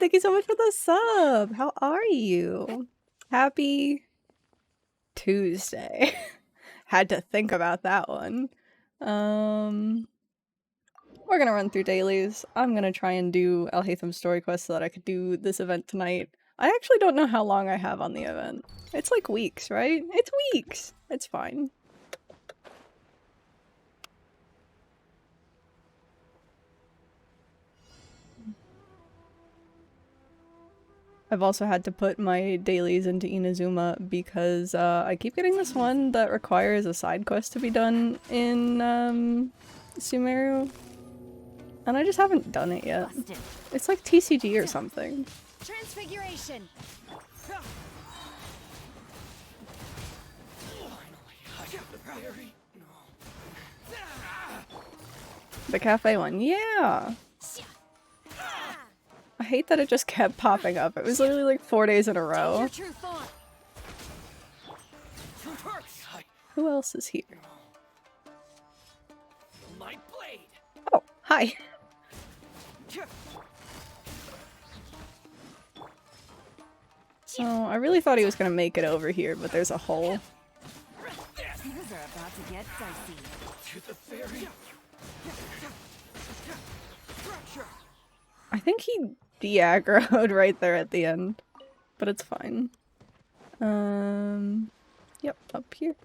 thank you so much for the sub. How are you? Happy Tuesday. Had to think about that one. We're gonna run through dailies. I'm gonna try and do Alhatham's story quest so that I could do this event tonight. I actually don't know how long I have on the event. It's like weeks, right? It's weeks! It's fine. I've also had to put my dailies into Inazuma because I keep getting this one that requires a side quest to be done in Sumeru. And I just haven't done it yet. It's like TCG or something. Transfiguration. The cafe one, yeah! I hate that it just kept popping up. It was literally like 4 days in a row. Who else is here? Oh, hi! So, I really thought he was gonna make it over here, but there's a hole. Things are about to get dicey. I think he de-aggroed right there at the end, but it's fine. Yep, up here.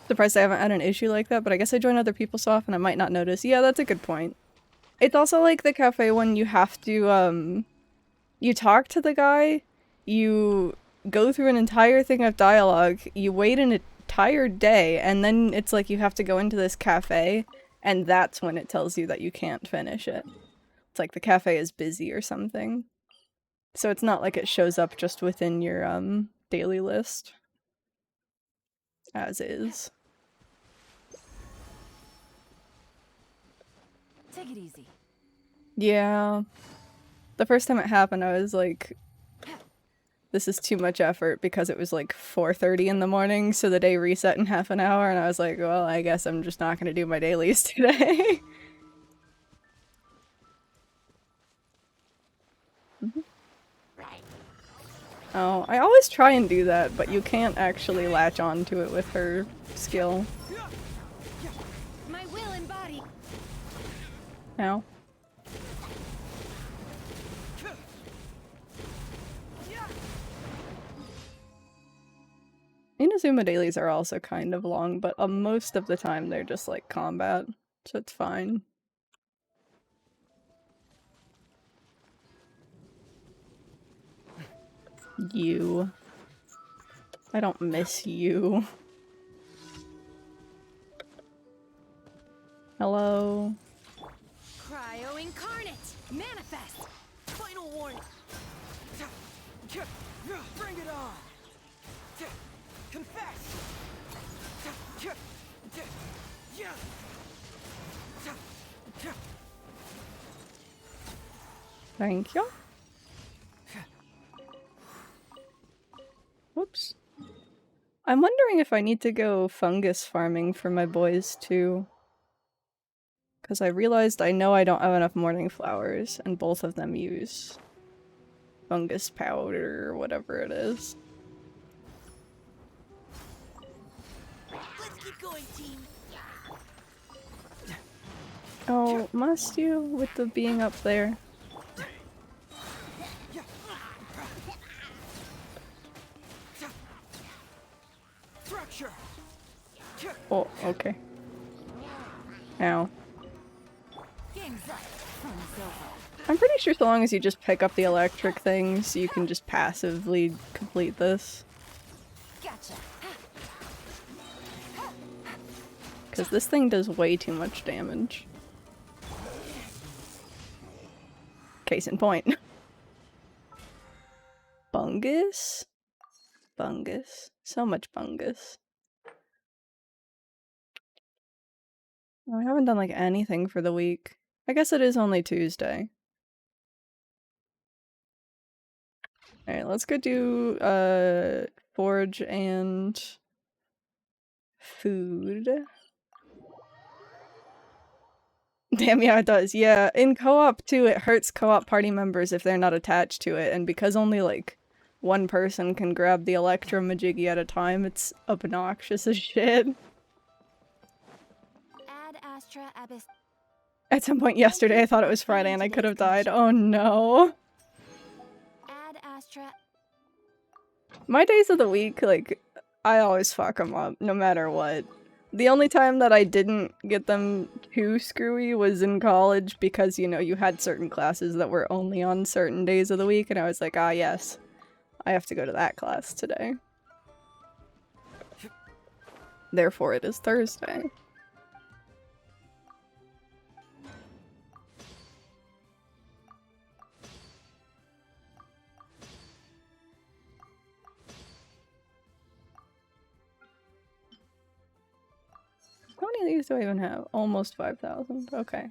Surprised I haven't had an issue like that, but I guess I join other people so often I might not notice. Yeah, that's a good point. It's also like the cafe one, you have to, you talk to the guy, you go through an entire thing of dialogue, you wait an entire day, and then it's like you have to go into this cafe, and that's when it tells you that you can't finish it. It's like the cafe is busy or something. So it's not like it shows up just within your, daily list. As is. Take it easy. Yeah. The first time it happened, I was like, this is too much effort because it was like 4:30 in the morning, so the day reset in half an hour, and I was like, well, I guess I'm just not gonna do my dailies today. Oh, I always try and do that, but you can't actually latch on to it with her skill. My will and body. Ow. Inazuma dailies are also kind of long, but most of the time they're just like combat, so it's fine. You. I don't miss you. Hello? Cryo incarnate. Manifest. Final warning. Bring it on. Confess. Thank you. Whoops. I'm wondering if I need to go fungus farming for my boys too. Because I realized I know I don't have enough morning flowers, and both of them use fungus powder or whatever it is. Let's keep going, team. Oh, must you? With the being up there. Oh, okay. Ow. I'm pretty sure so long as you just pick up the electric things, you can just passively complete this. Because this thing does way too much damage. Case in point. Bungus? Bungus. So much bungus. I haven't done like anything for the week. I guess it is only Tuesday. Alright, let's go do forge and food. Damn, yeah, it does. Yeah, in co-op too, it hurts co-op party members if they're not attached to it, and because only like one person can grab the electromajiggy at a time, it's obnoxious as shit. Ad Astra Abyss. At some point yesterday, I thought it was Friday and I could have died. Oh no. Ad Astra. My days of the week, like, I always fuck them up, no matter what. The only time that I didn't get them too screwy was in college because, you know, you had certain classes that were only on certain days of the week, and I was like, ah, yes, I have to go to that class today. Therefore, it is Thursday. How many of these do I even have? Almost 5,000. Okay.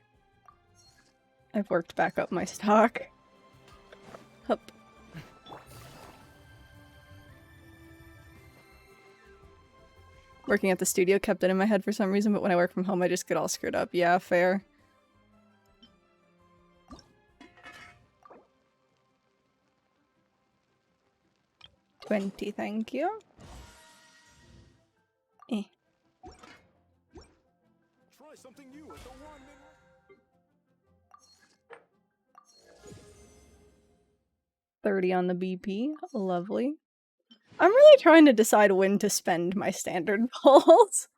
I've worked back up my stock. Hup. Working at the studio kept it in my head for some reason, but when I work from home I just get all screwed up. Yeah, fair. $20, thank you. Eh. Try something new at the one minute. $30 on the BP. Lovely. I'm really trying to decide when to spend my standard pulls.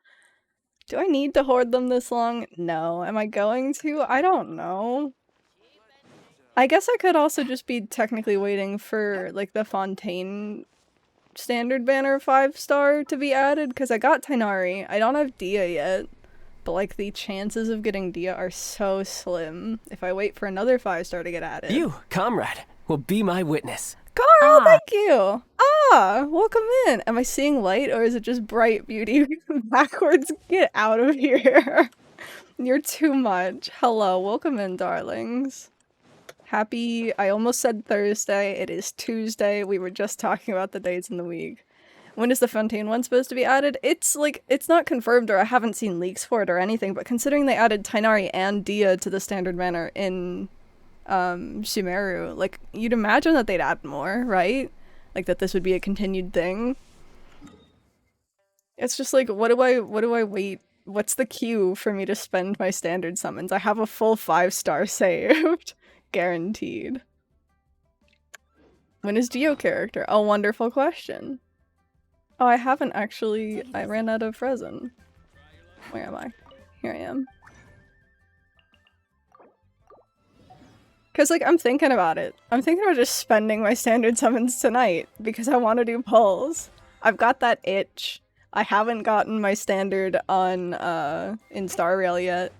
Do I need to hoard them this long? No. Am I going to? I don't know. I guess I could also just be technically waiting for, like, the Fontaine standard banner 5-star to be added, because I got Tainari. I don't have Dia yet, but, like, the chances of getting Dia are so slim if I wait for another 5-star to get added. You, comrade, will be my witness. Carl, thank you! Ah, welcome in! Am I seeing light, or is it just bright beauty backwards? Get out of here! You're too much. Hello, welcome in, darlings. Happy, I almost said Thursday, it is Tuesday, we were just talking about the days in the week. When is the Fontaine one supposed to be added? It's like, it's not confirmed or I haven't seen leaks for it or anything, but considering they added Tainari and Dia to the standard banner in Shimeru, like, you'd imagine that they'd add more, right? Like, that this would be a continued thing. It's just like, what do I wait? What's the queue for me to spend my standard summons? I have a full 5-star saved. Guaranteed. When is Dio character? A wonderful question. Oh, I haven't actually. I ran out of resin. Where am I? Here I am. Cause like, I'm thinking about it. I'm thinking about just spending my standard summons tonight because I want to do pulls. I've got that itch. I haven't gotten my standard on in Star Rail yet.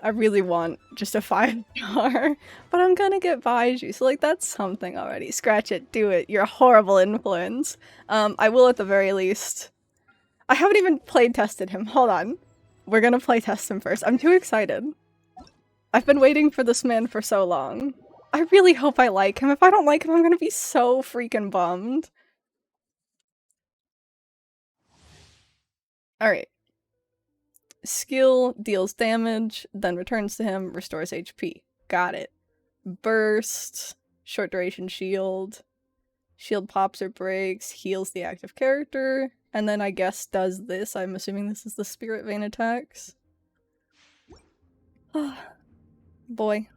I really want just a 5-star, but I'm gonna get Baiju, so like that's something already. Scratch it, do it. You're a horrible influence. I will at the very least. I haven't even play tested him. Hold on. We're gonna play test him first. I'm too excited. I've been waiting for this man for so long. I really hope I like him. If I don't like him, I'm gonna be so freaking bummed. Alright. Skill deals damage, then returns to him, restores HP. Got it. Burst, short duration shield, shield pops or breaks, heals the active character, and then I guess does this. I'm assuming this is the Spirit Vein attacks. Boy.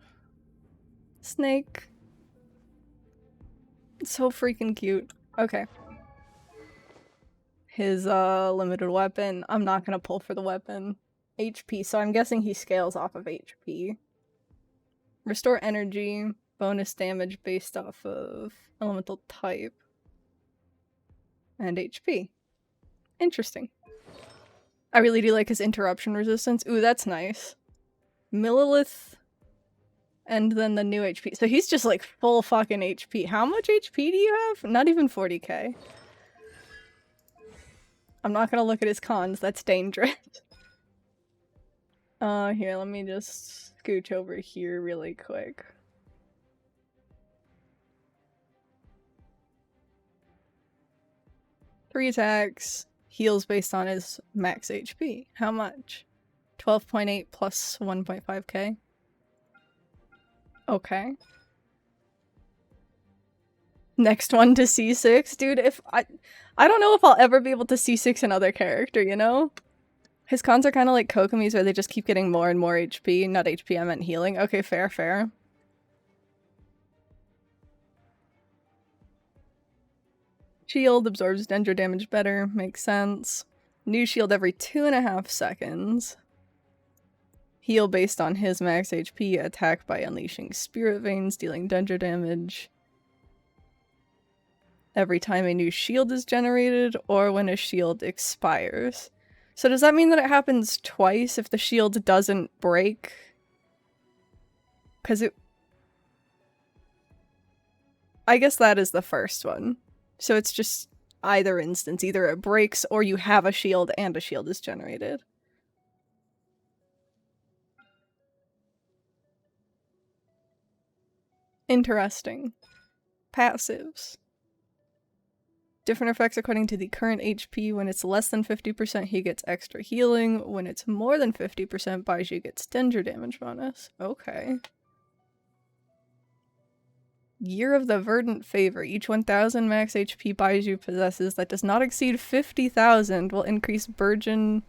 Snake. It's so freaking cute. Okay. His limited weapon. I'm not gonna pull for the weapon. HP, so I'm guessing he scales off of HP. Restore energy, bonus damage based off of elemental type. And HP. Interesting. I really do like his interruption resistance. Ooh, that's nice. Millilith, and then the new HP. So he's just like full fucking HP. How much HP do you have? Not even 40k. I'm not gonna look at his cons, that's dangerous. Here, let me just scooch over here really quick. Three attacks, heals based on his max HP. How much? 12.8 plus 1.5k. Okay. Next one to C6. Dude, if I don't know if I'll ever be able to C6 another character, you know? His cons are kind of like Kokomi's where they just keep getting more and more HP. Not HP, I meant healing. Okay, fair, fair. Shield absorbs Dendro damage better. Makes sense. New shield every 2.5 seconds. Heal based on his max HP. Attack by unleashing Spirit Veins, dealing Dendro damage. Every time a new shield is generated, or when a shield expires. So does that mean that it happens twice if the shield doesn't break? Because it... I guess that is the first one. So it's just either instance. Either it breaks or you have a shield and a shield is generated. Interesting. Passives. Different effects according to the current HP. When it's less than 50%, he gets extra healing. When it's more than 50%, Baiju gets Dendro damage bonus. Okay. Year of the Verdant Favor. Each 1000 max HP Baiju possesses that does not exceed 50,000 will increase Burgeon...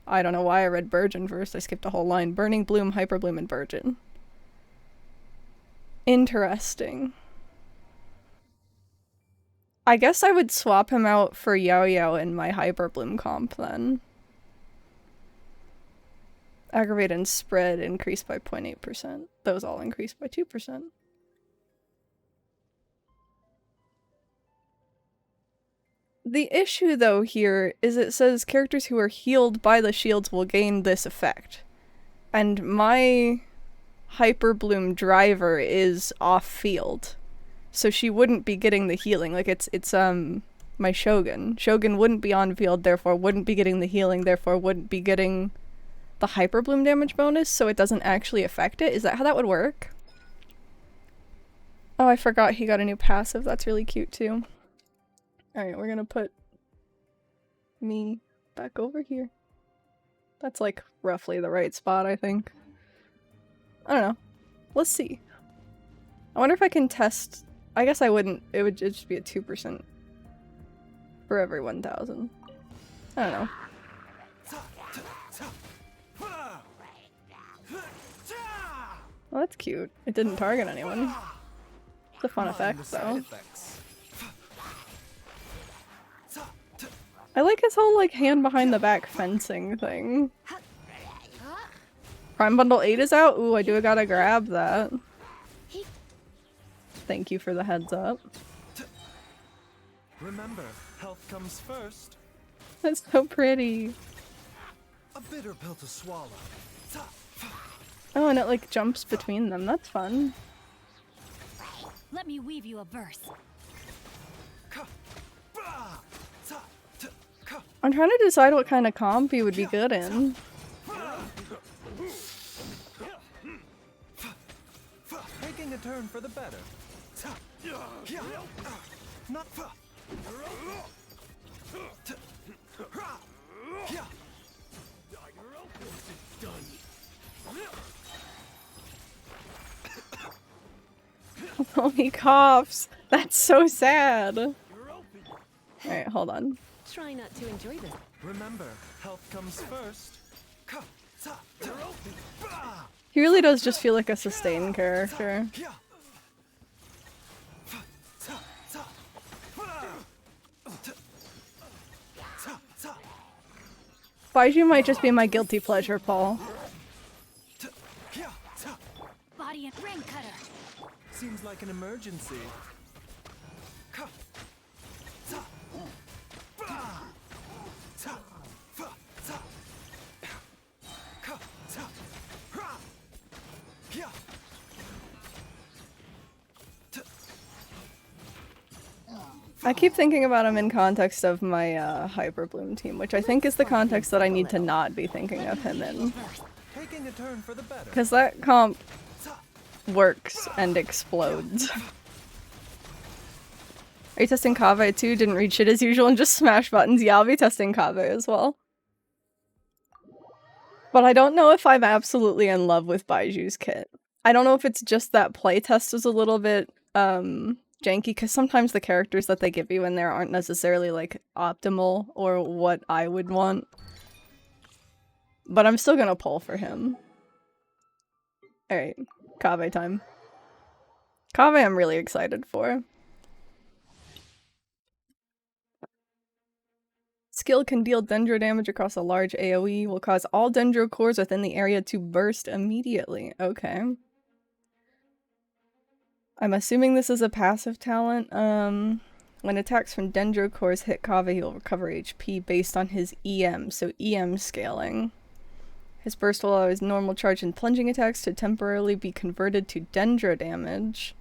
I don't know why I read Burgeon first. I skipped a whole line. Burning Bloom, Hyper Bloom, and Burgeon. Interesting. I guess I would swap him out for Yao Yao in my Hyper Bloom comp then. Aggravate and Spread increased by 0.8%. Those all increased by 2%. The issue though here is it says characters who are healed by the shields will gain this effect. And my Hyper Bloom driver is off field. So she wouldn't be getting the healing. Like it's my Shogun. Shogun wouldn't be on field, therefore wouldn't be getting the healing, therefore wouldn't be getting the Hyper Bloom damage bonus, so it doesn't actually affect it. Is that how that would work? Oh, I forgot he got a new passive. That's really cute too. Alright, we're gonna put me back over here. That's like roughly the right spot, I think. I don't know. Let's see. I wonder if I can test... I guess I wouldn't. It'd just be a 2% for every 1,000. I don't know. Well, that's cute. It didn't target anyone. It's a fun effect, though. I like his whole, like, hand behind the back fencing thing. Prime Bundle 8 is out? Ooh, I do gotta grab that. Thank you for the heads up. Remember, health comes first. That's so pretty. A bitter pill to swallow. Oh, and it like jumps between them. That's fun. Let me weave you a verse. I'm trying to decide what kind of comp he would be good in. Taking a turn for the better. Not Oh, he coughs. That's so sad. Alright, hold on. Try not to enjoy this. remember, health comes first. He really does just feel like a sustain character. Baiju might just be my guilty pleasure, Paul. Body and ring cutter. Seems like an emergency. I keep thinking about him in context of my Hyper Bloom team, which I think is the context that I need to not be thinking of him in. Taking a turn for the better. Because that comp works and explodes. Are you testing Kave too? Didn't read shit as usual and just smash buttons. Yeah, I'll be testing Kave as well. But I don't know if I'm absolutely in love with Baiju's kit. I don't know if it's just that playtest is a little bit janky, because sometimes the characters that they give you in there aren't necessarily like optimal or what I would want. But I'm still gonna pull for him. Alright, Kaveh time. Kaveh I'm really excited for. Skill can deal Dendro damage across a large AoE, will cause all Dendro cores within the area to burst immediately. Okay. I'm assuming this is a passive talent. When attacks from Dendro cores hit Kaveh, he'll recover HP based on his EM, so EM scaling. His burst will allow his normal charge and plunging attacks to temporarily be converted to Dendro damage.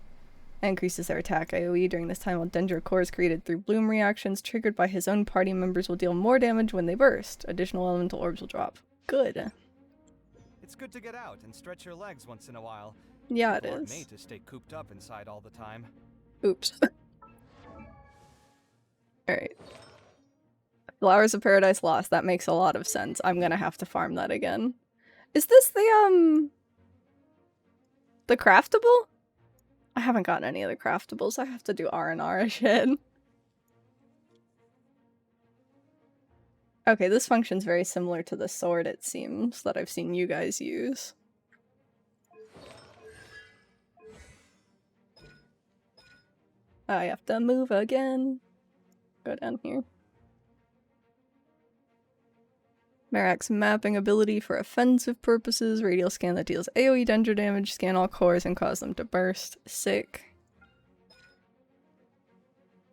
Increases their attack AoE during this time while Dendro cores created through bloom reactions triggered by his own party members will deal more damage when they burst. Additional elemental orbs will drop. Good. It's good to get out and stretch your legs once in a while. Yeah, it People aren't is. made to stay cooped up inside all the time. Oops. Alright. Flowers of Paradise Lost. That makes a lot of sense. I'm gonna have to farm that again. Is this the craftable? I haven't gotten any of the craftables. I have to do R&R shit. Okay, this function's very similar to the sword, it seems, that I've seen you guys use. I have to move again. Go down here. Merak's mapping ability for offensive purposes. Radial scan that deals AoE Dendro damage. Scan all cores and cause them to burst. Sick.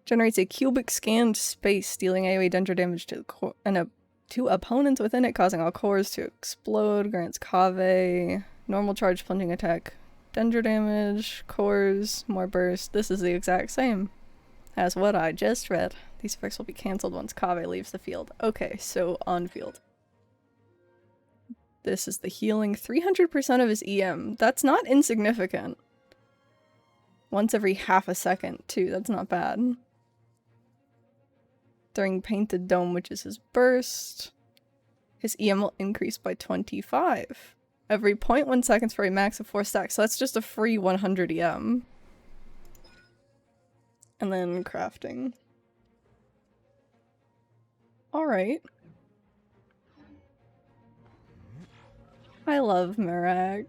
Generates a cubic scanned space, dealing AoE Dendro damage to to opponents within it, causing all cores to explode. Grants Kaveh normal charge plunging attack. Dendro damage, cores, more burst. This is the exact same as what I just read. These effects will be cancelled once Kaveh leaves the field. Okay, so on field. This is the healing 300% of his EM. That's not insignificant. Once every half a second, too. That's not bad. During Painted Dome, which is his burst, his EM will increase by 25. Every 0.1 seconds for a max of 4 stacks. So that's just a free 100 EM. And then crafting. Alright. I love Merak.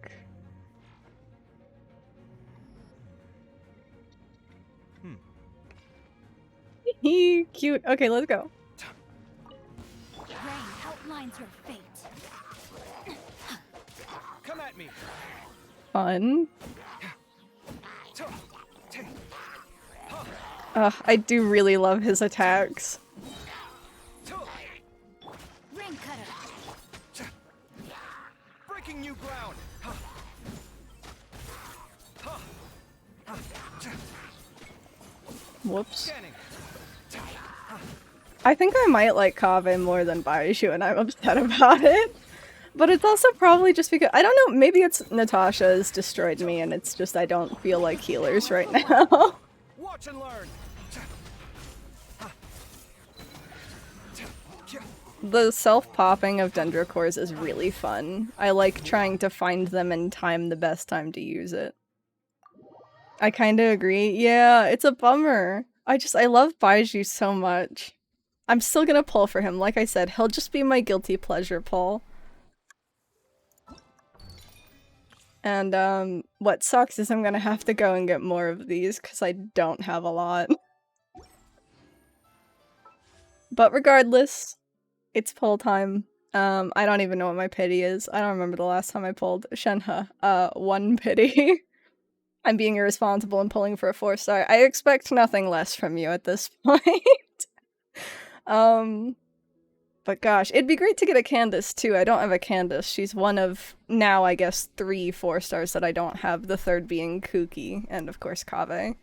He cute. Okay, let's go. Rain outlines your fate. Come at me. Fun. I do really love his attacks. Ring cutter. Breaking new ground. Whoops. Scanning. I think I might like Kaveh more than Baishu, and I'm upset about it. But it's also probably just because, I don't know, maybe it's Natasha's destroyed me and it's just I don't feel like healers right now. Watch and learn. The self-popping of Dendro cores is really fun. I like trying to find them and time the best time to use it. I kinda agree. Yeah, it's a bummer. I love Baiju so much. I'm still gonna pull for him. Like I said, he'll just be my guilty pleasure pull. And, what sucks is I'm gonna have to go and get more of these because I don't have a lot. But regardless, it's pull time. I don't even know what my pity is. I don't remember the last time I pulled Shenhe. 1 pity. I'm being irresponsible and pulling for a 4-star. I expect nothing less from you at this point. But gosh, it'd be great to get a Candace too. I don't have a Candace. She's one of, now I guess, 3 4-stars that I don't have, the third being Kuki, and of course Kaveh.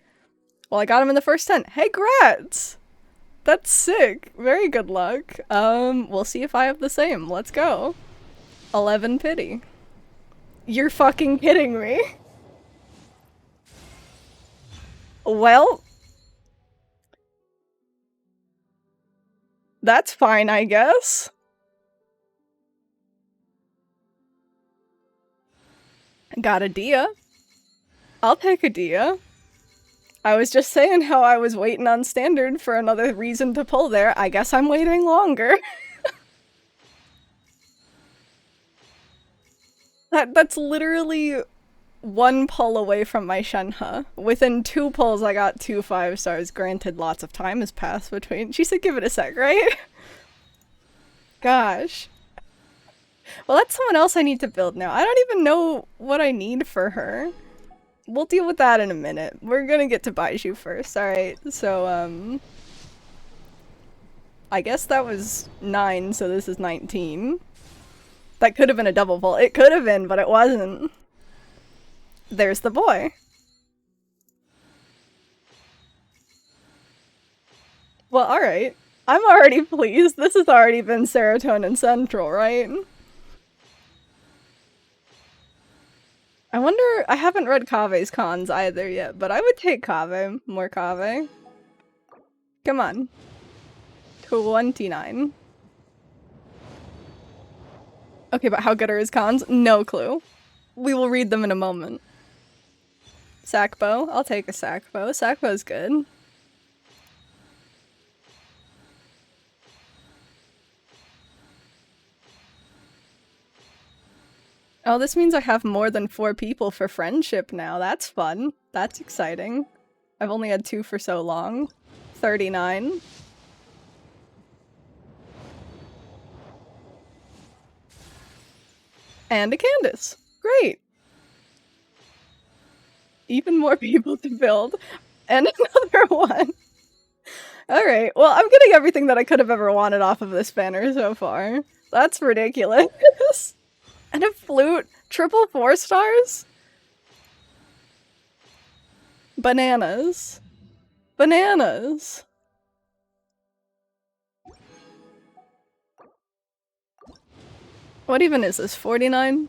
Well, I got him in the first 10. Hey, grats! That's sick. Very good luck. We'll see if I have the same. Let's go. 11 pity. You're fucking kidding me. Well, that's fine, I guess. Got a Dia. I'll take a Dia. I was just saying how I was waiting on standard for another reason to pull there. I guess I'm waiting longer. That's literally one pull away from my Shenhe. Within 2 pulls, I got 2 5-stars. Granted, lots of time has passed between. She said give it a sec, right? Gosh. Well, that's someone else I need to build now. I don't even know what I need for her. We'll deal with that in a minute. We're gonna get to Baiju first. Alright, so, I guess that was 9, so this is 19. That could have been a double pull. It could have been, but it wasn't. There's the boy. Well, alright. I'm already pleased. This has already been Serotonin Central, right? I wonder, I haven't read Kave's cons either yet, but I would take Kave. More Kave. Come on. 29. Okay, but how good are his cons? No clue. We will read them in a moment. Sackbow. I'll take a Sackbow. Sackbow's good. Oh, this means I have more than 4 people for friendship now. That's fun. That's exciting. I've only had 2 for so long. 39. And a Candace. Great. Even more people to build. And another one. Alright, well, I'm getting everything that I could have ever wanted off of this banner so far. That's ridiculous. And a flute. Triple 4-stars? Bananas. Bananas. What even is this? 49?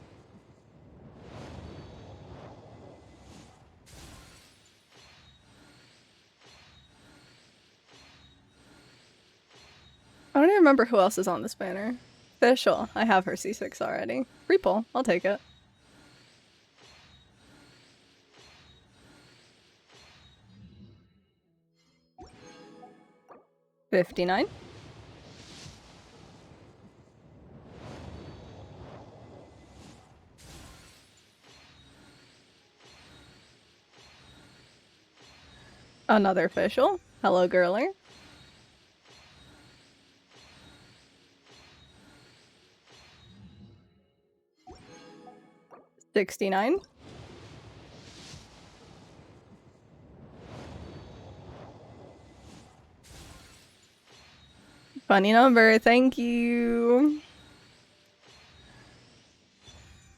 I don't even remember who else is on this banner. Official. I have her C6 already. Free pull. I'll take it. $59. Another official. Hello, girler. $69. Funny number, thank you.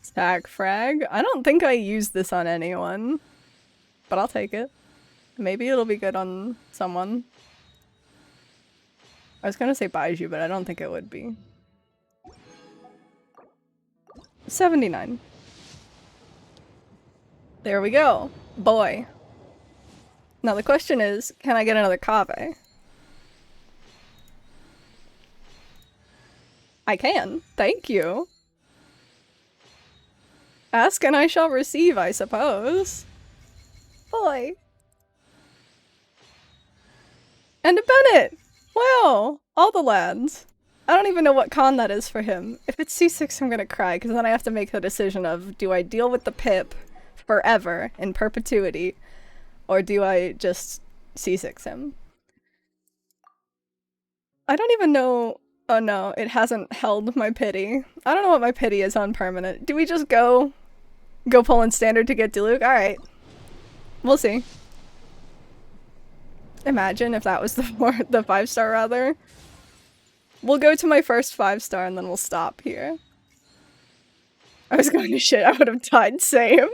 Stack frag. I don't think I used this on anyone, but I'll take it. Maybe it'll be good on someone. I was gonna say Baiju, but I don't think it would be. 79. There we go. Boy. Now the question is, can I get another Kave? I can. Thank you. Ask and I shall receive, I suppose. Boy. And a Bennett! Wow! All the lads. I don't even know what con that is for him. If it's C6, I'm gonna cry, because then I have to make the decision of, do I deal with the pip forever, in perpetuity, or do I just C6 him? I don't even know. Oh no, it hasn't held my pity. I don't know what my pity is on permanent. Do we just go pull in standard to get Diluc? Alright. We'll see. Imagine if that was the 5-star rather. We'll go to my first 5-star and then we'll stop here. I was going to shit, I would have died same.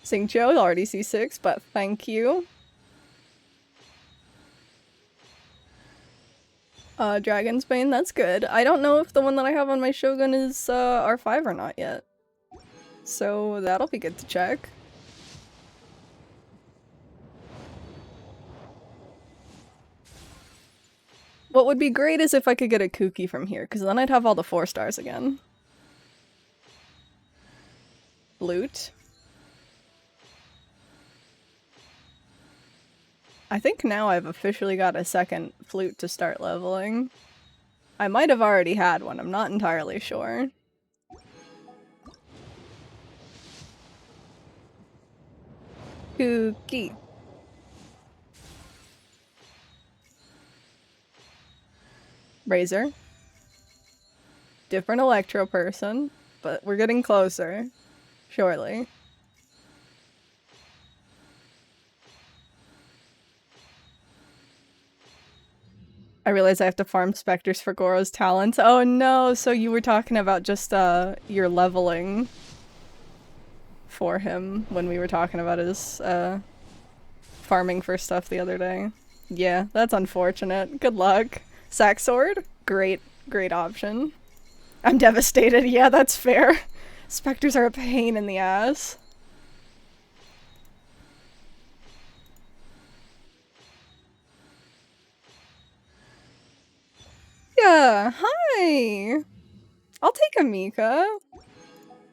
Singcho already C6, but thank you. Dragon's Bane, that's good. I don't know if the one that I have on my Shogun is R5 or not yet. So that'll be good to check. What would be great is if I could get a Kuki from here, because then I'd have all the 4-stars again. Loot. I think now I've officially got a second flute to start leveling. I might have already had one, I'm not entirely sure. Kooky. Razor. Different electro person, but we're getting closer. Surely. I realize I have to farm specters for Goro's talents. Oh no, so you were talking about just your leveling for him when we were talking about his farming for stuff the other day. Yeah, that's unfortunate. Good luck. Sack sword? Great option. I'm devastated. Yeah, that's fair. Specters are a pain in the ass. Yeah, hi! I'll take a Mika.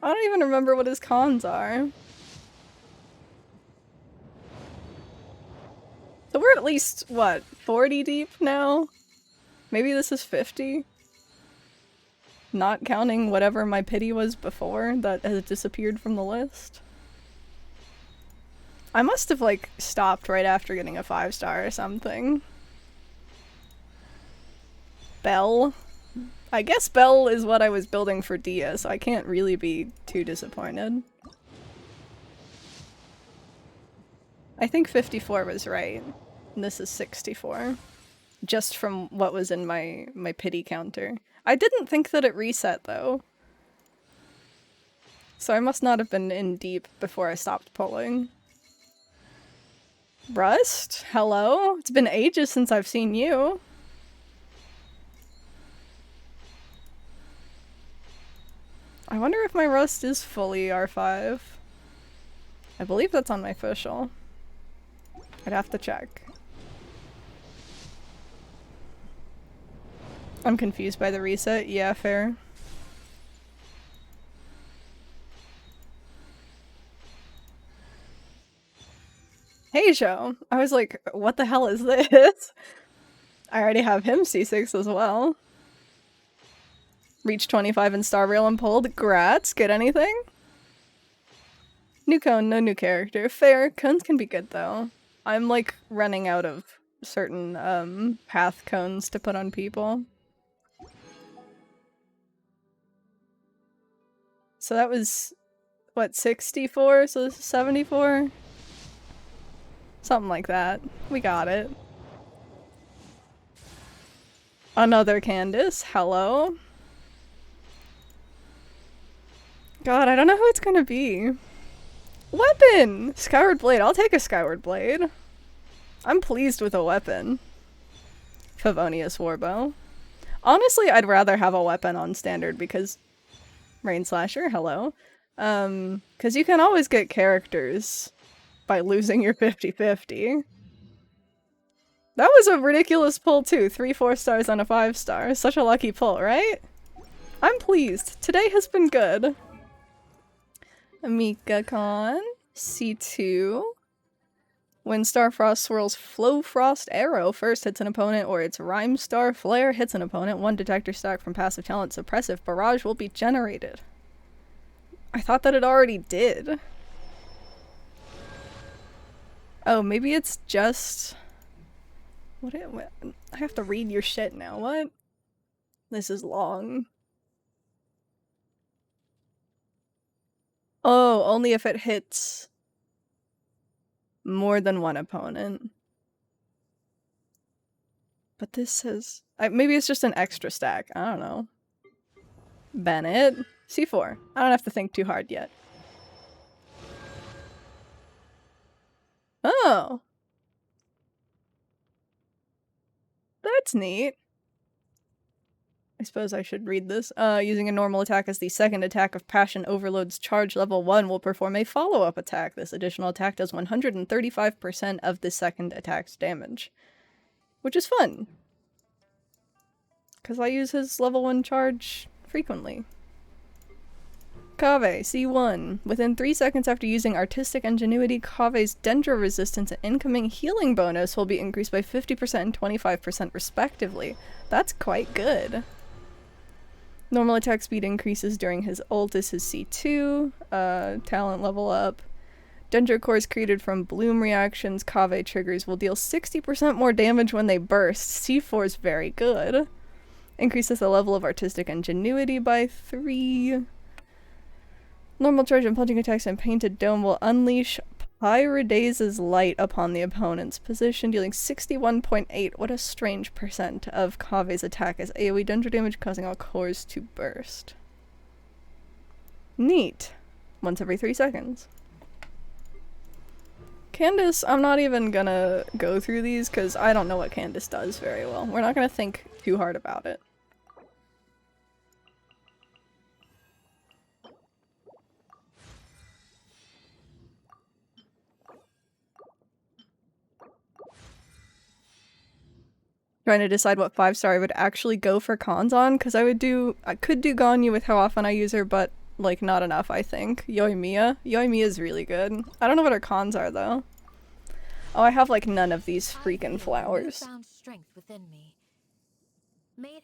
I don't even remember what his cons are. So we're at least, what, 40 deep now? Maybe this is 50? Not counting whatever my pity was before that has disappeared from the list. I must have, like, stopped right after getting a 5-star or something. Bell? I guess Bell is what I was building for Dia, so I can't really be too disappointed. I think 54 was right. And this is 64. Just from what was in my pity counter. I didn't think that it reset, though. So I must not have been in deep before I stopped pulling. Rust? Hello? It's been ages since I've seen you. I wonder if my Rust is fully R5. I believe that's on my official. I'd have to check. I'm confused by the reset. Yeah, fair. Hey, Joe. I was like, what the hell is this? I already have him C6 as well. Reach 25 in Star Rail and pulled. Grats. Get anything? New cone, no new character. Fair. Cones can be good though. I'm like running out of certain path cones to put on people. So that was, what, 64? So this is 74? Something like that. We got it. Another Candace. Hello. God, I don't know who it's gonna be. Weapon! Skyward Blade. I'll take a Skyward Blade. I'm pleased with a weapon. Favonius Warbow. Honestly, I'd rather have a weapon on standard because... Rain Slasher, hello. Because you can always get characters by losing your 50-50. That was a ridiculous pull too. 3 4-stars on a 5-star. Such a lucky pull, right? I'm pleased. Today has been good. Amika-con. C2. When Starfrost swirls Flow Frost Arrow first hits an opponent, or its Rhyme Star Flare hits an opponent, one detector stack from passive talent Suppressive Barrage will be generated. I thought that it already did. Oh, maybe it's just... What? I have to read your shit now. What? This is long. Oh, only if it hits more than one opponent. But this says... maybe it's just an extra stack. I don't know. Bennett. C4. I don't have to think too hard yet. Oh. That's neat. I suppose I should read this. Using a normal attack as the second attack of Passion Overload's charge level 1 will perform a follow-up attack. This additional attack does 135% of the second attack's damage. Which is fun. Because I use his level 1 charge frequently. Kave, C1. Within 3 seconds after using Artistic Ingenuity, Kave's Dendro resistance and incoming healing bonus will be increased by 50% and 25% respectively. That's quite good. Normal attack speed increases during his ult is his C2. Talent level up. Dendro cores created from bloom reactions, Kave triggers will deal 60% more damage when they burst. C4 is very good. Increases the level of Artistic Ingenuity by 3. Normal charge and punching attacks and Painted Dome will unleash Pyridase's light upon the opponent's position, dealing 61.8, what a strange percent, of Kave's attack as AoE Dendro damage, causing all cores to burst. Neat. Once every 3 seconds. Candace, I'm not even gonna go through these because I don't know what Candace does very well. We're not gonna think too hard about it. Trying to decide what 5-star I would actually go for cons on, because I could do Ganyu with how often I use her, but like not enough, I think. Yoimiya is really good. I don't know what her cons are though. Oh, I have like none of these freaking flowers. Found strength within me. Made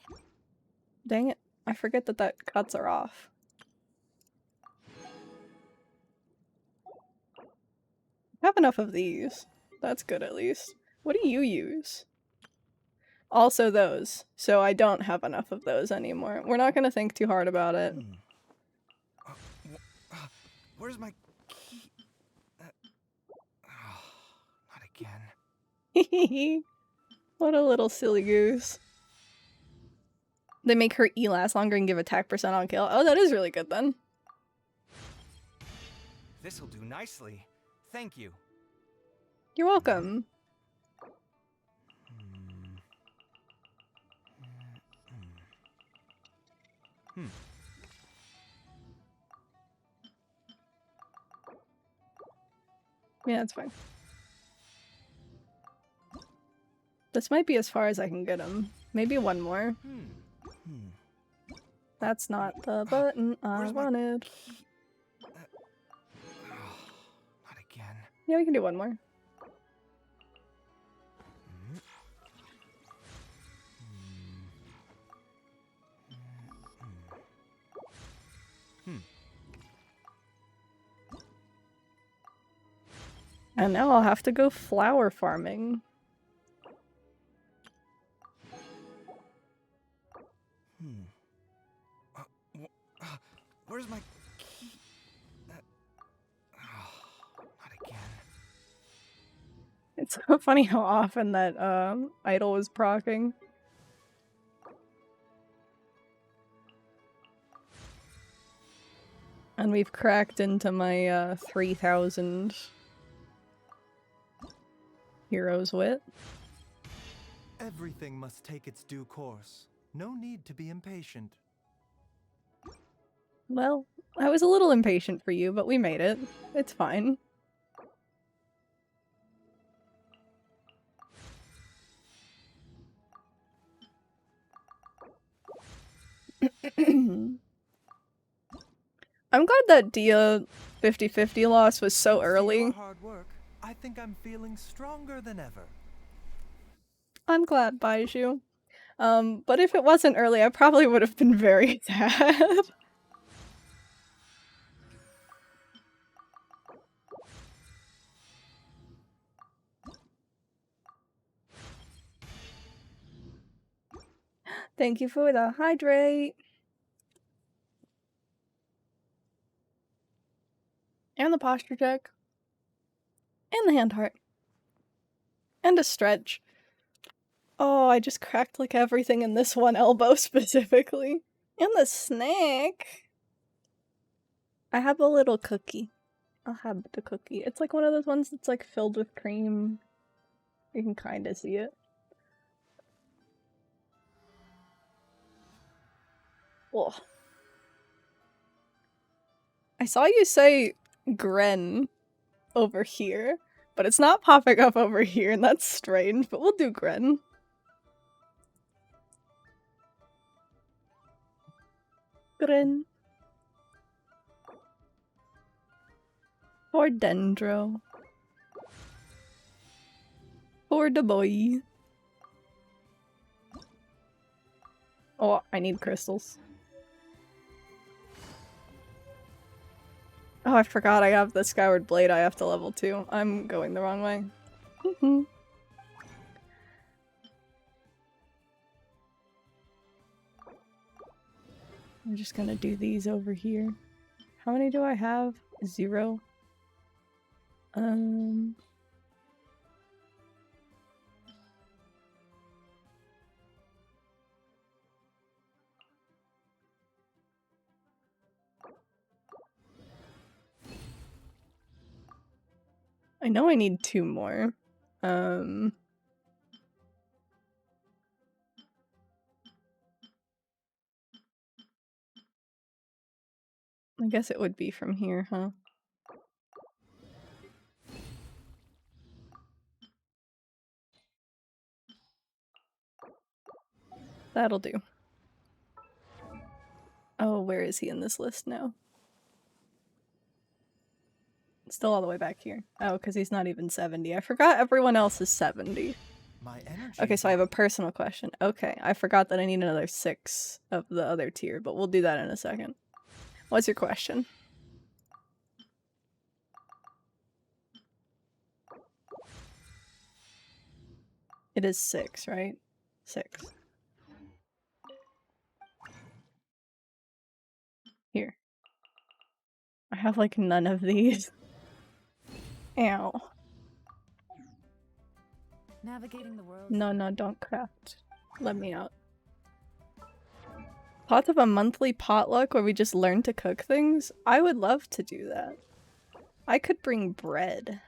Dang it, I forget that cuts are off. I have enough of these. That's good at least. What do you use? Also those, so I don't have enough of those anymore. We're not gonna think too hard about it. Where's my key? Not again. What a little silly goose. They make her E last longer and give attack percent on kill. Oh, that is really good then. This'll do nicely. Thank you. You're welcome. Yeah, that's fine. This might be as far as I can get him. Maybe one more. That's not the button I wanted. Not again. Yeah, we can do one more. And now I'll have to go flower farming. Where's my key? Not again. It's so funny how often that idol was proccing. And we've cracked into my 3,000 heroes wit. Everything must take its due course. No need to be impatient. Well, I was a little impatient for you, but we made it. It's fine. I'm glad that Dia 50-50 loss was so Thanks to early. your hard work, I think I'm feeling stronger than ever. I'm glad, Baiju. But if it wasn't early, I probably would have been very sad. Thank you for the hydrate. And the posture check. And the hand heart. And a stretch. Oh, I just cracked like everything in this one elbow specifically. And the snack. I have a little cookie. I'll have the cookie. It's like one of those ones that's like filled with cream. You can kind of see it. Oh. I saw you say Gren over here, but it's not popping up over here, and that's strange, but we'll do Gren. Gren. Poor Dendro. Poor the boy. Oh, I need crystals. Oh, I forgot I have the Skyward Blade I have to level 2. I'm going the wrong way. I'm just gonna do these over here. How many do I have? 0. I know I need 2 more. I guess it would be from here, huh? That'll do. Oh, where is he in this list now? Still all the way back here. Oh, because he's not even 70. I forgot everyone else is 70. My energy. Okay, so I have a personal question. Okay, I forgot that I need another 6 of the other tier, but we'll do that in a second. What's your question? It is 6, right? 6. Here. I have like none of these. Ow. Navigating the world. No, don't craft. Let me out. Part of a monthly potluck where we just learn to cook things? I would love to do that. I could bring bread.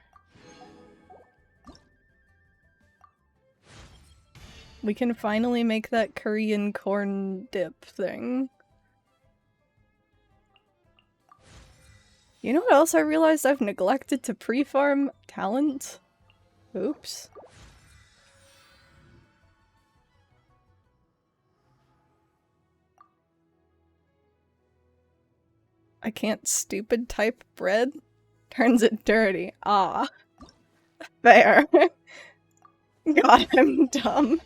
We can finally make that Korean corn dip thing. You know what else I realized I've neglected to pre-farm? Talent? Oops. I can't stupid type bread? Turns it dirty. Ah. Fair. God, I'm dumb.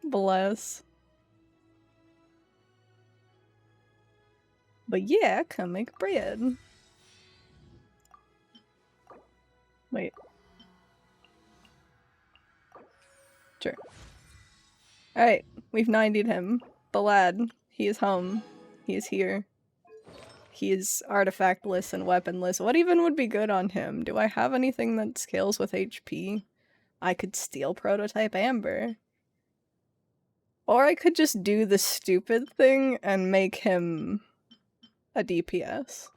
Bless. But yeah, I can make bread. Wait. Sure. Alright, we've 90'd him. The lad. He is home. He is here. He is artifactless and weaponless. What even would be good on him? Do I have anything that scales with HP? I could steal prototype Amber. Or I could just do the stupid thing and make him a DPS.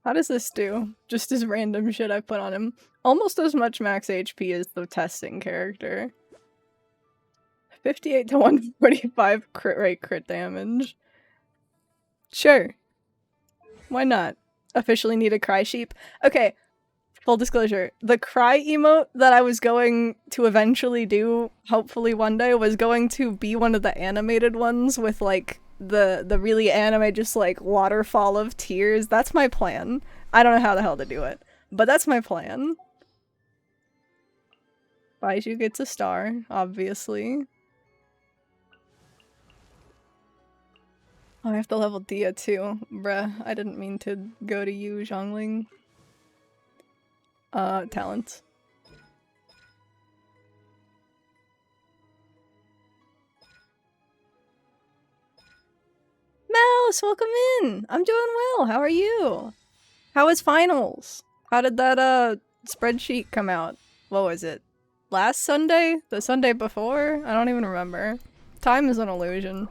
How does this do? Just as random shit I put on him. Almost as much max HP as the testing character. 58 to 145 crit rate, crit damage. Sure. Why not? Officially need a cry sheep. Okay, full disclosure. The cry emote that I was going to eventually do, hopefully one day, was going to be one of the animated ones with like the really anime just like waterfall of tears. That's my plan. I don't know how the hell to do it, but that's my plan. Baiju gets a star, obviously. Oh, I have to level Dia too. Bruh, I didn't mean to go to you, Zhongling. Talents. Mouse, welcome in! I'm doing well, how are you? How was finals? How did that, spreadsheet come out? What was it? Last Sunday? The Sunday before? I don't even remember. Time is an illusion.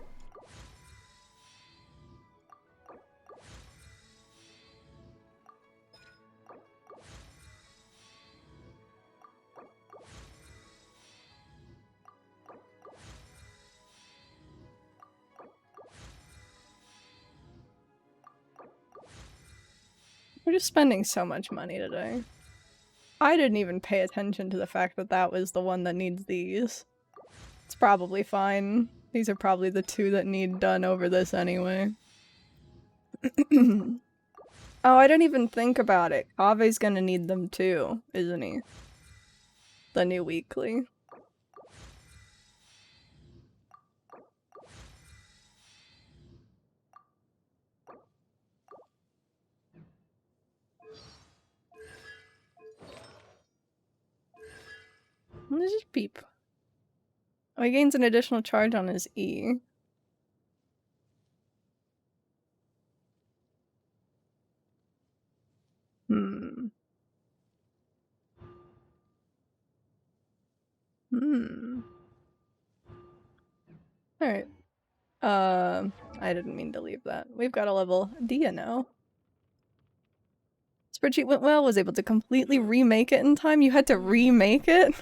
We're just spending so much money today. I didn't even pay attention to the fact that that was the one that needs these. It's probably fine. These are probably the two that need done over this anyway. Oh, I didn't even think about it. Kave's gonna need them too, isn't he? The new weekly. Let's just beep. Oh, he gains an additional charge on his E. Hmm. Alright. I didn't mean to leave that. We've got a level Dia now. Spreadsheet went well, was able to completely remake it in time. You had to remake it?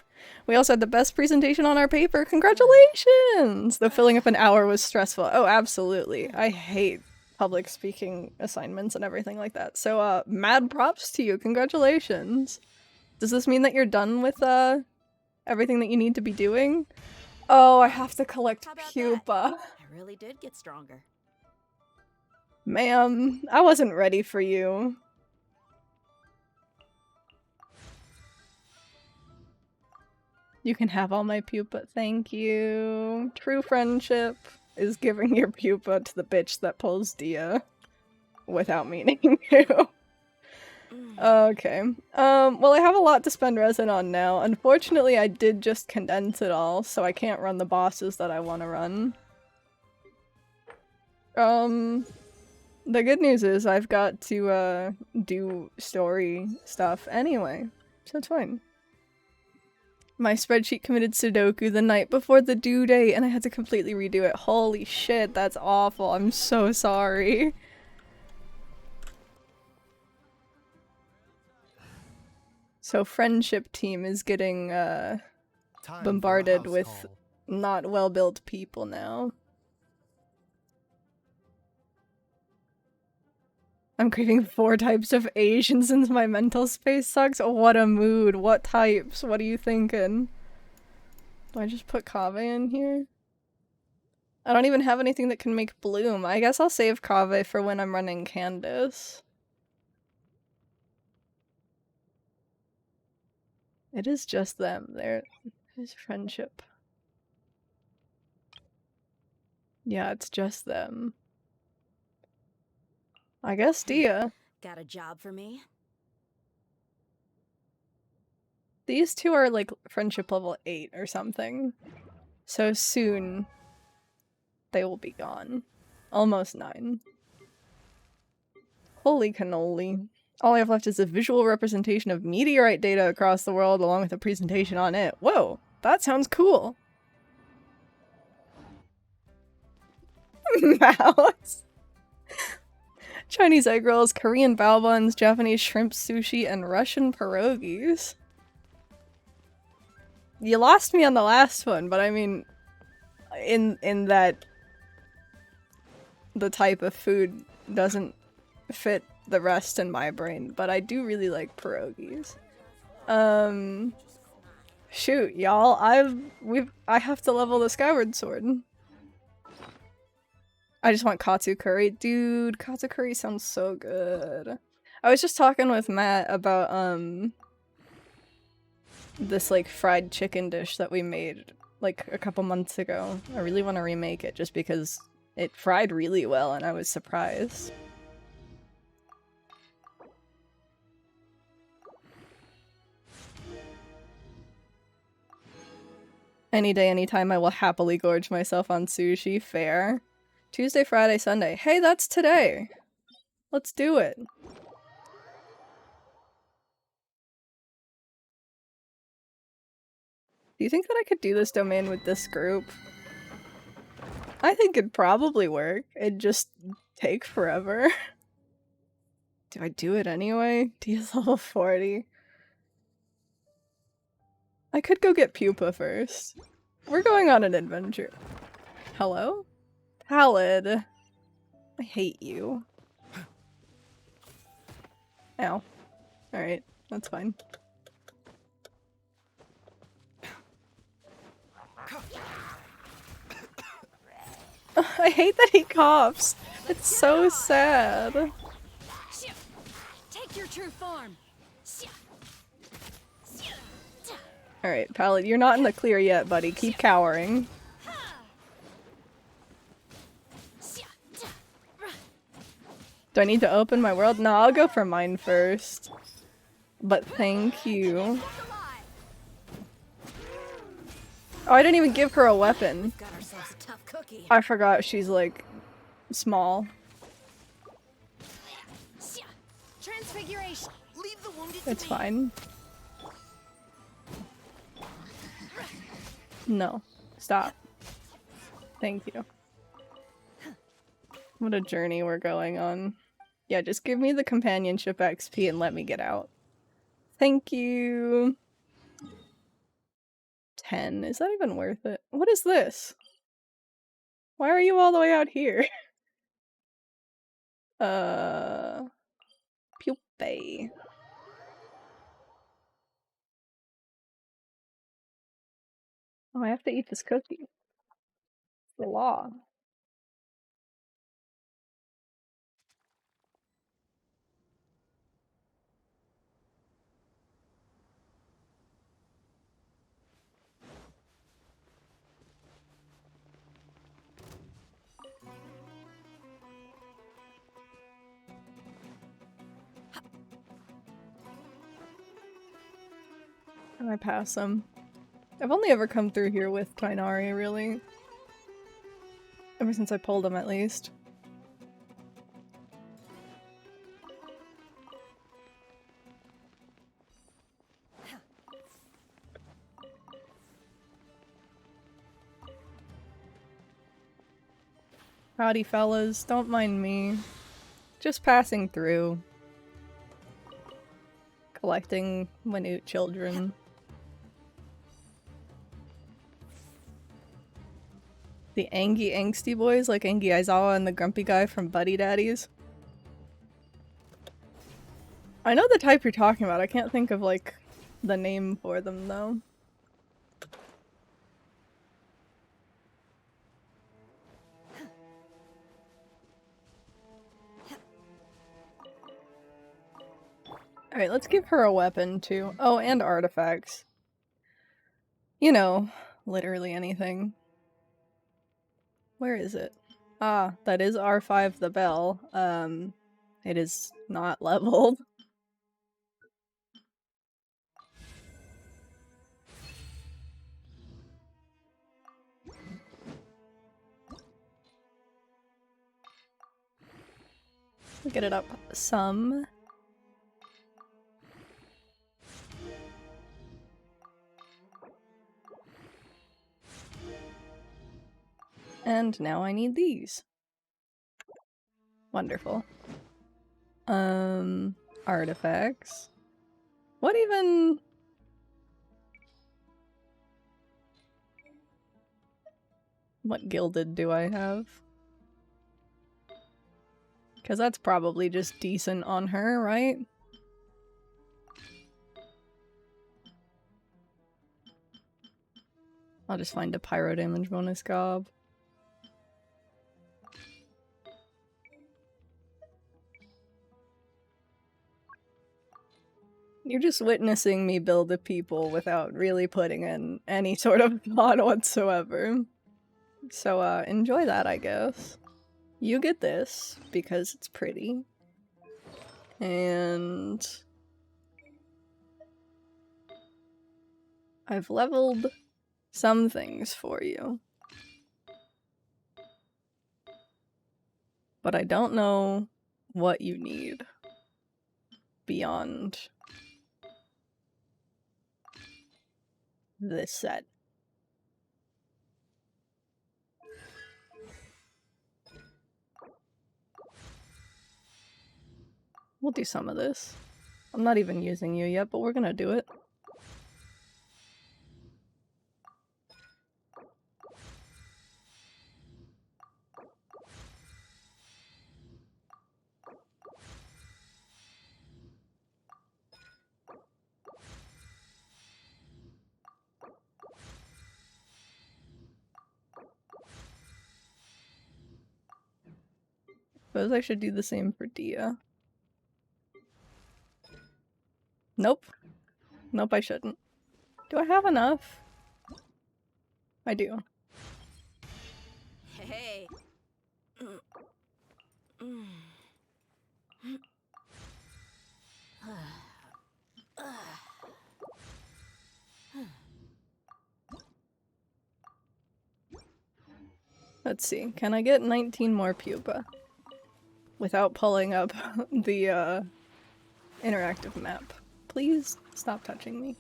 We also had the best presentation on our paper. Congratulations! Though filling up an hour was stressful. Oh, absolutely. I hate public speaking assignments and everything like that. So, mad props to you. Congratulations. Does this mean that you're done with, everything that you need to be doing? Oh, I have to collect pupa. I really did get stronger. Ma'am, I wasn't ready for you. You can have all my pupa, thank you. True friendship is giving your pupa to the bitch that pulls Dia. Without meaning to. Okay. Well, I have a lot to spend resin on now. Unfortunately, I did just condense it all, so I can't run the bosses that I want to run. The good news is I've got to, do story stuff anyway, so it's fine. My spreadsheet committed Sudoku the night before the due date, and I had to completely redo it. Holy shit, that's awful. I'm so sorry. So friendship team is getting, Time for a bombarded house with call. not well-built people now. I'm craving 4 types of Asian since my mental space sucks. What a mood. What types? What are you thinking? Do I just put Kave in here? I don't even have anything that can make bloom. I guess I'll save Kave for when I'm running Candace. It is just them. There's friendship. Yeah, it's just them. I guess Dia. Got a job for me? These two are like friendship level 8 or something. So soon they will be gone. Almost 9. Holy cannoli. All I have left is a visual representation of meteorite data across the world along with a presentation on it. Whoa, that sounds cool. Mouse. Chinese egg rolls, Korean bao buns, Japanese shrimp sushi, and Russian pierogies. You lost me on the last one, but I mean, in that the type of food doesn't fit the rest in my brain, but I do really like pierogies. Shoot, y'all, I have to level the Skyward Sword. I just want katsu curry. Dude, katsu curry sounds so good. I was just talking with Matt about, this, like, fried chicken dish that we made, like, a couple months ago. I really want to remake it just because it fried really well and I was surprised. Any day, anytime, I will happily gorge myself on sushi. Fair. Tuesday, Friday, Sunday. Hey, that's today! Let's do it! Do you think that I could do this domain with this group? I think it'd probably work. It'd just take forever. Do I do it anyway? Dia's level 40. I could go get Pupa first. We're going on an adventure. Hello? Pallid. I hate you. Ow. Alright, that's fine. I hate that he coughs. It's so sad. Take your true form. Alright, Pallet, you're not in the clear yet, buddy. Keep cowering. Do I need to open my world? No, I'll go for mine first. But thank you. Oh, I didn't even give her a weapon. Got ourselves a tough cookie. I forgot she's like small. Transfiguration. Leave the wounded It's to me. fine. No. Stop. Thank you. What a journey we're going on. Yeah, just give me the companionship XP and let me get out. Thank you. 10. Is that even worth it? What is this? Why are you all the way out here? Pupae. Oh, I have to eat this cookie. It's the law. And I pass them. I've only ever come through here with Tainari, really. Ever since I pulled them, at least. Howdy, fellas. Don't mind me. Just passing through. Collecting minute children. The Angie Angsty boys, like Angie Aizawa and the grumpy guy from Buddy Daddies. I know the type you're talking about. I can't think of, like, the name for them, though. Alright, let's give her a weapon, too. Oh, and artifacts. You know, literally anything. Where is it? Ah, that is R5 the bell. It is not leveled. Get it up some. And now I need these. Wonderful. Artifacts. What even? What gilded do I have? Because that's probably just decent on her, right? I'll just find a pyro damage bonus gob. You're just witnessing me build a people without really putting in any sort of thought whatsoever. So, enjoy that, I guess. You get this, because it's pretty. And... I've leveled some things for you. But I don't know what you need beyond this set. We'll do some of this. I'm not even using you yet, but we're gonna do it. Suppose I should do the same for Dia. Nope. Nope, I shouldn't. Do I have enough? I do. Hey. Let's see. Can I get 19 more pupa? Without pulling up the interactive map. Please stop touching me.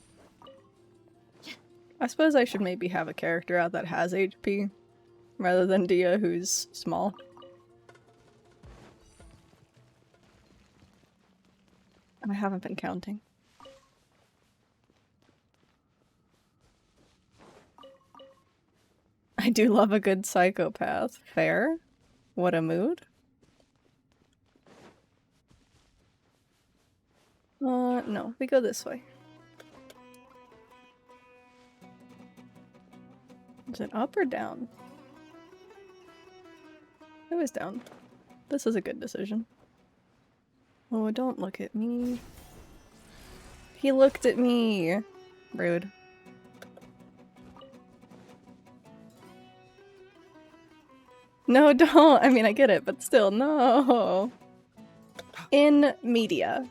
I suppose I should maybe have a character out that has HP, rather than Dia who's small. I haven't been counting. I do love a good psychopath. Fair? What a mood. No, we go this way. Is it up or down? It was down. This is a good decision. Oh, don't look at me. He looked at me! Rude. No, don't! I mean, I get it, but still, no! In media.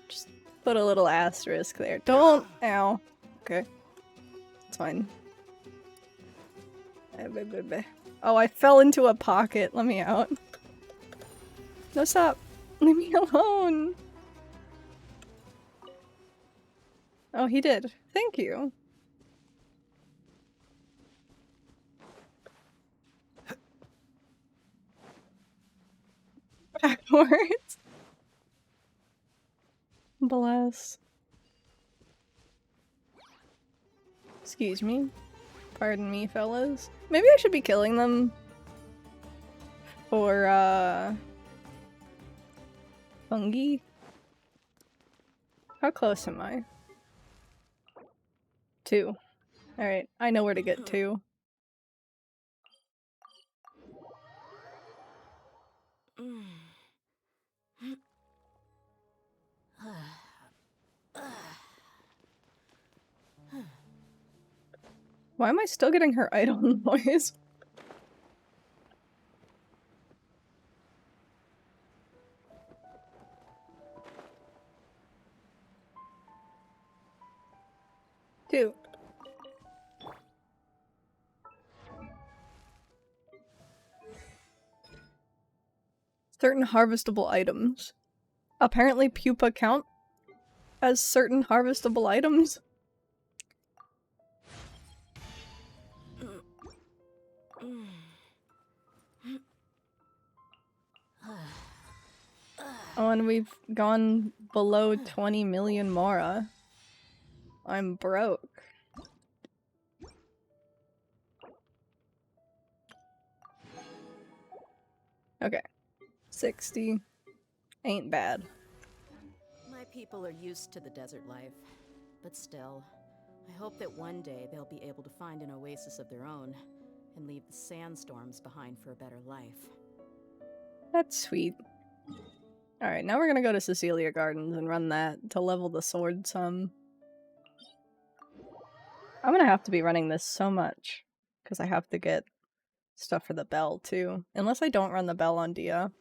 Just put a little asterisk there. Don't! Ow. Okay. It's fine. Oh, I fell into a pocket. Let me out. No, stop. Leave me alone. Oh, he did. Thank you. Backwards. Bless. Excuse me. Pardon me, fellas. Maybe I should be killing them for, fungi? How close am I? 2. Alright, I know where to get 2. Why am I still getting her idle noise? Two. Certain harvestable items. Apparently pupa count as certain harvestable items. Oh, and we've gone below 20 million mora. I'm broke. Okay. 60. Ain't bad. My people are used to the desert life, but still, I hope that one day they'll be able to find an oasis of their own and leave the sandstorms behind for a better life. That's sweet. Alright, now we're gonna go to Cecilia Gardens and run that to level the sword some. I'm gonna have to be running this so much, because I have to get stuff for the bell too. Unless I don't run the bell on Dia.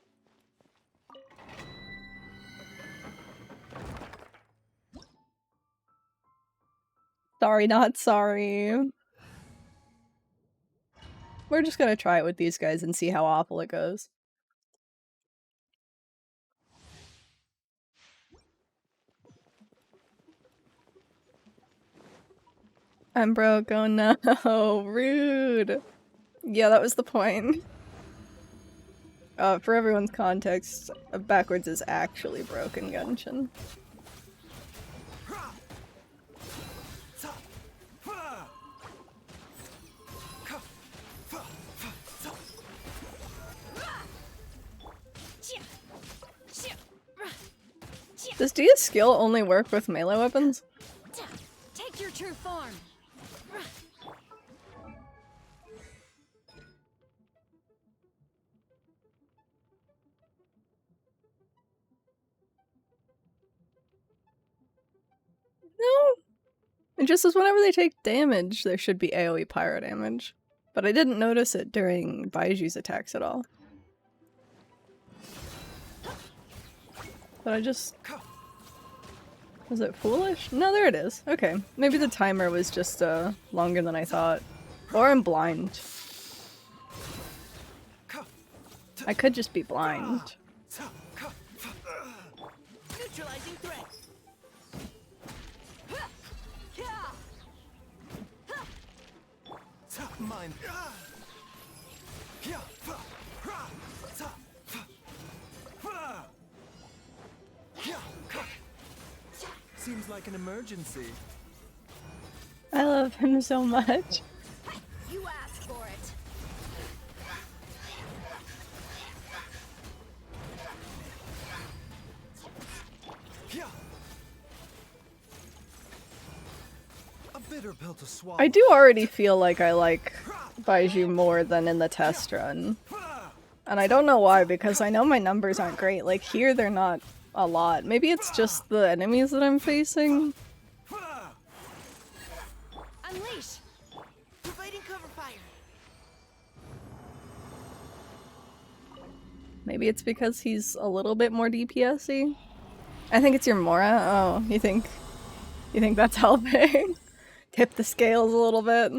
Sorry, not sorry. We're just gonna try it with these guys and see how awful it goes. I'm broke, oh no, rude. Yeah, that was the point. For everyone's context, backwards is actually broken Genshin. Does Dia's skill only work with melee weapons? Take your true form. No. It just says whenever they take damage, there should be AoE pyro damage. But I didn't notice it during Baiju's attacks at all. But I just... Was it foolish? No, there it is. Okay. Maybe the timer was just longer than I thought. Or I'm blind. I could just be blind. Neutralizing threat. Mine. Seems like an emergency. I love him so much. You asked for it. A bitter pill to swallow. I do already feel like I like Baiju more than in the test run. And I don't know why, because I know my numbers aren't great. Like, here they're not a lot. Maybe it's just the enemies that I'm facing. Unleash. Providing cover fire. Maybe it's because he's a little bit more DPS-y. I think it's your Mora. Oh, you think that's helping? Tip the scales a little bit.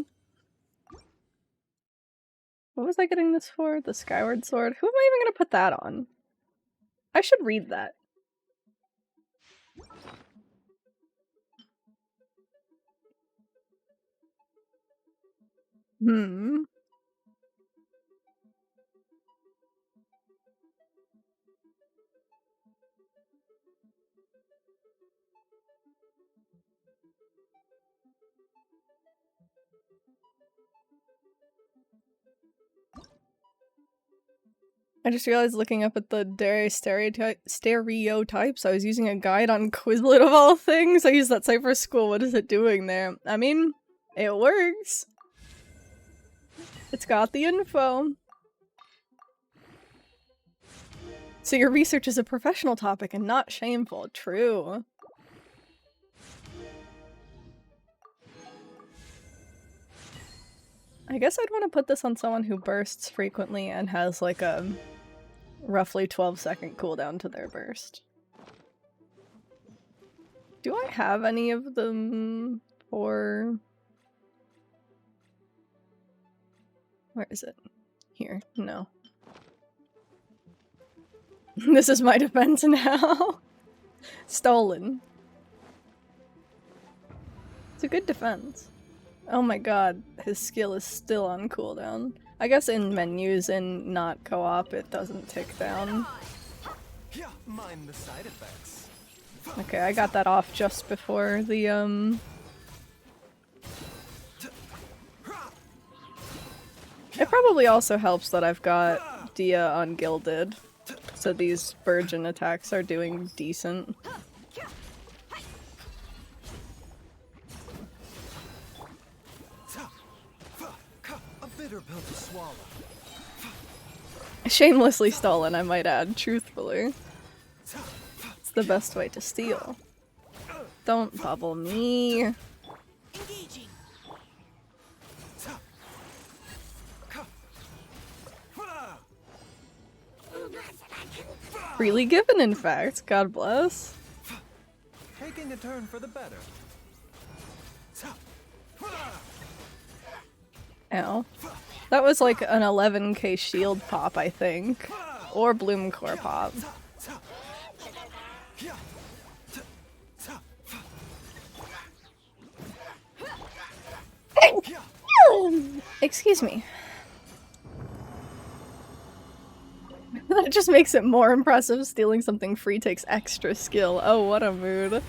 What was I getting this for? The Skyward Sword? Who am I even gonna put that on? I should read that. Hmm. I just realized looking up at the dairy stereotypes, I was using a guide on Quizlet of all things. I used that site for school. What is it doing there? I mean, it works. It's got the info. So your research is a professional topic and not shameful. True. I guess I'd want to put this on someone who bursts frequently and has like a roughly 12-second cooldown to their burst. Do I have any of them for... Where is it? Here. No. This is my defense now. Stolen. It's a good defense. Oh my god, his skill is still on cooldown. I guess in menus and not co-op it doesn't tick down. Mind the side effects. Okay, I got that off just before the It probably also helps that I've got Dia ungilded, so these virgin attacks are doing decent. A bitter pill to swallow. Shamelessly stolen, I might add, truthfully. It's the best way to steal. Don't bubble me. Engaging. Freely given, in fact. God bless. Taking a turn for the better. Ow. That was like an 11k shield pop, I think. Or Bloom Core pop. Excuse me. That just makes it more impressive. Stealing something free takes extra skill. Oh, what a mood.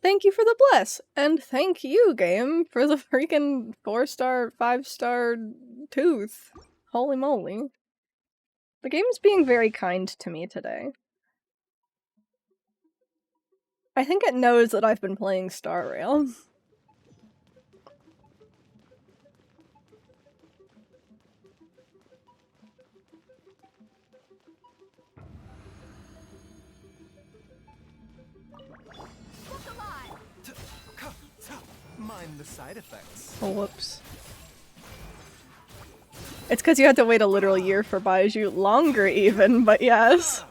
Thank you for the bless, and thank you, game, for the freaking 4-star, 5-star tooth. Holy moly. The game's being very kind to me today. I think it knows that I've been playing Star Rail. Book alive. Mind the side effects. Oh, whoops. It's because you had to wait a literal year for Baiju. Longer even, but yes.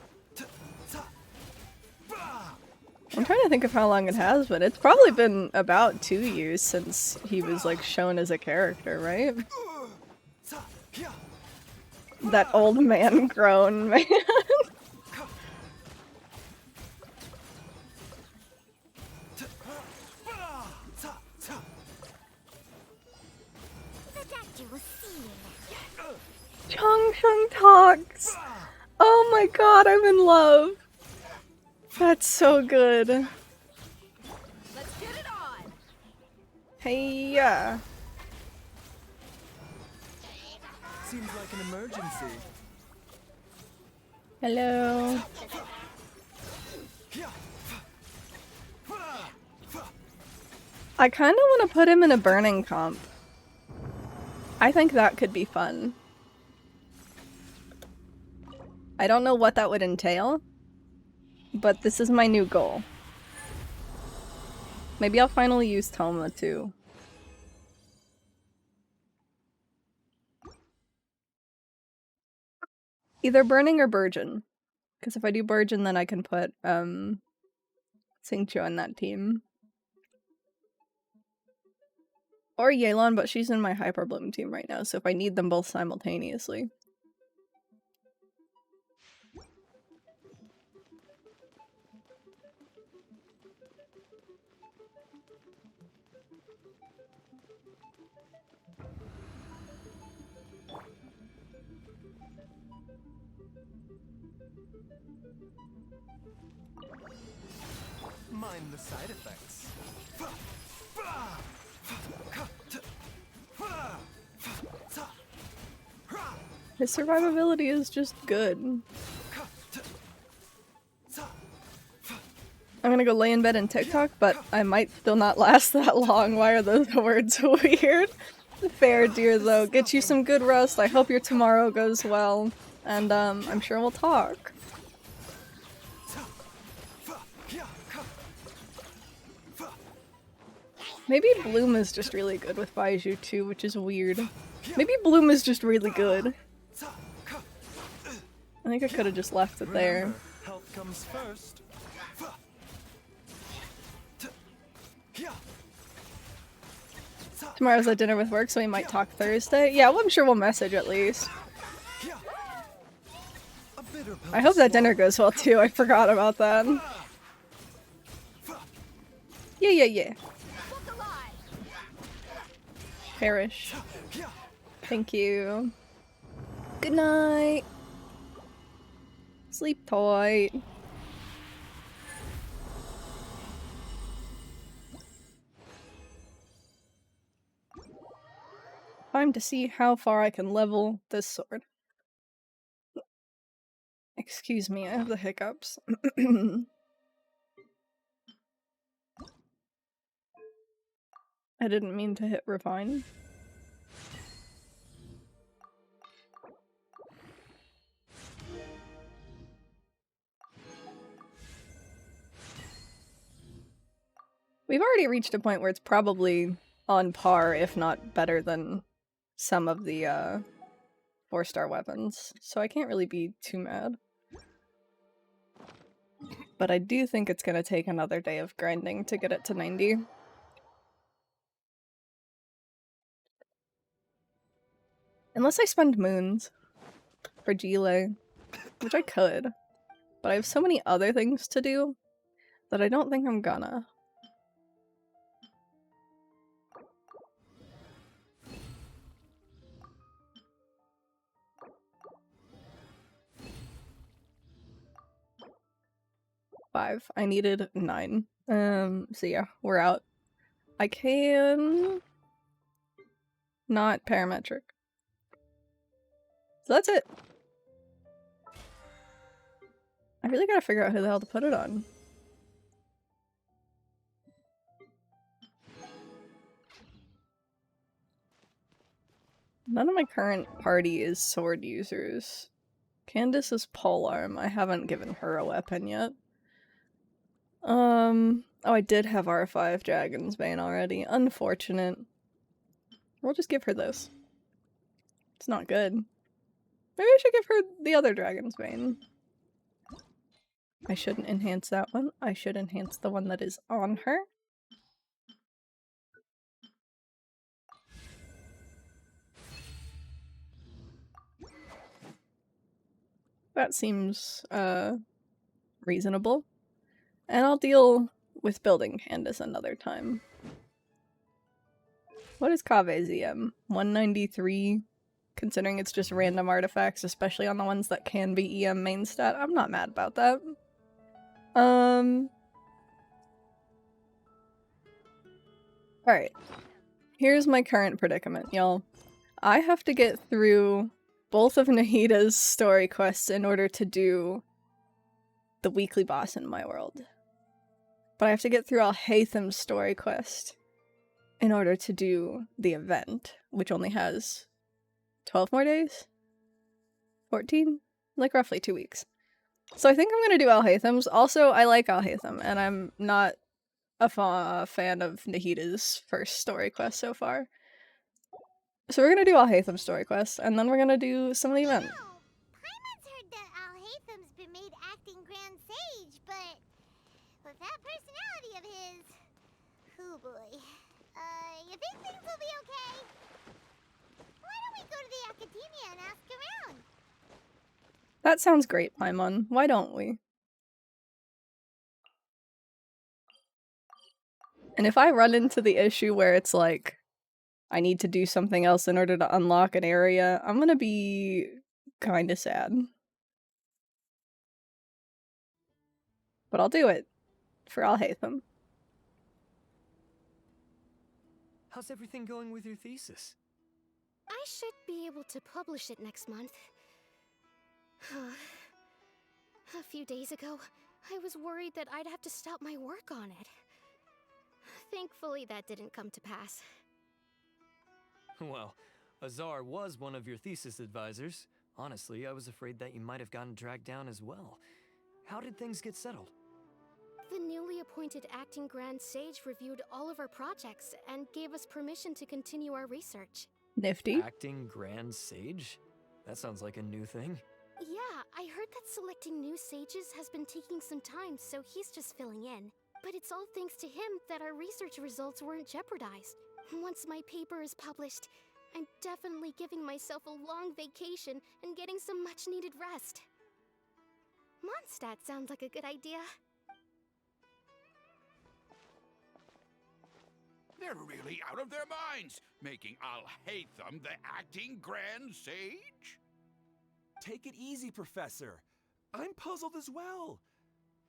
I'm trying to think of how long it has been. It's probably been about 2 years since he was like shown as a character, right? That old man grown man. Chong talks. Oh my god, I'm in love. That's so good. Let's get it on. Hey, yeah. Seems like an emergency. Hello. I kind of want to put him in a burning comp. I think that could be fun. I don't know what that would entail, but this is my new goal. Maybe I'll finally use Toma too. Either burning or Burgeon. Because if I do Burgeon, then I can put Xingqiu in that team. Or Yelan, but she's in my Hyper Bloom team right now, so if I need them both simultaneously. Mind the side effects. His survivability is just good. I'm gonna go lay in bed and TikTok, but I might still not last that long. Why are those words weird? Fair, dear, though. Get you some good rest. I hope your tomorrow goes well. And, I'm sure we'll talk. Maybe Bloom is just really good with Baiju too, which is weird. Maybe Bloom is just really good. I think I could have just left it there. Remember, health comes first. Tomorrow's at dinner with work, so we might talk Thursday. Yeah, well, I'm sure we'll message at least. I hope that dinner goes well too. I forgot about that. Yeah. Book alive. Perish. Thank you. Good night. Sleep tight. Time to see how far I can level this sword. Excuse me, I have the hiccups. I didn't mean to hit refine. We've already reached a point where it's probably on par, if not better than some of the 4-star weapons, so I can't really be too mad. But I do think it's gonna take another day of grinding to get it to 90. Unless I spend moons for Gile, which I could, but I have so many other things to do that I don't think I'm gonna. Five. I needed 9. So yeah, we're out. I can... not parametric. So that's it. I really gotta figure out who the hell to put it on. None of my current party is sword users. Candace is polearm. I haven't given her a weapon yet. Oh, I did have R5 Dragon's Bane already. Unfortunate. We'll just give her this. It's not good. Maybe I should give her the other Dragon's Bane. I shouldn't enhance that one. I should enhance the one that is on her. That seems, reasonable. And I'll deal with building Candace another time. What is Kave's EM? 193? Considering it's just random artifacts, especially on the ones that can be EM main stat. I'm not mad about that. Alright. Here's my current predicament, y'all. I have to get through both of Nahida's story quests in order to do the weekly boss in my world. But I have to get through Alhaitham's story quest in order to do the event, which only has 12 more days? 14? Like roughly 2 weeks. So I think I'm gonna do Alhaitham's. Also, I like Alhaitham, and I'm not a fan of Nahida's first story quest so far. So we're gonna do Alhaitham's story quest, and then we're gonna do some of the event. Wow, Paimon's heard that Alhaitham's been made acting Grand Sage, but with that personality of his, oh boy. You think things will be okay? Why don't we go to the academia and ask around? That sounds great, Paimon. Why don't we? And if I run into the issue where it's like, I need to do something else in order to unlock an area, I'm gonna be kinda sad. But I'll do it. For Alhaitham. How's everything going with your thesis? I should be able to publish it next month. A few days ago, I was worried that I'd have to stop my work on it. Thankfully, that didn't come to pass. Well, Azar was one of your thesis advisors. Honestly, I was afraid that you might have gotten dragged down as well. How did things get settled? The newly appointed acting Grand Sage reviewed all of our projects and gave us permission to continue our research. Nifty. Acting Grand Sage? That sounds like a new thing. Yeah, I heard that selecting new sages has been taking some time, so he's just filling in. But it's all thanks to him that our research results weren't jeopardized. Once my paper is published, I'm definitely giving myself a long vacation and getting some much-needed rest. Mondstadt sounds like a good idea. They're really out of their minds, making Alhaitham the acting Grand Sage? Take it easy, Professor. I'm puzzled as well.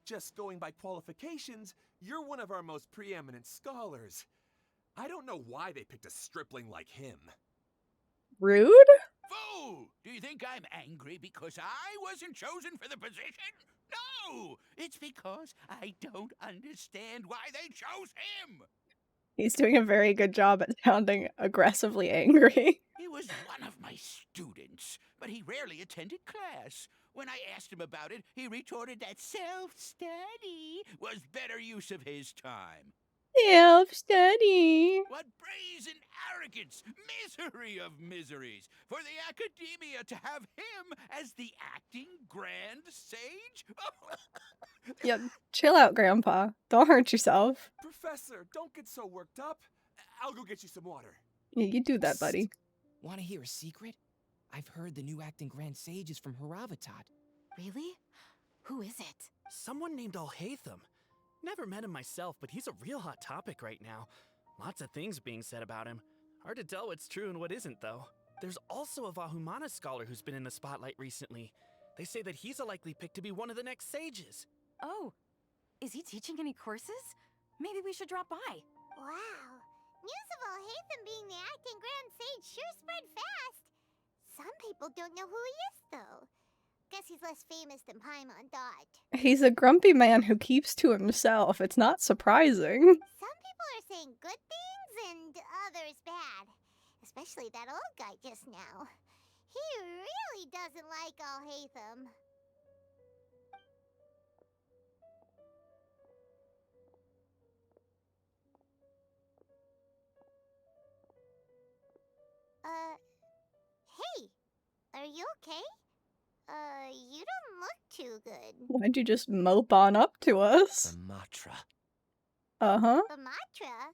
Just going by qualifications, you're one of our most preeminent scholars. I don't know why they picked a stripling like him. Rude? Fool! Do you think I'm angry because I wasn't chosen for the position? No! It's because I don't understand why they chose him! He's doing a very good job at sounding aggressively angry. He was one of my students, but he rarely attended class. When I asked him about it, he retorted that self-study was better use of his time. Self-study. What brazen arrogance! Misery of miseries! For the academia to have him as the acting Grand Sage? Yep, chill out, Grandpa. Don't hurt yourself. Professor, don't get so worked up. I'll go get you some water. Yeah, you do that, buddy. Want to hear a secret? I've heard the new acting Grand Sage is from Haravatat. Really? Who is it? Someone named Alhaitham. Never met him myself, but he's a real hot topic right now. Lots of things being said about him. Hard to tell what's true and what isn't, though. There's also a Vahumana scholar who's been in the spotlight recently. They say that he's a likely pick to be one of the next sages. Oh, is he teaching any courses? Maybe we should drop by. Wow. News of Alhaitham being the acting Grand Sage sure spread fast. Some people don't know who he is, though. Guess he's less famous than Paimon thought. He's a grumpy man who keeps to himself. It's not surprising. Some people are saying good things and others bad. Especially that old guy just now. He really doesn't like Alhaitham. Hey, are you okay? You don't look too good. Why'd you just mope on up to us? The Matra. Uh-huh. Amatra?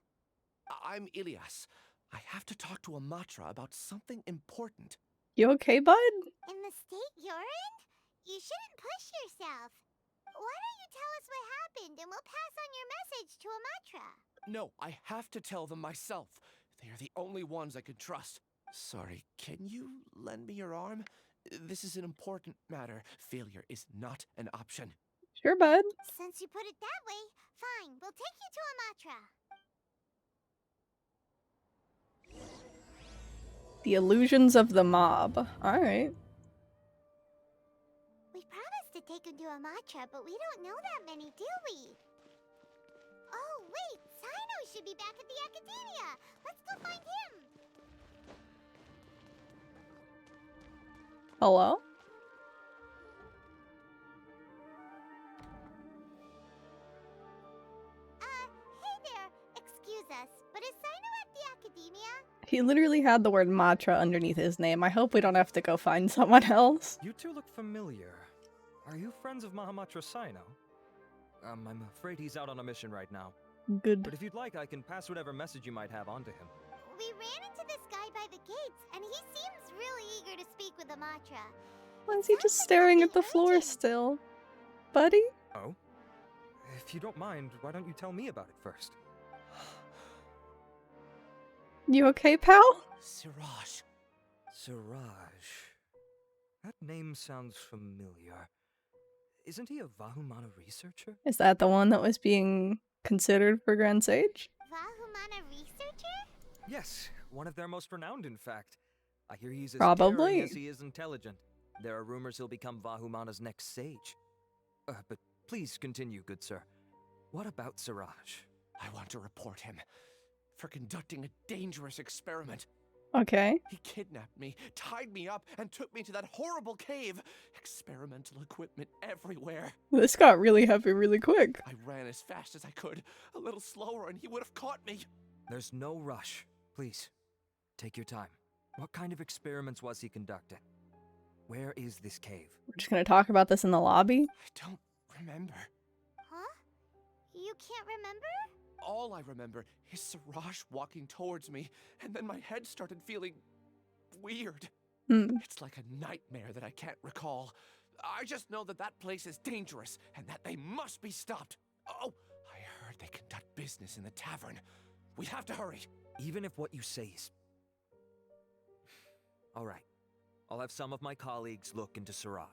I'm Ilias. I have to talk to a Matra about something important. You okay, bud? In the state you're in? You shouldn't push yourself. Why don't you tell us what happened and we'll pass on your message to Amatra? No, I have to tell them myself. They are the only ones I can trust. Sorry, can you lend me your arm? This is an important matter. Failure is not an option. Sure, bud. Since you put it that way, fine, we'll take you to Amatra. The illusions of the mob. Alright. We promised to take him to Amatra, but we don't know that many, do we? Oh, wait, Sino should be back at the Academia. Let's go find him. Hello? Hey there. Excuse us, but is Sino at the Academia? He literally had the word Matra underneath his name. I hope we don't have to go find someone else. You two look familiar. Are you friends of Mahamatra Sino? I'm afraid he's out on a mission right now. Good. But if you'd like, I can pass whatever message you might have on to him. We ran into this guy by the gates, and he seems really eager to speak with Amatra. Why is he just staring at the floor still? Buddy? Oh? If you don't mind, why don't you tell me about it first? You okay, pal? Siraj. Siraj. That name sounds familiar. Isn't he a Vahumana researcher? Is that the one that was being considered for Grand Sage? Vahumana researcher? Yes, one of their most renowned, in fact. I hear he's as Probably. daring as he is intelligent. There are rumors he'll become Vahumana's next sage. But please continue, good sir. What about Siraj? I want to report him for conducting a dangerous experiment. Okay. He kidnapped me, tied me up, and took me to that horrible cave. Experimental equipment everywhere. This got really heavy really quick. I ran as fast as I could, a little slower, and he would have caught me. There's no rush. Please, take your time. What kind of experiments was he conducting? Where is this cave? We're just gonna talk about this in the lobby. I don't remember. Huh? You can't remember? All I remember is Siraj walking towards me, and then my head started feeling weird. It's like a nightmare that I can't recall. I just know that that place is dangerous, and that they must be stopped. Oh, I heard they conduct business in the tavern. We have to hurry. Even if what you say is... All right. I'll have some of my colleagues look into Siraj.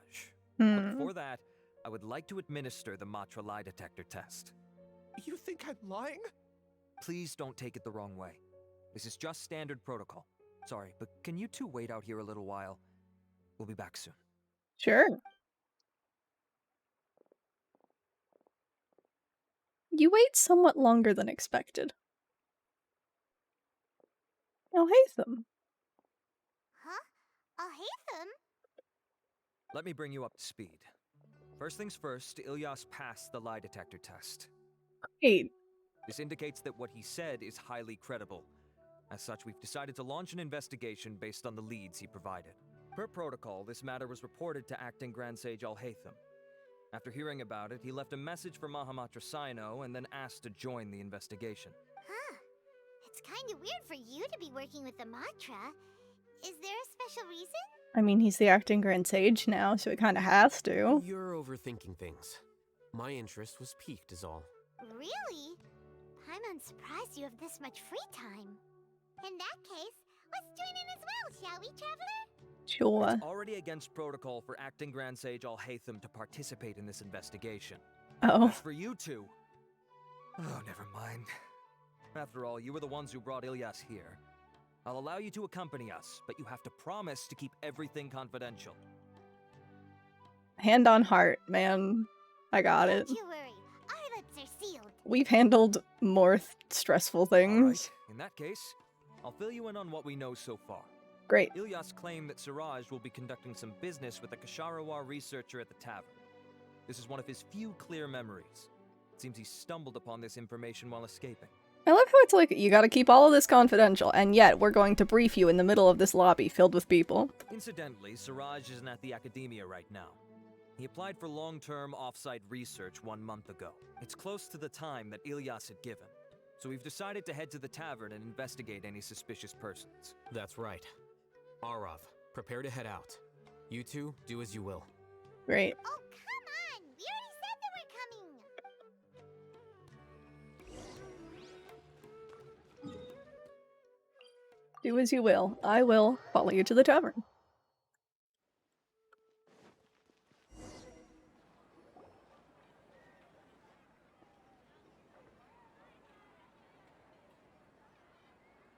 But before that, I would like to administer the Matra lie detector test. You think I'm lying? Please don't take it the wrong way. This is just standard protocol. Sorry, but can you two wait out here a little while? We'll be back soon. Sure. You wait somewhat longer than expected. Alhaitham. Huh? Alhaitham? Let me bring you up to speed. First things first, Ilyas passed the lie detector test. Great. This indicates that what he said is highly credible. As such, we've decided to launch an investigation based on the leads he provided. Per protocol, this matter was reported to Acting Grand Sage Alhaitham. After hearing about it, he left a message for Mahamatra Sino and then asked to join the investigation. Huh. It's kind of weird for you to be working with the Matra. Is there a special reason? I mean, he's the acting Grand Sage now, so he kind of has to. You're overthinking things. My interest was piqued is all. Really? I'm unsurprised you have this much free time. In that case, let's join in as well, shall we, Traveler? Sure. It's already against protocol for Acting Grand Sage Alhaitham to participate in this investigation. Oh. As for you two... Oh, never mind. After all, you were the ones who brought Ilyas here. I'll allow you to accompany us, but you have to promise to keep everything confidential. Hand on heart, man. I got it. Don't you worry. Our lips are sealed. We've handled more stressful things. All right. In that case, I'll fill you in on what we know so far. Great. Ilyas claimed that Siraj will be conducting some business with a Kasharawar researcher at the tavern. This is one of his few clear memories. It seems he stumbled upon this information while escaping. I love how it's like, you gotta keep all of this confidential, and yet we're going to brief you in the middle of this lobby filled with people. Incidentally, Siraj isn't at the academia right now. He applied for long-term off-site research 1 month ago. It's close to the time that Ilyas had given. So we've decided to head to the tavern and investigate any suspicious persons. That's right. Arav, prepare to head out. You two, do as you will. Great. Oh, come on! We already said that we're coming! Do as you will. I will follow you to the tavern.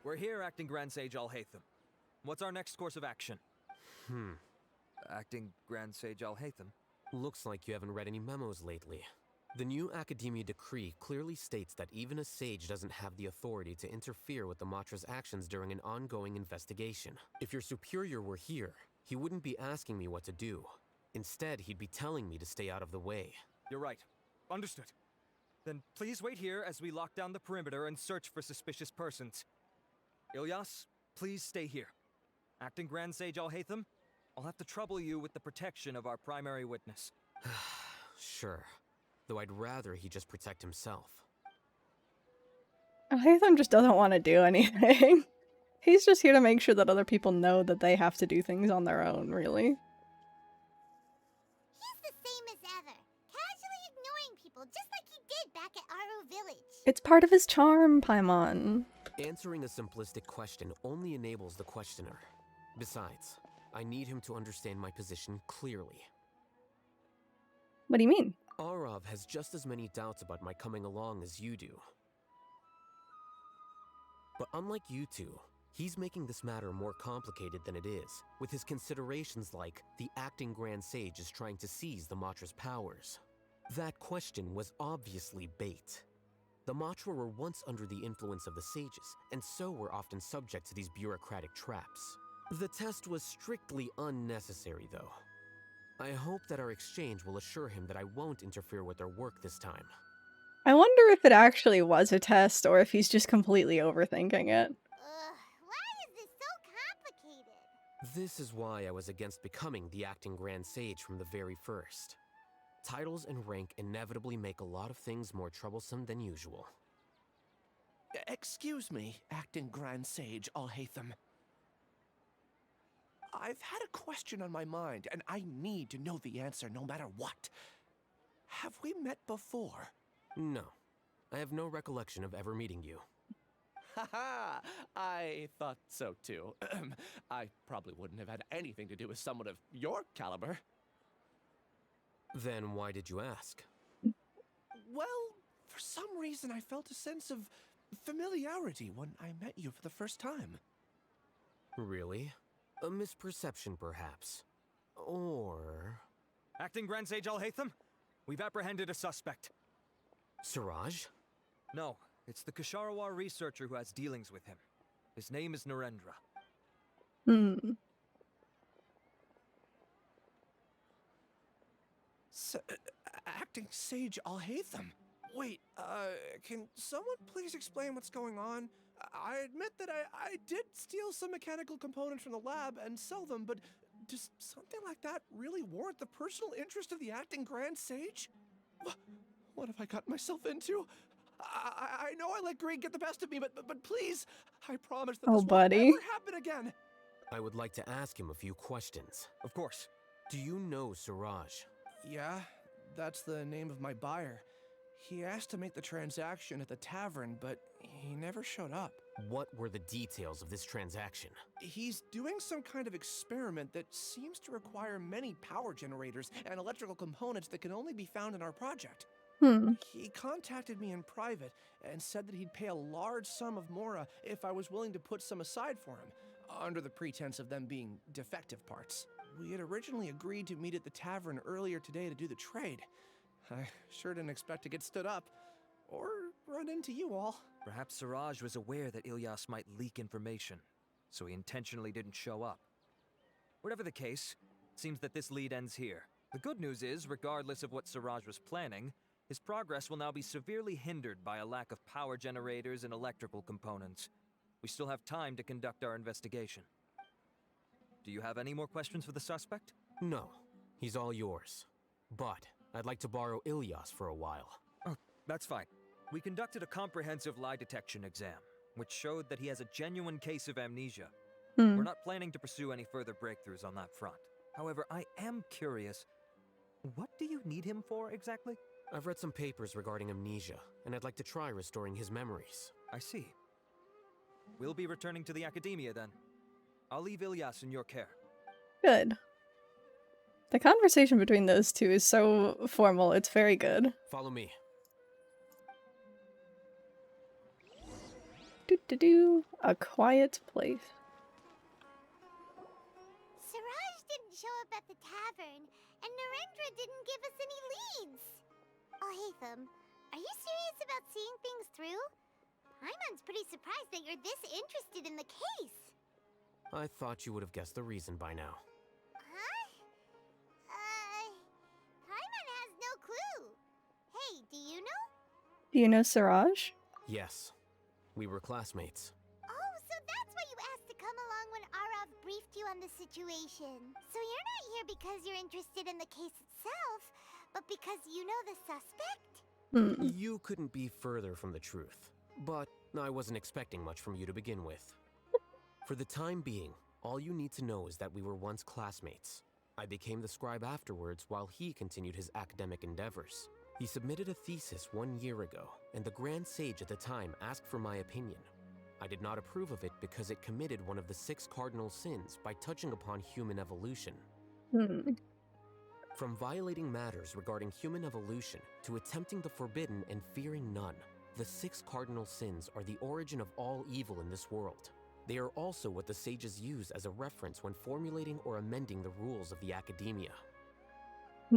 We're here, Acting Grand Sage Al-Haytham. What's our next course of action? Acting Grand Sage Al-Haytham? Looks like you haven't read any memos lately. The new Academia decree clearly states that even a sage doesn't have the authority to interfere with the Matra's actions during an ongoing investigation. If your superior were here, he wouldn't be asking me what to do. Instead, he'd be telling me to stay out of the way. You're right. Understood. Then please wait here as we lock down the perimeter and search for suspicious persons. Ilyas, please stay here. Acting Grand Sage Al-Haytham, I'll have to trouble you with the protection of our primary witness. Sure. Though I'd rather he just protect himself. Haytham just doesn't want to do anything. He's just here to make sure that other people know that they have to do things on their own, really. He's the same as ever, casually ignoring people just like he did back at Aro Village. It's part of his charm, Paimon. Answering a simplistic question only enables the questioner. Besides, I need him to understand my position clearly. What do you mean? Arav has just as many doubts about my coming along as you do. But unlike you two, he's making this matter more complicated than it is, with his considerations like the acting Grand Sage is trying to seize the Matra's powers. That question was obviously bait. The Matra were once under the influence of the sages, and so were often subject to these bureaucratic traps. The test was strictly unnecessary, though. I hope that our exchange will assure him that I won't interfere with their work this time. I wonder if it actually was a test, or if he's just completely overthinking it. Why is this so complicated? This is why I was against becoming the acting Grand Sage from the very first. Titles and rank inevitably make a lot of things more troublesome than usual. Excuse me, Acting Grand Sage Al-Haytham. I've had a question on my mind, and I need to know the answer no matter what. Have we met before? No. I have no recollection of ever meeting you. Haha, I thought so too. I probably wouldn't have had anything to do with someone of your caliber. Then why did you ask? Well, for some reason I felt a sense of familiarity when I met you for the first time. Really? A misperception, perhaps. Or... Acting Grand Sage Al-Haytham, we've apprehended a suspect. Siraj? No, it's the Kasharawar researcher who has dealings with him. His name is Narendra. Acting Sage Al-Haytham. Wait, can someone please explain what's going on? I admit that I did steal some mechanical components from the lab and sell them, but does something like that really warrant the personal interest of the Acting Grand Sage? What have I gotten myself into? I know I let greed get the best of me, but please, I promise that this won't ever happen again. I would like to ask him a few questions. Of course. Do you know Siraj? Yeah, that's the name of my buyer. He asked to make the transaction at the tavern, but he never showed up. What were the details of this transaction? He's doing some kind of experiment that seems to require many power generators and electrical components that can only be found in our project. He contacted me in private and said that he'd pay a large sum of Mora if I was willing to put some aside for him, under the pretense of them being defective parts. We had originally agreed to meet at the tavern earlier today to do the trade. I sure didn't expect to get stood up, or run into you all. Perhaps Siraj was aware that Ilyas might leak information, so he intentionally didn't show up. Whatever the case, it seems that this lead ends here. The good news is, regardless of what Siraj was planning, His progress will now be severely hindered by a lack of power generators and electrical components. We still have time to conduct our investigation. Do you have any more questions for the suspect? No, he's all yours. But I'd like to borrow Ilyas for a while. Oh, that's fine. We conducted a comprehensive lie detection exam, which showed that he has a genuine case of amnesia. We're not planning to pursue any further breakthroughs on that front. However, I am curious, what do you need him for exactly? I've read some papers regarding amnesia, and I'd like to try restoring his memories. I see. We'll be returning to the academia then. I'll leave Ilyas in your care. Good. The conversation between those two is so formal, it's very good. Follow me. A quiet place. Siraj didn't show up at the tavern, and Narendra didn't give us any leads. Alhaitham, are you serious about seeing things through? Paimon's pretty surprised that you're this interested in the case. I thought you would have guessed the reason by now. Huh? Paimon has no clue. Hey, do you know? Do you know Siraj? Yes. We were classmates. Oh, so that's why you asked to come along when Arav briefed you on the situation. So you're not here because you're interested in the case itself, but because you know the suspect? You couldn't be further from the truth. But I wasn't expecting much from you to begin with. For the time being, all you need to know is that we were once classmates. I became the scribe afterwards while he continued his academic endeavors. He submitted a thesis 1 year ago, and the Grand Sage at the time asked for my opinion. I did not approve of it because it committed one of the 6 cardinal sins by touching upon human evolution. From violating matters regarding human evolution to attempting the forbidden and fearing none, the 6 cardinal sins are the origin of all evil in this world. They are also what the sages use as a reference when formulating or amending the rules of the academia.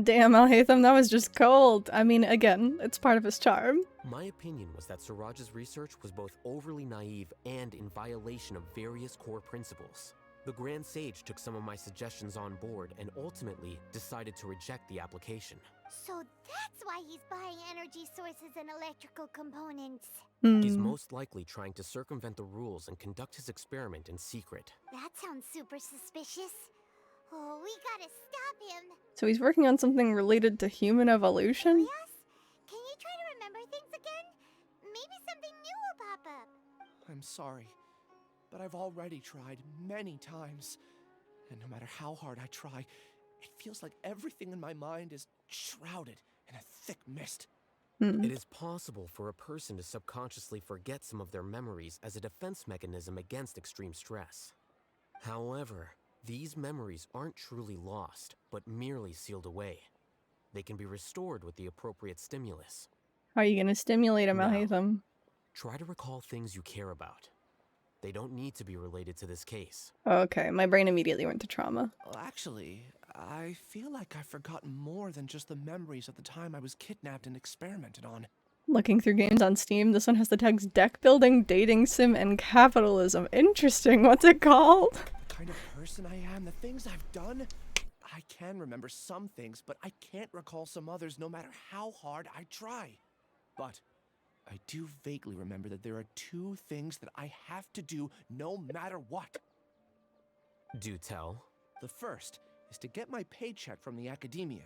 Damn, Alhaitham, that was just cold. I mean, again, it's part of his charm. My opinion was that Siraj's research was both overly naive and in violation of various core principles. The Grand Sage took some of my suggestions on board and ultimately decided to reject the application. So that's why he's buying energy sources and electrical components. He's most likely trying to circumvent the rules and conduct his experiment in secret. That sounds super suspicious. Oh, we gotta stop him. So he's working on something related to human evolution? Yes? Can you try to remember things again? Maybe something new will pop up. I'm sorry, but I've already tried many times. And no matter how hard I try, it feels like everything in my mind is shrouded in a thick mist. It is possible for a person to subconsciously forget some of their memories as a defense mechanism against extreme stress. However, these memories aren't truly lost, but merely sealed away. They can be restored with the appropriate stimulus. How are you gonna stimulate him, Alhaitham? Try to recall things you care about. They don't need to be related to this case. Okay, my brain immediately went to trauma. Well, actually, I feel like I've forgotten more than just the memories of the time I was kidnapped and experimented on. Looking through games on Steam, this one has the tags deck building, dating sim, and capitalism. Interesting, what's it called? The kind of person I am, the things I've done. I can remember some things, but I can't recall some others no matter how hard I try. But I do vaguely remember that there are 2 things that I have to do no matter what. Do tell. The first is to get my paycheck from the academia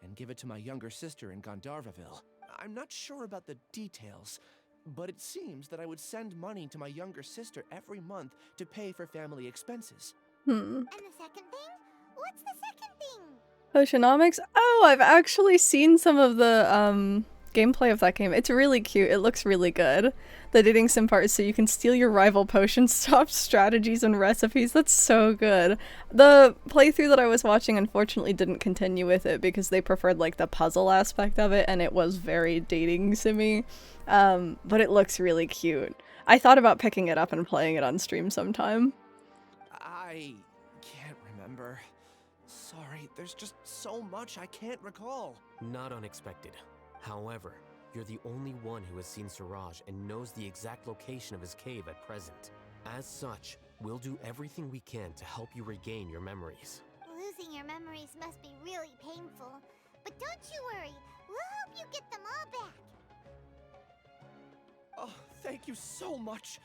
and give it to my younger sister in Gandharvaville. I'm not sure about the details, but it seems that I would send money to my younger sister every month to pay for family expenses. And the second thing? What's the second thing? Potionomics? Oh, I've actually seen some of the gameplay of that game. It's really cute. It looks really good. The dating sim part is so you can steal your rival potion stop strategies and recipes. That's so good. The playthrough that I was watching unfortunately didn't continue with it because they preferred like the puzzle aspect of it, and it was very dating simmy. But it looks really cute. I thought about picking it up and playing it on stream sometime. I can't remember. Sorry, there's just so much I can't recall. Not unexpected. However, you're the only one who has seen Siraj and knows the exact location of his cave at present. As such, we'll do everything we can to help you regain your memories. Losing your memories must be really painful. But don't you worry, We'll help you get them all back. Oh, thank you so much.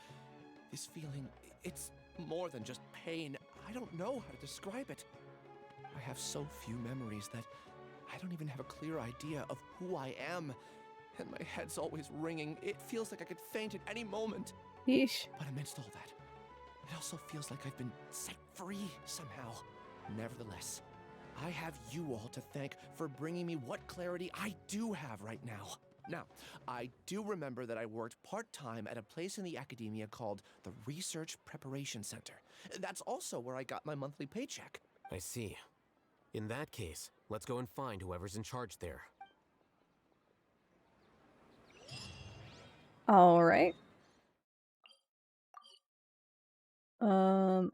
This feeling, it's more than just pain. I don't know how to describe it. I have so few memories that I don't even have a clear idea of who I am. And my head's always ringing. It feels like I could faint at any moment. Yeesh. But amidst all that, it also feels like I've been set free somehow. Nevertheless, I have you all to thank for bringing me what clarity I do have right now. Now, I do remember that I worked part-time at a place in the academia called the Research Preparation Center. That's also where I got my monthly paycheck. I see. In that case, let's go and find whoever's in charge there. Alright.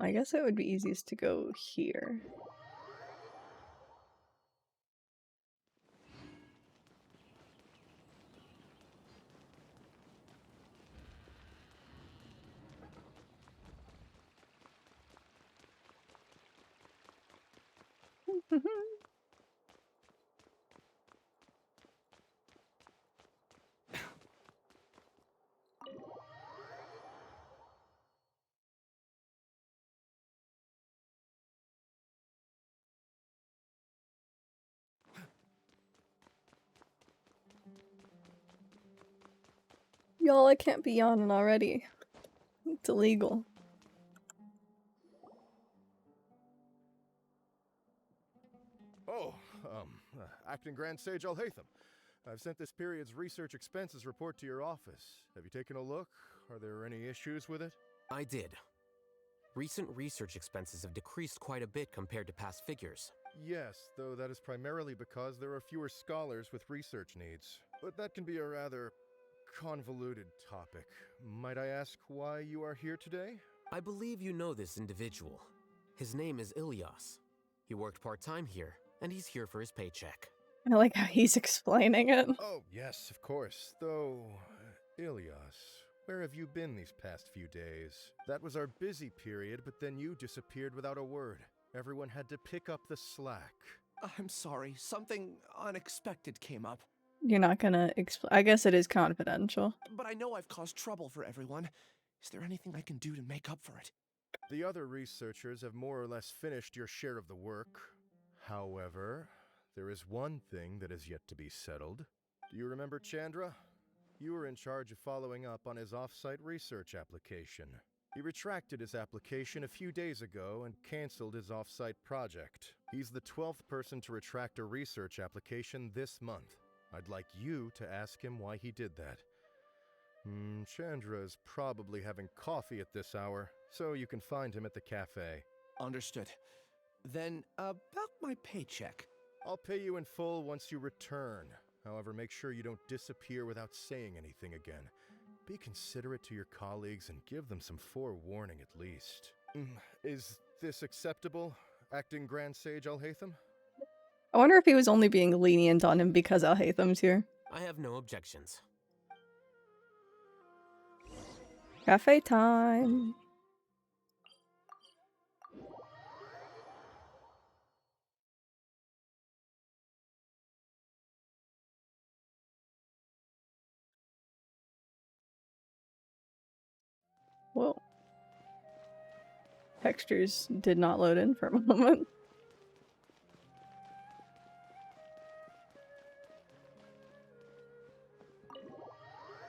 I guess it would be easiest to go here. Y'all, I can't be yawning already. It's illegal. Oh, Acting Grand Sage Alhaitham. I've sent this period's research expenses report to your office. Have you taken a look? Are there any issues with it? I did. Recent research expenses have decreased quite a bit compared to past figures. Yes, though that is primarily because there are fewer scholars with research needs. But that can be a rather convoluted topic. Might I ask why you are here today? I believe you know this individual. His name is Ilias. He worked part-time here, and he's here for his paycheck. I like how he's explaining it. Oh, yes, of course. Though, Ilias, where have you been these past few days? That was our busy period, but then you disappeared without a word. Everyone had to pick up the slack. I'm sorry, something unexpected came up. You're not gonna I guess it is confidential. But I know I've caused trouble for everyone. Is there anything I can do to make up for it? The other researchers have more or less finished your share of the work. However, there is one thing that is yet to be settled. Do you remember Chandra? You were in charge of following up on his off-site research application. He retracted his application a few days ago and canceled his off-site project. He's the 12th person to retract a research application this month. I'd like you to ask him why he did that. Chandra is probably having coffee at this hour, so you can find him at the cafe. Understood. Then, about my paycheck. I'll pay you in full once you return. However, make sure you don't disappear without saying anything again. Be considerate to your colleagues and give them some forewarning at least. Is this acceptable, Acting Grand Sage Alhaitham? I wonder if he was only being lenient on him because Alhaitham's here. I have no objections. Cafe time. Whoa. Textures did not load in for a moment.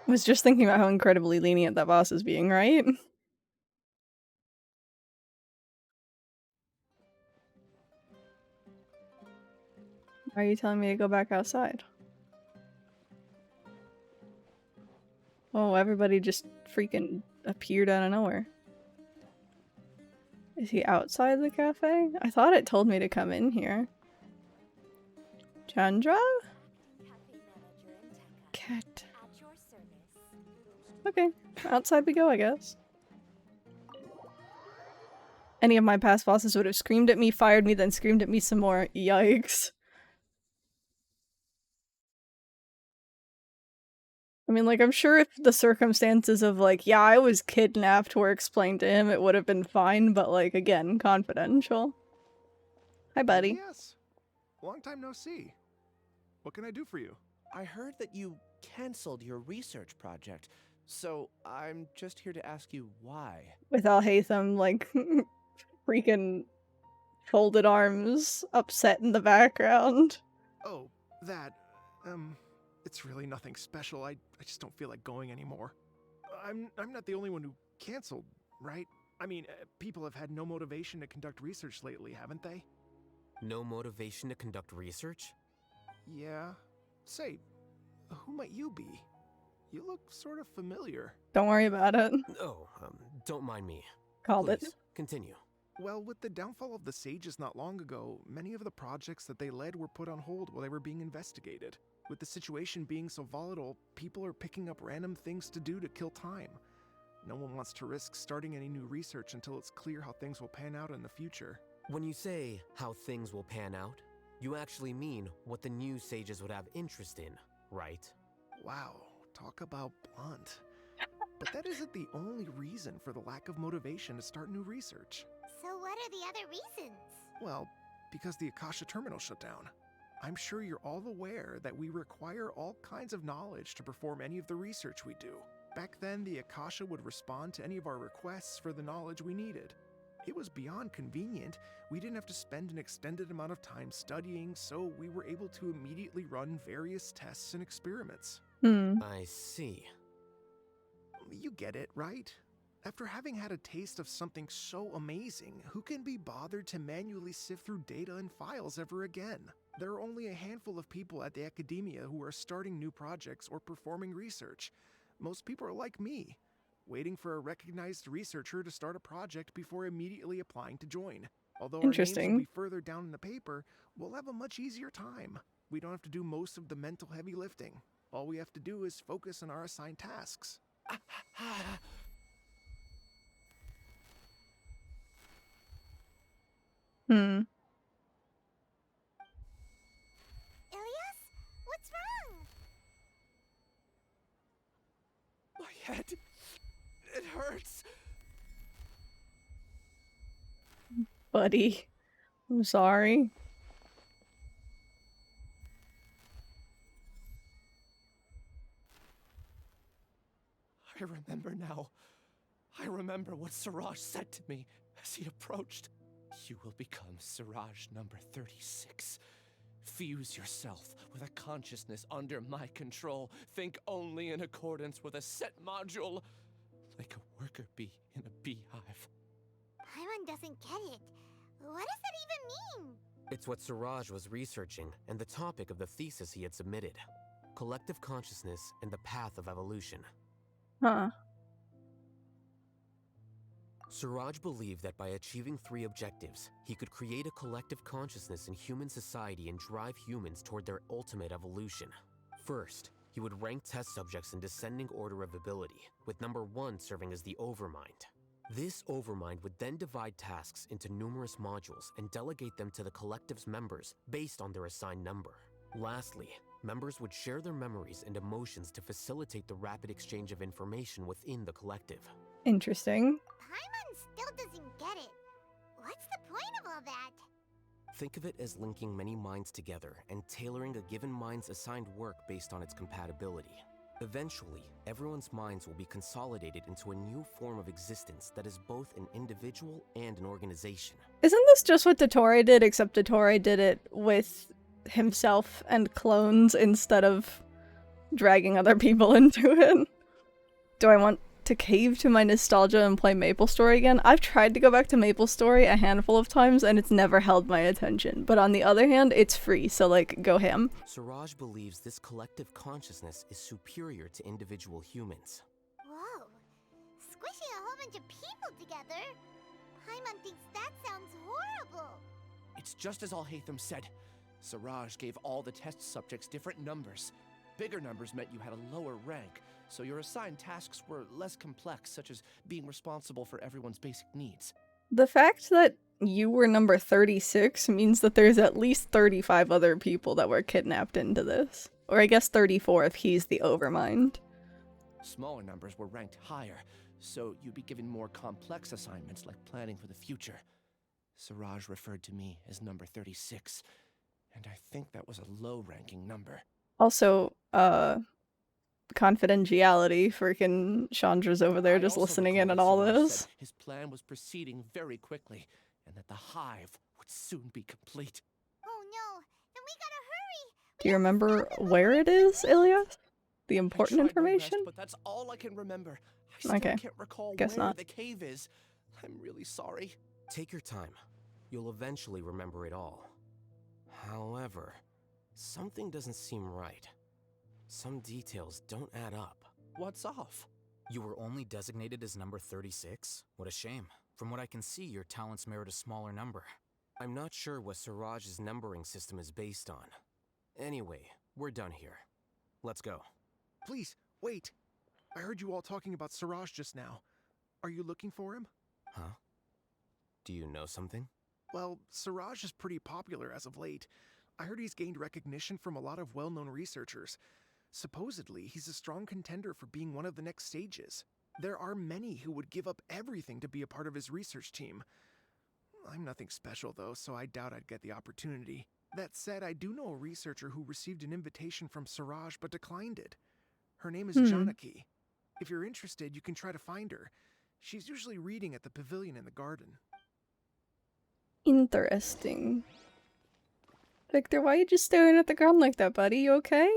I was just thinking about how incredibly lenient that boss is being, right? Why are you telling me to go back outside? Oh, everybody just freaking appeared out of nowhere. Is he outside the cafe? I thought it told me to come in here. Chandra? Cat. Okay, outside we go, I guess. Any of my past bosses would have screamed at me, fired me, then screamed at me some more. Yikes. I mean, like, I'm sure if the circumstances of, like, yeah, I was kidnapped were explained to him, it would have been fine, but, like, again, confidential. Hi, buddy. Yes. Long time no see. What can I do for you? I heard that you canceled your research project, so I'm just here to ask you why. With Al-Haytham, like, freaking folded arms, upset in the background. Oh, that, it's really nothing special. I just don't feel like going anymore. I'm not the only one who canceled, right? I mean, people have had no motivation to conduct research lately, haven't they? No motivation to conduct research? Yeah. Say, who might you be? You look sort of familiar. Don't worry about it. Oh, don't mind me. Called Please, it. Continue. Well, with the downfall of the Sages not long ago, many of the projects that they led were put on hold while they were being investigated. With the situation being so volatile, people are picking up random things to do to kill time. No one wants to risk starting any new research until it's clear how things will pan out in the future. When you say how things will pan out, you actually mean what the new Sages would have interest in, right? Wow, talk about blunt. But that isn't the only reason for the lack of motivation to start new research. So what are the other reasons? Well, because the Akasha terminal shut down. I'm sure you're all aware that we require all kinds of knowledge to perform any of the research we do. Back then, the Akasha would respond to any of our requests for the knowledge we needed. It was beyond convenient. We didn't have to spend an extended amount of time studying, so we were able to immediately run various tests and experiments. I see. You get it, right? After having had a taste of something so amazing, who can be bothered to manually sift through data and files ever again? There are only a handful of people at the academia who are starting new projects or performing research. Most people are like me, waiting for a recognized researcher to start a project before immediately applying to join. Although our names will be further down in the paper, we'll have a much easier time. We don't have to do most of the mental heavy lifting. All we have to do is focus on our assigned tasks. Ilias? What's wrong? My head. It hurts. Buddy. I'm sorry. I remember now. I remember what Siraj said to me as he approached. You will become Siraj number 36. Fuse yourself with a consciousness under my control. Think only in accordance with a set module. Like a worker bee in a beehive. Paimon doesn't get it. What does that even mean? It's what Siraj was researching and the topic of the thesis he had submitted. Collective consciousness and the path of evolution. Huh. Siraj believed that by achieving 3 objectives, he could create a collective consciousness in human society and drive humans toward their ultimate evolution. First, he would rank test subjects in descending order of ability, with number 1 serving as the Overmind. This Overmind would then divide tasks into numerous modules and delegate them to the collective's members based on their assigned number. Lastly, members would share their memories and emotions to facilitate the rapid exchange of information within the collective. Interesting. Paimon still doesn't get it. What's the point of all that? Think of it as linking many minds together and tailoring a given mind's assigned work based on its compatibility. Eventually, everyone's minds will be consolidated into a new form of existence that is both an individual and an organization. Isn't this just what Dottore did, except Dottore did it with himself and clones instead of dragging other people into it? Do I want to cave to my nostalgia and play MapleStory again? I've tried to go back to MapleStory a handful of times and it's never held my attention. But on the other hand, it's free, so like, go ham. Siraj believes this collective consciousness is superior to individual humans. Whoa. Squishing a whole bunch of people together? Paimon thinks that sounds horrible. It's just as Al-Haytham said. Siraj gave all the test subjects different numbers. Bigger numbers meant you had a lower rank, so your assigned tasks were less complex, such as being responsible for everyone's basic needs. The fact that you were number 36 means that there's at least 35 other people that were kidnapped into this. Or I guess 34 if he's the Overmind. Smaller numbers were ranked higher, so you'd be given more complex assignments like planning for the future. Siraj referred to me as number 36, and I think that was a low-ranking number. Also, confidentiality. Freaking Chandra's over there just also listening in recall on that all Siraj this. said his plan was proceeding very quickly, and that the hive would soon be complete. Oh no, then we gotta hurry. Do you remember where it is, Ilias? The I important tried my information? best, but that's all I can remember. I still Okay. can't recall Guess where not. the cave is. I'm really sorry. Take your time. You'll eventually remember it all. However, something doesn't seem right. Some details don't add up. What's off? You were only designated as number 36? What a shame. From what I can see, your talents merit a smaller number. I'm not sure what Siraj's numbering system is based on. Anyway, we're done here. Let's go. Please, wait. I heard you all talking about Siraj just now. Are you looking for him? Huh? Do you know something? Well, Siraj is pretty popular as of late. I heard he's gained recognition from a lot of well-known researchers. Supposedly, he's a strong contender for being one of the next sages. There are many who would give up everything to be a part of his research team. I'm nothing special though, so I doubt I'd get the opportunity. That said, I do know a researcher who received an invitation from Siraj but declined it. Her name is Janaki. If you're interested, you can try to find her. She's usually reading at the pavilion in the garden. Interesting. Victor, why are you just staring at the ground like that, buddy? You okay?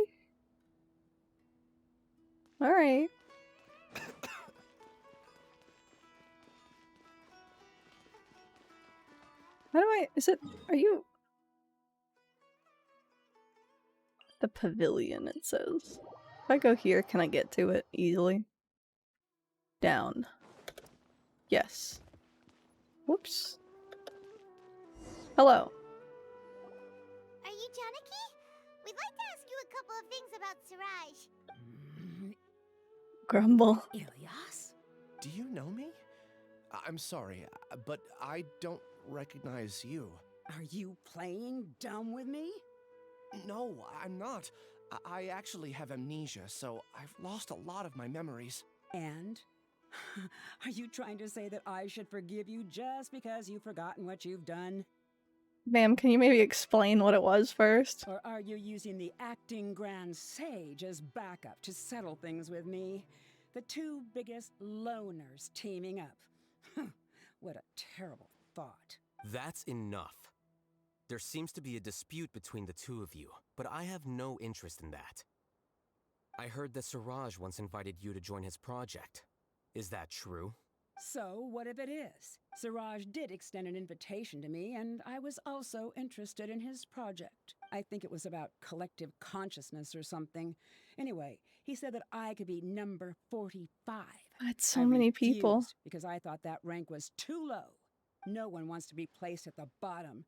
Alright. How do I... Is it... Are you... The pavilion, it says. If I go here, can I get to it easily? Down. Yes. Whoops. Hello. Are you Janaki? We'd like to ask you a couple of things about Siraj. Grumble. Ilias? Do you know me? I'm sorry, but I don't recognize you. Are you playing dumb with me? No, I'm not. I actually have amnesia, so I've lost a lot of my memories. And? Are you trying to say that I should forgive you just because you've forgotten what you've done? Ma'am, can you maybe explain what it was first? Or are you using the acting Grand Sage as backup to settle things with me? The two biggest loners teaming up. What a terrible thought. That's enough. There seems to be a dispute between the two of you, but I have no interest in that. I heard that Siraj once invited you to join his project. Is that true? So, what if it is? Siraj did extend an invitation to me, and I was also interested in his project. I think it was about collective consciousness or something. Anyway, he said that I could be number 45. That's so many people. Because I thought that rank was too low. No one wants to be placed at the bottom.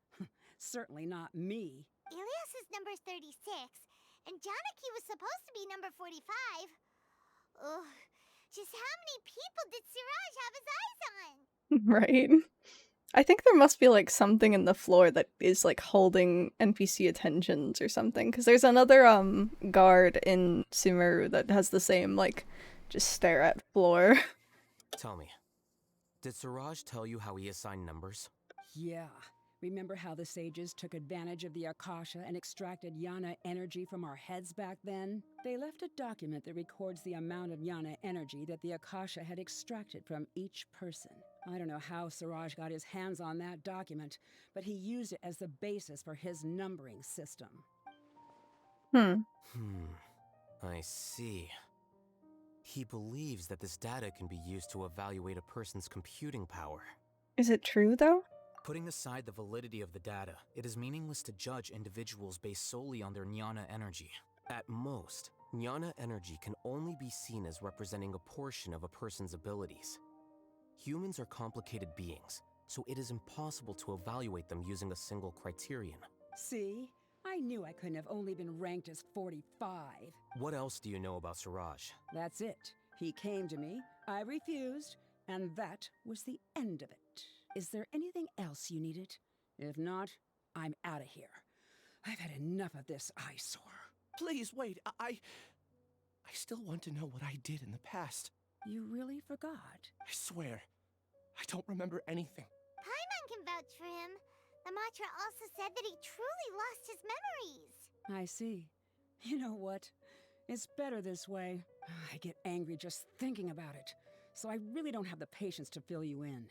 Certainly not me. Ilias is number 36, and Janaki was supposed to be number 45. Ugh. Just how many people did Siraj have his eyes on? Right. I think there must be like something in the floor that is like holding NPC attentions or something. Because there's another guard in Sumeru that has the same like just stare at floor. Tell me, did Siraj tell you how he assigned numbers? Yeah. Remember how the sages took advantage of the Akasha and extracted Yana energy from our heads back then? They left a document that records the amount of Yana energy that the Akasha had extracted from each person. I don't know how Siraj got his hands on that document, but he used it as the basis for his numbering system. I see. He believes that this data can be used to evaluate a person's computing power. Is it true though? Putting aside the validity of the data, it is meaningless to judge individuals based solely on their Jnana energy. At most, Jnana energy can only be seen as representing a portion of a person's abilities. Humans are complicated beings, so it is impossible to evaluate them using a single criterion. See? I knew I couldn't have only been ranked as 45. What else do you know about Siraj? That's it. He came to me, I refused, and that was the end of it. Is there anything else you needed? If not, I'm out of here. I've had enough of this eyesore. Please, wait, I still want to know what I did in the past. You really forgot? I swear, I don't remember anything. Paimon can vouch for him. The mantra also said that he truly lost his memories. I see. You know what? It's better this way. I get angry just thinking about it. So I really don't have the patience to fill you in.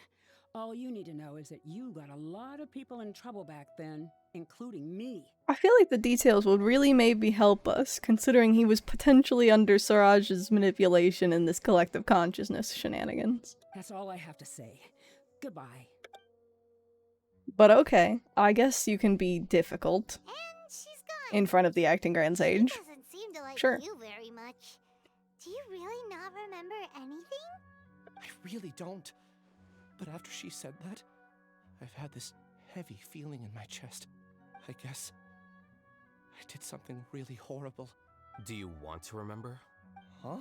All you need to know is that you got a lot of people in trouble back then, including me. I feel like the details would really maybe help us, considering he was potentially under Siraj's manipulation in this collective consciousness shenanigans. That's all I have to say. Goodbye. But okay, I guess you can be difficult. And she's gone. In front of the acting Grand Sage. She doesn't seem to like Sure. you very much. Do you really not remember anything? I really don't. But after she said that, I've had this heavy feeling in my chest. I guess I did something really horrible. Do you want to remember? Huh?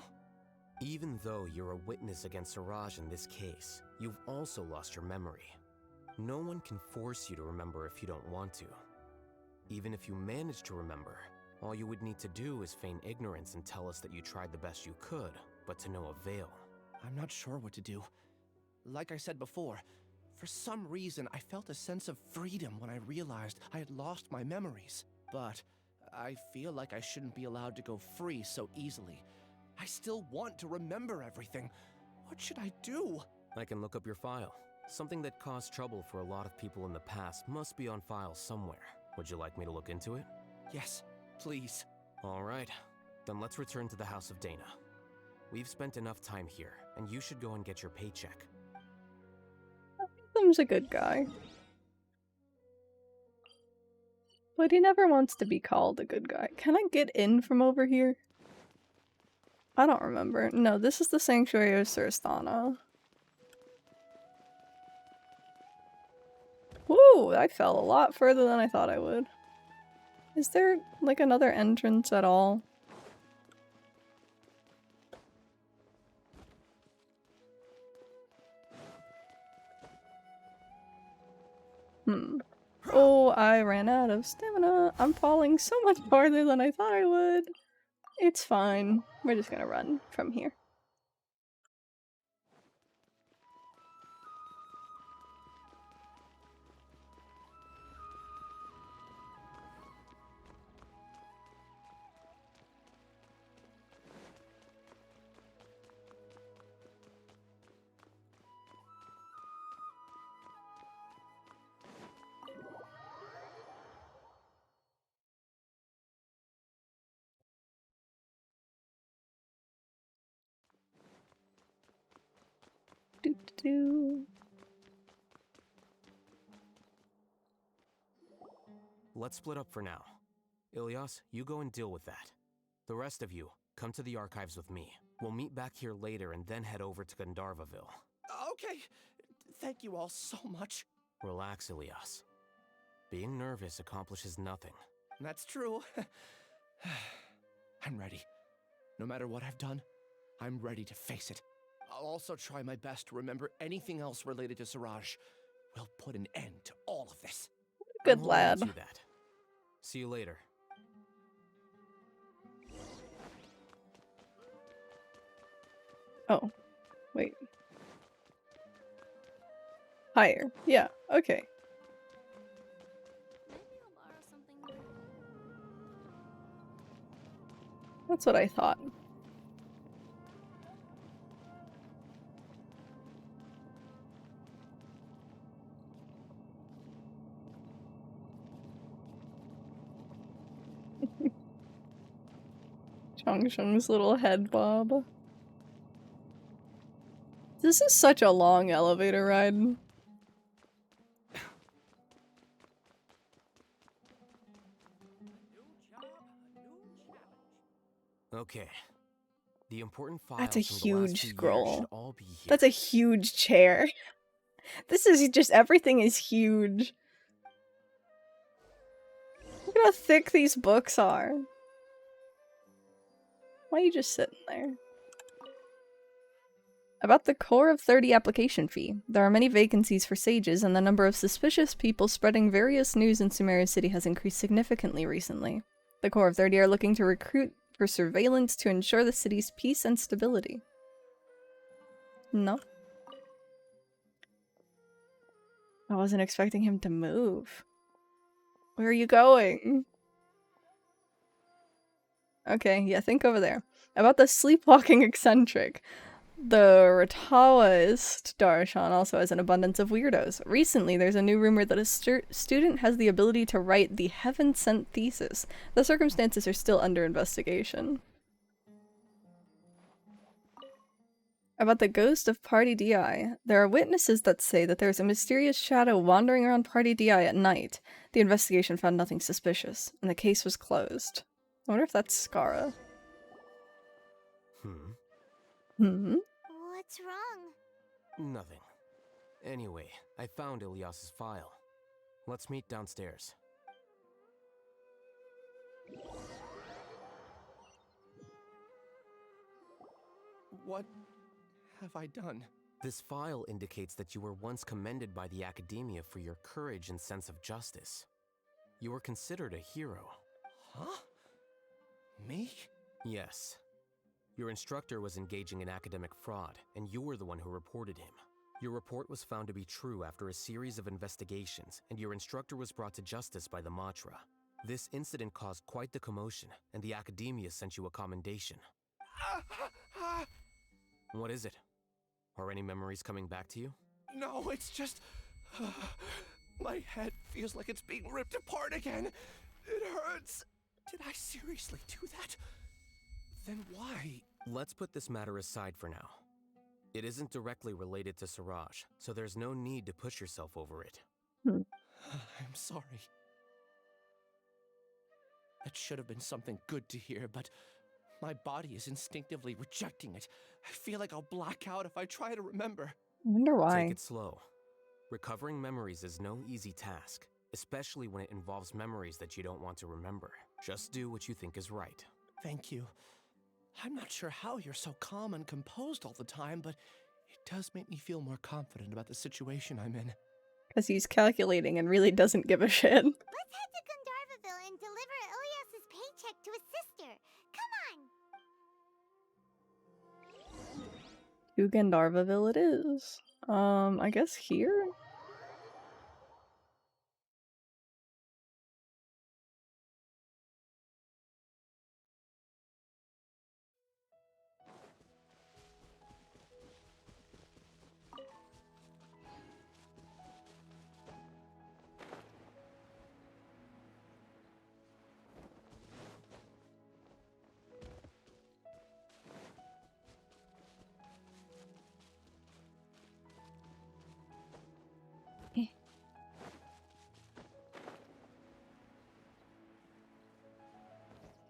Even though you're a witness against Siraj in this case, you've also lost your memory. No one can force you to remember if you don't want to. Even if you manage to remember, all you would need to do is feign ignorance and tell us that you tried the best you could, but to no avail. I'm not sure what to do. Like I said before, for some reason I felt a sense of freedom when I realized I had lost my memories. But I feel like I shouldn't be allowed to go free so easily. I still want to remember everything. What should I do? I can look up your file. Something that caused trouble for a lot of people in the past must be on file somewhere. Would you like me to look into it? Yes, please. All right. Then let's return to the House of Dana. We've spent enough time here, and you should go and get your paycheck. Them's a good guy. But he never wants to be called a good guy. Can I get in from over here? I don't remember. No, this is the Sanctuary of Suristana. Woo! I fell a lot further than I thought I would. Is there, like, another entrance at all? Oh, I ran out of stamina. I'm falling so much farther than I thought I would. It's fine. We're just gonna run from here. Let's split up for now. Ilyas, you go and deal with that. The rest of you, come to the archives with me. We'll meet back here later and then head over to Gandharvaville. Okay. Thank you all so much. Relax, Ilyas. Being nervous accomplishes nothing. That's true. I'm ready. No matter what I've done, I'm ready to face it. I'll also try my best to remember anything else related to Siraj. We'll put an end to all of this. Good lad. Do that. See you later. Oh, wait. Higher. Yeah, okay. That's what I thought. Chongsheng's little head bob. This is such a long elevator ride. Okay. The important files That's a from the last huge 2 years scroll. should all be here. That's a huge chair. This is just, everything is huge. Look at how thick these books are. Why are you just sitting there? About the Core of 30 application fee. There are many vacancies for sages, and the number of suspicious people spreading various news in Sumeria City has increased significantly recently. The Core of 30 are looking to recruit for surveillance to ensure the city's peace and stability. No. I wasn't expecting him to move. Where are you going? Okay, yeah, think over there. About the sleepwalking eccentric. The Ratawaist Darshan also has an abundance of weirdos. Recently, there's a new rumor that a student has the ability to write the heaven-sent thesis. The circumstances are still under investigation. About the ghost of Party DI. There are witnesses that say that there's a mysterious shadow wandering around Party DI at night. The investigation found nothing suspicious, and the case was closed. I wonder if that's Skara. What's wrong? Nothing. Anyway, I found Ilyas's file. Let's meet downstairs. What have I done? This file indicates that you were once commended by the Academia for your courage and sense of justice. You were considered a hero. Huh? Me? Yes. Your instructor was engaging in academic fraud, and you were the one who reported him. Your report was found to be true after a series of investigations, and your instructor was brought to justice by the Matra. This incident caused quite the commotion, and the Academia sent you a commendation. What is it? Are any memories coming back to you? No, it's just... my head feels like it's being ripped apart again. It hurts. Did I seriously do that? Then why? Let's put this matter aside for now. It isn't directly related to Siraj, so there's no need to push yourself over it. I'm sorry. That should have been something good to hear, but my body is instinctively rejecting it. I feel like I'll black out if I try to remember. I wonder why. Take it slow. Recovering memories is no easy task, especially when it involves memories that you don't want to remember. Just do what you think is right. Thank you. I'm not sure how you're so calm and composed all the time, but it does make me feel more confident about the situation I'm in. Because he's calculating and really doesn't give a shit. Let's head to Gandharvaville and deliver Ilyas's paycheck to his sister. Come on! To Gandharvaville it is. I guess here?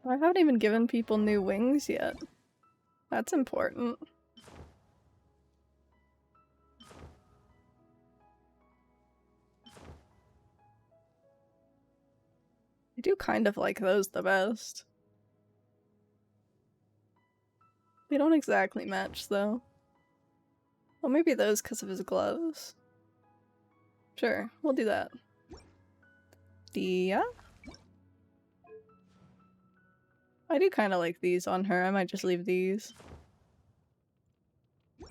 I haven't even given people new wings yet. That's important. I do kind of like those the best. They don't exactly match though. Well, maybe those because of his gloves. Sure, we'll do that. Dia? I do kind of like these on her. I might just leave these.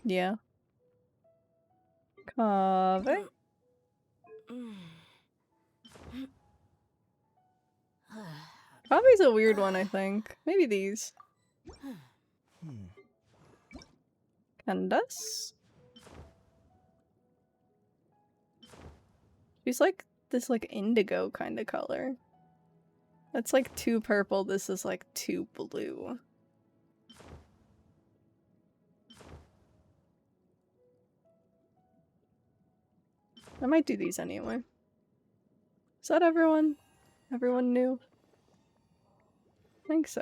Yeah. Kaveh? Kaveh's a weird one, I think. Maybe these. Candace? She's like this like indigo kind of color. That's like too purple, this is like too blue. I might do these anyway. Is that everyone? Everyone new? I think so.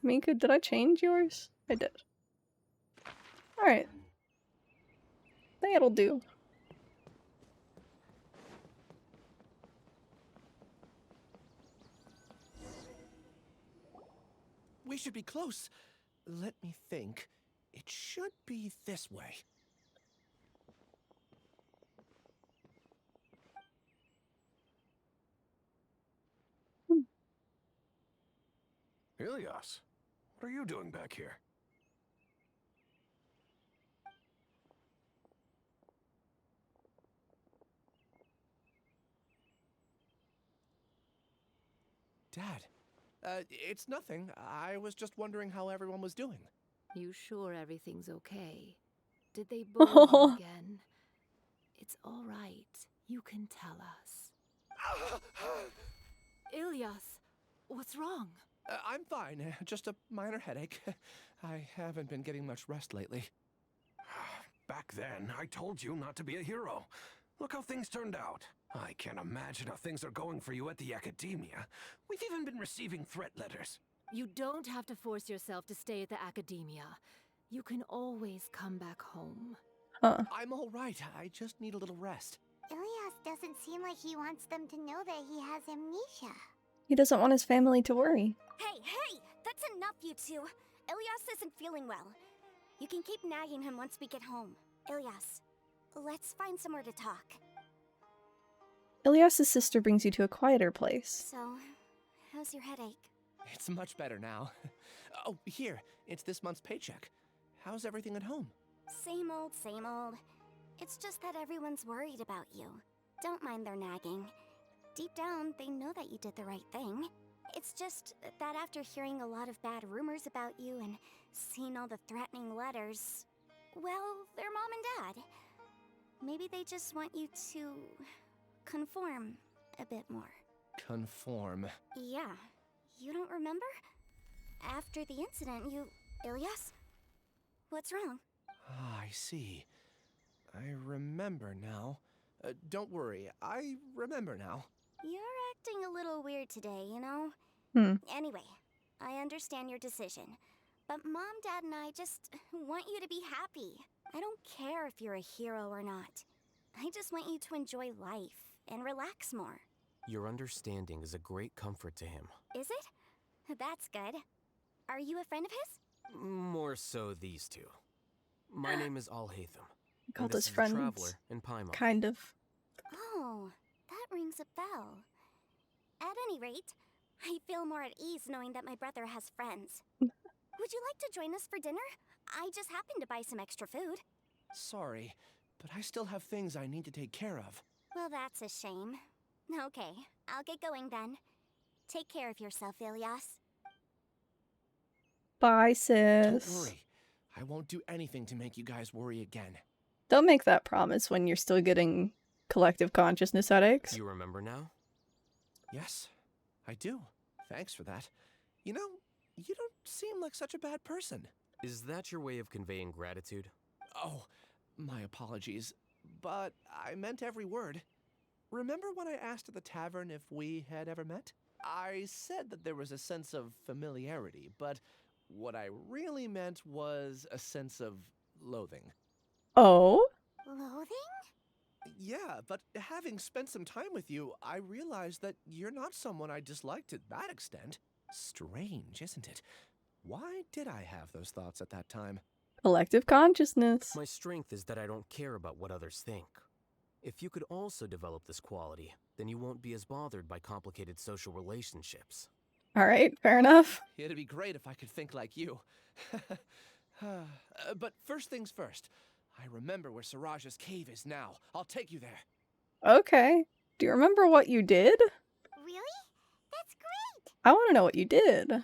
Mika, did I change yours? I did. Alright. That'll do. We should be close. Let me think. It should be this way. Ilyas, what are you doing back here? Dad, It's nothing. I was just wondering how everyone was doing. You sure everything's okay? Did they bully you again? It's all right. You can tell us. Ilyas, what's wrong? I'm fine. Just a minor headache. I haven't been getting much rest lately. Back then, I told you not to be a hero. Look how things turned out. I can't imagine how things are going for you at the Academia. We've even been receiving threat letters. You don't have to force yourself to stay at the Academia. You can always come back home. I'm all right. I just need a little rest. Ilyas doesn't seem like he wants them to know that he has amnesia. He doesn't want his family to worry. Hey! That's enough, you two. Ilyas isn't feeling well. You can keep nagging him once we get home. Ilyas, let's find somewhere to talk. Ilyas's sister brings you to a quieter place. So, how's your headache? It's much better now. Oh, here. It's this month's paycheck. How's everything at home? Same old, same old. It's just that everyone's worried about you. Don't mind their nagging. Deep down, they know that you did the right thing. It's just that after hearing a lot of bad rumors about you and seeing all the threatening letters, well, they're mom and dad. Maybe they just want you to conform a bit more. Conform. Yeah. You don't remember? After the incident, Ilyas? What's wrong? Ah, I see. I remember now. Don't worry, I remember now. You're acting a little weird today, you know? Anyway, I understand your decision. But Mom, Dad, and I just want you to be happy. I don't care if you're a hero or not. I just want you to enjoy life and relax more. Your understanding is a great comfort to him. Is it? That's good. Are you a friend of his? More so these two. My name is Alhaitham. Called us friends. Traveler in Paimon. Kind of. Oh, that rings a bell. At any rate, I feel more at ease knowing that my brother has friends. Would you like to join us for dinner? I just happened to buy some extra food. Sorry, but I still have things I need to take care of. Well, that's a shame. Okay, I'll get going then. Take care of yourself, Ilyas. Bye, sis. Don't worry. I won't do anything to make you guys worry again. Don't make that promise when you're still getting collective consciousness headaches. You remember now? Yes, I do. Thanks for that. You know, you don't seem like such a bad person. Is that your way of conveying gratitude? Oh, my apologies. But I meant every word. Remember when I asked at the tavern if we had ever met? I said that there was a sense of familiarity, but what I really meant was a sense of loathing. Oh? Loathing? Yeah, but having spent some time with you, I realized that you're not someone I disliked to that extent. Strange, isn't it? Why did I have those thoughts at that time? Collective consciousness. My strength is that I don't care about what others think. If you could also develop this quality, then you won't be as bothered by complicated social relationships. Alright, fair enough. It'd be great if I could think like you. But first things first. I remember where Siraj's cave is now. I'll take you there. Okay. Do you remember what you did? Really? That's great! I want to know what you did. Paimon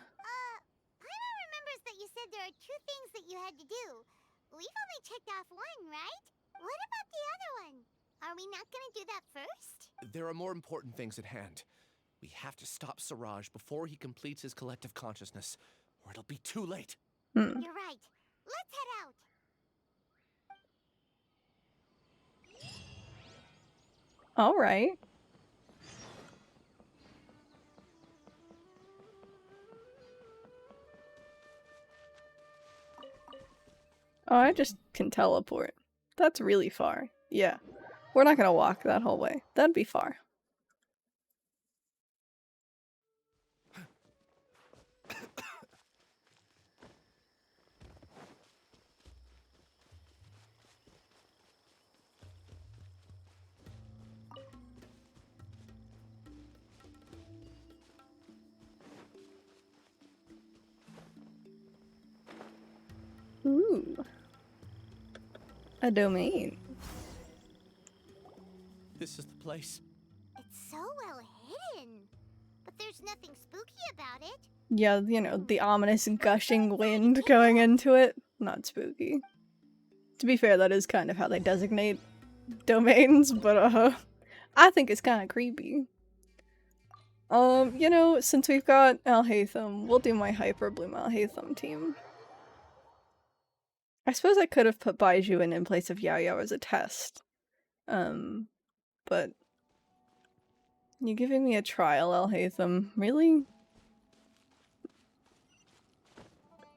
remembers that you said there are 2 things that you had to do. We've only checked off 1, right? What about the other one? Are we not gonna do that first? There are more important things at hand. We have to stop Siraj before he completes his collective consciousness, or it'll be too late. You're right. Let's head out. Alright. Oh, I just can teleport. That's really far. Yeah. We're not gonna walk that whole way. That'd be far. Ooh. A domain. This is the place. It's so well hidden. But there's there's nothing spooky about it. Yeah, you know, the ominous gushing wind going into it. Not spooky. To be fair, that is kind of how they designate domains, but I think it's kind of creepy. You know, since we've got Alhaitham, we'll do my Hyper Bloom Alhaitham team. I suppose I could have put Baiju in place of Yao as a test. But you giving me a trial, Alhaitham? Really?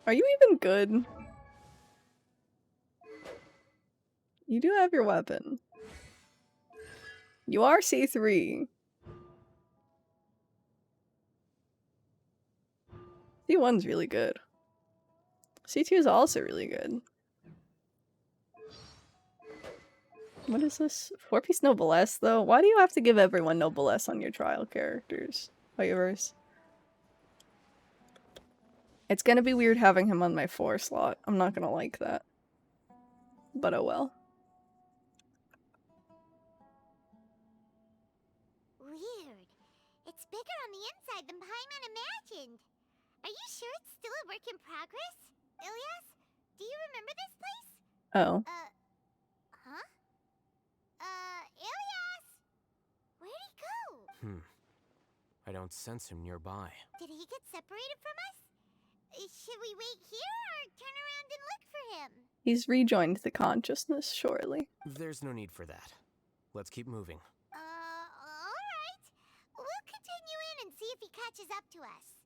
Are you even good? You do have your weapon. You are C3. C1's really good. C2 is also really good. What is this? 4-piece Noblesse, though? Why do you have to give everyone Noblesse on your trial characters? Waivers. It's gonna be weird having him on my 4 slot. I'm not gonna like that. But oh well. Weird. It's bigger on the inside than Paimon imagined. Are you sure it's still a work in progress? Ilias, do you remember this place? Oh. Huh? Ilias! Where'd he go? I don't sense him nearby. Did he get separated from us? Should we wait here or turn around and look for him? He's rejoined the consciousness, surely. There's no need for that. Let's keep moving. Alright. We'll continue in and see if he catches up to us.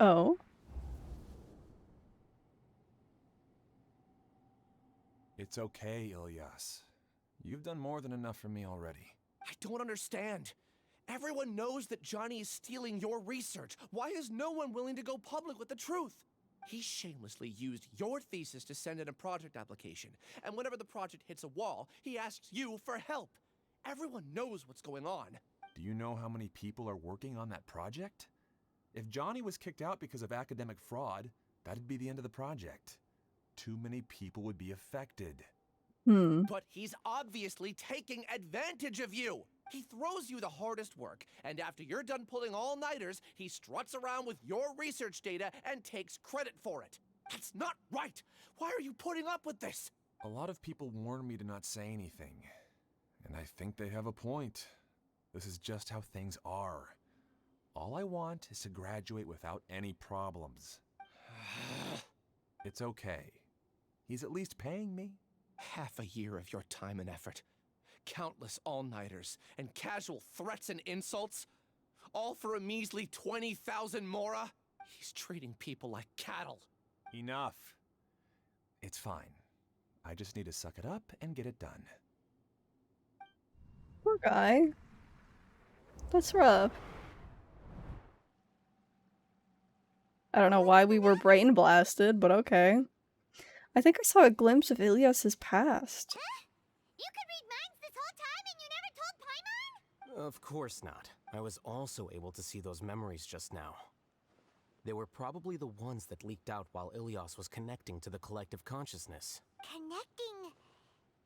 Oh. It's okay, Ilias. You've done more than enough for me already. I don't understand. Everyone knows that Johnny is stealing your research. Why is no one willing to go public with the truth? He shamelessly used your thesis to send in a project application, and whenever the project hits a wall, he asks you for help. Everyone knows what's going on. Do you know how many people are working on that project? If Johnny was kicked out because of academic fraud, that'd be the end of the project. Too many people would be affected. But he's obviously taking advantage of you. He throws you the hardest work, and after you're done pulling all-nighters, he struts around with your research data and takes credit for it. That's not right! Why are you putting up with this? A lot of people warn me to not say anything, and I think they have a point. This is just how things are. All I want is to graduate without any problems. It's okay. He's at least paying me. Half a year of your time and effort. Countless all-nighters and casual threats and insults. All for a measly 20,000 mora? He's treating people like cattle. Enough. It's fine. I just need to suck it up and get it done. Poor guy. That's rough. I don't know why we were brain blasted, but okay. I think I saw a glimpse of Ilias's past. You could read minds this whole time and you never told Paimon? Of course not. I was also able to see those memories just now. They were probably the ones that leaked out while Ilias was connecting to the collective consciousness. Connecting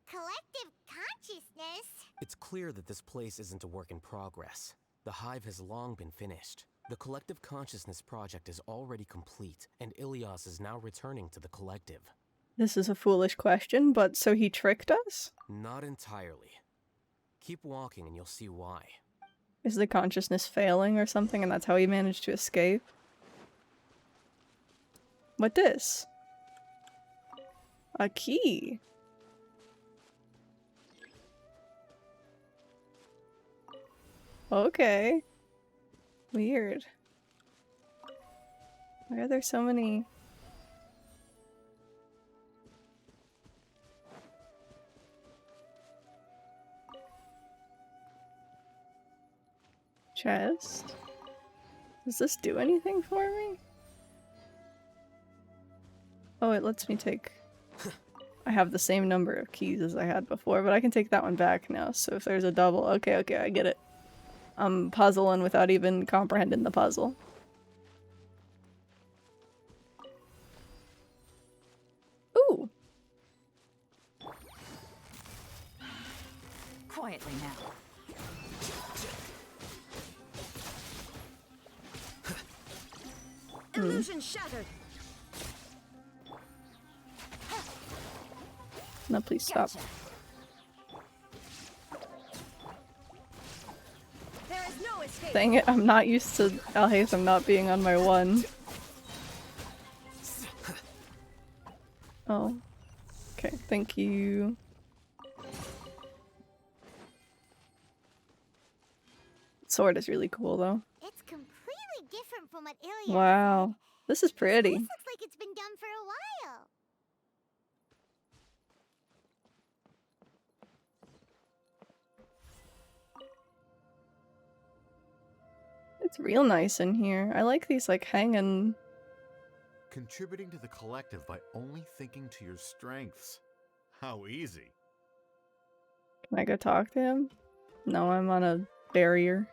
collective consciousness? It's clear that this place isn't a work in progress. The hive has long been finished. The collective consciousness project is already complete, and Ilias is now returning to the collective. This is a foolish question, but so he tricked us? Not entirely. Keep walking and you'll see why. Is the consciousness failing or something, and that's how he managed to escape? What this? A key. Okay. Weird. Why are there so many? Chest? Does this do anything for me? Oh, it lets me take... I have the same number of keys as I had before, but I can take that one back now, so if there's a double... Okay, I get it. I'm puzzling without even comprehending the puzzle. Quietly now. Illusion shattered. No, please stop. There is no escape. Dang it, I'm not used to Alhaitham not being on my one. Oh. Okay, thank you. Sword is really cool though. It's completely different from what Ilias Wow. This is pretty. This looks like it's been done for a while. It's real nice in here. I like these like hanging. Contributing to the collective by only thinking to your strengths. How easy. Can I go talk to him? No, I'm on a barrier.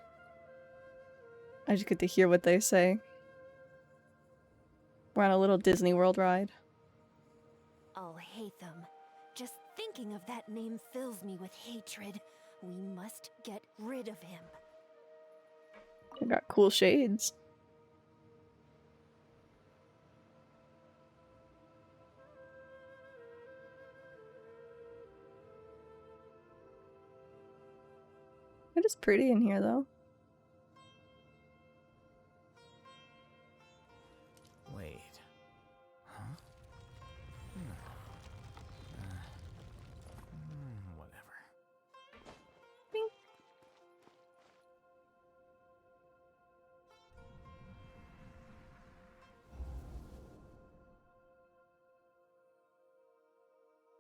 I just get to hear what they say. We're on a little Disney World ride. Alhaitham. Just thinking of that name fills me with hatred. We must get rid of him. I got cool shades. It is pretty in here though. Wait. Huh? Whatever. Bing.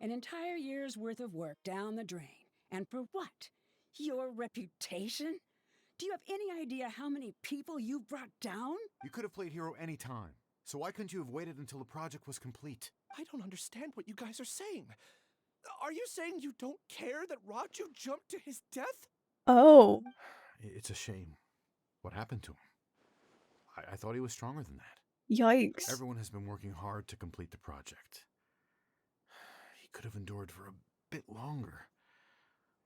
An entire year's worth of work down the drain. And for what? Your reputation? Do you have any idea how many people you brought down? You could have played hero any time. So why couldn't you have waited until the project was complete? I don't understand what you guys are saying. Are you saying you don't care that Raju jumped to his death? Oh. It's a shame. What happened to him? I thought he was stronger than that. Yikes. Everyone has been working hard to complete the project. He could have endured for a bit longer.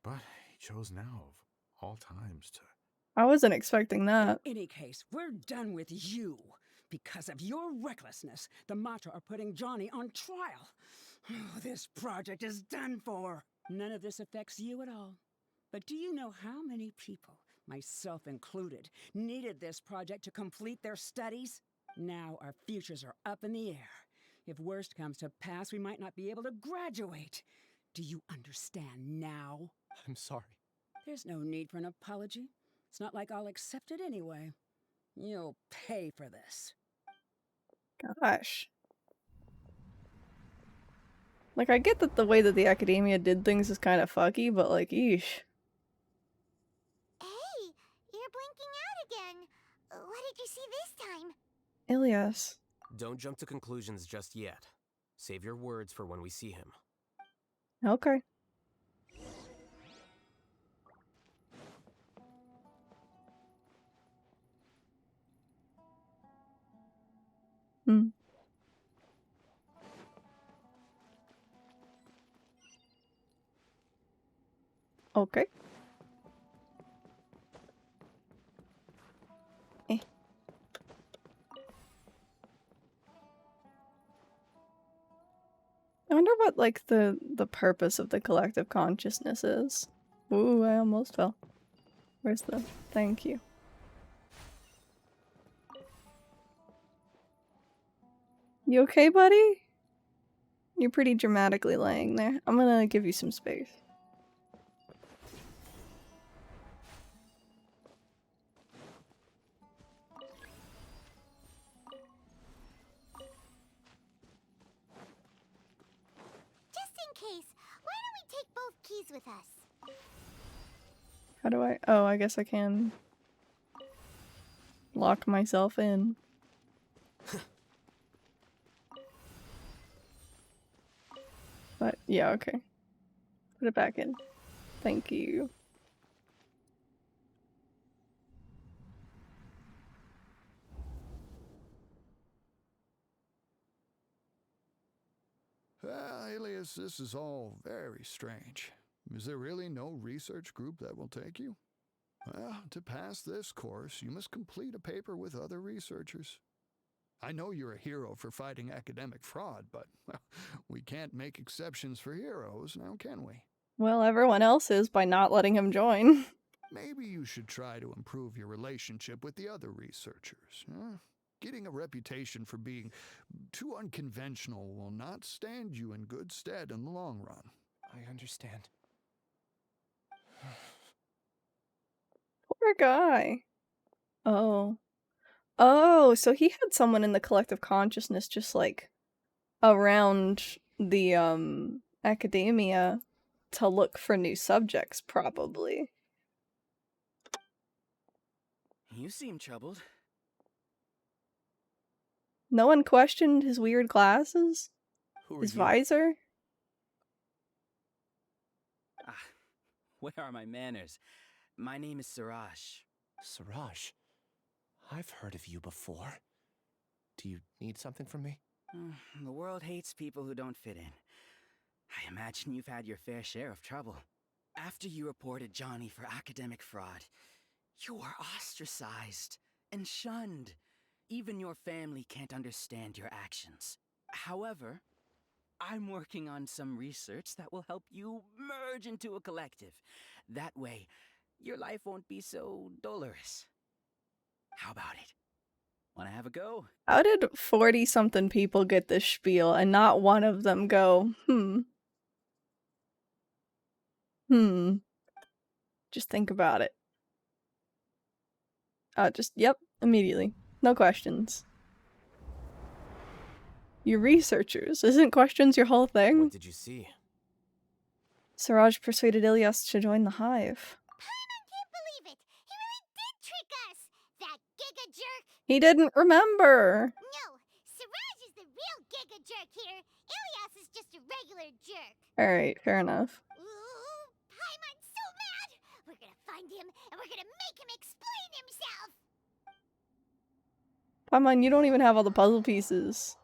But he chose now, of all times, to... I wasn't expecting that. In any case, we're done with you. Because of your recklessness, the Matra are putting Johnny on trial. This project is done for. None of this affects you at all. But do you know how many people, myself included, needed this project to complete their studies? Now our futures are up in the air. If worst comes to pass, we might not be able to graduate. Do you understand now? I'm sorry. There's no need for an apology. It's not like I'll accept it anyway. You'll pay for this. Gosh. Like, I get that the way that the academia did things is kind of fucky, but like, eesh. Hey, you're blinking out again. What did you see this time? Ilias. Don't jump to conclusions just yet. Save your words for when we see him. Okay. Hmm. Okay. Eh. I wonder what, like, the purpose of the collective consciousness is. Ooh, I almost fell. Where's the... Thank you. You okay, buddy? You're pretty dramatically laying there. I'm gonna give you some space. Just in case, why don't we take both keys with us? How do I... Oh, I guess I can... lock myself in. But, yeah, okay. Put it back in. Thank you. Alias, this is all very strange. Is there really no research group that will take you? Well, to pass this course, you must complete a paper with other researchers. I know you're a hero for fighting academic fraud, but well, we can't make exceptions for heroes, now can we? Well, everyone else is by not letting him join. Maybe you should try to improve your relationship with the other researchers. Huh? Getting a reputation for being too unconventional will not stand you in good stead in the long run. I understand. Poor guy. Oh. Oh, so he had someone in the collective consciousness just like around the academia to look for new subjects, probably. You seem troubled. No one questioned his weird glasses? Who are his you? visor? Ah, where are my manners? My name is Siraj. Siraj? I've heard of you before. Do you need something from me? The world hates people who don't fit in. I imagine you've had your fair share of trouble. After you reported Johnny for academic fraud, you were ostracized and shunned. Even your family can't understand your actions. However, I'm working on some research that will help you merge into a collective. That way, your life won't be so dolorous. How about it? Wanna have a go? How did 40-something people get this spiel and not one of them go, Just think about it. Yep, immediately. No questions. You researchers, isn't questions your whole thing? What did you see? Siraj persuaded Ilyas to join the Hive. I can't believe it! He really did trick us! That giga jerk! He didn't remember! No, Siraj is the real giga jerk here. Ilyas is just a regular jerk. Alright, fair enough. Ooh, Paimon's so mad! We're gonna find him, and we're gonna make him explain himself! Paimon, you don't even have all the puzzle pieces.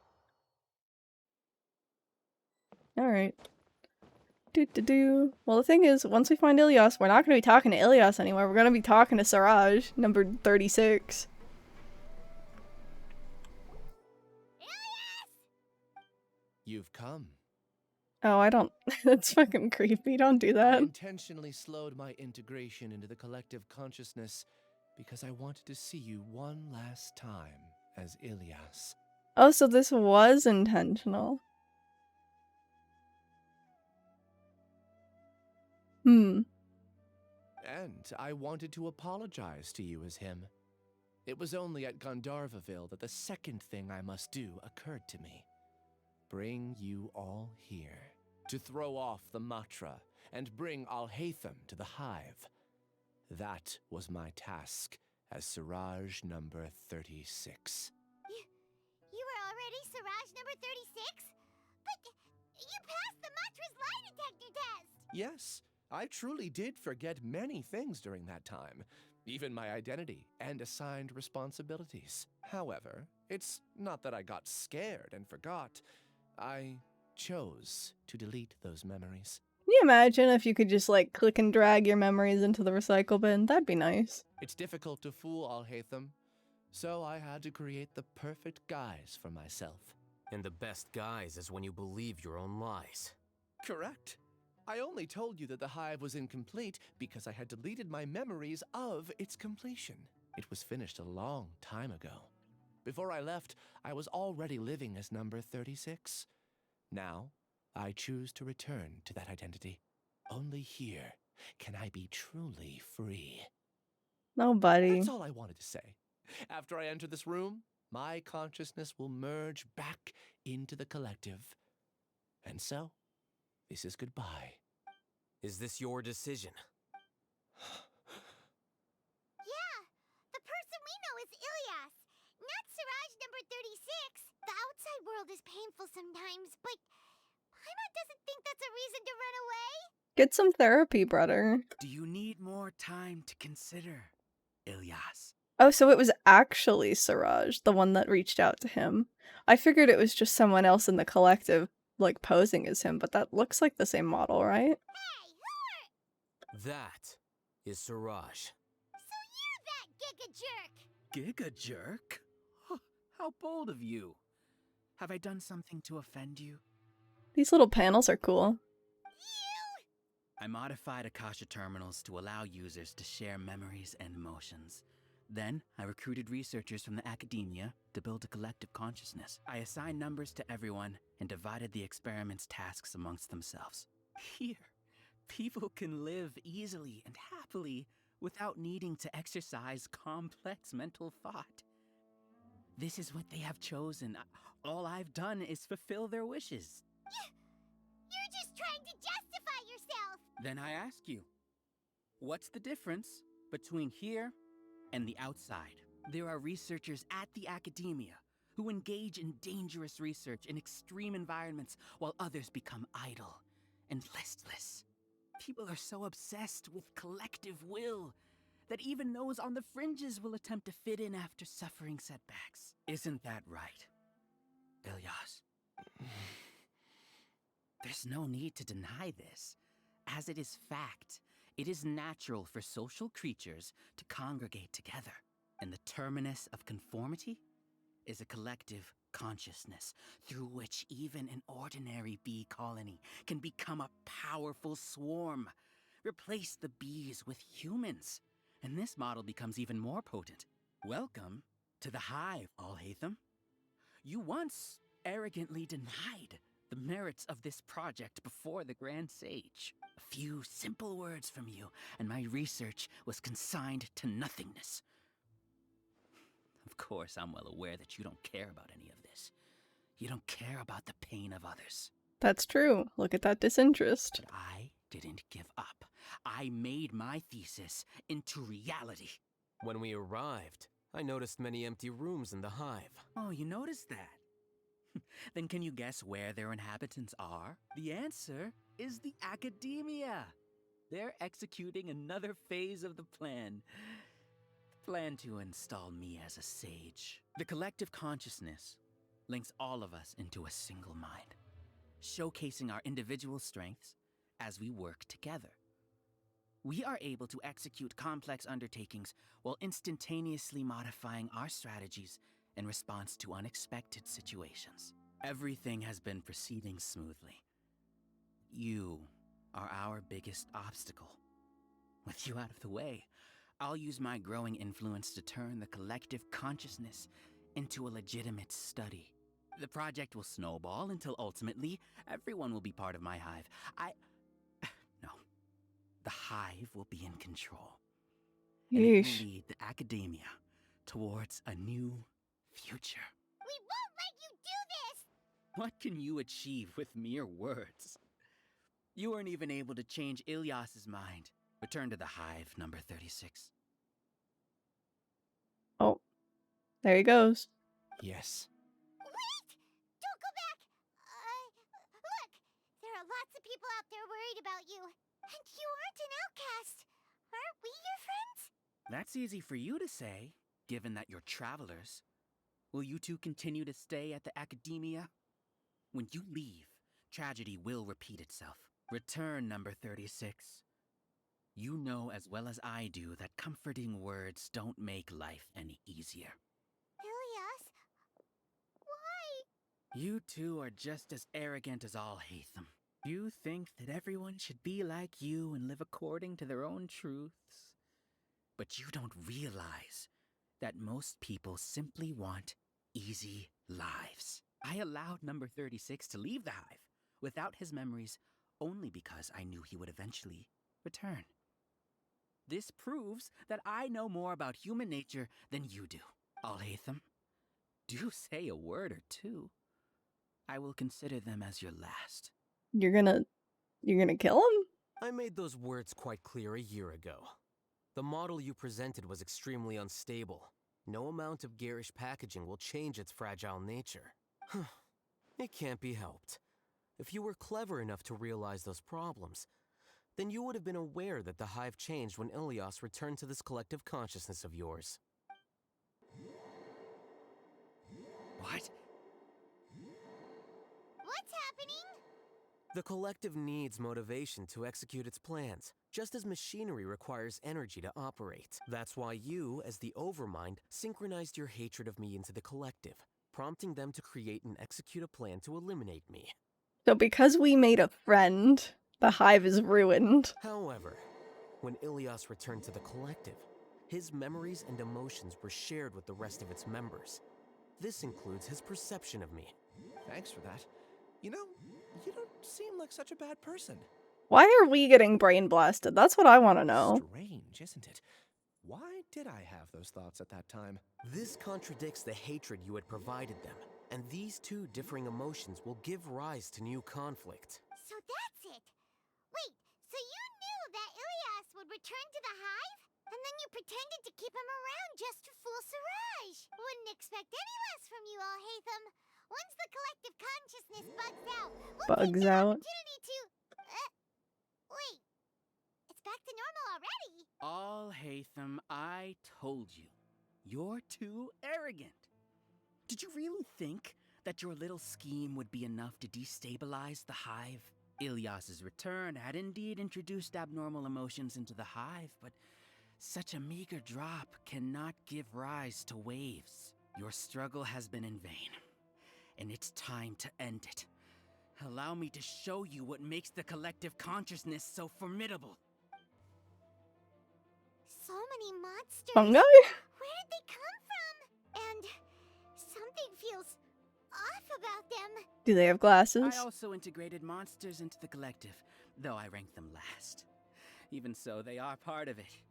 Alright. Well, the thing is, once we find Ilyas, we're not going to be talking to Ilyas anymore. We're going to be talking to Siraj, number 36. You've come. Oh, I don't. That's fucking creepy. Don't do that. I intentionally slowed my integration into the collective consciousness because I wanted to see you one last time as Ilyas. Oh, so this was intentional. And I wanted to apologize to you as him. It was only at Gandharvaville that the second thing I must do occurred to me. Bring you all here, to throw off the Matra and bring Alhaitham to the Hive. That was my task as Siraj number 36. You were already Siraj number 36? But you passed the Matra's lie detector test! Yes, I truly did forget many things during that time, even my identity and assigned responsibilities. However, it's not that I got scared and forgot. I chose to delete those memories. Can you imagine if you could just, like, click and drag your memories into the recycle bin? That'd be nice. It's difficult to fool Alhaitham, so I had to create the perfect guise for myself. And the best guise is when you believe your own lies. Correct. I only told you that the Hive was incomplete because I had deleted my memories of its completion. It was finished a long time ago. Before I left, I was already living as number 36. Now, I choose to return to that identity. Only here can I be truly free. Nobody. That's all I wanted to say. After I enter this room, my consciousness will merge back into the collective. And so, this is goodbye. Is this your decision? Yeah, the person we know is Ilyas, not Siraj number 36. The outside world is painful sometimes, but Paimon doesn't think that's a reason to run away. Get some therapy, brother. Do you need more time to consider, Ilyas? Oh, so it was actually Siraj, the one that reached out to him. I figured it was just someone else in the collective, like, posing as him, but that looks like the same model, right? Hey, who are That is Siraj. So you're that giga jerk! Giga jerk? Huh, how bold of you. Have I done something to offend you? These little panels are cool. I modified Akasha terminals to allow users to share memories and emotions. Then, I recruited researchers from the academia to build a collective consciousness. I assigned numbers to everyone and divided the experiment's tasks amongst themselves. Here, people can live easily and happily without needing to exercise complex mental thought. This is what they have chosen. All I've done is fulfill their wishes. You're just trying to justify yourself! Then I ask you, what's the difference between here and the outside? There are researchers at the academia who engage in dangerous research in extreme environments while others become idle and listless. People are so obsessed with collective will that even those on the fringes will attempt to fit in after suffering setbacks. Isn't that right, Ilyas? There's no need to deny this, as it is fact. It is natural for social creatures to congregate together, and the terminus of conformity is a collective consciousness through which even an ordinary bee colony can become a powerful swarm. Replace the bees with humans, and this model becomes even more potent. Welcome to the hive, Alhaitham. You once arrogantly denied the merits of this project before the Grand Sage. A few simple words from you, and my research was consigned to nothingness. Of course, I'm well aware that you don't care about any of this. You don't care about the pain of others. That's true. Look at that disinterest. But I didn't give up. I made my thesis into reality. When we arrived, I noticed many empty rooms in the hive. Oh, you noticed that? Then can you guess where their inhabitants are? The answer is the academia. They're executing another phase of the plan. The plan to install me as a sage. The collective consciousness links all of us into a single mind, showcasing our individual strengths as we work together. We are able to execute complex undertakings while instantaneously modifying our strategies in response to unexpected situations. Everything has been proceeding smoothly. You are our biggest obstacle. With you out of the way, I'll use my growing influence to turn the collective consciousness into a legitimate study. The project will snowball until ultimately everyone will be part of my hive. No. The hive will be in control. And it will lead the academia towards a new future. We won't let you do this! What can you achieve with mere words? You weren't even able to change Ilyas's mind. Return to the hive, number 36. Oh, there he goes. Yes. Wait! Don't go back! Look! There are lots of people out there worried about you. And you aren't an outcast. Aren't we your friends? That's easy for you to say, given that you're travelers. Will you two continue to stay at the academia? When you leave, tragedy will repeat itself. Return, number 36. You know as well as I do that comforting words don't make life any easier. Ilyas? Why? You two are just as arrogant as Alhaitham. You think that everyone should be like you and live according to their own truths. But you don't realize that most people simply want easy lives. I allowed number 36 to leave the hive without his memories only because I knew he would eventually return. This proves that I know more about human nature than you do. Alhaitham, do say a word or two. I will consider them as your last. You're gonna kill him? I made those words quite clear a year ago. The model you presented was extremely unstable. No amount of garish packaging will change its fragile nature. It can't be helped. If you were clever enough to realize those problems, then you would have been aware that the hive changed when Ilyas returned to this collective consciousness of yours. What? What's happening? The collective needs motivation to execute its plans. just as machinery requires energy to operate. That's why you, as the Overmind, synchronized your hatred of me into the collective, prompting them to create and execute a plan to eliminate me. So because we made a friend, the hive is ruined. However, when Ilias returned to the collective, his memories and emotions were shared with the rest of its members. This includes his perception of me. Thanks for that. You know, you don't seem like such a bad person. Why are we getting brain blasted? That's what I want to know. Strange, isn't it? Why did I have those thoughts at that time? This contradicts the hatred you had provided them, and these two differing emotions will give rise to new conflict. So that's it. Wait, so you knew that Ilias would return to the hive? And then you pretended to keep him around just to fool Siraj. Wouldn't expect any less from you, Alhaitham. Once the collective consciousness bugs out, we'll take the opportunity to... wait. It's back to normal already. Alhaitham, I told you. You're too arrogant. Did you really think that your little scheme would be enough to destabilize the hive? Ilias's return had indeed introduced abnormal emotions into the hive, but such a meager drop cannot give rise to waves. Your struggle has been in vain, and it's time to end it. Allow me to show you what makes the collective consciousness so formidable. So many monsters. Fungi? Where did they come from? And something feels off about them. Do they have glasses? I also integrated monsters into the collective, though I ranked them last. Even so, they are part of it.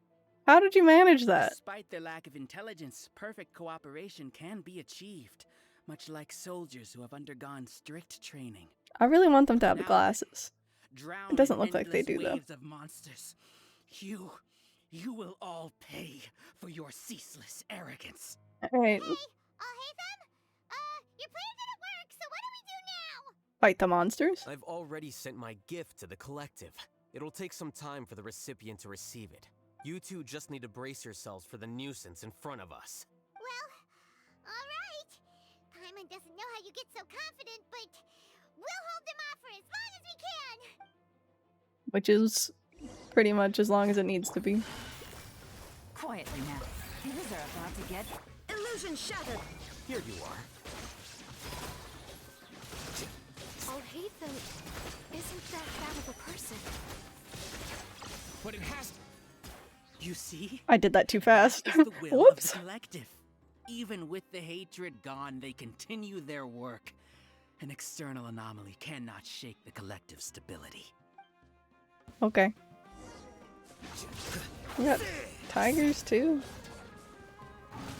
How did you manage that? Despite their lack of intelligence, perfect cooperation can be achieved, much like soldiers who have undergone strict training. I really want them to have the Now, glasses. drowned It doesn't in look like they endless do, though. waves of monsters. You will all pay for your ceaseless arrogance. Alright. Hey, Alhaitham? Your plan didn't work, so what do we do now? Fight the monsters? I've already sent my gift to the collective. It'll take some time for the recipient to receive it. You two just need to brace yourselves for the nuisance in front of us. Well, alright. Paimon doesn't know how you get so confident, but we'll hold them off for as long as we can. Which is pretty much as long as it needs to be. Quietly now. Things are about to get illusion shattered. Here you are. Alhaitham isn't that bad of a person. But it has to. You see? I did that too fast. That is the will Whoops. of the collective. Even with the hatred gone, they continue their work. An external anomaly cannot shake the collective's stability. Okay. We got tigers too.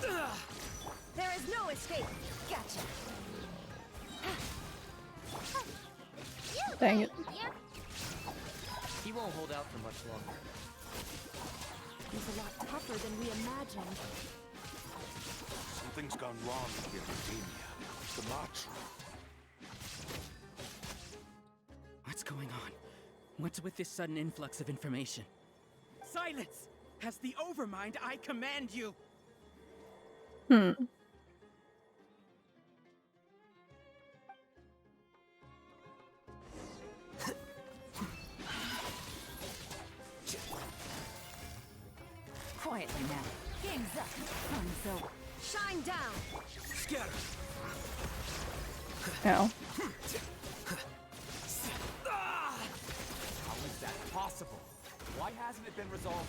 There is no escape. Gotcha. Dang it. He won't hold out for much longer. He's a lot tougher than we imagined. Something's gone wrong with the academia. The Matra. What's going on? What's with this sudden influx of information? Silence! As the Overmind, I command you! Quietly now. Game's up. Fun's over. Shine down. Scatter! Ow. How is that possible? Why hasn't it been resolved?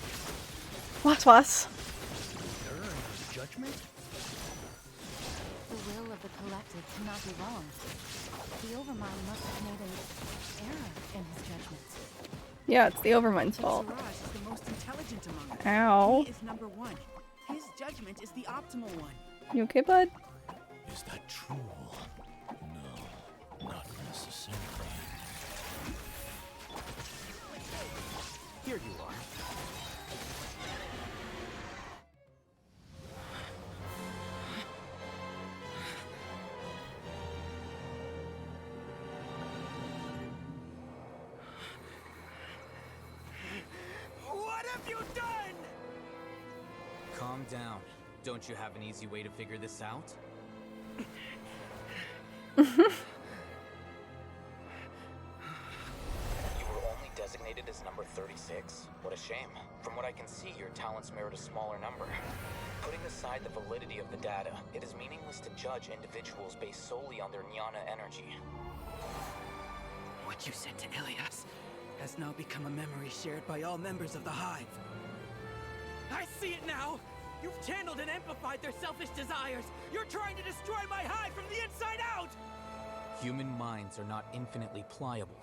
Was. Error in judgment? The will of the collective cannot be wrong. The Overmind must have made an error in his judgment. Yeah, it's the Overmind's But fault. Siraj is the most intelligent among us. Ow. He is number one. His judgment is the optimal one. You okay, bud? Is that true? No, not necessarily. Here you are. What have you done? Calm down. Don't you have an easy way to figure this out? You were only designated as number 36. What a shame. From what I can see, your talents merit a smaller number. Putting aside the validity of the data, it is meaningless to judge individuals based solely on their jnana energy. What you said to Ilias has now become a memory shared by all members of the Hive. I see it now! You've channeled and amplified their selfish desires! You're trying to destroy my Hive from the inside out! Human minds are not infinitely pliable,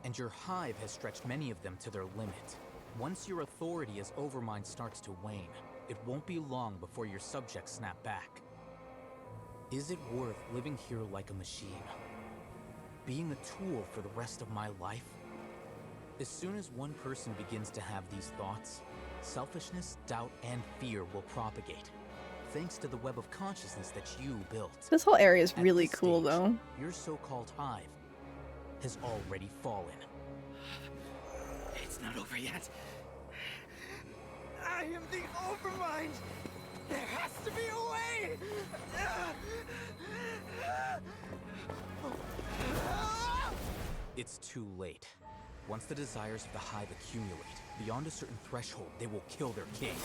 and your Hive has stretched many of them to their limit. Once your authority as Overmind starts to wane, it won't be long before your subjects snap back. Is it worth living here like a machine? Being a tool for the rest of my life? As soon as one person begins to have these thoughts, selfishness, doubt, and fear will propagate. Thanks to the web of consciousness that you built. This whole area is At really this cool, stage, though. Your so-called Hive has already fallen. It's not over yet. I am the Overmind! There has to be a way! It's too late. Once the desires of the Hive accumulate, beyond a certain threshold, they will kill their king.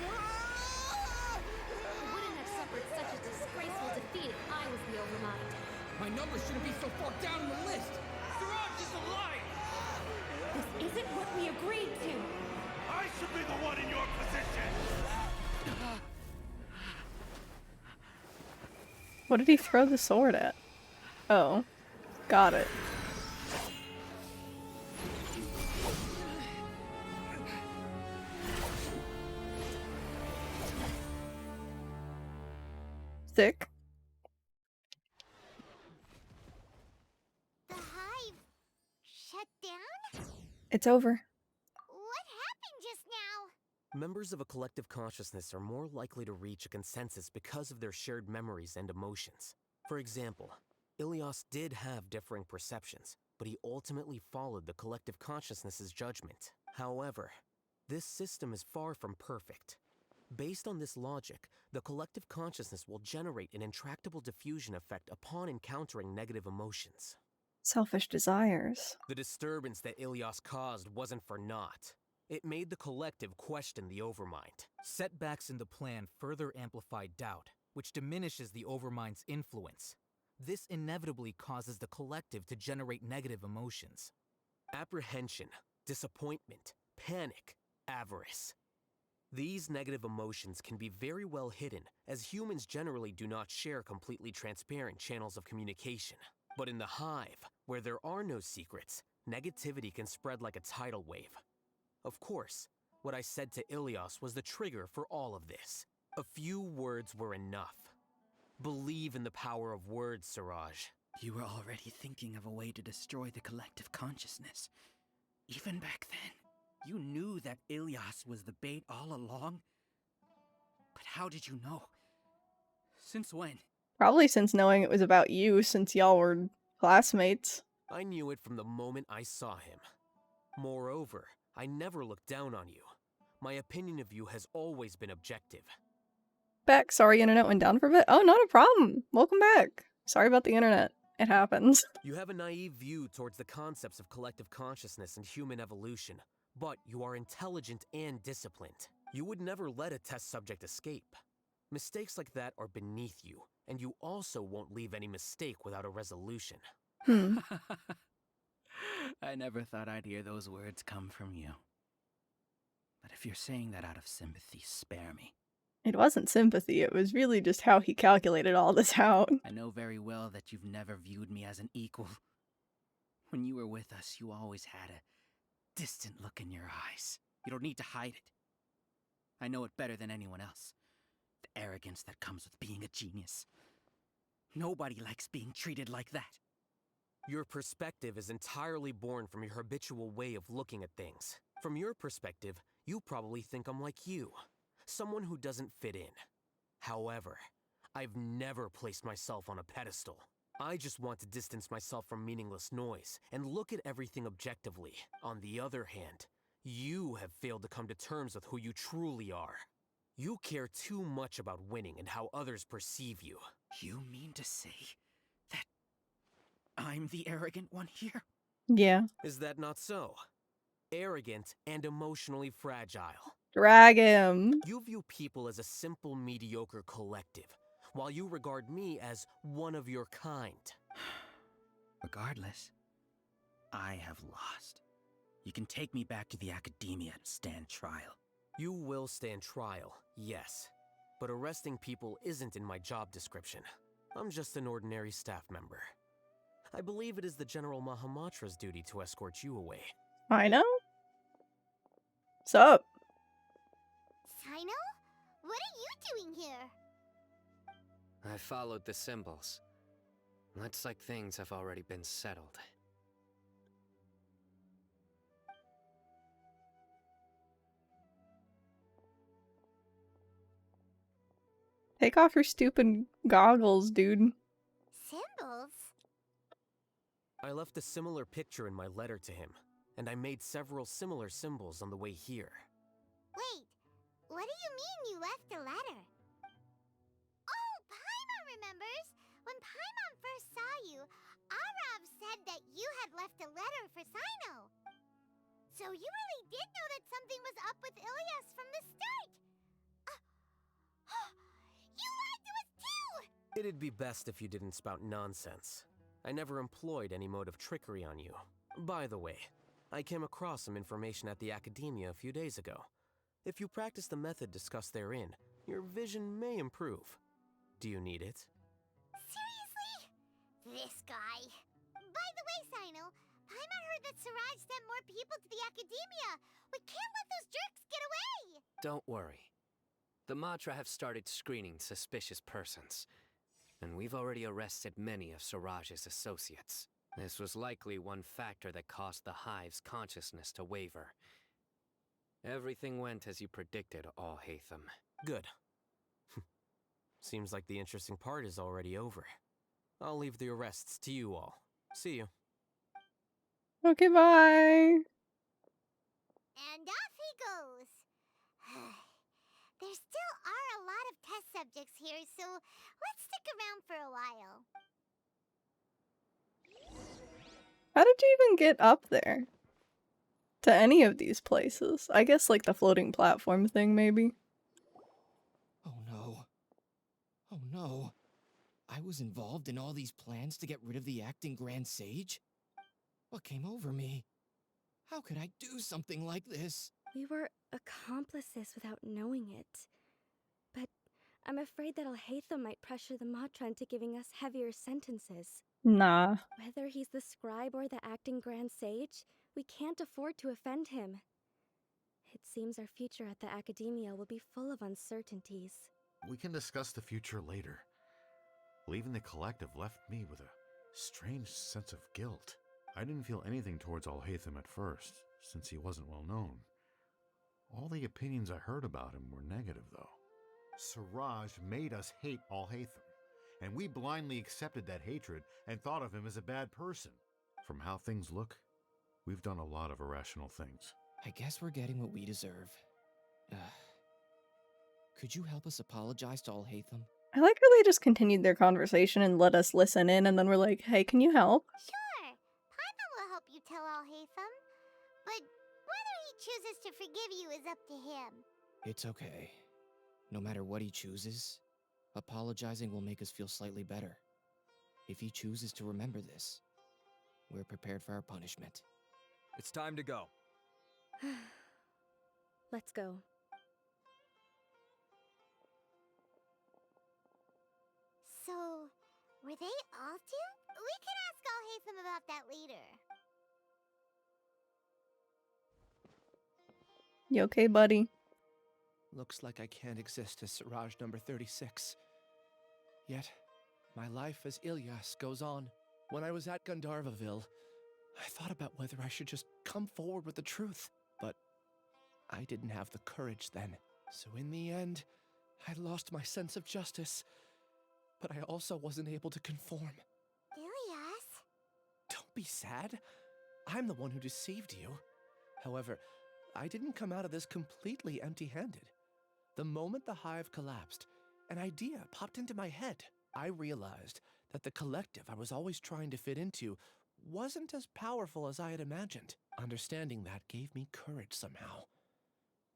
I wouldn't have suffered such a disgraceful defeat if I was the Overmind. My numbers shouldn't be so far down in the list. Siraj is alive! This isn't what we agreed to. I should be the one in your position! What did he throw the sword at? Oh. Got it. Sick. The Hive shut down? It's over. What happened just now? Members of a collective consciousness are more likely to reach a consensus because of their shared memories and emotions. For example, Ilias did have differing perceptions, but he ultimately followed the collective consciousness's judgment. However, this system is far from perfect. Based on this logic, the collective consciousness will generate an intractable diffusion effect upon encountering negative emotions. Selfish desires. The disturbance that Ilias caused wasn't for naught. It made the collective question the Overmind. Setbacks in the plan further amplified doubt, which diminishes the Overmind's influence. This inevitably causes the collective to generate negative emotions. Apprehension, disappointment, panic, avarice. These negative emotions can be very well hidden, as humans generally do not share completely transparent channels of communication. But in the Hive, where there are no secrets, negativity can spread like a tidal wave. Of course, what I said to Ilias was the trigger for all of this. A few words were enough. Believe in the power of words, Siraj. You were already thinking of a way to destroy the collective consciousness. Even back then, you knew that Ilias was the bait all along? But how did you know? Since when? Probably since knowing it was about you, since y'all were classmates. I knew it from the moment I saw him. Moreover, I never looked down on you. My opinion of you has always been objective. Back. Sorry, internet went down for a bit. Oh, not a problem. Welcome back. Sorry about the internet. It happens. You have a naive view towards the concepts of collective consciousness and human evolution, but you are intelligent and disciplined. You would never let a test subject escape. Mistakes like that are beneath you, and you also won't leave any mistake without a resolution. I never thought I'd hear those words come from you. But if you're saying that out of sympathy, spare me. It wasn't sympathy, it was really just how he calculated all this out. I know very well that you've never viewed me as an equal. When you were with us, you always had a distant look in your eyes. You don't need to hide it. I know it better than anyone else. The arrogance that comes with being a genius. Nobody likes being treated like that. Your perspective is entirely born from your habitual way of looking at things. From your perspective, you probably think I'm like you. Someone who doesn't fit in. However, I've never placed myself on a pedestal. I just want to distance myself from meaningless noise and look at everything objectively. On the other hand, you have failed to come to terms with who you truly are. You care too much about winning and how others perceive you. You mean to say that I'm the arrogant one here? Yeah. Is that not so? Arrogant and emotionally fragile. Drag him. You view people as a simple, mediocre collective, while you regard me as one of your kind. Regardless, I have lost. You can take me back to the academia and stand trial. You will stand trial, yes. But arresting people isn't in my job description. I'm just an ordinary staff member. I believe it is the General Mahamatra's duty to escort you away. I know. What's up? Sino? What are you doing here? I followed the symbols. Looks like things have already been settled. Take off your stupid goggles, dude. Symbols? I left a similar picture in my letter to him, and I made several similar symbols on the way here. Wait, what do you mean you left a letter? Oh, Paimon remembers! When Paimon first saw you, Arav said that you had left a letter for Sino. So you really did know that something was up with Ilias from the start! You lied to us too! It'd be best if you didn't spout nonsense. I never employed any mode of trickery on you. By the way, I came across some information at the academia a few days ago. If you practice the method discussed therein, your vision may improve. Do you need it? Seriously? This guy. By the way, Sino, Paimon heard that Siraj sent more people to the academia. We can't let those jerks get away! Don't worry. The Matra have started screening suspicious persons, and we've already arrested many of Siraj's associates. This was likely one factor that caused the Hive's consciousness to waver. Everything went as you predicted, Alhaitham. Good. Seems like the interesting part is already over. I'll leave the arrests to you all. See you. Okay, bye. And off he goes. There still are a lot of test subjects here, so let's stick around for a while. How did you even get up there? To any of these places? I guess like the floating platform thing, maybe? Oh no. Oh no. I was involved in all these plans to get rid of the acting Grand Sage? What came over me? How could I do something like this? We were accomplices without knowing it. But I'm afraid that Alhaitham might pressure the Matra into giving us heavier sentences. Nah. Whether he's the scribe or the acting Grand Sage, we can't afford to offend him. It seems our future at the academia will be full of uncertainties. We can discuss the future later. Leaving the collective left me with a strange sense of guilt. I didn't feel anything towards Alhaitham at first, since he wasn't well known. All the opinions I heard about him were negative, though. Siraj made us hate Alhaitham, and we blindly accepted that hatred and thought of him as a bad person. From how things look, we've done a lot of irrational things. I guess we're getting what we deserve. Could you help us apologize to Alhaitham? I like how they just continued their conversation and let us listen in, and then we're like, hey, can you help? Sure, Paimon will help you tell Alhaitham. But whether he chooses to forgive you is up to him. It's okay. No matter what he chooses, apologizing will make us feel slightly better. If he chooses to remember this, we're prepared for our punishment. It's time to go. Let's go. So, were they all duped? We can ask Alhaitham about that later. You okay, buddy? Looks like I can't exist as Siraj number 36. Yet, my life as Ilyas goes on. When I was at Gandharvaville, I thought about whether I should just come forward with the truth. But I didn't have the courage then. So in the end, I lost my sense of justice. But I also wasn't able to conform. Ilyas? Don't be sad. I'm the one who deceived you. However, I didn't come out of this completely empty-handed. The moment the hive collapsed, an idea popped into my head. I realized that the collective I was always trying to fit into wasn't as powerful as I had imagined. Understanding that gave me courage somehow.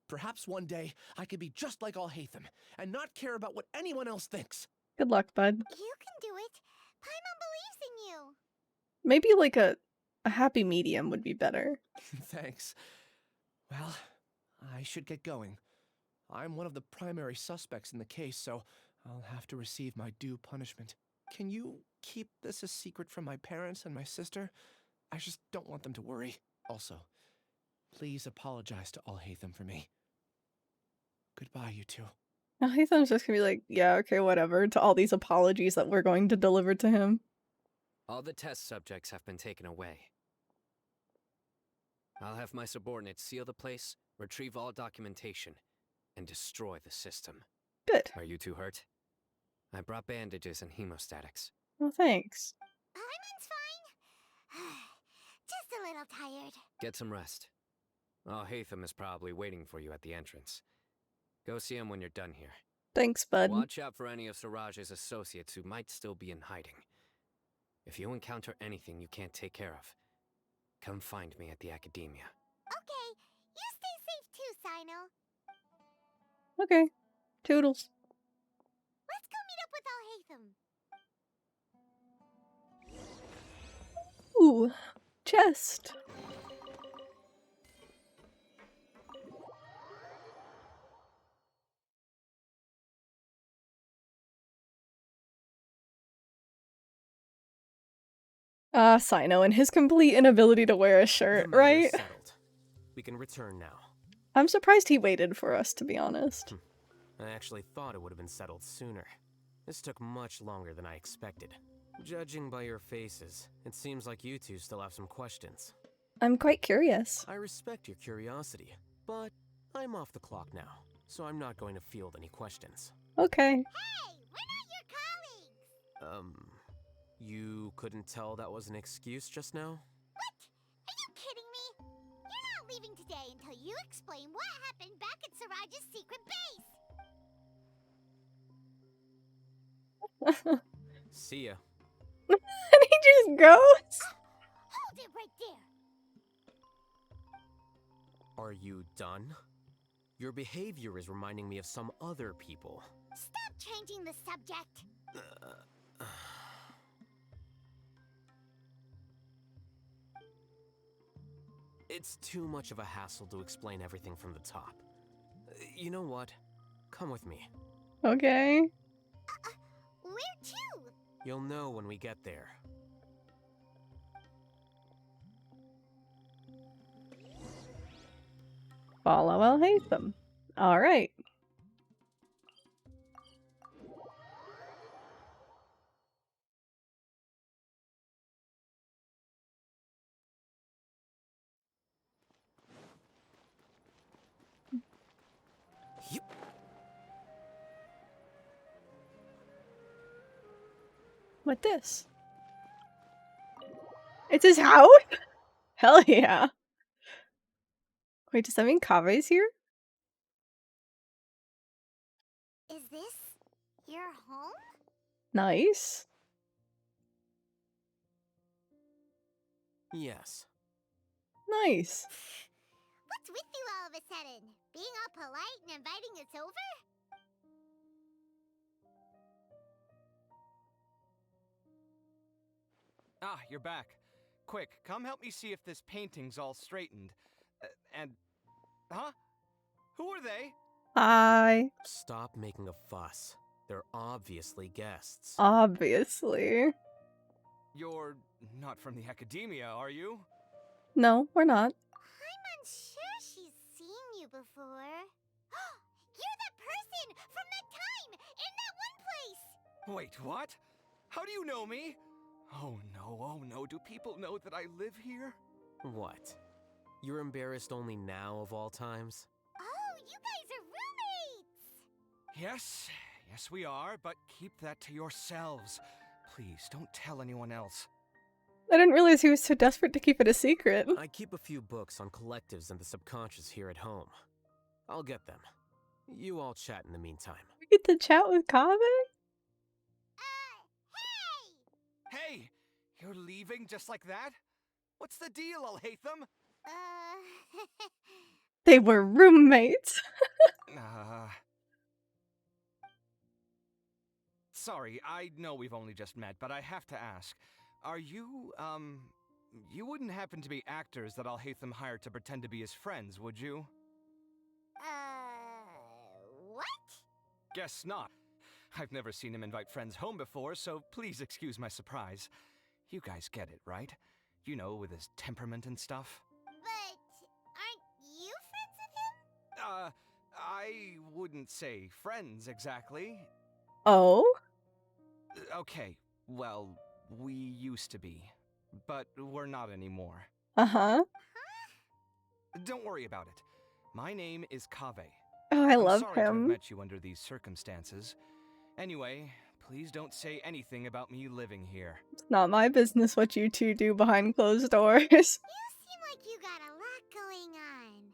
Perhaps one day I could be just like Alhaitham and not care about what anyone else thinks. Good luck, bud. You can do it. Paimon believes in you. Maybe like a happy medium would be better. Thanks. Well, I should get going. I'm one of the primary suspects in the case, so I'll have to receive my due punishment. Can you keep this a secret from my parents and my sister? I just don't want them to worry. Also, please apologize to Alhaitham for me. Goodbye, you two. Alhaitham's just gonna be like, yeah, okay, whatever, to all these apologies that we're going to deliver to him. All the test subjects have been taken away. I'll have my subordinates seal the place, retrieve all documentation, and destroy the system. Good. Are you two hurt? I brought bandages and hemostatics. Well, thanks. Paimon's fine. Just a little tired. Get some rest. Alhaitham is probably waiting for you at the entrance. Go see him when you're done here. Thanks, bud. Watch out for any of Siraj's associates who might still be in hiding. If you encounter anything you can't take care of, come find me at the academia. Okay, you stay safe too, Sino. Okay. Toodles. Let's go meet up with Alhaitham. Ooh. Chest. Sino and his complete inability to wear a shirt, right? Settled. We can return now. I'm surprised he waited for us, to be honest. I actually thought it would have been settled sooner. This took much longer than I expected. Judging by your faces, it seems like you two still have some questions. I'm quite curious. I respect your curiosity, but I'm off the clock now, so I'm not going to field any questions. Okay. Hey, we're not your colleagues! You couldn't tell that was an excuse just now? What? Are you kidding me? You're not leaving today until you explain what happened back at Siraj's secret base! See ya. And he just goes? Hold it right there! Are you done? Your behavior is reminding me of some other people. Stop changing the subject! It's too much of a hassle to explain everything from the top. You know what? Come with me. Okay. Where to? You'll know when we get there. Follow Alhaitham. Alright. What this? It's his house? Hell yeah. Wait, does that mean Kave's here? Is this your home? Nice. Yes. Nice. What's with you all of a sudden? Being all polite and inviting us over? Ah, you're back. Quick, come help me see if this painting's all straightened. Huh? Who are they? Hi. Stop making a fuss. They're obviously guests. Obviously. You're not from the academia, are you? No, we're not. I'm unsure she's seen you before. You're that person from that time in that one place! Wait, what? How do you know me? Oh no, do people know that I live here? What? You're embarrassed only now of all times? Oh, you guys are roommates! Yes, we are, but keep that to yourselves. Please, don't tell anyone else. I didn't realize he was so desperate to keep it a secret. I keep a few books on collectives and the subconscious here at home. I'll get them. You all chat in the meantime. We get to chat with Kaveh? Hey! You're leaving just like that? What's the deal, Alhaitham? They were roommates. Sorry, I know we've only just met, but I have to ask. Are you, you wouldn't happen to be actors that Alhaitham hired to pretend to be his friends, would you? What? Guess not. I've never seen him invite friends home before, so please excuse my surprise. You guys get it, right? You know, with his temperament and stuff. But aren't you friends with him? I wouldn't say friends exactly. Oh? Okay, well, we used to be, but we're not anymore. Uh-huh. Don't worry about it. My name is Kaveh. Oh, I I'm love sorry to have him. met you under these circumstances. Anyway, please don't say anything about me living here. It's not my business what you two do behind closed doors. You seem like you got a lot going on.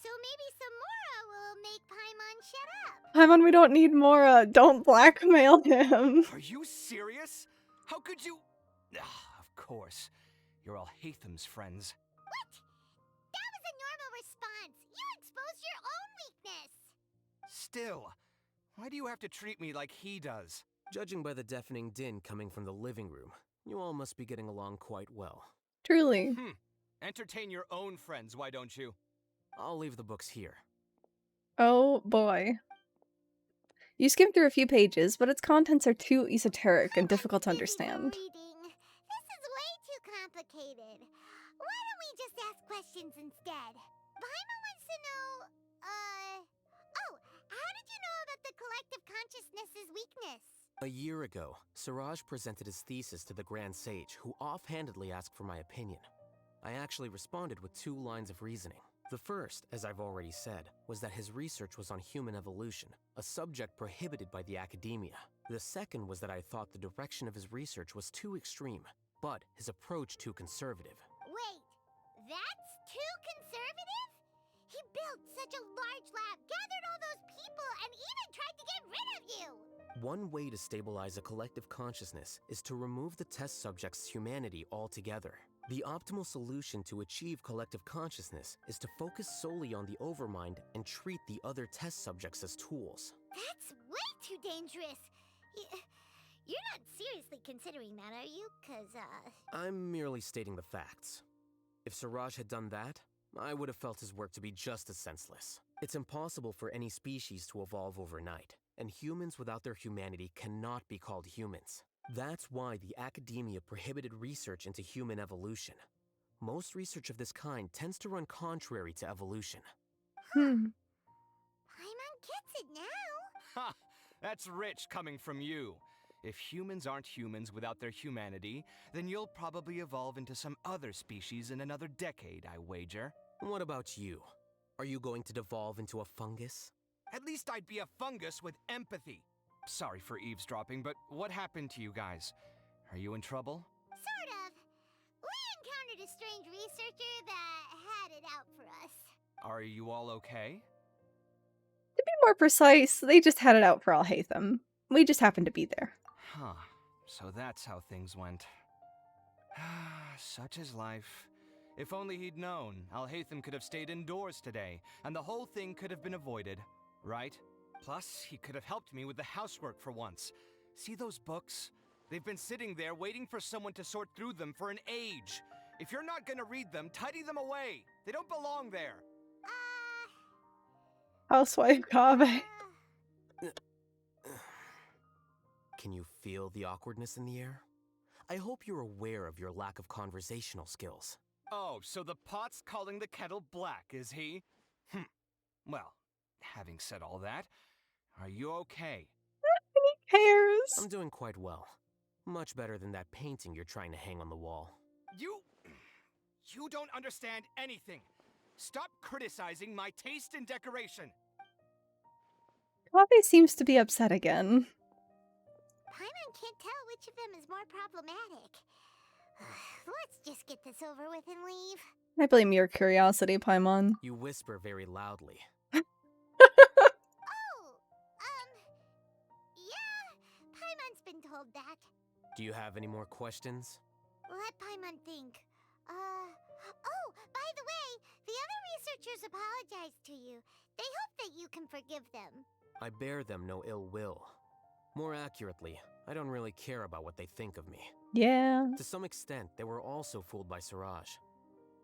So maybe Samora will make Paimon shut up. Paimon, we don't need Mora. Don't blackmail him. Are you serious? How could you? Of course. You're Alhaitham's friends. What? That was a normal response. You exposed your own weakness. Still, why do you have to treat me like he does? Judging by the deafening din coming from the living room, you all must be getting along quite well. Truly. Entertain your own friends, why don't you? I'll leave the books here. Oh boy. You skimmed through a few pages, but its contents are too esoteric and difficult to understand. This is way too complicated. Why don't we just ask questions instead? Paimon wants to know, oh, how did you know about the collective consciousness's weakness? A year ago, Siraj presented his thesis to the Grand Sage, who offhandedly asked for my opinion. I actually responded with 2 lines of reasoning. The first, as I've already said, was that his research was on human evolution, a subject prohibited by the academia. The second was that I thought the direction of his research was too extreme, but his approach too conservative. Wait, that's too conservative? He built such a large lab, gathered all those people, and even tried to get rid of you! One way to stabilize a collective consciousness is to remove the test subject's humanity altogether. The optimal solution to achieve collective consciousness is to focus solely on the overmind and treat the other test subjects as tools. That's way too dangerous. You're not seriously considering that, are you? 'Cause, I'm merely stating the facts. If Siraj had done that, I would have felt his work to be just as senseless. It's impossible for any species to evolve overnight, and humans without their humanity cannot be called humans. That's why the academia prohibited research into human evolution. Most research of this kind tends to run contrary to evolution. Paimon gets it now. Ha! That's rich coming from you. If humans aren't humans without their humanity, then you'll probably evolve into some other species in another decade, I wager. What about you? Are you going to devolve into a fungus? At least I'd be a fungus with empathy. Sorry for eavesdropping, but what happened to you guys? Are you in trouble? Sort of. We encountered a strange researcher that had it out for us. Are you all okay? To be more precise, they just had it out for Alhaitham. We just happened to be there. Huh. So that's how things went. Such is life. If only he'd known, Alhaitham could have stayed indoors today, and the whole thing could have been avoided, right? Plus, he could have helped me with the housework for once. See those books? They've been sitting there waiting for someone to sort through them for an age. If you're not gonna read them, tidy them away. They don't belong there. Housewife Kaveh. Can you feel the awkwardness in the air? I hope you're aware of your lack of conversational skills. Oh, so the pot's calling the kettle black, is he? Well, having said all that, are you okay? Who cares? I'm doing quite well. Much better than that painting you're trying to hang on the wall. You don't understand anything. Stop criticizing my taste in decoration. Kaveh seems to be upset again. Paimon can't tell which of them is more problematic. Let's just get this over with and leave. I blame your curiosity, Paimon. You whisper very loudly. Yeah, Paimon's been told that. Do you have any more questions? Let Paimon think. Oh, by the way, the other researchers apologize to you. They hope that you can forgive them. I bear them no ill will. More accurately, I don't really care about what they think of me. Yeah. To some extent, they were also fooled by Siraj.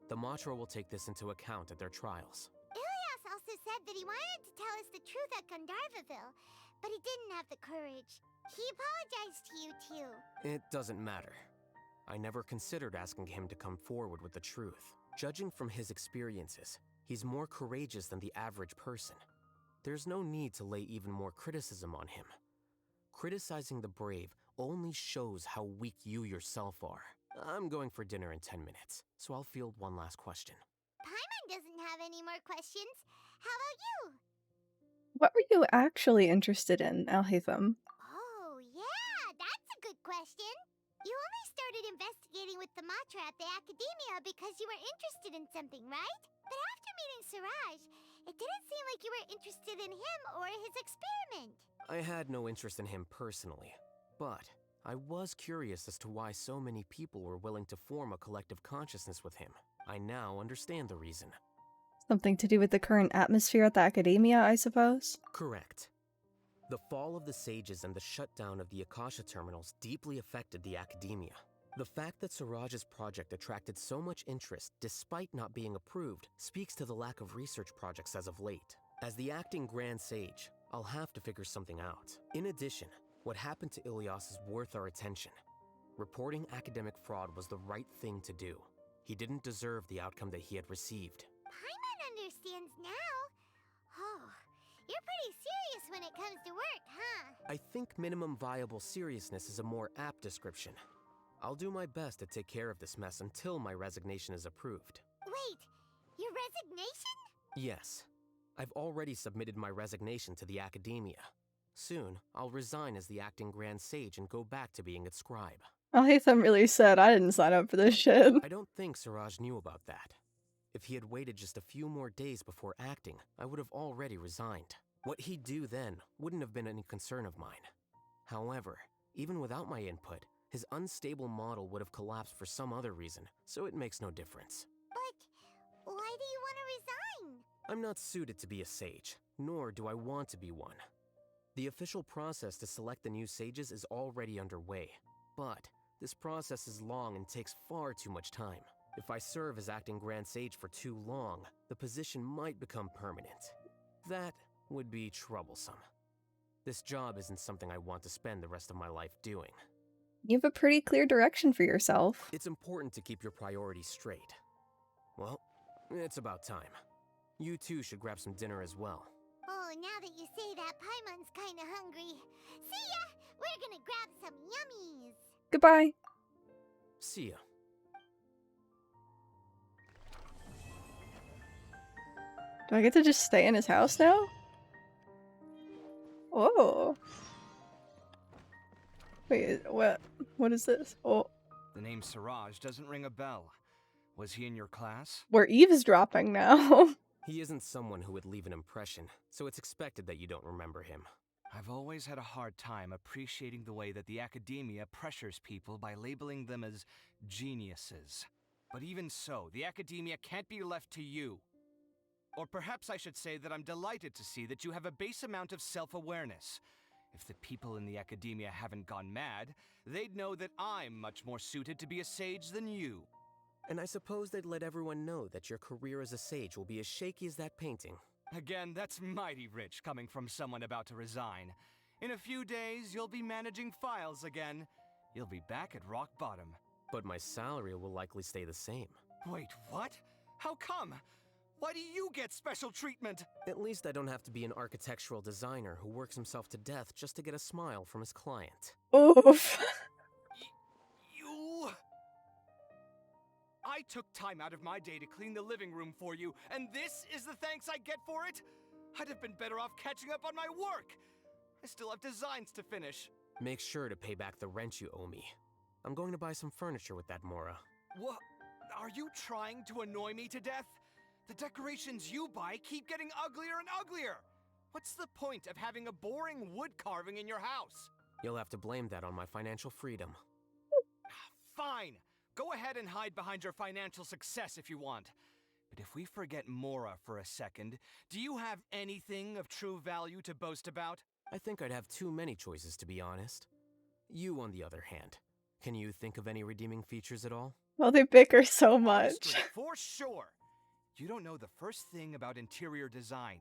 The Matra will take this into account at their trials. Ilias also said that he wanted to tell us the truth at Gandharvaville, but he didn't have the courage. He apologized to you too. It doesn't matter. I never considered asking him to come forward with the truth. Judging from his experiences, he's more courageous than the average person. There's no need to lay even more criticism on him. Criticizing the brave only shows how weak you yourself are. I'm going for dinner in 10 minutes, so I'll field one last question. Paimon doesn't have any more questions. How about you? What were you actually interested in, Alhaitham? Oh, yeah, that's a good question. You only started investigating with the Matra at the Academia because you were interested in something, right? But after meeting Siraj, it didn't seem like you were interested in him or his experiment. I had no interest in him personally, but I was curious as to why so many people were willing to form a collective consciousness with him. I now understand the reason. Something to do with the current atmosphere at the Academia, I suppose? Correct. The fall of the Sages and the shutdown of the Akasha terminals deeply affected the Academia. The fact that Siraj's project attracted so much interest despite not being approved speaks to the lack of research projects as of late. As the acting Grand Sage, I'll have to figure something out. In addition, what happened to Ilias is worth our attention. Reporting academic fraud was the right thing to do. He didn't deserve the outcome that he had received. Paimon understands now. Oh, you're pretty serious when it comes to work, huh? I think minimum viable seriousness is a more apt description. I'll do my best to take care of this mess until my resignation is approved. Wait, your resignation? Yes. I've already submitted my resignation to the Academia. Soon, I'll resign as the acting Grand Sage and go back to being its scribe. Alhaitham really said I didn't sign up for this shit. I don't think Siraj knew about that. If he had waited just a few more days before acting, I would have already resigned. What he'd do then wouldn't have been any concern of mine. However, even without my input, his unstable model would have collapsed for some other reason, so it makes no difference. But why do you want to resign? I'm not suited to be a sage, nor do I want to be one. The official process to select the new sages is already underway, but this process is long and takes far too much time. If I serve as acting Grand Sage for too long, the position might become permanent. That would be troublesome. This job isn't something I want to spend the rest of my life doing. You have a pretty clear direction for yourself. It's important to keep your priorities straight. Well, it's about time. You two should grab some dinner as well. Oh, now that you say that, Paimon's kinda hungry. See ya! We're gonna grab some yummies! Goodbye. See ya. Do I get to just stay in his house now? Oh. Wait, what is this? Oh. The name Siraj doesn't ring a bell. Was he in your class? We're eavesdropping now. He isn't someone who would leave an impression, so it's expected that you don't remember him. I've always had a hard time appreciating the way that the Academia pressures people by labeling them as geniuses. But even so, the Academia can't be left to you. Or perhaps I should say that I'm delighted to see that you have a base amount of self-awareness. If the people in the Academia haven't gone mad, they'd know that I'm much more suited to be a sage than you. And I suppose they'd let everyone know that your career as a sage will be as shaky as that painting. Again, that's mighty rich coming from someone about to resign. In a few days, you'll be managing files again. You'll be back at rock bottom. But my salary will likely stay the same. Wait, what? How come? Why do you get special treatment? At least I don't have to be an architectural designer who works himself to death just to get a smile from his client. Oof. You... I took time out of my day to clean the living room for you, and this is the thanks I get for it? I'd have been better off catching up on my work. I still have designs to finish. Make sure to pay back the rent you owe me. I'm going to buy some furniture with that Mora. What? Are you trying to annoy me to death? The decorations you buy keep getting uglier and uglier. What's the point of having a boring wood carving in your house? You'll have to blame that on my financial freedom. Fine. go ahead and hide behind your financial success if you want. But if we forget Mora for a second, do you have anything of true value to boast about? I think I'd have too many choices, to be honest. You, on the other hand, can you think of any redeeming features at all? Well, they bicker so much. Artistry, for sure. You don't know the first thing about interior design.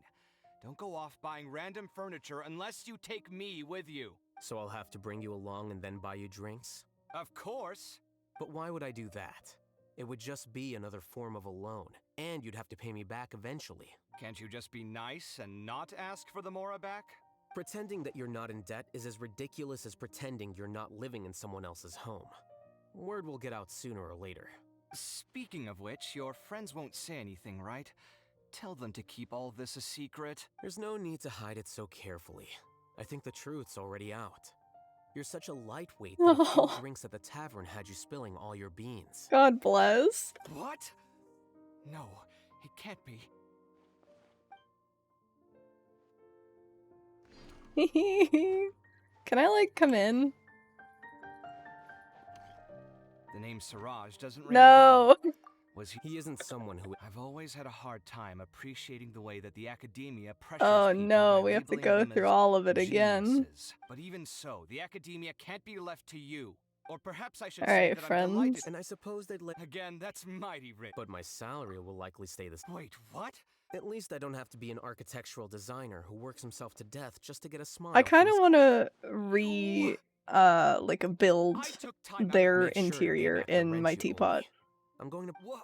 Don't go off buying random furniture unless you take me with you. So I'll have to bring you along and then buy you drinks? Of course. But why would I do that? It would just be another form of a loan, and you'd have to pay me back eventually. Can't you just be nice and not ask for the Mora back? Pretending that you're not in debt is as ridiculous as pretending you're not living in someone else's home. Word will get out sooner or later. Speaking of which, your friends won't say anything, right? Tell them to keep all this a secret. There's no need to hide it so carefully. I think the truth's already out. You're such a lightweight that a few drinks at the tavern had you spilling all your beans. God bless. What? No, it can't be. Can I, like, come in? The name Siraj doesn't ring No. a bell. Was he isn't someone who... I've always had a hard time appreciating the way that the academia pressures Oh people no, by we have to labeling go them through as all of it again. geniuses. But even so, the academia can't be left to you. Or perhaps I should All say right, that I'm friends. delighted. And I suppose they'd let... Again, that's mighty rich. But my salary will likely stay the same. Wait, what? At least I don't have to be an architectural designer who works himself to death just to get a smile. I kind of want to build their interior in my teapot. I'm going to... What?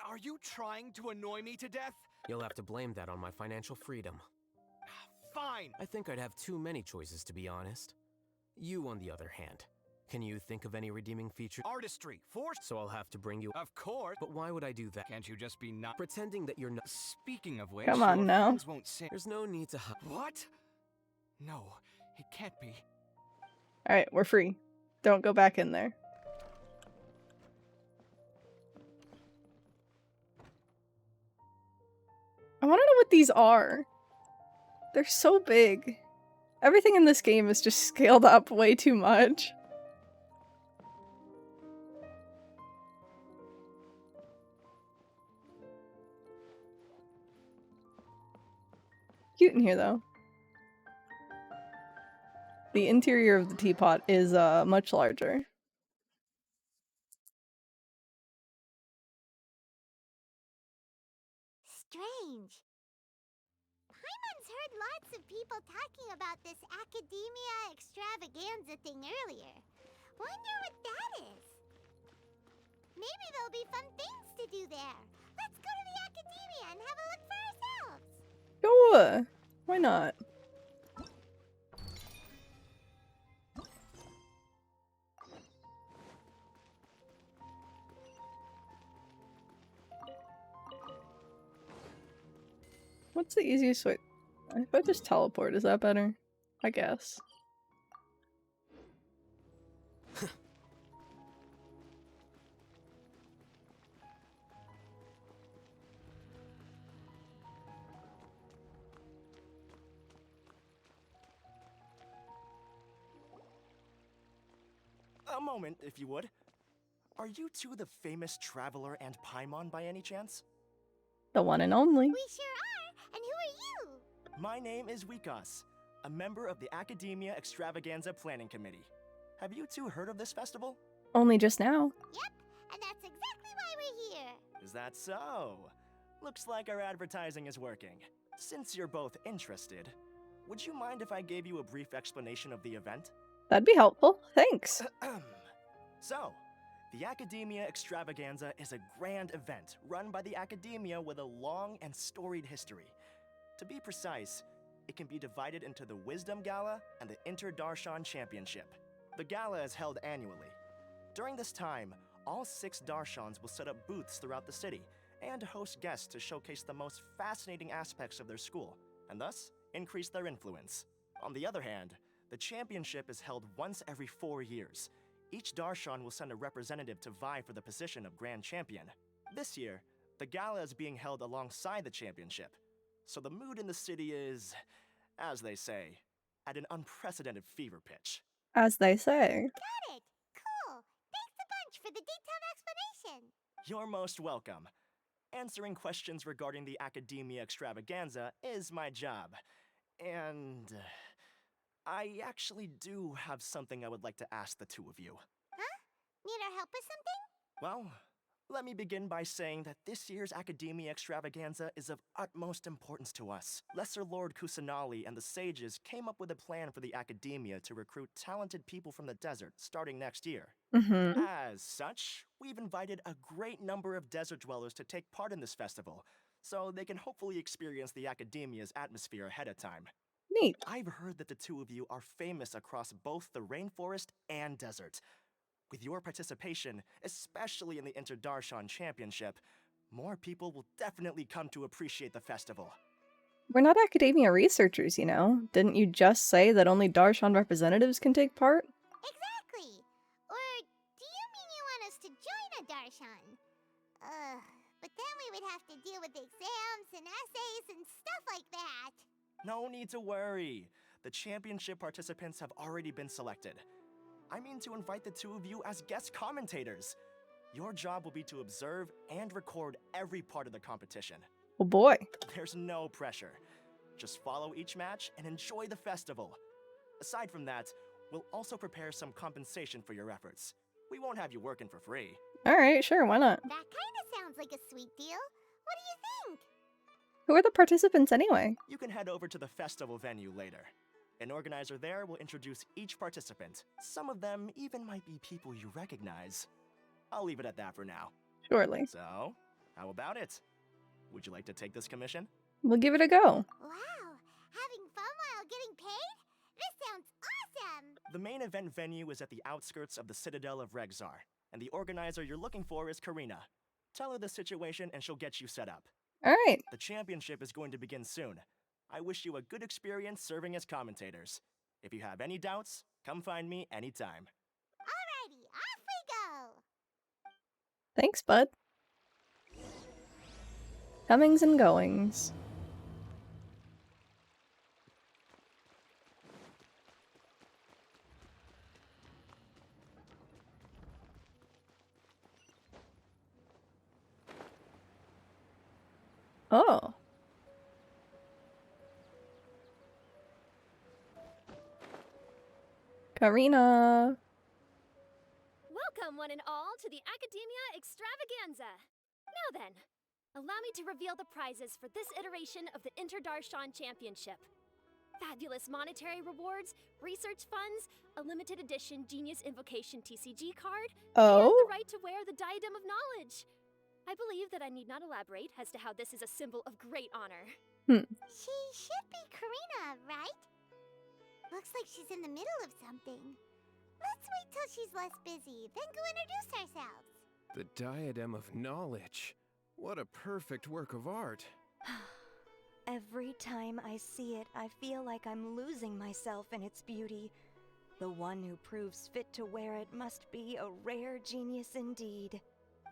Are you trying to annoy me to death? You'll have to blame that on my financial freedom. Fine. I think I'd have too many choices, to be honest. You, on the other hand, can you think of any redeeming features? Artistry, force. So I'll have to bring you... Of course. But why would I do that? Can't you just be not... Pretending that you're not... Speaking of which, Come on your now. friends won't say... There's no need to... What? No, it can't be. Alright, we're free. Don't go back in there. I want to know what these are. They're so big. Everything in this game is just scaled up way too much. Cute in here, though. The interior of the teapot is much larger. Strange. Paimon's heard lots of people talking about this academia extravaganza thing earlier. Wonder what that is. Maybe there'll be fun things to do there. Let's go to the academia and have a look for ourselves. Sure. Why not? What's the easiest way? If I just teleport, is that better? I guess. A moment, if you would. Are you two the famous Traveler and Paimon by any chance? The one and only. We sure are. And who are you? My name is Wikas, a member of the Academia Extravaganza Planning Committee. Have you two heard of this festival? Only just now. Yep, and that's exactly why we're here. Is that so? Looks like our advertising is working. Since you're both interested, would you mind if I gave you a brief explanation of the event? That'd be helpful. Thanks. So, the Academia Extravaganza is a grand event run by the Academia with a long and storied history. To be precise, it can be divided into the Wisdom Gala and the Inter-Darshan Championship. The gala is held annually. During this time, all 6 Darshans will set up booths throughout the city and host guests to showcase the most fascinating aspects of their school, and thus increase their influence. On the other hand, the championship is held once every 4 years. Each Darshan will send a representative to vie for the position of Grand Champion. This year, the gala is being held alongside the championship, so the mood in the city is, as they say, at an unprecedented fever pitch. As they say. Got it. Cool. Thanks a bunch for the detailed explanation. information. You're most welcome. Answering questions regarding the Academia Extravaganza is my job. And I actually do have something I would like to ask the two of you. Huh? Need our help with something? Well, let me begin by saying that this year's Academia Extravaganza is of utmost importance to us. Lesser Lord Kusanali and the Sages came up with a plan for the Academia to recruit talented people from the desert starting next year. Mm-hmm. As such, we've invited a great number of desert dwellers to take part in this festival, so they can hopefully experience the Academia's atmosphere ahead of time. Neat. I've heard that the two of you are famous across both the rainforest and desert. With your participation, especially in the Interdarshan Championship, more people will definitely come to appreciate the festival. We're not academia researchers, you know. Didn't you just say that only Darshan representatives can take part? Exactly. Or do you mean you want us to join a Darshan? But then we would have to deal with exams and essays and stuff like that. No need to worry. The championship participants have already been selected. I mean to invite the two of you as guest commentators. Your job will be to observe and record every part of the competition. Oh boy. There's no pressure. Just follow each match and enjoy the festival. Aside from that, we'll also prepare some compensation for your efforts. We won't have you working for free. Alright, sure, why not? That kind of sounds like a sweet deal. What do you think? Who are the participants anyway? You can head over to the festival venue later. An organizer there will introduce each participant. Some of them even might be people you recognize. I'll leave it at that for now. Surely. So, how about it? Would you like to take this commission? We'll give it a go. Wow, having fun while getting paid? This sounds awesome! The main event venue is at the outskirts of the Citadel of Regzar, and the organizer you're looking for is Karina. Tell her the situation and she'll get you set up. Alright. The championship is going to begin soon. I wish you a good experience serving as commentators. If you have any doubts, come find me anytime. Alrighty, off we go! Thanks, bud. Comings and goings. Oh. Karina. Welcome, one and all, to the Academia Extravaganza. Now then, allow me to reveal the prizes for this iteration of the Interdarshan Championship. Fabulous monetary rewards, research funds, a limited edition Genius Invocation TCG card, and the right to wear the Diadem of Knowledge. I believe that I need not elaborate as to how this is a symbol of great honor. She should be Karina, right? Looks like she's in the middle of something. Let's wait till she's less busy, then go introduce ourselves. The Diadem of Knowledge. What a perfect work of art. Every time I see it, I feel like I'm losing myself in its beauty. The one who proves fit to wear it must be a rare genius indeed.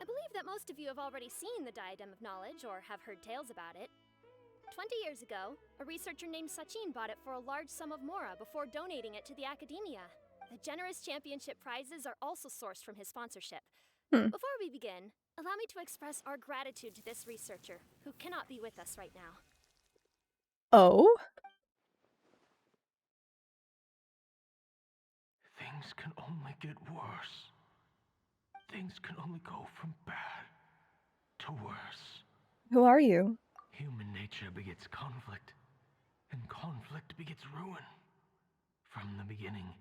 I believe that most of you have already seen the Diadem of Knowledge or have heard tales about it. 20 years ago, a researcher named Sachin bought it for a large sum of mora before donating it to the Academia. The generous championship prizes are also sourced from his sponsorship. Before we begin, allow me to express our gratitude to this researcher, who cannot be with us right now. Oh? Things can only get worse. Things can only go from bad to worse. Who are you? Human nature begets conflict, and conflict begets ruin. From the beginning,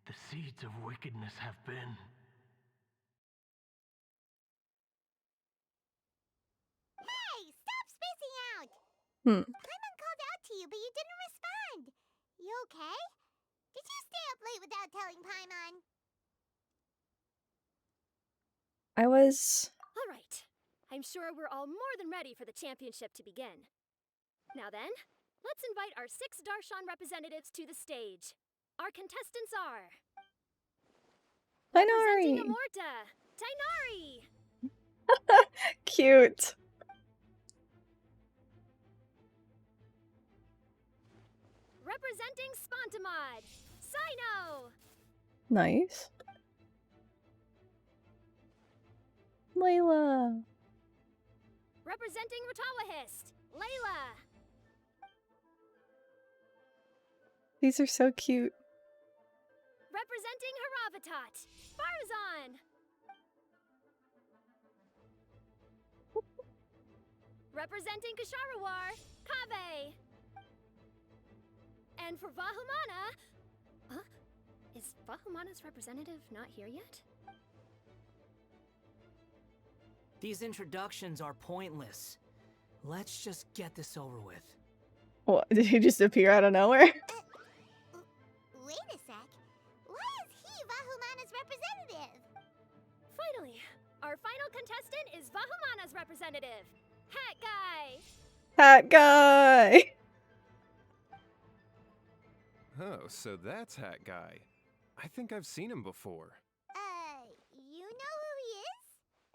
the seeds of wickedness have been. Hey, stop spacing out! Paimon called out to you, but you didn't respond. You okay? Did you stay up late without telling Paimon? I was... All right. I'm sure we're all more than ready for the championship to begin. Now then, let's invite our 6 Darshan representatives to the stage. Our contestants are... Tainari! Representing Amorta, Tainari! Cute. Representing Spontamod, Sino! Nice. Layla. Representing Ratawahist, Layla. These are so cute. Representing Haravatat, Farazan. Representing Kasharawar, Kaveh. And for Vahumana... Huh? Is Vahumana's representative not here yet? These introductions are pointless. Let's just get this over with. What, did he just appear out of nowhere? Wait a sec. Why is he Vahumana's representative? Finally, our final contestant is Vahumana's representative, Hat Guy. Hat Guy! Oh, so that's Hat Guy. I think I've seen him before. You know who he is?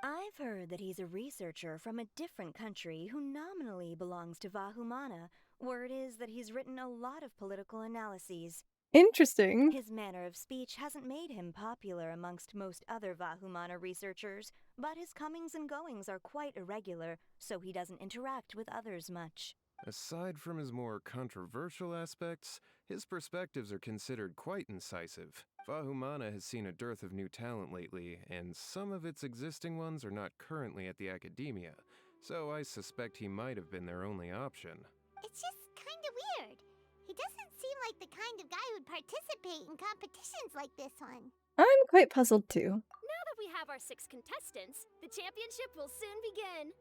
I've heard that he's a researcher from a different country who nominally belongs to Vahumana. Word is that he's written a lot of political analyses. Interesting. His manner of speech hasn't made him popular amongst most other Vahumana researchers, but his comings and goings are quite irregular, so he doesn't interact with others much. Aside from his more controversial aspects, his perspectives are considered quite incisive. Vahumana has seen a dearth of new talent lately, and some of its existing ones are not currently at the academia, so I suspect he might have been their only option. It's just kinda weird. He doesn't seem like the kind of guy who'd participate in competitions like this one. I'm quite puzzled too. Now that we have our 6 contestants, the championship will soon begin.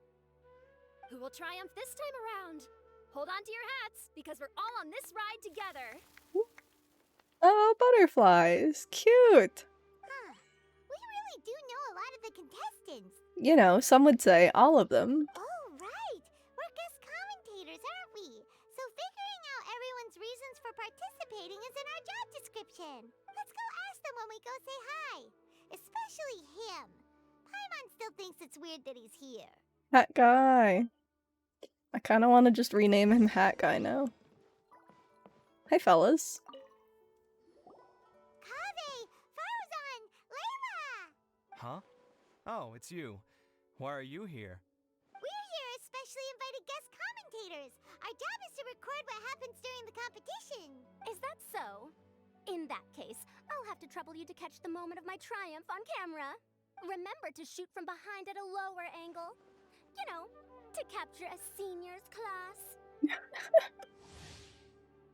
Who will triumph this time around? Hold on to your hats, because we're all on this ride together. Oh, butterflies. Cute. Huh. We really do know a lot of the contestants. You know, some would say all of them. Oh, right. We're guest commentators, aren't we? So figuring out everyone's reasons for participating is in our job description. Let's go ask them when we go say hi. Especially him. Paimon still thinks it's weird that he's here. Hat Guy. I kind of want to just rename him Hat Guy now. Hi, fellas. Kaveh, Farazan, Layla! Huh? Oh, it's you. Why are you here? We're here as specially invited guest commentators. Our job is to record what happens during the competition. Is that so? In that case, I'll have to trouble you to catch the moment of my triumph on camera. Remember to shoot from behind at a lower angle. You know, to capture a seniors class.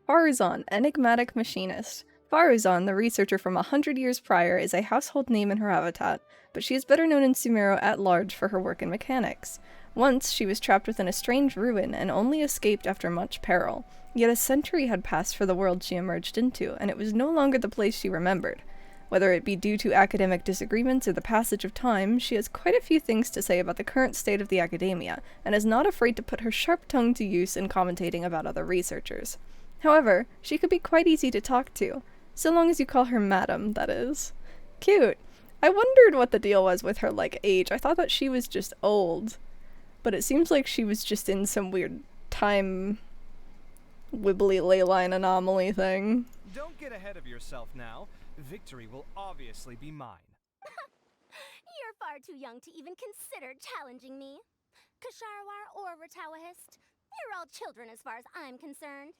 Farazan, enigmatic machinist. Farazan, the researcher from 100 years prior, is a household name in her habitat, but she is better known in Sumeru at large for her work in mechanics. Once, she was trapped within a strange ruin and only escaped after much peril. Yet a century had passed for the world she emerged into, and it was no longer the place she remembered. Whether it be due to academic disagreements or the passage of time, she has quite a few things to say about the current state of the academia, and is not afraid to put her sharp tongue to use in commentating about other researchers. However, she could be quite easy to talk to, so long as you call her Madam, that is. Cute. I wondered what the deal was with her, age. I thought that she was just old. But it seems like she was just in some weird time wibbly ley line anomaly thing. Don't get ahead of yourself now. Victory will obviously be mine. You're far too young to even consider challenging me. Kasharawar or Ratawahist, you're all children as far as I'm concerned.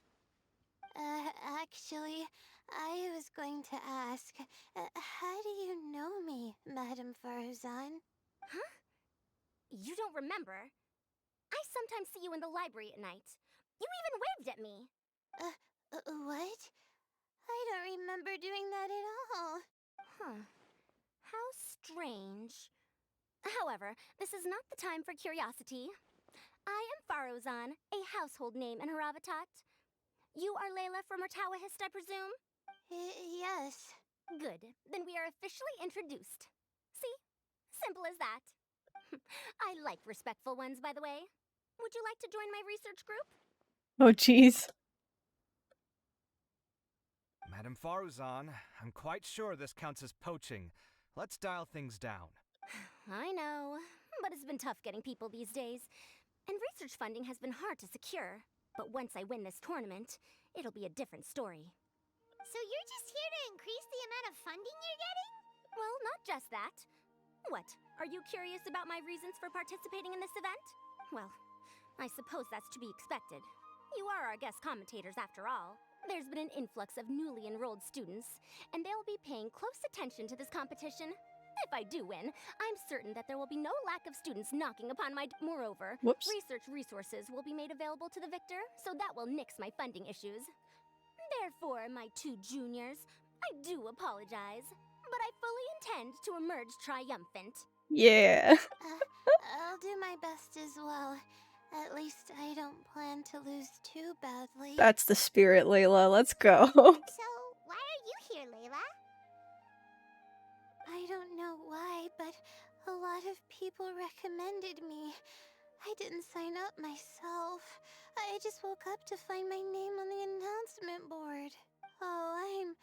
Actually, I was going to ask, how do you know me, Madame Farazan? Huh? You don't remember? I sometimes see you in the library at night. You even waved at me. What? I don't remember doing that at all. Huh. How strange. However, this is not the time for curiosity. I am Farazan, a household name in Haravatat. You are Layla from Ratawahist, I presume? Yes. Good. Then we are officially introduced. See? Simple as that. I like respectful ones, by the way. Would you like to join my research group? Oh, jeez. Madame Farazan, I'm quite sure this counts as poaching. Let's dial things down. I know, but it's been tough getting people these days. And research funding has been hard to secure. But once I win this tournament, it'll be a different story. So you're just here to increase the amount of funding you're getting? Well, not just that. What? Are you curious about my reasons for participating in this event? Well, I suppose that's to be expected. You are our guest commentators after all. There's been an influx of newly enrolled students, and they'll be paying close attention to this competition. If I do win, I'm certain that there will be no lack of students knocking upon my moreover, Whoops. research resources will be made available to the victor, so that will nix my funding issues. Therefore, my two juniors, I do apologize, but I fully intend to emerge triumphant. Yeah. I'll do my best as well. At least I don't plan to lose too badly. That's the spirit, Layla. Let's go. So, why are you here, Layla? I don't know why, but a lot of people recommended me. I didn't sign up myself. I just woke up to find my name on the announcement board. Oh, I'm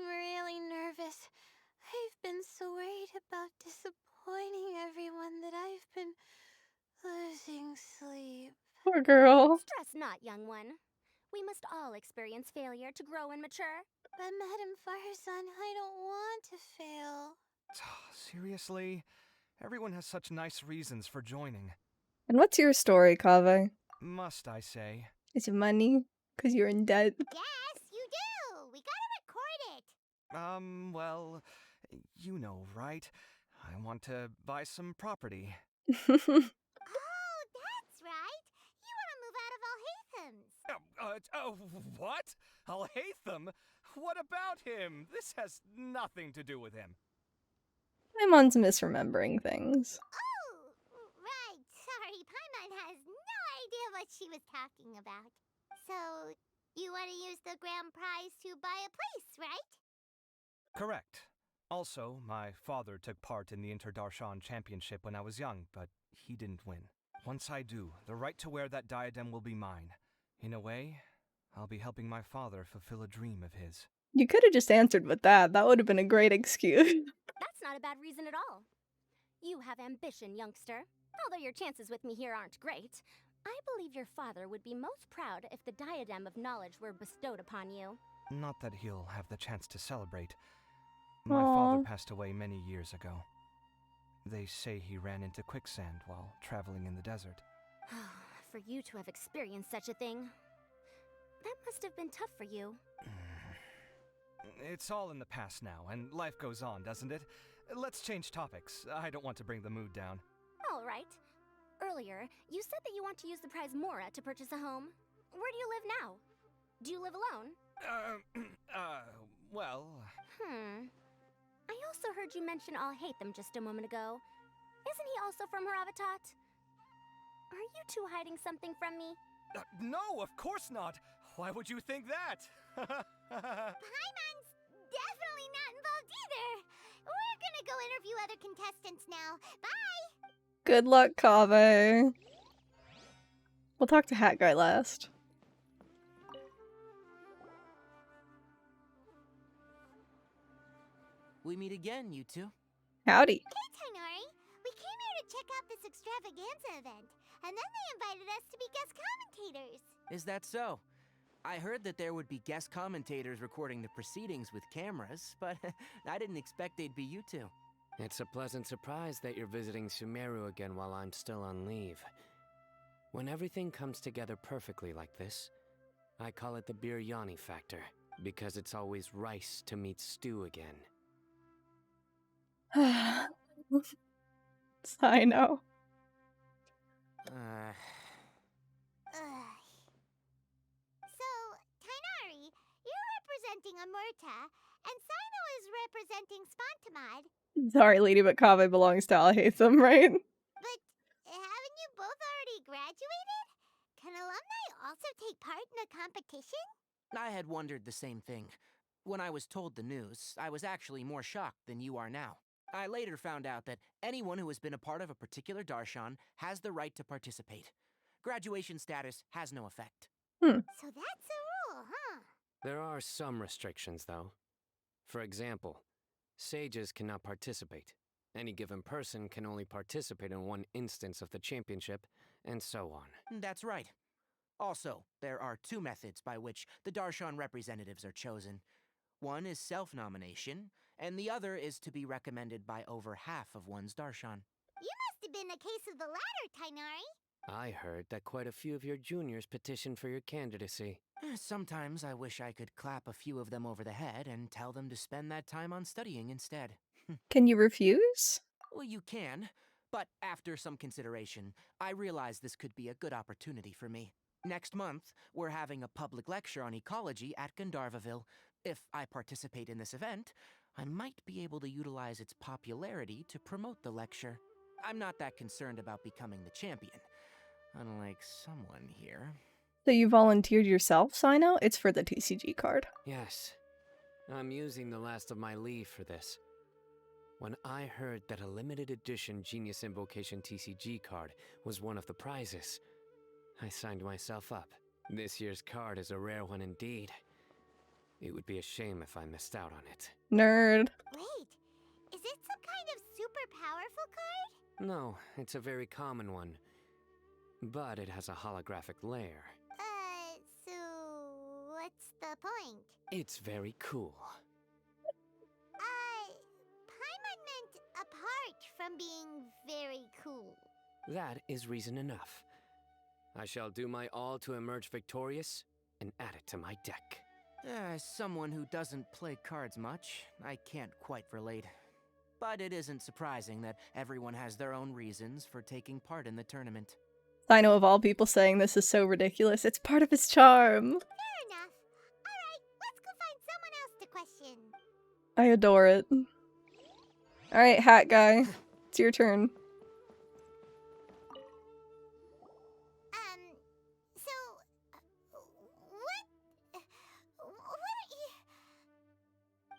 really nervous. I've been so worried about disappointing everyone that I've been losing sleep. Poor girl. Stress not, young one. We must all experience failure to grow and mature. But Madame Farzan, I don't want to fail. Seriously? Everyone has such nice reasons for joining. And what's your story, Kaveh? Must I say? Is it money? Because you're in debt? Yes, you do! We gotta record it! Well, you know, right? I want to buy some property. Oh, that's right! You wanna move out of Alhatham's! What? Alhaitham? What about him? This has nothing to do with him. Paimon's misremembering things. Oh, right. Sorry, Paimon has no idea what she was talking about. So, you want to use the grand prize to buy a place, right? Correct. Also, my father took part in the Inter-Darshan Championship when I was young, but he didn't win. Once I do, the right to wear that diadem will be mine. In a way, I'll be helping my father fulfill a dream of his. You could have just answered with that. That would have been a great excuse. That's not a bad reason at all. You have ambition, youngster. Although your chances with me here aren't great, I believe your father would be most proud if the diadem of knowledge were bestowed upon you. Not that he'll have the chance to celebrate. My father passed away many years ago. They say he ran into quicksand while traveling in the desert. For you to have experienced such a thing, that must have been tough for you. It's all in the past now, and life goes on, doesn't it? Let's change topics. I don't want to bring the mood down. All right. Earlier, you said that you want to use the prize Mora to purchase a home. Where do you live now? Do you live alone? Well... I also heard you mention Alhaitham just a moment ago. Isn't he also from Haravatat? Are you two hiding something from me? No, of course not! Why would you think that? Paimon's definitely not involved either! We're gonna go interview other contestants now. Bye! Good luck, Kaveh. We'll talk to Hat Guy last. We meet again, you two. Howdy. Hey, Tainari. We came here to check out this extravaganza event, and then they invited us to be guest commentators. Is that so? I heard that there would be guest commentators recording the proceedings with cameras, but I didn't expect they'd be you two. It's a pleasant surprise that you're visiting Sumeru again while I'm still on leave. When everything comes together perfectly like this, I call it the biryani factor, because it's always rice to meet stew again. I know. So, Tainari, you're representing Amurta, and Sino is representing Spontamod. Sorry, lady, but Kaveh belongs to Alhaitham, right? But haven't you both already graduated? Can alumni also take part in the competition? I had wondered the same thing. When I was told the news, I was actually more shocked than you are now. I later found out that anyone who has been a part of a particular darshan has the right to participate. Graduation status has no effect. So that's a rule, huh? There are some restrictions, though. For example, sages cannot participate. Any given person can only participate in one instance of the championship, and so on. That's right. Also, there are two methods by which the darshan representatives are chosen. One is self-nomination, and the other is to be recommended by over half of one's Darshan. You must have been a case of the latter, Tainari. I heard that quite a few of your juniors petitioned for your candidacy. Sometimes I wish I could clap a few of them over the head and tell them to spend that time on studying instead. Can you refuse? Well, you can, but after some consideration, I realize this could be a good opportunity for me. Next month, we're having a public lecture on ecology at Gandharvaville. If I participate in this event, I might be able to utilize its popularity to promote the lecture. I'm not that concerned about becoming the champion, unlike someone here. So you volunteered yourself, Sino? It's for the TCG card. Yes. I'm using the last of my leave for this. When I heard that a limited edition Genius Invocation TCG card was one of the prizes, I signed myself up. This year's card is a rare one indeed. It would be a shame if I missed out on it. Nerd. Wait, is it some kind of super powerful card? No, it's a very common one. But it has a holographic layer. So what's the point? It's very cool. Paimon meant apart from being very cool. That is reason enough. I shall do my all to emerge victorious and add it to my deck. As someone who doesn't play cards much, I can't quite relate. But it isn't surprising that everyone has their own reasons for taking part in the tournament. Sino, of all people, saying this is so ridiculous. It's part of his charm. Fair enough. Alright, let's go find someone else to question. I adore it. Alright, hat guy. It's your turn.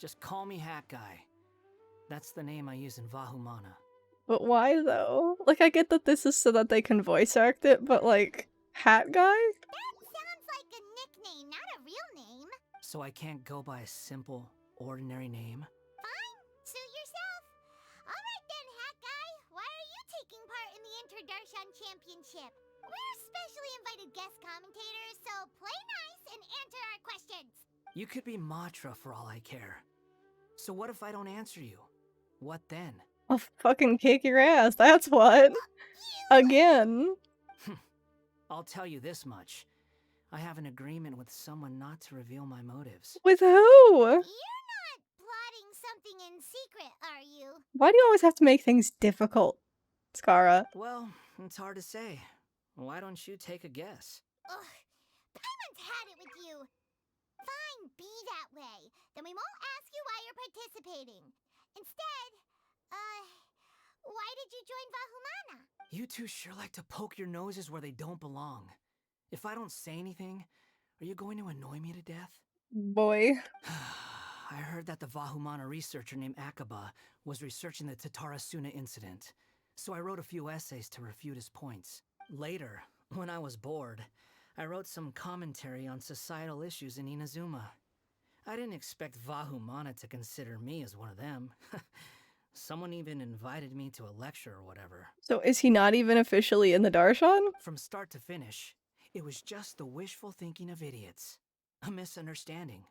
Just call me Hat Guy. That's the name I use in Vahumana. But why though? Like, I get that this is so that they can voice act it, but like, hat guy? That sounds like a nickname, not a real name. So I can't go by a simple, ordinary name? Fine, suit yourself. Alright then, Hat Guy. Why are you taking part in the Inter-Darshan Championship? We're specially invited guest commentators, so play nice and answer our questions. You could be Matra for all I care. So what if I don't answer you? What then? I'll fucking kick your ass, that's what. Again. I'll tell you this much. I have an agreement with someone not to reveal my motives. With who? You're not plotting something in secret, are you? Why do you always have to make things difficult, Skara? Well, it's hard to say. Why don't you take a guess? Ugh, Paimon's had it with you. Fine, be that way. Then we won't ask you why you're participating. Instead, why did you join Vahumana? You two sure like to poke your noses where they don't belong. If I don't say anything, are you going to annoy me to death? Boy. I heard that the Vahumana researcher named Akaba was researching the Tatarasuna incident, so I wrote a few essays to refute his points. Later, when I was bored, I wrote some commentary on societal issues in Inazuma. I didn't expect Vahumana to consider me as one of them. Someone even invited me to a lecture or whatever. So is he not even officially in the Darshan? From start to finish, it was just the wishful thinking of idiots. A misunderstanding.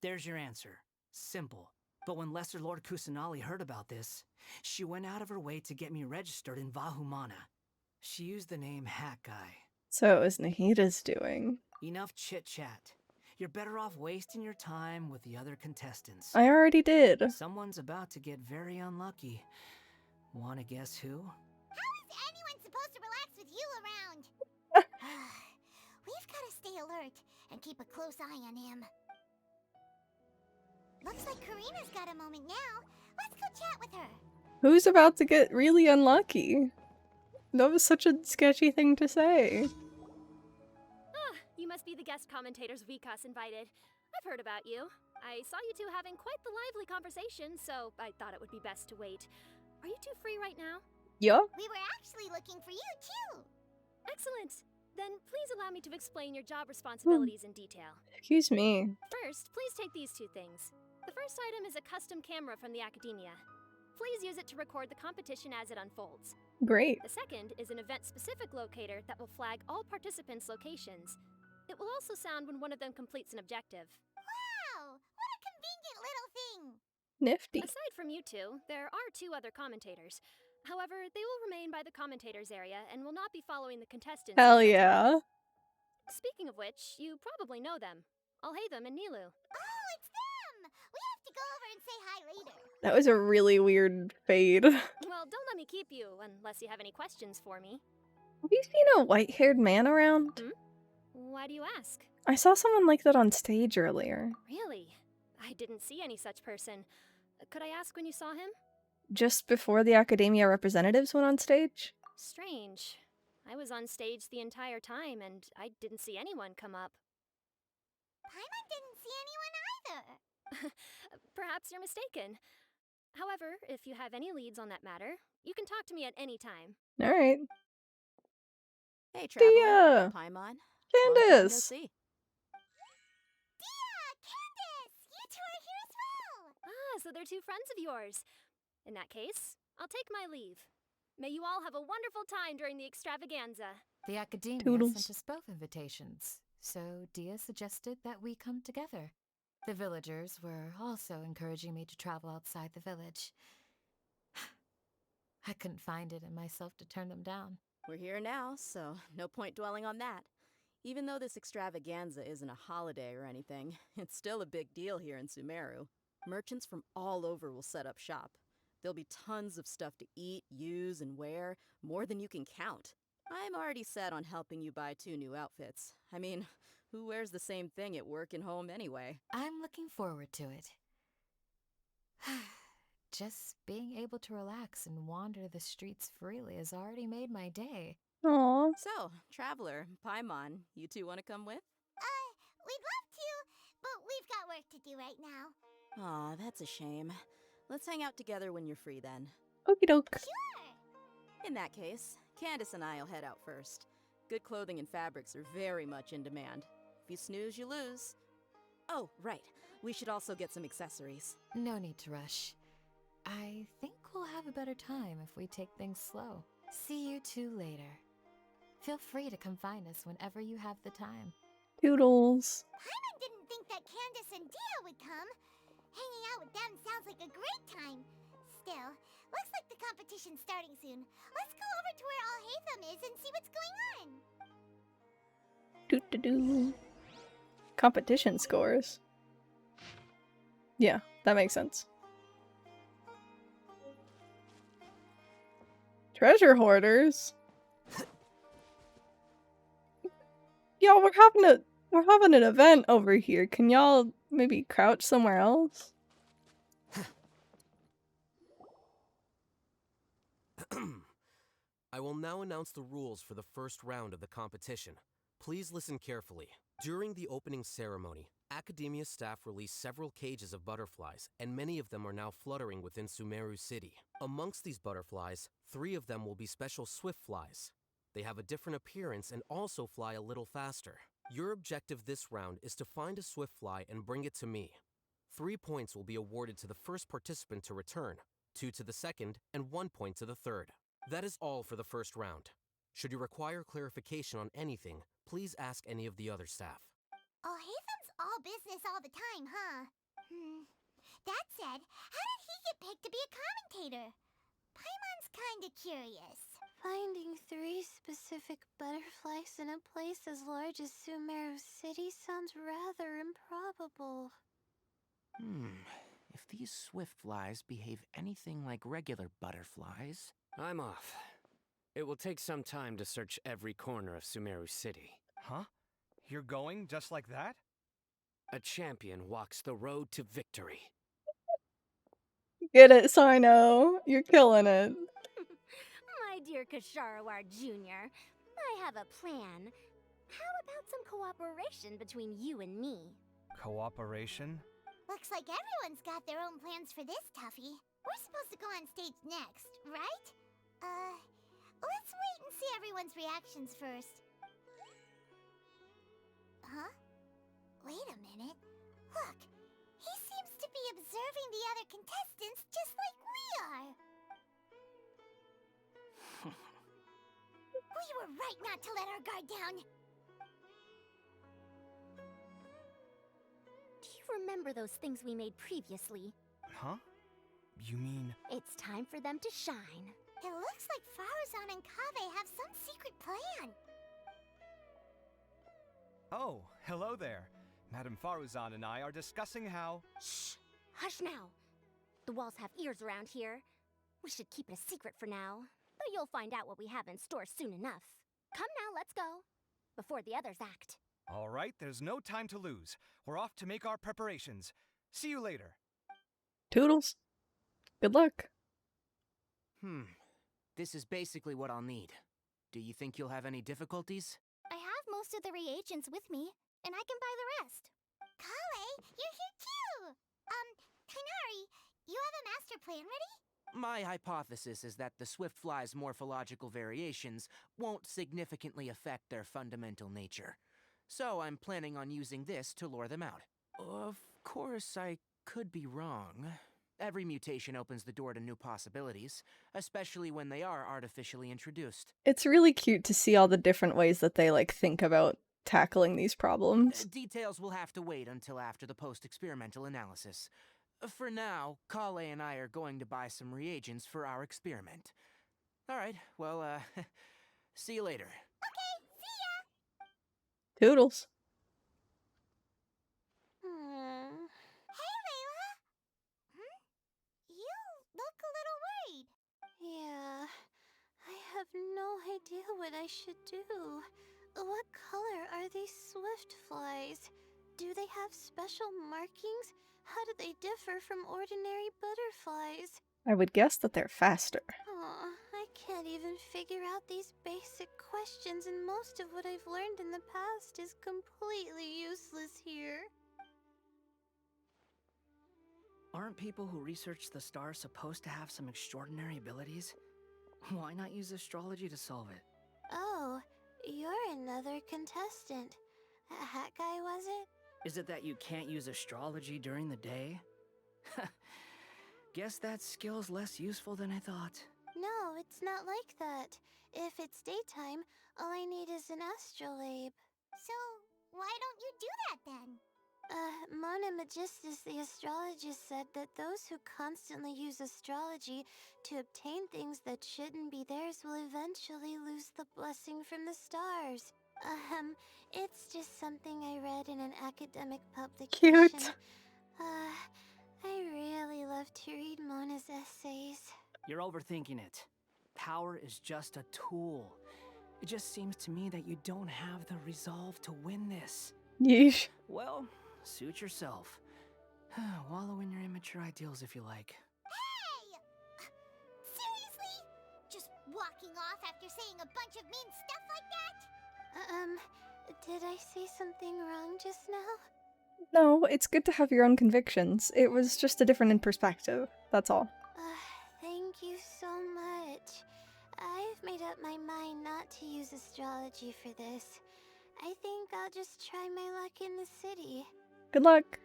There's your answer. Simple. But when Lesser Lord Kusanali heard about this, she went out of her way to get me registered in Vahumana. She used the name Hat Guy. So it was Nahida's doing. Enough chit-chat. You're better off wasting your time with the other contestants. I already did. Someone's about to get very unlucky. Wanna guess who? How is anyone supposed to relax with you around? We've gotta stay alert and keep a close eye on him. Looks like Karina's got a moment now. Let's go chat with her. Who's about to get really unlucky? That was such a sketchy thing to say. You must be the guest commentators Vikas invited. I've heard about you. I saw you two having quite the lively conversation, so I thought it would be best to wait. Are you two free right now? Yeah. We were actually looking for you, too. Excellent. Then please allow me to explain your job responsibilities in detail. Excuse me. First, please take these two things. The first item is a custom camera from the Academia. Please use it to record the competition as it unfolds. Great. The second is an event-specific locator that will flag all participants' locations. It will also sound when one of them completes an objective. Wow! What a convenient little thing! Nifty. Aside from you two, there are 2 other commentators. However, they will remain by the commentators area and will not be following the contestants. Hell yeah. Speaking of which, you probably know them. Alhaitham and Nilu. Oh, it's them! We have to go over and say hi later. That was a really weird fade. Well, don't let me keep you unless you have any questions for me. Have you seen a white-haired man around? Why do you ask? I saw someone like that on stage earlier. Really? I didn't see any such person. Could I ask when you saw him? Just before the academia representatives went on stage? Strange. I was on stage the entire time and I didn't see anyone come up. Paimon didn't see anyone either. Perhaps you're mistaken. However, if you have any leads on that matter, you can talk to me at any time. Alright. Hey, Traveler. Dia! Paimon. Candace! See. Dia! Candace! You two are here as well! Ah, so they're 2 friends of yours. In that case, I'll take my leave. May you all have a wonderful time during the extravaganza. The academia Toodles. sent us both invitations, so Dia suggested that we come together. The villagers were also encouraging me to travel outside the village. I couldn't find it in myself to turn them down. We're here now, so no point dwelling on that. Even though this extravaganza isn't a holiday or anything, it's still a big deal here in Sumeru. Merchants from all over will set up shop. There'll be tons of stuff to eat, use, and wear, more than you can count. I'm already set on helping you buy 2 new outfits. I mean, who wears the same thing at work and home anyway? I'm looking forward to it. Just being able to relax and wander the streets freely has already made my day. Aww. So, Traveler, Paimon, you 2 want to come with? We'd love to, but we've got work to do right now. Aw, that's a shame. Let's hang out together when you're free then. Okie doke. Sure! In that case, Candace and I'll head out first. Good clothing and fabrics are very much in demand. If you snooze, you lose. Oh, right. We should also get some accessories. No need to rush. I think we'll have a better time if we take things slow. See you 2 later. Feel free to come find us whenever you have the time. Toodles. Paimon didn't think that Candace and Dia would come. Hanging out with them sounds like a great time. Still, looks like the competition's starting soon. Let's go over to where Alhaitham is and see what's going on. Doo-doo-doo. Competition scores. Yeah, that makes sense. Treasure hoarders? Y'all, we're having an event over here. Can y'all maybe crouch somewhere else? I will now announce the rules for the first round of the competition. Please listen carefully. During the opening ceremony, Academia staff released several cages of butterflies, and many of them are now fluttering within Sumeru City. Amongst these butterflies, 3 of them will be special swift flies. They have a different appearance and also fly a little faster. Your objective this round is to find a swift fly and bring it to me. 3 points will be awarded to the first participant to return, 2 to the second, and 1 point to the third. That is all for the first round. Should you require clarification on anything, please ask any of the other staff. Alhaitham's all business all the time, huh? That said, how did he get picked to be a commentator? Paimon's kinda curious. Finding 3 specific butterflies in a place as large as Sumeru City sounds rather improbable. If these swift flies behave anything like regular butterflies... I'm off. It will take some time to search every corner of Sumeru City. Huh? You're going just like that? A champion walks the road to victory. Get it, Sino. You're killing it. My dear Kasharawar Jr., I have a plan. How about some cooperation between you and me? Cooperation? Looks like everyone's got their own plans for this, Tuffy. We're supposed to go on stage next, right? Let's wait and see everyone's reactions first. Huh? Wait a minute. Look, he seems to be observing the other contestants just like we are. We were right not to let our guard down. Do you remember those things we made previously? Huh? You mean... It's time for them to shine. It looks like Faruzan and Kaveh have some secret plan. Oh, hello there. Madame Faruzan and I are discussing how... Shh! Hush now! The walls have ears around here. We should keep it a secret for now. But you'll find out what we have in store soon enough. Come now, let's go. Before the others act. All right, there's no time to lose. We're off to make our preparations. See you later. Toodles. Good luck. This is basically what I'll need. Do you think you'll have any difficulties? I have most of the reagents with me, and I can buy the rest. Kale, you're here too! Kainari, you have a master plan ready? My hypothesis is that the Swiftfly's morphological variations won't significantly affect their fundamental nature. So I'm planning on using this to lure them out. Of course, I could be wrong. Every mutation opens the door to new possibilities, especially when they are artificially introduced. It's really cute to see all the different ways that they think about tackling these problems. Details will have to wait until after the post-experimental analysis. For now, Kale and I are going to buy some reagents for our experiment. Alright, well, see you later. Okay, see ya! Toodles. Hey, Layla! You look a little worried. Yeah, I have no idea what I should do. What color are these swift flies? Do they have special markings? How do they differ from ordinary butterflies? I would guess that they're faster. Aw, I can't even figure out these basic questions, and most of what I've learned in the past is completely useless here. Aren't people who research the stars supposed to have some extraordinary abilities? Why not use astrology to solve it? Oh, you're another contestant. A hat guy, was it? Is it that you can't use astrology during the day? Guess that skill's less useful than I thought. No, it's not like that. If it's daytime, all I need is an astrolabe. So, why don't you do that then? Mona Magistus, the astrologist, said that those who constantly use astrology to obtain things that shouldn't be theirs will eventually lose the blessing from the stars. It's just something I read in an academic publication. Cute. I really love to read Mona's essays. You're overthinking it. Power is just a tool. It just seems to me that you don't have the resolve to win this. Yeesh. Well, suit yourself. Wallow in your immature ideals if you like. Hey! Seriously? Just walking off after saying a bunch of mean stuff like that? Did I say something wrong just now? No, it's good to have your own convictions. It was just a different perspective. That's all. Thank you so much. I've made up my mind not to use astrology for this. I think I'll just try my luck in the city. Good luck.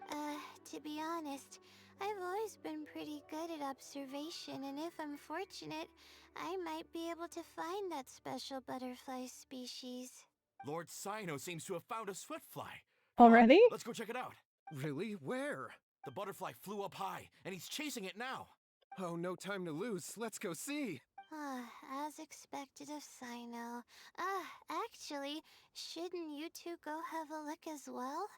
To be honest, I've always been pretty good at observation, and if I'm fortunate, I might be able to find that special butterfly species. Lord Sino seems to have found a swiftfly. Already? Let's go check it out. Really? Where? The butterfly flew up high, and he's chasing it now. Oh, no time to lose. Let's go see. As expected of Sino. Actually, shouldn't you two go have a look as well?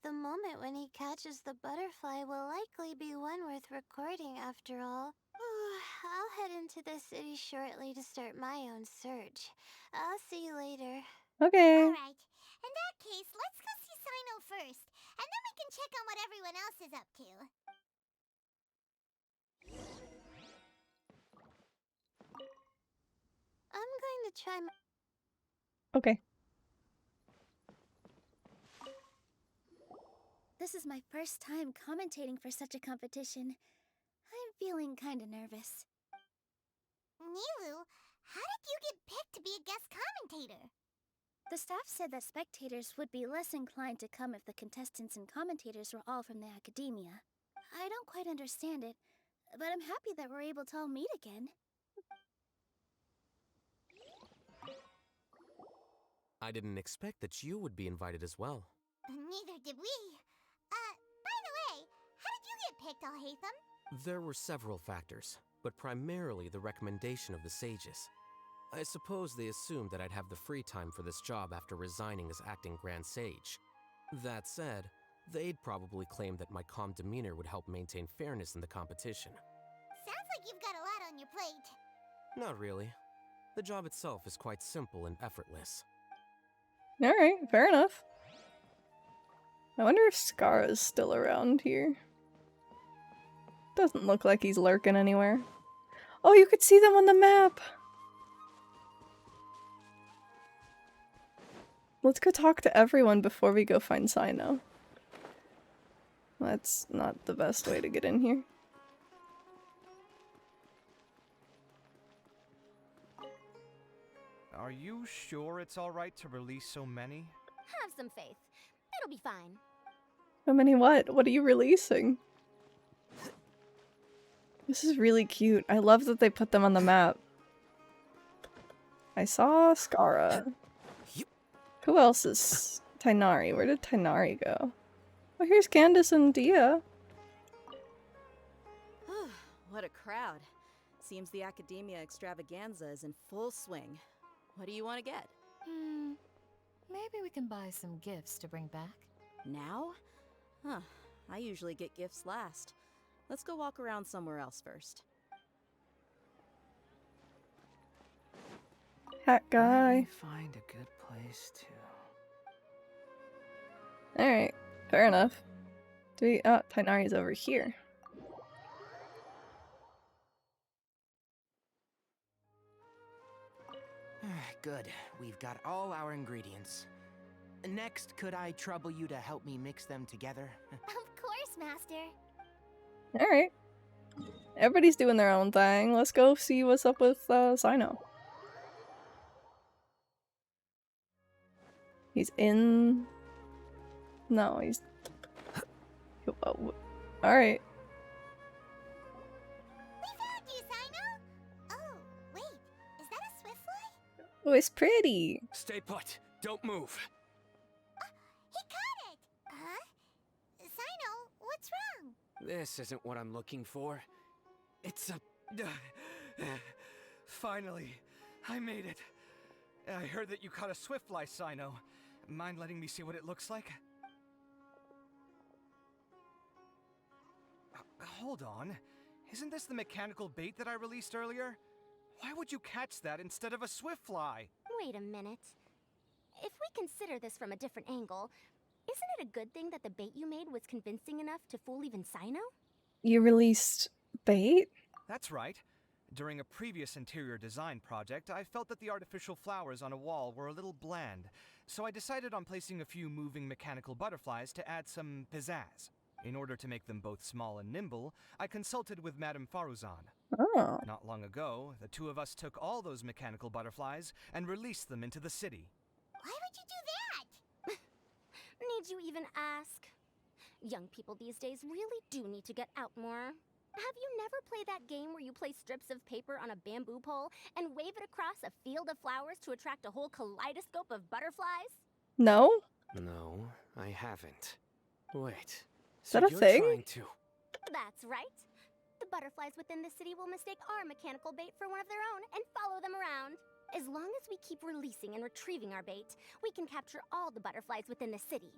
The moment when he catches the butterfly will likely be one worth recording after all. I'll head into the city shortly to start my own search. I'll see you later. Okay. Alright, in that case, let's go see Sino first, and then we can check on what everyone else is up to. I'm going to try my... Okay. This is my first time commentating for such a competition. I'm feeling kinda nervous. Nilu, how did you get picked to be a guest commentator? The staff said that spectators would be less inclined to come if the contestants and commentators were all from the academia. I don't quite understand it, but I'm happy that we're able to all meet again. I didn't expect that you would be invited as well. Neither did we. By the way, how did you get picked, Alhaitham? There were several factors, but primarily the recommendation of the sages. I suppose they assumed that I'd have the free time for this job after resigning as acting Grand Sage. That said, they'd probably claim that my calm demeanor would help maintain fairness in the competition. Sounds like you've got a lot on your plate. Not really. The job itself is quite simple and effortless. Alright, fair enough. I wonder if Scarra's still around here. Doesn't look like he's lurking anywhere. Oh, you could see them on the map! Let's go talk to everyone before we go find Sino. That's not the best way to get in here. Are you sure it's alright to release so many? Have some faith. It'll be fine. How many what? What are you releasing? This is really cute. I love that they put them on the map. I saw Scarra. Who else is Tighnari? Where did Tighnari go? Oh, here's Candace and Dia. What a crowd. Seems the Academia extravaganza is in full swing. What do you want to get? Maybe we can buy some gifts to bring back. Now? Huh. I usually get gifts last. Let's go walk around somewhere else first. Hat guy. Find a good place to... Alright, fair enough. Do we- oh, Tighnari's over here. Good. We've got all our ingredients. Next, could I trouble you to help me mix them together? Of course, Master. Alright. Everybody's doing their own thing. Let's go see what's up with Sino. He's in... No, he's... Alright. We found you, Sino! Oh, wait. Is that a swift fly? Oh, it's pretty. Stay put. Don't move. He caught it! Huh? Sino, what's wrong? This isn't what I'm looking for. It's a... Finally, I made it. I heard that you caught a swiftfly, Sino. Mind letting me see what it looks like? Hold on. Isn't this the mechanical bait that I released earlier? Why would you catch that instead of a swiftfly? Wait a minute. If we consider this from a different angle, isn't it a good thing that the bait you made was convincing enough to fool even Sino? You released bait? That's right. During a previous interior design project, I felt that the artificial flowers on a wall were a little bland, so I decided on placing a few moving mechanical butterflies to add some pizzazz. In order to make them both small and nimble, I consulted with Madame Faruzan. Oh. Not long ago, the two of us took all those mechanical butterflies and released them into the city. Why would you do that? Need you even ask? Young people these days really do need to get out more. Have you never played that game where you place strips of paper on a bamboo pole and wave it across a field of flowers to attract a whole kaleidoscope of butterflies? No? No, I haven't. Wait. Is that a you're thing? trying to... That's right. The butterflies within the city will mistake our mechanical bait for one of their own and follow them around. As long as we keep releasing and retrieving our bait, we can capture all the butterflies within the city.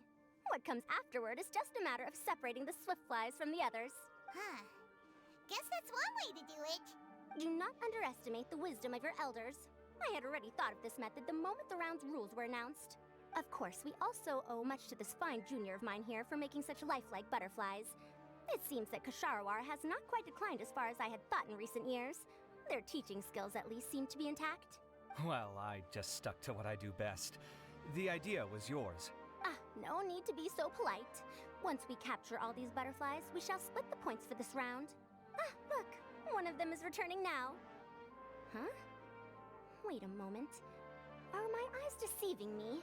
What comes afterward is just a matter of separating the swift flies from the others. Huh. Guess that's one way to do it. Do not underestimate the wisdom of your elders. I had already thought of this method the moment the round's rules were announced. Of course, we also owe much to this fine junior of mine here for making such lifelike butterflies. It seems that Kasharawar has not quite declined as far as I had thought in recent years. Their teaching skills at least seem to be intact. Well, I just stuck to what I do best. The idea was yours. No need to be so polite. Once we capture all these butterflies, we shall split the points for this round. Look, one of them is returning now. Huh? Wait a moment. Are my eyes deceiving me?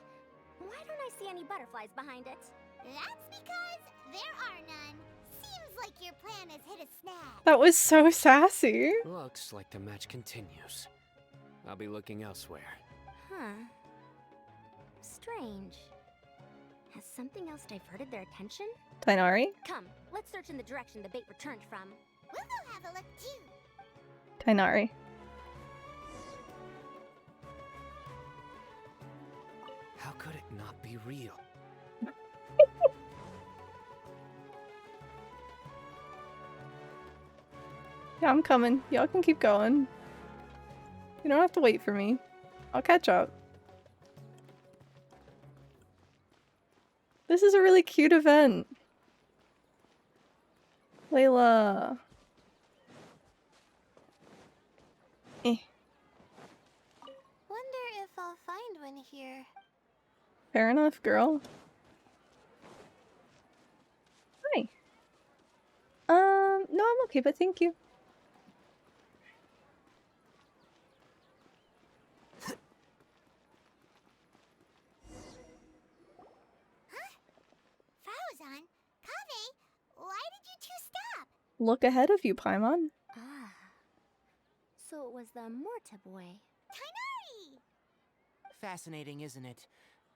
Why don't I see any butterflies behind it? That's because there are none. Seems like your plan has hit a snag. That was so sassy. Looks like the match continues. I'll be looking elsewhere. Huh. Strange. Has something else diverted their attention? Tighnari? Come, let's search in the direction the bait returned from. We'll have a look too. Tainari. How could it not be real? Yeah, I'm coming. Y'all can keep going. You don't have to wait for me. I'll catch up. This is a really cute event. Layla. Wonder if I'll find one here. Fair enough, girl. Hi. No, I'm okay, but thank you. Fauzan, Kaveh, why did you two stop? Look ahead of you, Paimon. Ah. So it was the Morta boy. Tainari! Fascinating, isn't it?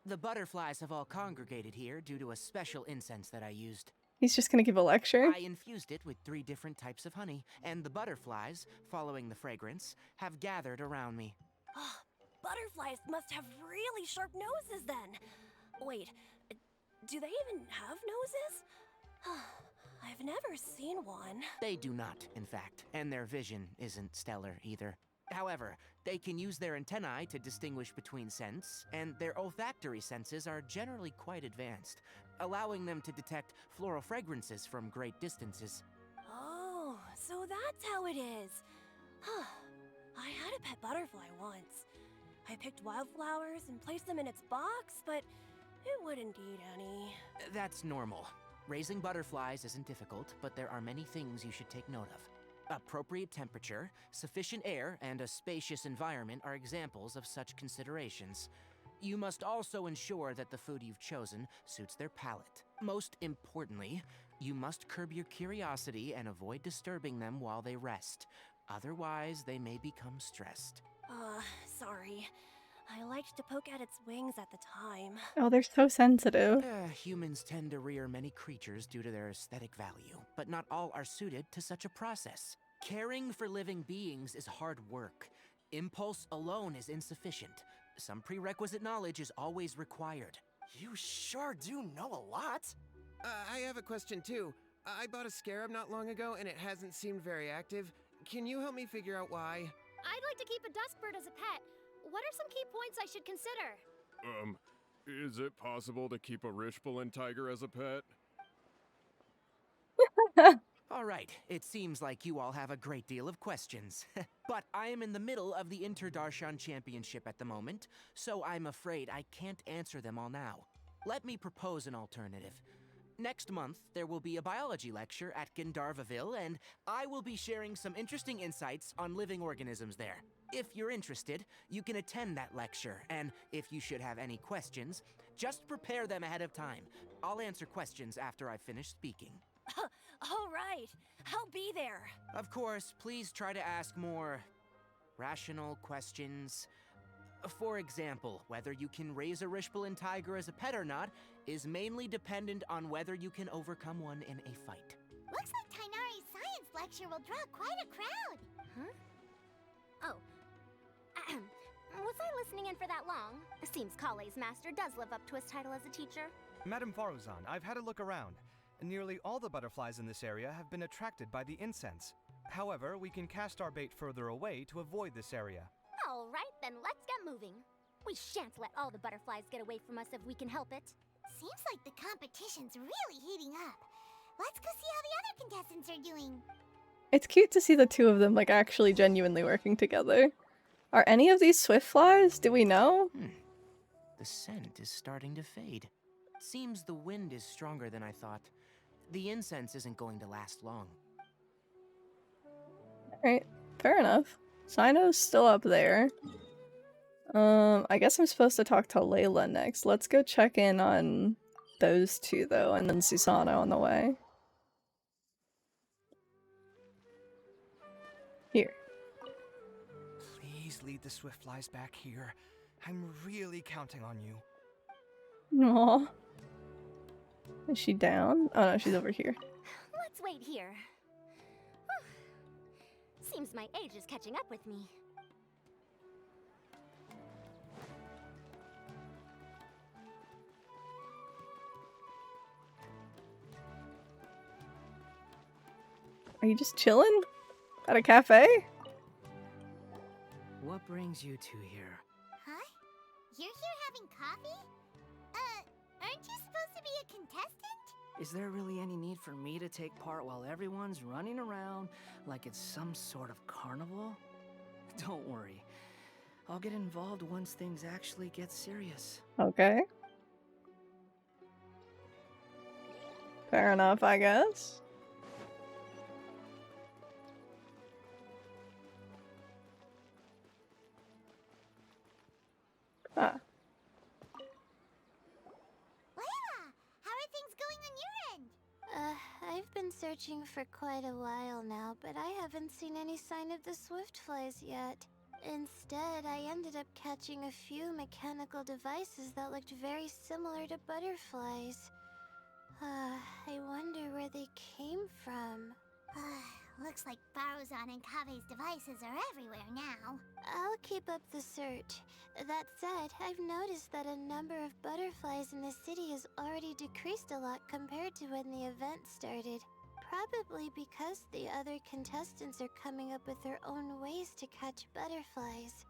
The butterflies have all congregated here due to a special incense that I used. He's just gonna give a lecture. I infused it with 3 different types of honey, and the butterflies, following the fragrance, have gathered around me. Oh, butterflies must have really sharp noses then. Wait, do they even have noses? I've never seen one. They do not, in fact, and their vision isn't stellar either. However, they can use their antennae to distinguish between scents, and their olfactory senses are generally quite advanced, allowing them to detect floral fragrances from great distances. Oh, so that's how it is. I had a pet butterfly once. I picked wildflowers and placed them in its box, but it wouldn't eat any. That's normal. Raising butterflies isn't difficult, but there are many things you should take note of. Appropriate temperature, sufficient air, and a spacious environment are examples of such considerations. You must also ensure that the food you've chosen suits their palate. Most importantly, you must curb your curiosity and avoid disturbing them while they rest. Otherwise, they may become stressed. Sorry. I liked to poke at its wings at the time. Oh, they're so sensitive. Humans tend to rear many creatures due to their aesthetic value, but not all are suited to such a process. Caring for living beings is hard work. Impulse alone is insufficient. Some prerequisite knowledge is always required. You sure do know a lot. I have a question too. I bought a scarab not long ago and it hasn't seemed very active. Can you help me figure out why? I'd like to keep a duskbird as a pet. What are some key points I should consider? Is it possible to keep a Rishbalin tiger as a pet? All right, it seems like you all have a great deal of questions. But I am in the middle of the Inter-Darshan Championship at the moment, so I'm afraid I can't answer them all now. Let me propose an alternative. Next month, there will be a biology lecture at Gandharvaville, and I will be sharing some interesting insights on living organisms there. If you're interested, you can attend that lecture, and if you should have any questions, just prepare them ahead of time. I'll answer questions after I finish speaking. All right, I'll be there. Of course, please try to ask more rational questions. For example, whether you can raise a Rishbalin tiger as a pet or not is mainly dependent on whether you can overcome one in a fight. Looks like Tainari's science lecture will draw quite a crowd. Huh? Oh. Was I listening in for that long? Seems Kale's master does live up to his title as a teacher. Madam Faruzan, I've had a look around. Nearly all the butterflies in this area have been attracted by the incense. However, we can cast our bait further away to avoid this area. All right, then let's get moving. We shan't let all the butterflies get away from us if we can help it. Seems like the competition's really heating up. Let's go see how the other contestants are doing. It's cute to see the two of them like actually genuinely working together. Are any of these swift flies? Do we know? The scent is starting to fade. Seems the wind is stronger than I thought. The incense isn't going to last long. Alright, fair enough. Sino's still up there. I guess I'm supposed to talk to Layla next. Let's go check in on those two though, and then Susanna on the way. Here. Please lead the Swiftflies back here. I'm really counting on you. Aww. Is she down? Oh no, she's over here. Let's wait here. Seems my age is catching up with me. Are you just chilling at a cafe? What brings you two here? Huh? You're here having coffee? Aren't you supposed to be a contestant? Is there really any need for me to take part while everyone's running around like it's some sort of carnival? Don't worry. I'll get involved once things actually get serious. Okay. Fair enough, I guess. Ah. Layla, how are things going on your end? I've been searching for quite a while now, but I haven't seen any sign of the Swiftflies yet. Instead, I ended up catching a few mechanical devices that looked very similar to butterflies. I wonder where they came from. Looks like Baruzan and Kave's devices are everywhere now. I'll keep up the search. That said, I've noticed that a number of butterflies in the city has already decreased a lot compared to when the event started. Probably because the other contestants are coming up with their own ways to catch butterflies.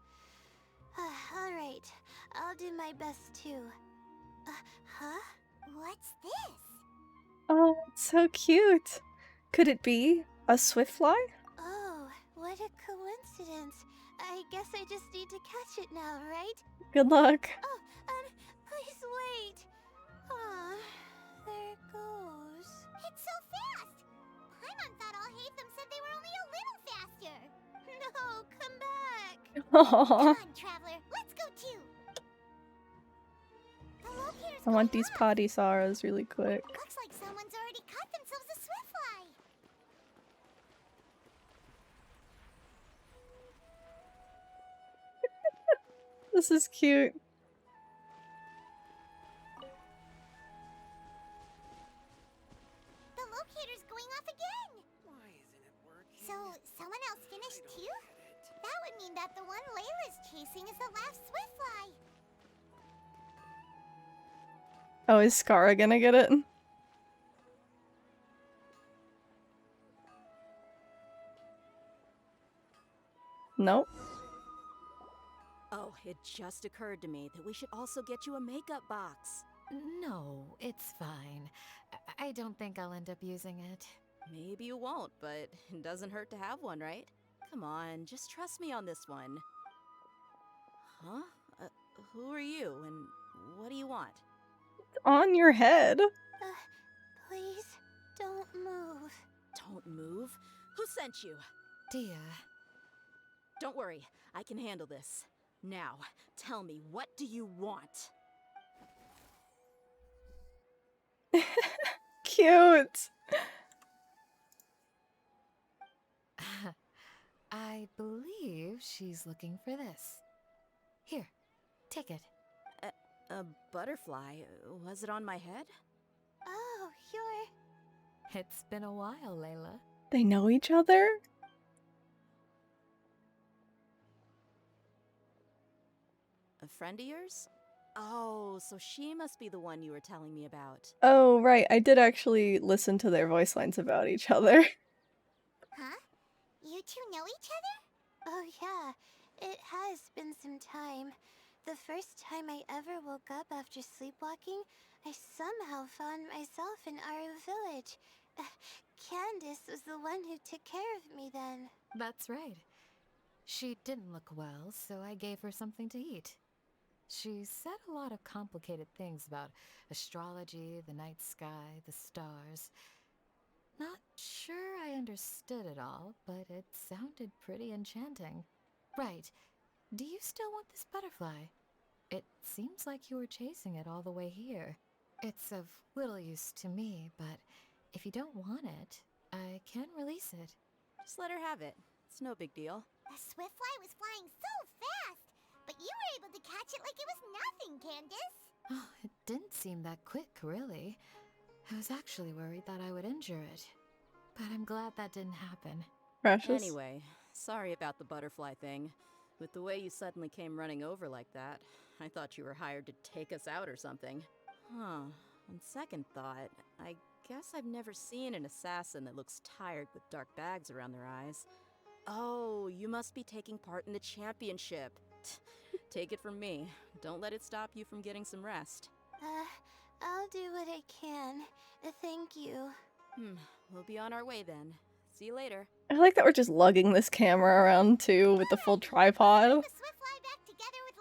Alright, I'll do my best too. Huh? What's this? Oh, it's so cute. Could it be a Swiftfly? Oh, what a coincidence. I guess I just need to catch it now, right? Good luck. Oh, please wait. Aw, there it goes. It's so fast! Paimon thought Alhaitham said they were only a little faster. No, come back. Aww. Come on, Traveler, let's go too. The locator's I want going these off. potty Saras really quick. Looks like someone's already caught themselves a Swiftfly. This is cute. The locator's going off again. Why isn't it working? So, someone else finished too? That would mean that the one Layla's chasing is the last Swiftfly. Oh, is Skara gonna get it? Nope. Oh, it just occurred to me that we should also get you a makeup box. No, it's fine. I don't think I'll end up using it. Maybe you won't, but it doesn't hurt to have one, right? Come on, just trust me on this one. Huh? Who are you, and what do you want? It's on your head. Please, don't move. Don't move? Who sent you? Dia. Don't worry, I can handle this. Now, tell me, what do you want? Cute. I believe she's looking for this. Here, take it. A butterfly? Was it on my head? Oh, you're... It's been a while, Layla. They know each other? A friend of yours? Oh, so she must be the one you were telling me about. Oh, right. I did actually listen to their voice lines about each other. Huh? You two know each other? Oh yeah, it has been some time. The first time I ever woke up after sleepwalking, I somehow found myself in Aru village. Candace was the one who took care of me then. That's right. She didn't look well, so I gave her something to eat. She said a lot of complicated things about astrology, the night sky, the stars. Not sure I understood it all, but it sounded pretty enchanting. Right. Do you still want this butterfly? It seems like you were chasing it all the way here. It's of little use to me, but if you don't want it, I can release it. Just let her have it. It's no big deal. The Swiftfly was flying so fast, but you were able to catch it like it was nothing, Candace. Oh, it didn't seem that quick, really. I was actually worried that I would injure it. But I'm glad that didn't happen. Precious. Anyway, Sorry about the butterfly thing. With the way you suddenly came running over like that, I thought you were hired to take us out or something. Huh. On second thought, I guess I've never seen an assassin that looks tired with dark bags around their eyes. Oh, you must be taking part in the championship. Take it from me. Don't let it stop you from getting some rest. I'll do what I can. Thank you. We'll be on our way then. See you later. I like that we're just lugging this camera around too with the full tripod. Swiftfly back together with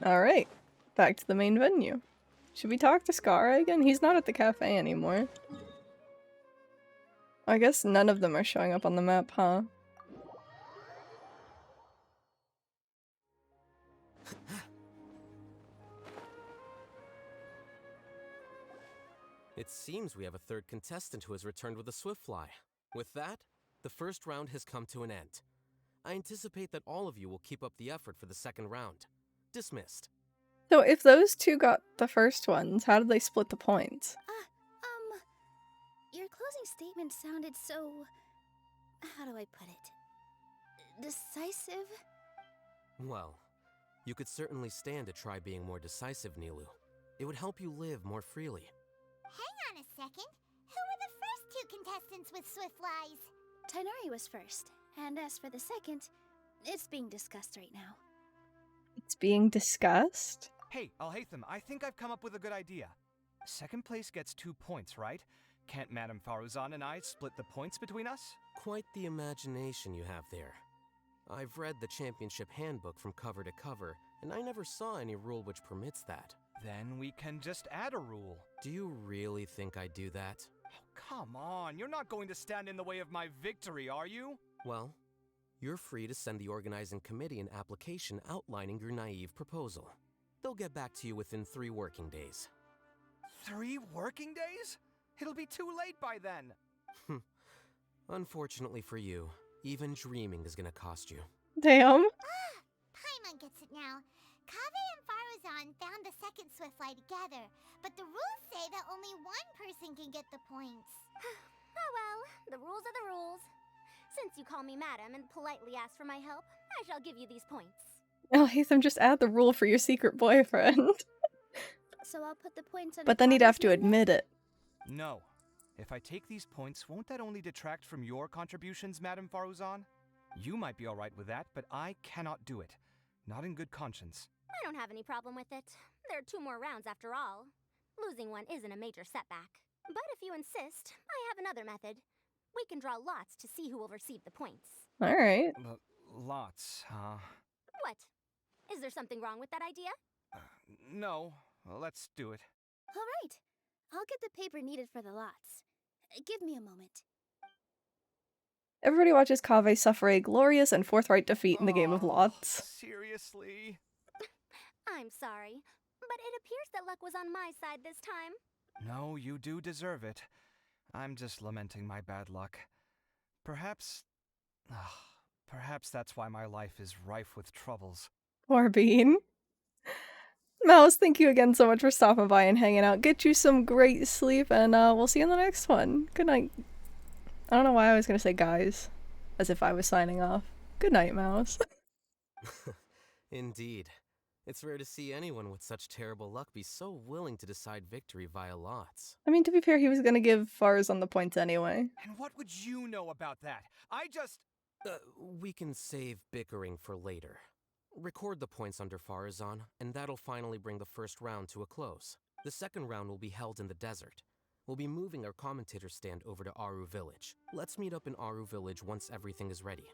Layla. Alright, back to the main venue. Should we talk to Skara again? He's not at the cafe anymore. I guess none of them are showing up on the map, huh? It seems we have a third contestant who has returned with a Swiftfly. With that, the first round has come to an end. I anticipate that all of you will keep up the effort for the second round. Dismissed. So if those two got the first ones, how did they split the points? Your closing statement sounded so... how do I put it? Decisive? Well, you could certainly stand to try being more decisive, Nilu. It would help you live more freely. Hang on a second. Who were the first two contestants with Swiftflies? Tighnari was first, and as for the second, it's being discussed right now. It's being discussed? Hey, Alhaitham, I think I've come up with a good idea. Second place gets 2 points, right? Can't Madame Faruzan and I split the points between us? Quite the imagination you have there. I've read the championship handbook from cover to cover, and I never saw any rule which permits that. Then we can just add a rule. Do you really think I'd do that? Oh, come on, you're not going to stand in the way of my victory, are you? Well, you're free to send the organizing committee an application outlining your naive proposal. They'll get back to you within 3 working days. 3 working days? It'll be too late by then. Unfortunately for you, even dreaming is gonna cost you. Damn. Paimon gets it now. Kaveh and Faruzan found the second Swiftfly together, but the rules say that only one person can get the points. Oh well, the rules are the rules. Since you call me madam and politely ask for my help, I shall give you these points. Oh, Hatham, just add the rule for your secret boyfriend. So I'll put the points on. But then he'd have to admit it. No. If I take these points, won't that only detract from your contributions, Madame Faruzan? You might be alright with that, but I cannot do it. Not in good conscience. I don't have any problem with it. There are 2 more rounds after all. Losing one isn't a major setback. But if you insist, I have another method. We can draw lots to see who will receive the points. Alright. Lots, huh? What? Is there something wrong with that idea? No. Well, let's do it. Alright. I'll get the paper needed for the lots. Give me a moment. Everybody watches Kaveh suffer a glorious and forthright defeat in the game of lots. Seriously? I'm sorry, but it appears that luck was on my side this time. No, you do deserve it. I'm just lamenting my bad luck. Perhaps that's why my life is rife with troubles. Poor Bean. Mouse, thank you again so much for stopping by and hanging out. Get you some great sleep, and we'll see you in the next one. Good night. I don't know why I was gonna say guys, as if I was signing off. Good night, Mouse. Indeed. It's rare to see anyone with such terrible luck be so willing to decide victory via lots. I mean, to be fair, he was gonna give Faruzan the points anyway. And what would you know about that? I just... We can save bickering for later. Record the points under Faruzan, and that'll finally bring the first round to a close. The second round will be held in the desert. We'll be moving our commentator stand over to Aru Village. Let's meet up in Aru Village once everything is ready.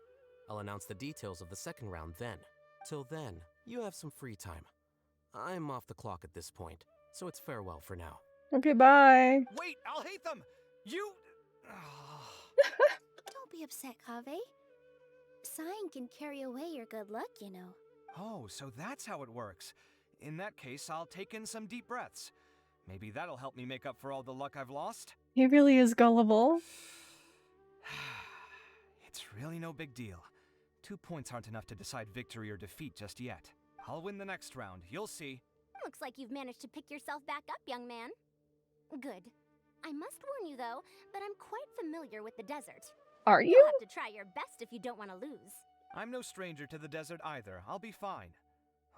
I'll announce the details of the second round then. Till then, you have some free time. I'm off the clock at this point, so it's farewell for now. Okay, bye. Wait, Alhaitham! You... Don't be upset, Kaveh. Sighing can carry away your good luck, you know. Oh, so that's how it works. In that case, I'll take in some deep breaths. Maybe that'll help me make up for all the luck I've lost. He really is gullible. It's really no big deal. 2 points aren't enough to decide victory or defeat just yet. I'll win the next round, you'll see. Looks like you've managed to pick yourself back up, young man. Good. I must warn you though, that I'm quite familiar with the desert. Are you? You'll have to try your best if you don't want to lose. I'm no stranger to the desert either. I'll be fine.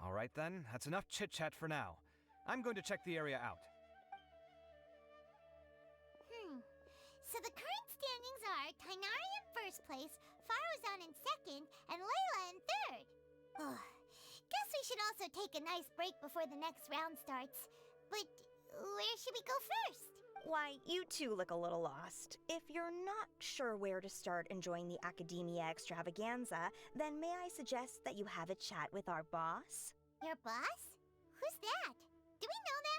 Alright then, that's enough chit-chat for now. I'm going to check the area out. So the current standings are Tainari in first place, Faruzan in second, and Layla in third. Ugh. Guess we should also take a nice break before the next round starts. But where should we go first? Why, you two look a little lost. If you're not sure where to start enjoying the Academia extravaganza, then may I suggest that you have a chat with our boss? Your boss? Who's that? Do we know them?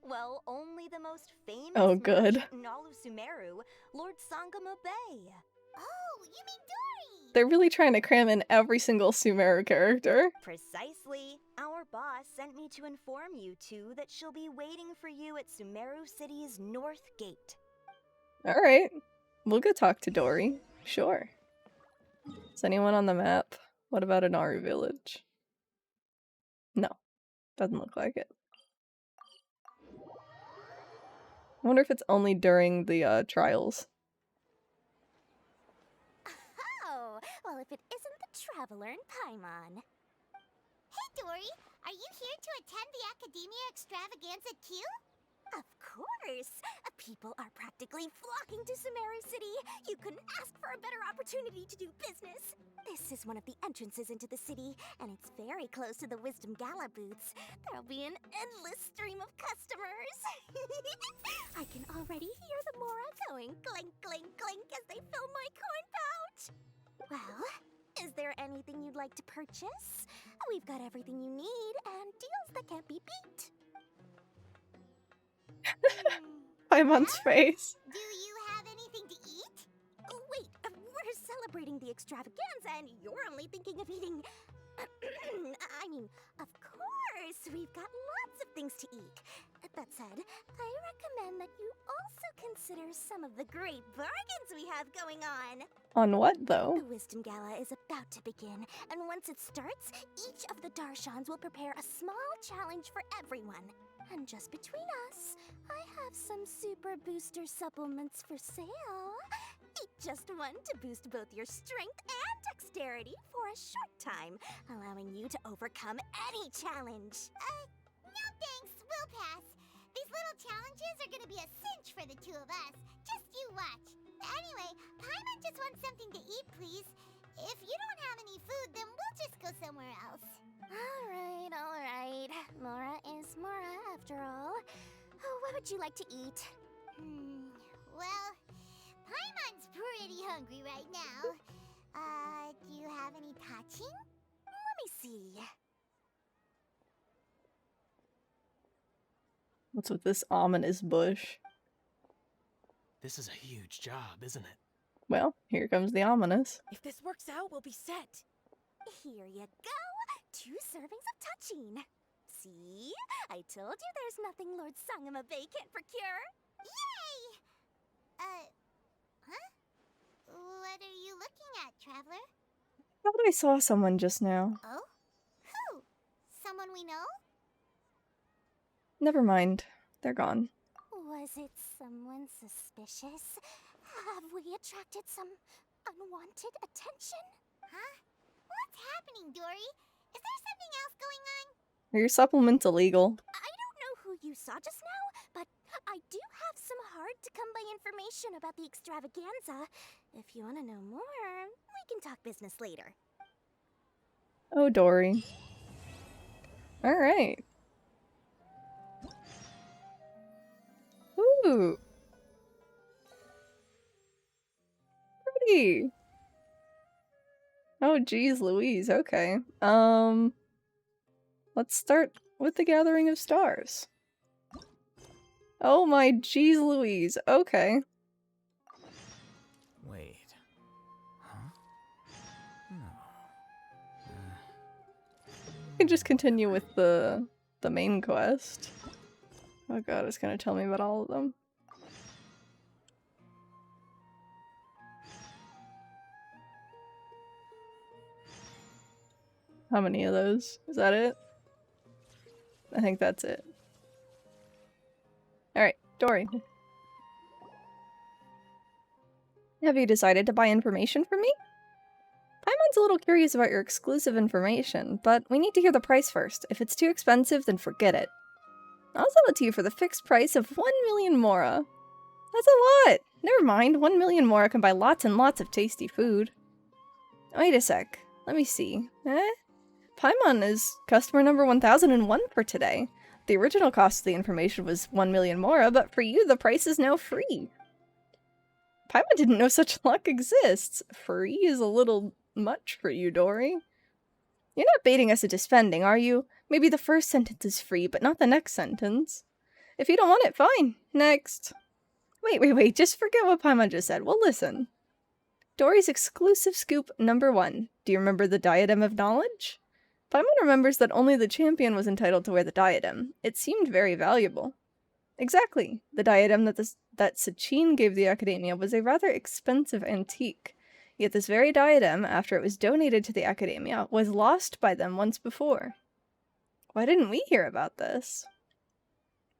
Well, only the most famous Oh, good. merchant in all of Sumeru, Lord Sangamo Bay. Oh, you mean Dory! They're really trying to cram in every single Sumeru character. Precisely. Our boss sent me to inform you two that she'll be waiting for you at Sumeru City's North Gate. Alright. We'll go talk to Dory. Sure. Is anyone on the map? What about Inaru Village? No. Doesn't look like it. I wonder if it's only during the trials. Oh, well if it isn't the Traveler in Paimon. Hey Dory, are you here to attend the Academia extravaganza too? Of course! People are practically flocking to Sumeru City! You couldn't ask for a better opportunity to do business! This is one of the entrances into the city, and it's very close to the Wisdom Gala booths. There'll be an endless stream of customers! I can already hear the Mora going clink, clink, clink as they fill my coin pouch! Well, is there anything you'd like to purchase? We've got everything you need, and deals that can't be beat! Paimon's face. Do you have anything to eat? Oh, wait, we're celebrating the extravaganza and you're only thinking of eating... I mean, of course, we've got lots of things to eat. That said, I recommend that you also consider some of the great bargains we have going on. On what, though? The Wisdom Gala is about to begin, and once it starts, each of the Darshans will prepare a small challenge for everyone. And just between us, I have some super booster supplements for sale. Eat just one to boost both your strength and dexterity for a short time, allowing you to overcome any challenge. No thanks, we'll pass. These little challenges are gonna be a cinch for the two of us. Just you watch. Anyway, Paimon just wants something to eat, please. If you don't have any food, then we'll just go somewhere else. Alright. Mora is Mora, after all. Oh, what would you like to eat? Well, Paimon's pretty hungry right now. Do you have any touching? Let me see. What's with this ominous bush? This is a huge job, isn't it? Well, here comes the ominous. If this works out, we'll be set. Here you go. 2 servings of touching. See? I told you there's nothing Lord Sangamo Bay can't procure. Yay! Huh? What are you looking at, Traveler? I thought I saw someone just now. Oh? Who? Someone we know? Never mind. They're gone. Was it someone suspicious? Have we attracted some unwanted attention? Huh? What's happening, Dory? Is there something else going on? Are your supplements illegal? I don't know who you saw just now, but I do have some hard-to-come-by information about the extravaganza. If you want to know more, we can talk business later. Oh, Dory. Alright. Ooh. Pretty. Oh, geez, Louise. Okay. Let's start with the Gathering of Stars. Oh my geez, Louise. Okay. Wait. Huh? No. We can just continue with the main quest. Oh god, it's gonna tell me about all of them. How many of those? Is that it? I think that's it. Alright, Dory. Have you decided to buy information from me? Paimon's a little curious about your exclusive information, but we need to hear the price first. If it's too expensive, then forget it. I'll sell it to you for the fixed price of 1 million mora. That's a lot! Never mind, 1 million mora can buy lots and lots of tasty food. Wait a sec. Let me see. Paimon is customer number 1001 for today. The original cost of the information was 1 million mora, but for you, the price is now free. Paimon didn't know such luck exists. Free is a little much for you, Dory. You're not baiting us into spending, are you? Maybe the first sentence is free, but not the next sentence. If you don't want it, fine. Next. Wait, just forget what Paimon just said. Well, listen. Dory's exclusive scoop number 1. Do you remember the Diadem of Knowledge? Paimon remembers that only the champion was entitled to wear the diadem. It seemed very valuable. Exactly. The diadem that Sachin gave the Academia was a rather expensive antique. Yet this very diadem, after it was donated to the Academia, was lost by them once before. Why didn't we hear about this?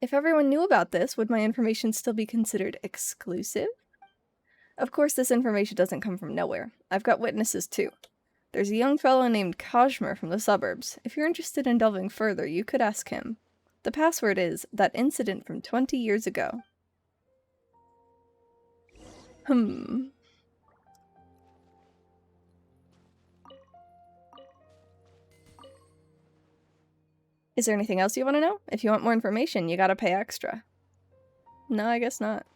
If everyone knew about this, would my information still be considered exclusive? Of course, this information doesn't come from nowhere. I've got witnesses too. There's a young fellow named Kashmir from the suburbs. If you're interested in delving further, you could ask him. The password is that incident from 20 years ago. Is there anything else you want to know? If you want more information, you gotta pay extra. No, I guess not.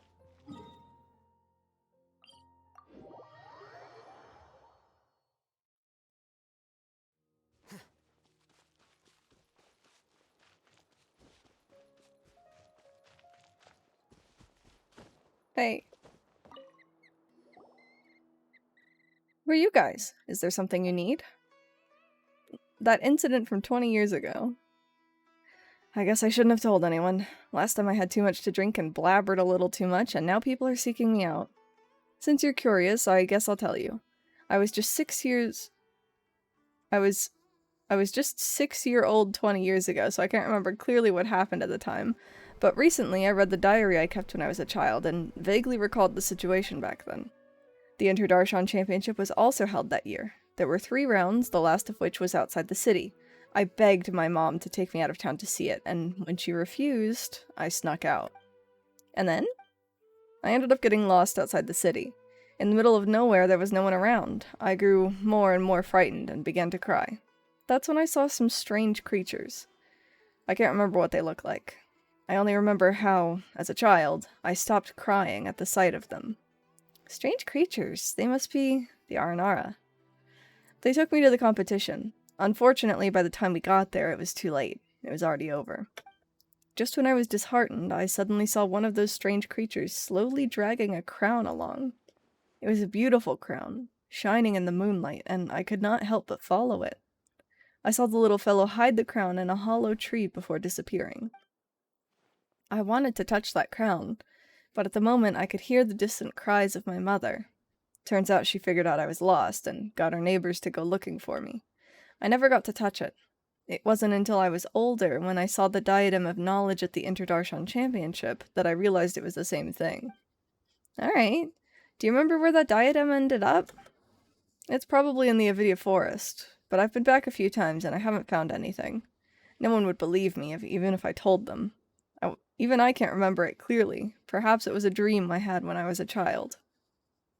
Hey. Who are you guys? Is there something you need? That incident from 20 years ago. I guess I shouldn't have told anyone. Last time I had too much to drink and blabbered a little too much, and now people are seeking me out. Since you're curious, I guess I'll tell you. I was just 6-year-old 20 years ago, so I can't remember clearly what happened at the time. But recently I read the diary I kept when I was a child, and vaguely recalled the situation back then. The Inter-Darshan Championship was also held that year. There were 3 rounds, the last of which was outside the city. I begged my mom to take me out of town to see it, and when she refused, I snuck out. And then? I ended up getting lost outside the city. In the middle of nowhere, there was no one around. I grew more and more frightened and began to cry. That's when I saw some strange creatures. I can't remember what they look like. I only remember how, as a child, I stopped crying at the sight of them. Strange creatures. They must be the Aranara. They took me to the competition. Unfortunately, by the time we got there, it was too late. It was already over. Just when I was disheartened, I suddenly saw one of those strange creatures slowly dragging a crown along. It was a beautiful crown, shining in the moonlight, and I could not help but follow it. I saw the little fellow hide the crown in a hollow tree before disappearing. I wanted to touch that crown, but at the moment I could hear the distant cries of my mother. Turns out she figured out I was lost and got her neighbors to go looking for me. I never got to touch it. It wasn't until I was older, when I saw the Diadem of Knowledge at the Inter-Darshan Championship, that I realized it was the same thing. Alright. Do you remember where that diadem ended up? It's probably in the Avidia Forest, but I've been back a few times and I haven't found anything. No one would believe me, even if I told them. Even I can't remember it clearly. Perhaps it was a dream I had when I was a child.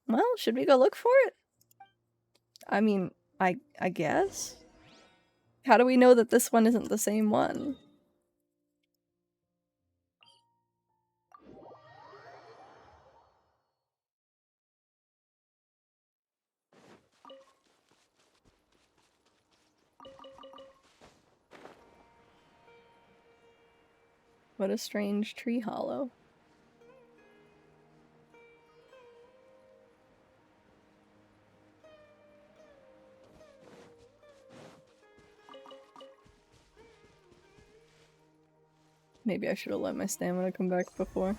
Well, should we go look for it? I mean, I guess? How do we know that this one isn't the same one? What a strange tree hollow. Maybe I should have let my stamina come back before.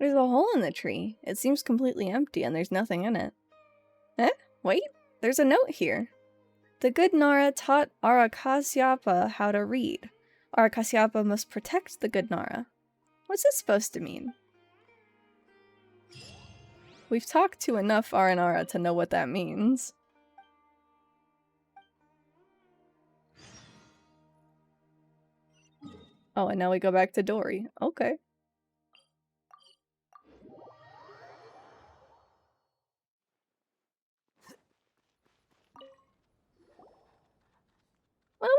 There's a hole in the tree. It seems completely empty and there's nothing in it. Eh? Wait, there's a note here. The good Nara taught Arakasyapa how to read. Arakasyapa must protect the good Nara. What's this supposed to mean? We've talked to enough Aranara to know what that means. Oh, and now we go back to Dory. Okay.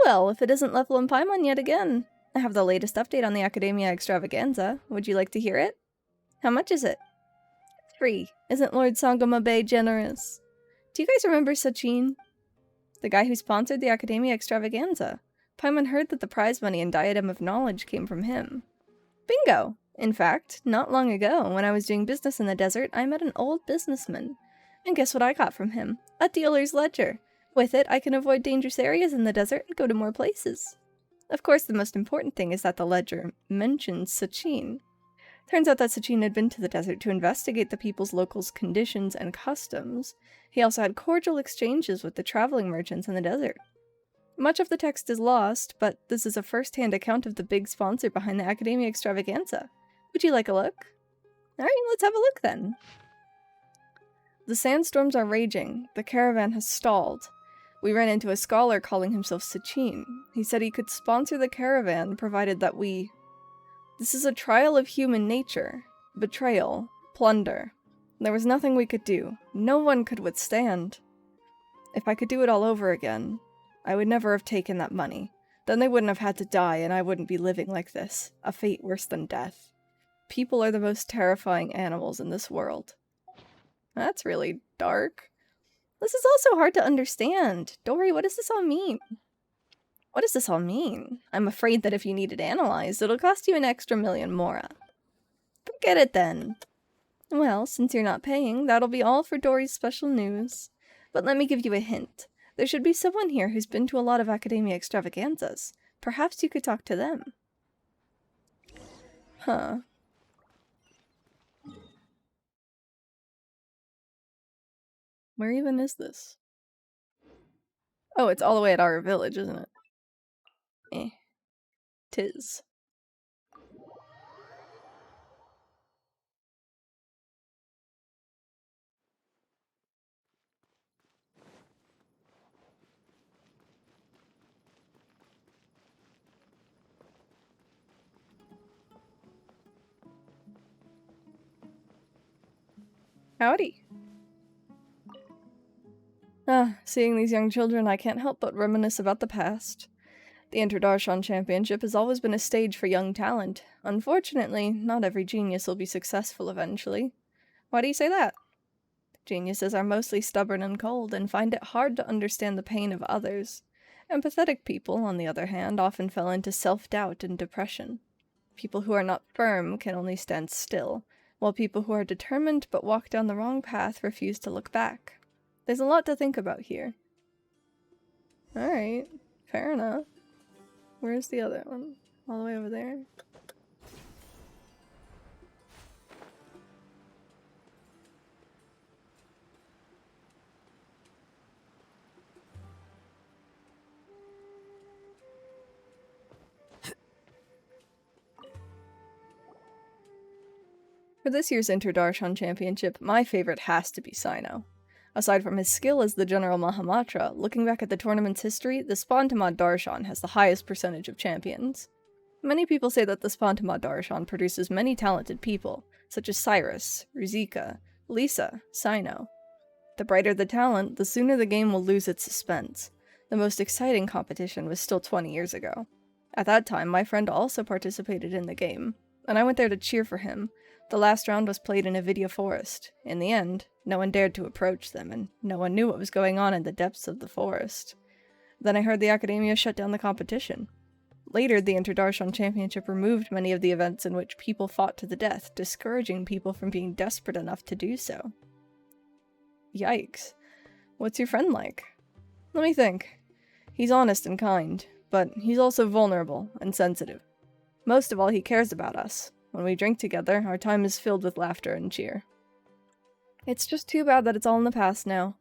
Well, if it isn't Leffel and Paimon yet again. I have the latest update on the Academia Extravaganza. Would you like to hear it? How much is it? 3. Isn't Lord Sangama Bay generous? Do you guys remember Sachin? The guy who sponsored the Academia Extravaganza. Paimon heard that the prize money and Diadem of Knowledge came from him. Bingo! In fact, not long ago, when I was doing business in the desert, I met an old businessman. And guess what I got from him? A dealer's ledger. With it, I can avoid dangerous areas in the desert and go to more places. Of course, the most important thing is that the ledger mentions Sachin. Turns out that Sachin had been to the desert to investigate the people's locals' conditions and customs. He also had cordial exchanges with the traveling merchants in the desert. Much of the text is lost, but this is a first-hand account of the big sponsor behind the Academia Extravaganza. Would you like a look? Alright, let's have a look then. The sandstorms are raging. The caravan has stalled. We ran into a scholar calling himself Sachin. He said he could sponsor the caravan provided that we... This is a trial of human nature. Betrayal. Plunder. There was nothing we could do. No one could withstand. If I could do it all over again, I would never have taken that money. Then they wouldn't have had to die and I wouldn't be living like this. A fate worse than death. People are the most terrifying animals in this world. That's really dark. This is also hard to understand. Dory, what does this all mean? What does this all mean? I'm afraid that if you need it analyzed, it'll cost you an extra million mora. Forget it then. Well, since you're not paying, that'll be all for Dory's special news. But let me give you a hint. There should be someone here who's been to a lot of Academia Extravaganzas. Perhaps you could talk to them. Huh. Where even is this? Oh, it's all the way at our village, isn't it? Eh. 'Tis. Howdy. Seeing these young children, I can't help but reminisce about the past. The Inter-Darshan Championship has always been a stage for young talent. Unfortunately, not every genius will be successful eventually. Why do you say that? Geniuses are mostly stubborn and cold, and find it hard to understand the pain of others. Empathetic people, on the other hand, often fell into self-doubt and depression. People who are not firm can only stand still, while people who are determined but walk down the wrong path refuse to look back. There's a lot to think about here. Alright, fair enough. Where's the other one? All the way over there? For this year's Inter-Darshan Championship, my favorite has to be Sino. Aside from his skill as the General Mahamatra, looking back at the tournament's history, the Spantamad Darshan has the highest percentage of champions. Many people say that the Spantamad Darshan produces many talented people, such as Cyrus, Rizika, Lisa, Sino. The brighter the talent, the sooner the game will lose its suspense. The most exciting competition was still 20 years ago. At that time, my friend also participated in the game, and I went there to cheer for him. The last round was played in Avidya Forest. In the end, no one dared to approach them, and no one knew what was going on in the depths of the forest. Then I heard the Academia shut down the competition. Later, the Inter-Darshan Championship removed many of the events in which people fought to the death, discouraging people from being desperate enough to do so. Yikes. What's your friend like? Let me think. He's honest and kind, but he's also vulnerable and sensitive. Most of all, he cares about us. When we drink together, our time is filled with laughter and cheer. It's just too bad that it's all in the past now.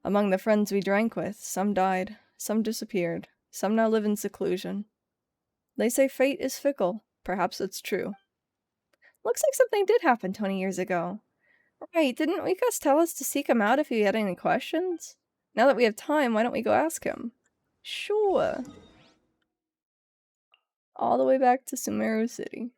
Among the friends we drank with, some died, some disappeared, some now live in seclusion. They say fate is fickle. Perhaps it's true. Looks like something did happen 20 years ago. Right, didn't Wikas tell us to seek him out if he had any questions? Now that we have time, why don't we go ask him? Sure. All the way back to Sumeru City.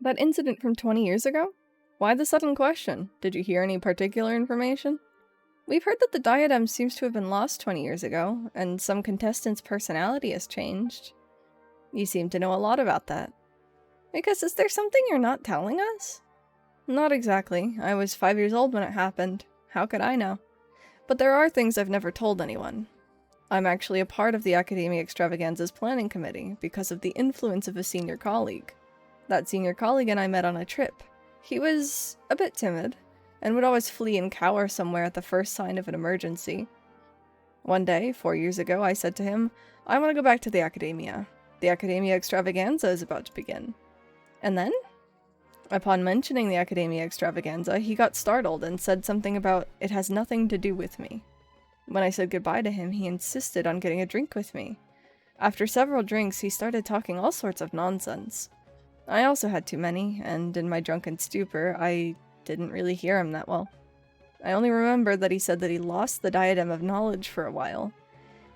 That incident from 20 years ago? Why the sudden question? Did you hear any particular information? We've heard that the diadem seems to have been lost 20 years ago, and some contestant's personality has changed. You seem to know a lot about that. Because is there something you're not telling us? Not exactly. I was 5 years old when it happened. How could I know? But there are things I've never told anyone. I'm actually a part of the Academia Extravaganza's planning committee because of the influence of a senior colleague. That senior colleague and I met on a trip. He was a bit timid, and would always flee and cower somewhere at the first sign of an emergency. One day, 4 years ago, I said to him, I want to go back to the Academia. The Academia Extravaganza is about to begin. And then? Upon mentioning the Academia Extravaganza, he got startled and said something about, it has nothing to do with me. When I said goodbye to him, he insisted on getting a drink with me. After several drinks, he started talking all sorts of nonsense. I also had too many, and in my drunken stupor, I didn't really hear him that well. I only remember that he said that he lost the Diadem of Knowledge for a while.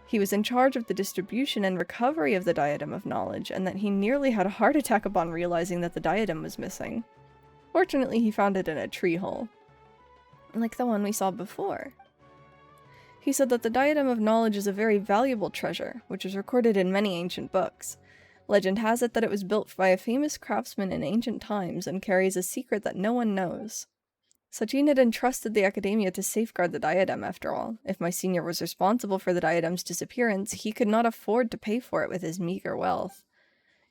He was in charge of the distribution and recovery of the Diadem of Knowledge, and that he nearly had a heart attack upon realizing that the diadem was missing. Fortunately, he found it in a tree hole, like the one we saw before. He said that the Diadem of Knowledge is a very valuable treasure, which is recorded in many ancient books. Legend has it that it was built by a famous craftsman in ancient times and carries a secret that no one knows. Sachin had entrusted the Academia to safeguard the diadem, after all. If my senior was responsible for the diadem's disappearance, he could not afford to pay for it with his meager wealth.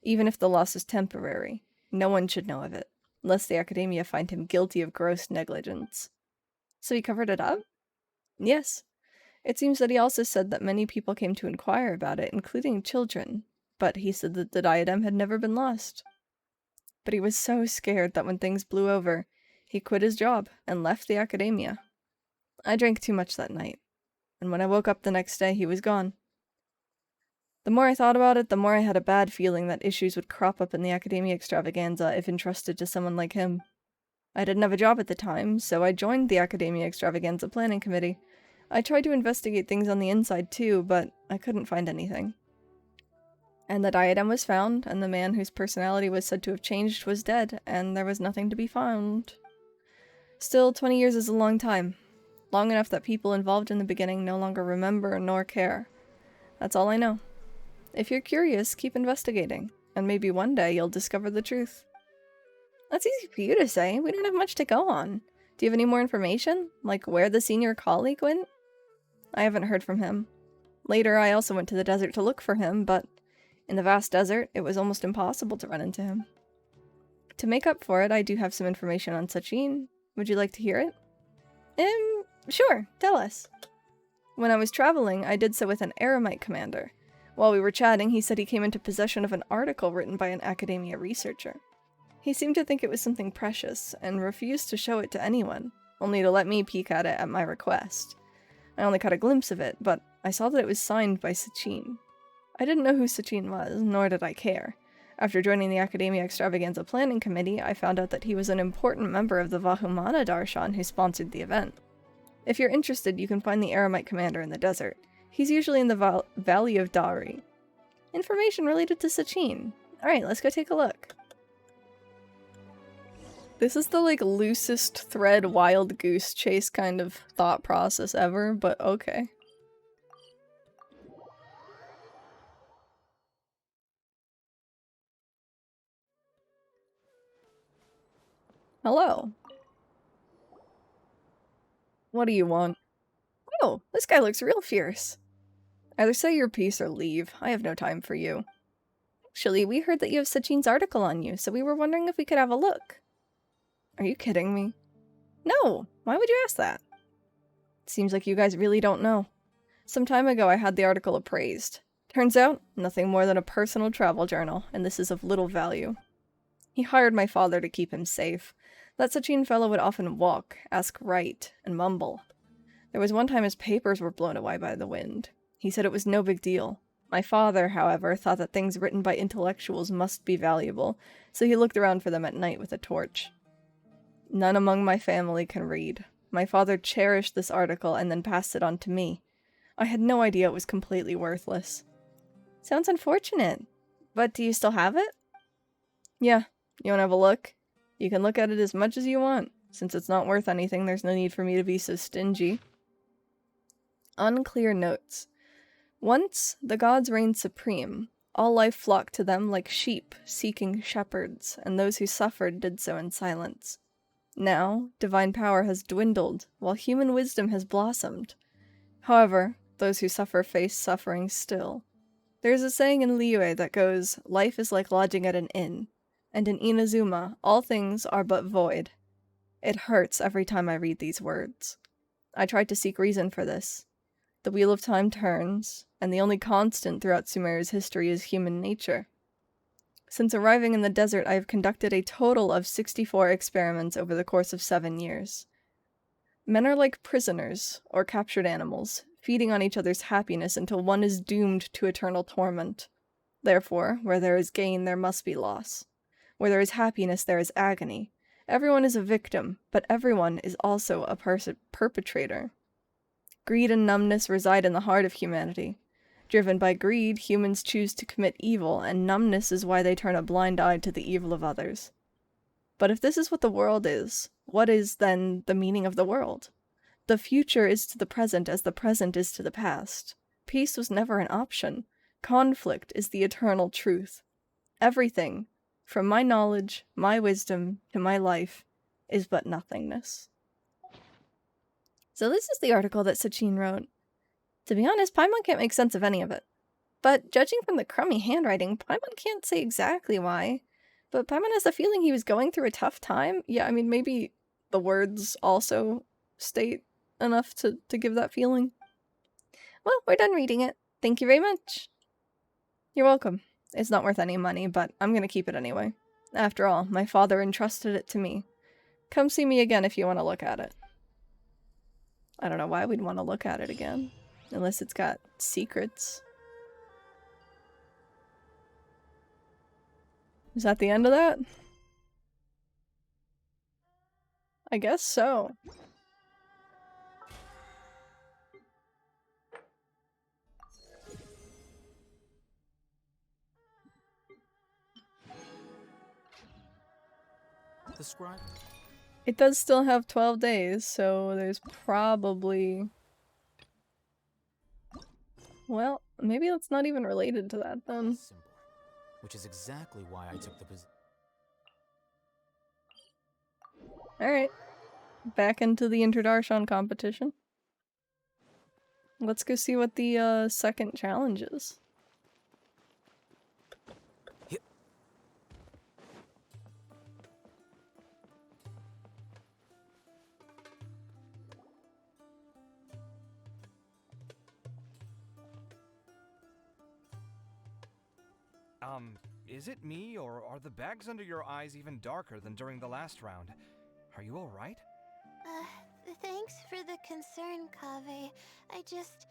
Even if the loss is temporary, no one should know of it, lest the Academia find him guilty of gross negligence. So he covered it up? Yes. It seems that he also said that many people came to inquire about it, including children, but he said that the diadem had never been lost. But he was so scared that when things blew over, he quit his job and left the Academia. I drank too much that night, and when I woke up the next day, he was gone. The more I thought about it, the more I had a bad feeling that issues would crop up in the Academia Extravaganza if entrusted to someone like him. I didn't have a job at the time, so I joined the Academia Extravaganza Planning Committee. I tried to investigate things on the inside too, but I couldn't find anything. And the diadem was found, and the man whose personality was said to have changed was dead, and there was nothing to be found. Still, 20 years is a long time. Long enough that people involved in the beginning no longer remember nor care. That's all I know. If you're curious, keep investigating, and maybe one day you'll discover the truth. That's easy for you to say. We don't have much to go on. Do you have any more information? Like where the senior colleague went? I haven't heard from him. Later, I also went to the desert to look for him, but in the vast desert, it was almost impossible to run into him. To make up for it, I do have some information on Sachin. Would you like to hear it? Sure, tell us. When I was traveling, I did so with an Eremite commander. While we were chatting, he said he came into possession of an article written by an Academia researcher. He seemed to think it was something precious, and refused to show it to anyone, only to let me peek at it at my request. I only caught a glimpse of it, but I saw that it was signed by Sachin. I didn't know who Sachin was, nor did I care. After joining the Academia Extravaganza Planning Committee, I found out that he was an important member of the Vahumana Darshan who sponsored the event. If you're interested, you can find the Eremite commander in the desert. He's usually in the Valley of Dari. Information related to Sachin. Alright, let's go take a look. This is the, loosest thread wild goose chase kind of thought process ever, but okay. Hello. What do you want? Oh, this This guy looks real fierce. Either say your piece or leave. I have no time for you. Actually, we heard that you have Sachin's article on you, so we were wondering if we could have a look. Are you kidding me? No! Why would you ask that? It seems like you guys really don't know. Some time ago I had the article appraised. Turns out, nothing more than a personal travel journal, and this is of little value. He hired my father to keep him safe. That Sachin fellow would often walk, ask right, and mumble. There was one time his papers were blown away by the wind. He said it was no big deal. My father, however, thought that things written by intellectuals must be valuable, so he looked around for them at night with a torch. None among my family can read. My father cherished this article and then passed it on to me. I had no idea it was completely worthless. Sounds unfortunate. But do you still have it? Yeah. You wanna have a look? You can look at it as much as you want. Since it's not worth anything, there's no need for me to be so stingy. Unclear notes. Once, the gods reigned supreme. All life flocked to them like sheep, seeking shepherds, and those who suffered did so in silence. Now, divine power has dwindled, while human wisdom has blossomed. However, those who suffer face suffering still. There is a saying in Liyue that goes, "Life is like lodging at an inn," and in Inazuma, all things are but void. It hurts every time I read these words. I tried to seek reason for this. The wheel of time turns, and the only constant throughout Sumeru's history is human nature. Since arriving in the desert, I have conducted a total of 64 experiments over the course of 7 years. Men are like prisoners, or captured animals, feeding on each other's happiness until one is doomed to eternal torment. Therefore, where there is gain, there must be loss. Where there is happiness, there is agony. Everyone is a victim, but everyone is also a perpetrator. Greed and numbness reside in the heart of humanity. Driven by greed, humans choose to commit evil, and numbness is why they turn a blind eye to the evil of others. But if this is what the world is, what is, then, the meaning of the world? The future is to the present as the present is to the past. Peace was never an option. Conflict is the eternal truth. Everything, from my knowledge, my wisdom, to my life, is but nothingness. So this is the article that Sachin wrote. To be honest, Paimon can't make sense of any of it. But judging from the crummy handwriting, Paimon can't say exactly why. But Paimon has the feeling he was going through a tough time. Yeah, I mean, maybe the words also state enough to give that feeling. Well, we're done reading it. Thank you very much. You're welcome. It's not worth any money, but I'm gonna keep it anyway. After all, my father entrusted it to me. Come see me again if you want to look at it. I don't know why we'd want to look at it again. Unless it's got secrets. Is that the end of that? I guess so. The scribe? It does still have 12 days, so there's probably... Well, maybe it's not even related to that then. Symbol, which is exactly why I took the position. Alright. Back into the Interdarshan competition. Let's go see what the second challenge is. Is it me, or are the bags under your eyes even darker than during the last round? Are you alright? Thanks for the concern, Kaveh. I just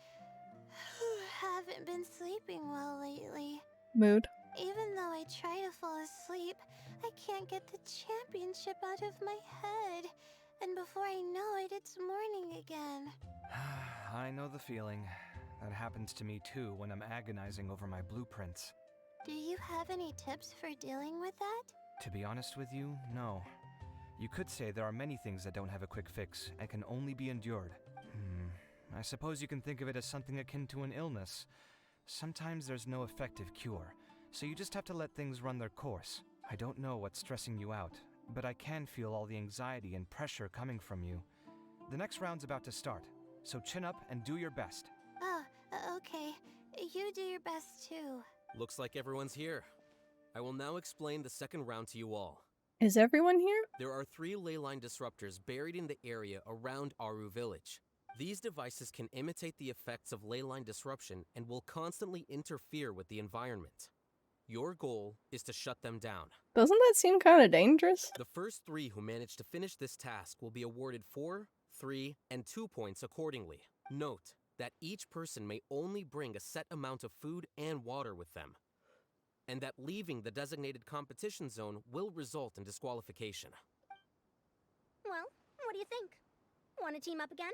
haven't been sleeping well lately. Mood. Even though I try to fall asleep, I can't get the championship out of my head. And before I know it, it's morning again. I know the feeling. That happens to me too when I'm agonizing over my blueprints. Do you have any tips for dealing with that? To be honest with you, no. You could say there are many things that don't have a quick fix and can only be endured. I suppose you can think of it as something akin to an illness. Sometimes there's no effective cure, so you just have to let things run their course. I don't know what's stressing you out, but I can feel all the anxiety and pressure coming from you. The next round's about to start, so chin up and do your best. Oh, okay. You do your best too. Looks like everyone's here. I will now explain the second round to you all. Is everyone here? There are 3 leyline disruptors buried in the area around Aru Village. These devices can imitate the effects of leyline disruption and will constantly interfere with the environment. Your goal is to shut them down. Doesn't that seem kind of dangerous? The first 3 who manage to finish this task will be awarded 4, 3, and 2 points accordingly. Note that each person may only bring a set amount of food and water with them, and that leaving the designated competition zone will result in disqualification. Well, what do you think? Want to team up again?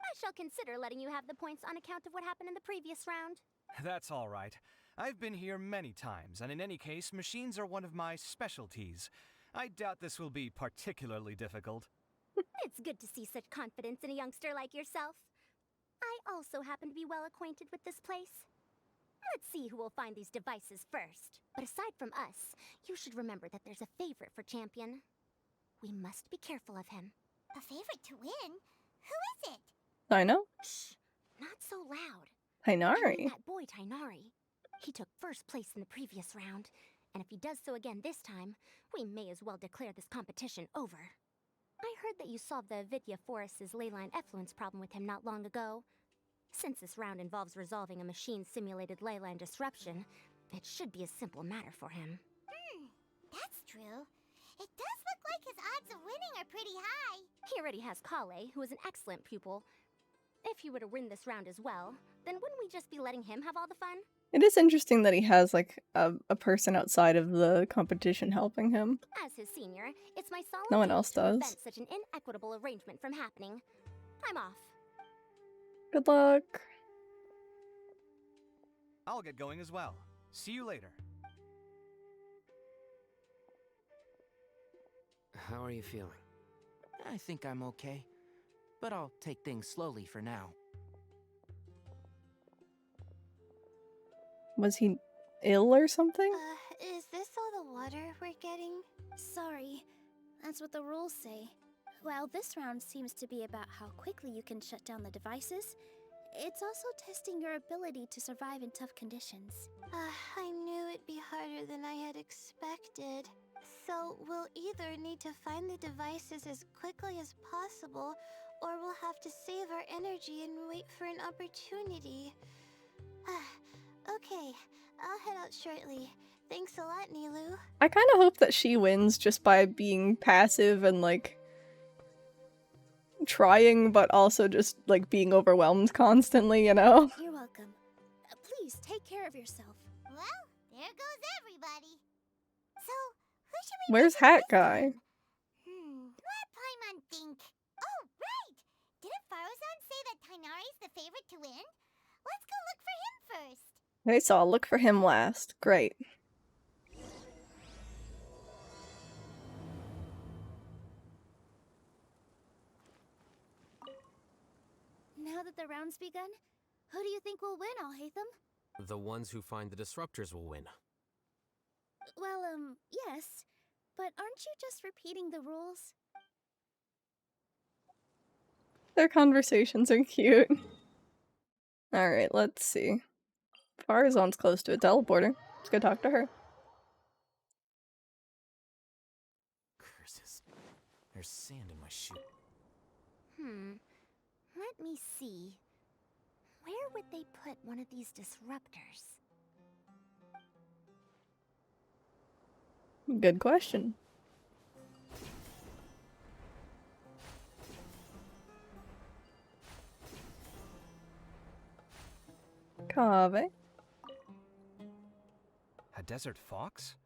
I shall consider letting you have the points on account of what happened in the previous round. That's all right. I've been here many times, and in any case, machines are one of my specialties. I doubt this will be particularly difficult. It's good to see such confidence in a youngster like yourself. I also happen to be well acquainted with this place. Let's see who will find these devices first. But aside from us, you should remember that there's a favorite for Champion. We must be careful of him. A favorite to win? Who is it? I know. Shh, not so loud. Tainari. I mean that boy Tainari. He took first place in the previous round, and if he does so again this time, we may as well declare this competition over. I heard that you solved the Vidya Forest's leyline effluence problem with him not long ago. Since this round involves resolving a machine-simulated leyline disruption, it should be a simple matter for him. That's true. It does look like his odds of winning are pretty high. He already has Kale, who is an excellent pupil. If he were to win this round as well, then wouldn't we just be letting him have all the fun? It is interesting that he has, like, a person outside of the competition helping him. As his senior, it's my solemn No one duty else to does. prevent such an inequitable arrangement from happening. I'm off. Good luck. I'll get going as well. See you later. How are you feeling? I think I'm okay, but I'll take things slowly for now. Was he ill or something? Is this all the water we're getting? Sorry. That's what the rules say. While this round seems to be about how quickly you can shut down the devices, it's also testing your ability to survive in tough conditions. I knew it'd be harder than I had expected. So we'll either need to find the devices as quickly as possible, or we'll have to save our energy and wait for an opportunity. Okay, I'll head out shortly. Thanks a lot, Nilu. I kind of hope that she wins just by being passive and, like, trying, but also just, like, being overwhelmed constantly, you know? You're welcome. Please, take care of yourself. Well, there goes everybody. So, who should we Where's Hat Guy? Let Paimon think. Oh, right! Didn't Farozan say that Tainari's the favorite to win? Let's go look for him first. Okay, so I'll look for him last. Great. Now that the round's begun, who do you think will win, Alhaitham? The ones who find the disruptors will win. Well, yes. But aren't you just repeating the rules? Their conversations are cute. Alright, let's see. Farazan's close to a teleporter. Let's go talk to her. Curses. There's sand in my shoe. Let me see. Where would they put one of these disruptors? Good question. Kave. A desert fox?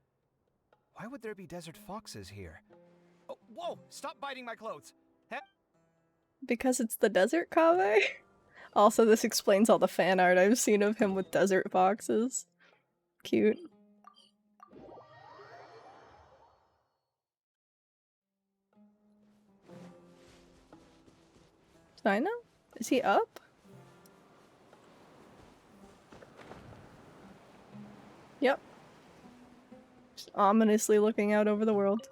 Why would there be desert foxes here? Oh, whoa! Stop biting my clothes! Because it's the desert Kave? Also, this explains all the fan art I've seen of him with desert foxes. Cute. Dino? Is he up? Yep. Just ominously looking out over the world.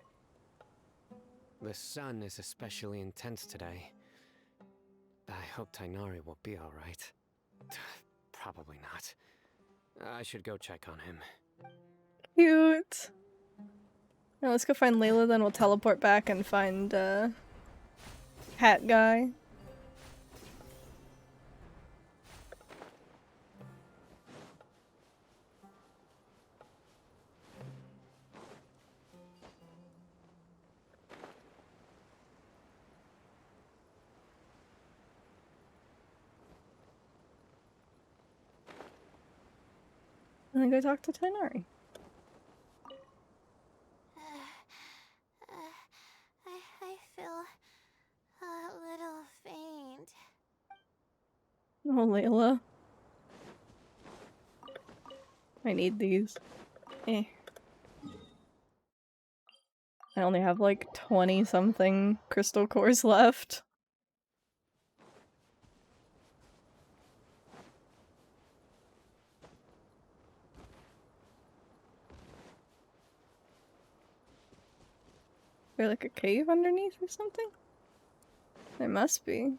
The sun is especially intense today. I hope Tainari will be alright. Probably not. I should go check on him. Cute. Now let's go find Layla, then we'll teleport back and find, Hat Guy. And then go talk to Tainari. I feel a little faint. Oh, Layla. I need these. Eh. I only have like 20-something crystal cores left. Is there like a cave underneath or something? There must be.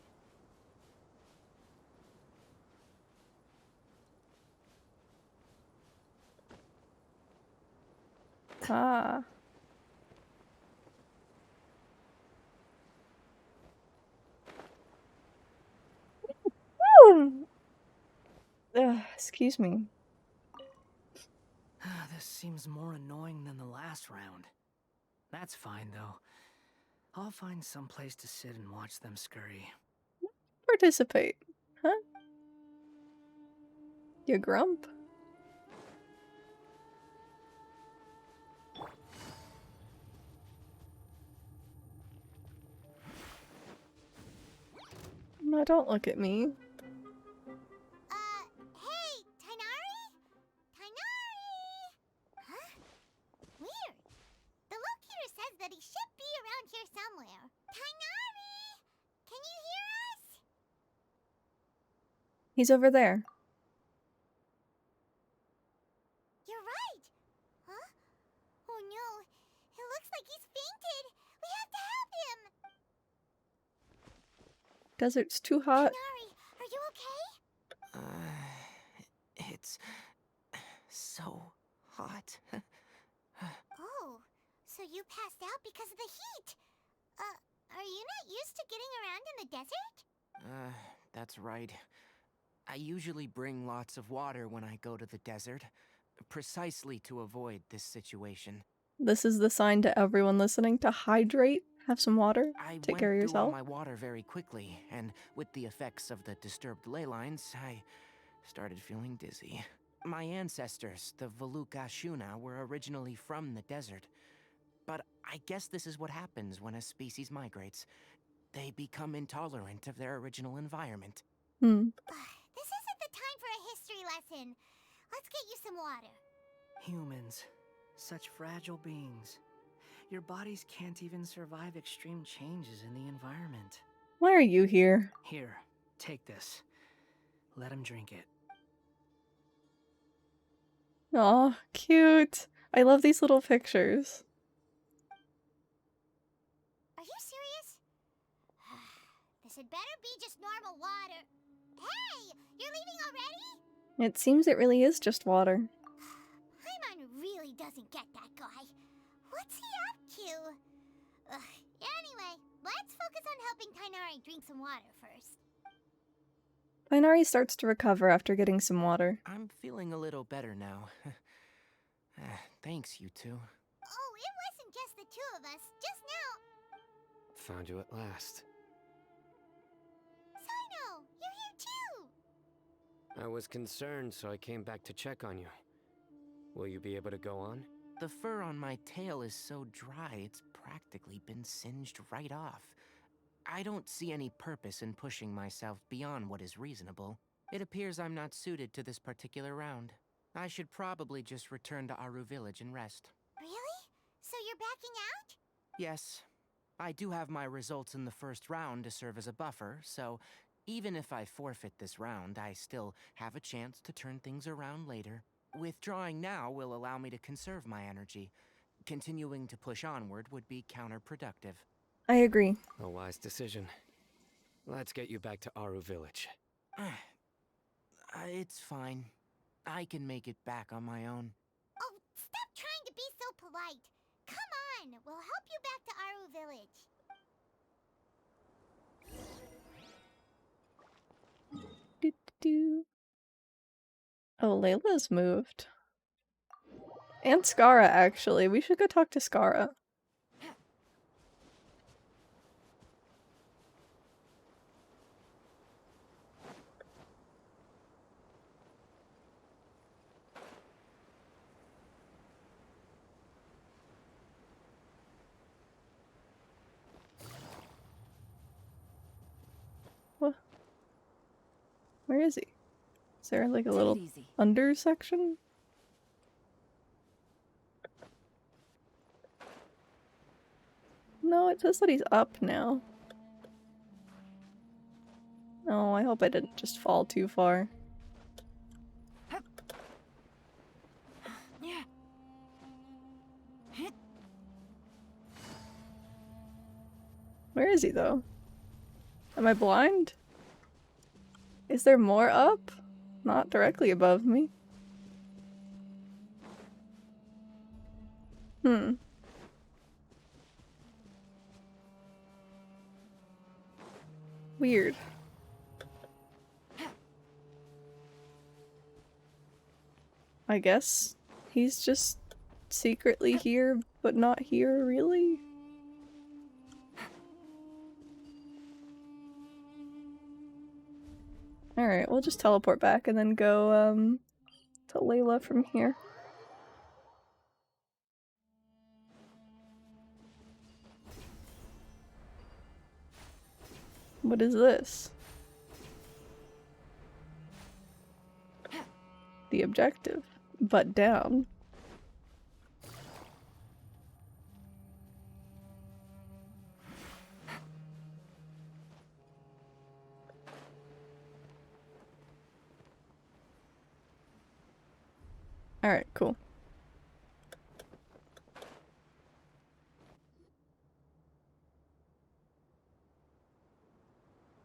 Ah. Excuse me. This seems more annoying than the last round. That's fine, though. I'll find some place to sit and watch them scurry. Participate, huh? You grump? No, don't look at me. Hey, Tainari? Tainari! Huh? Weird. The locator says that he should be around here somewhere. Tainari! Can you hear us? He's over there. You're right. Huh? Oh no. It looks like he's fainted. We have to help him. Desert's too hot. Tainari, are you okay? It's so hot. Oh, so you passed out because of the heat. Are you not used to getting around in the desert? That's right. I usually bring lots of water when I go to the desert, precisely to avoid this situation. This is the sign to everyone listening to hydrate, have some water, take care of Went through all yourself. my water very quickly, and with the effects of the disturbed ley lines, I started feeling dizzy. My ancestors, the Voluka Shuna, were originally from the desert. But I guess this is what happens when a species migrates. They become intolerant of their original environment. This isn't the time for a history lesson. Let's get you some water. Humans. Such fragile beings. Your bodies can't even survive extreme changes in the environment. Why are you here? Here, take this. Let him drink it. Aw, cute. I love these little pictures. Are you serious? This had better be just normal water. Hey, you're leaving already? It seems it really is just water. Paimon really doesn't get that guy. What's he up to? Anyway, let's focus on helping Tainari drink some water first. Tainari starts to recover after getting some water. I'm feeling a little better now. Thanks, you two. Oh, it wasn't just the two of us. Just now. Found you at last. Sino, you're here too. I was concerned, so I came back to check on you. Will you be able to go on? The fur on my tail is so dry, it's practically been singed right off. I don't see any purpose in pushing myself beyond what is reasonable. It appears I'm not suited to this particular round. I should probably just return to Aru Village and rest. Really? So you're backing out? Yes. I do have my results in the first round to serve as a buffer, so even if I forfeit this round, I still have a chance to turn things around later. Withdrawing now will allow me to conserve my energy. Continuing to push onward would be counterproductive. I agree. A wise decision. Let's get you back to Aru Village. It's fine. I can make it back on my own. Oh, stop trying to be so polite. Come on, we'll help you back to Aru Village. Do. Oh, Layla's moved. And Skara, actually. We should go talk to Skara. What? Where is he? Is there like a little under section? No, it says that he's up now. Oh, I hope I didn't just fall too far. Where is he though? Am I blind? Is there more up? Not directly above me. Hmm. Weird. I guess he's just secretly here, but not here, really? Alright, we'll just teleport back and then go, to Layla from here. What is this? The objective. But down. Alright, cool.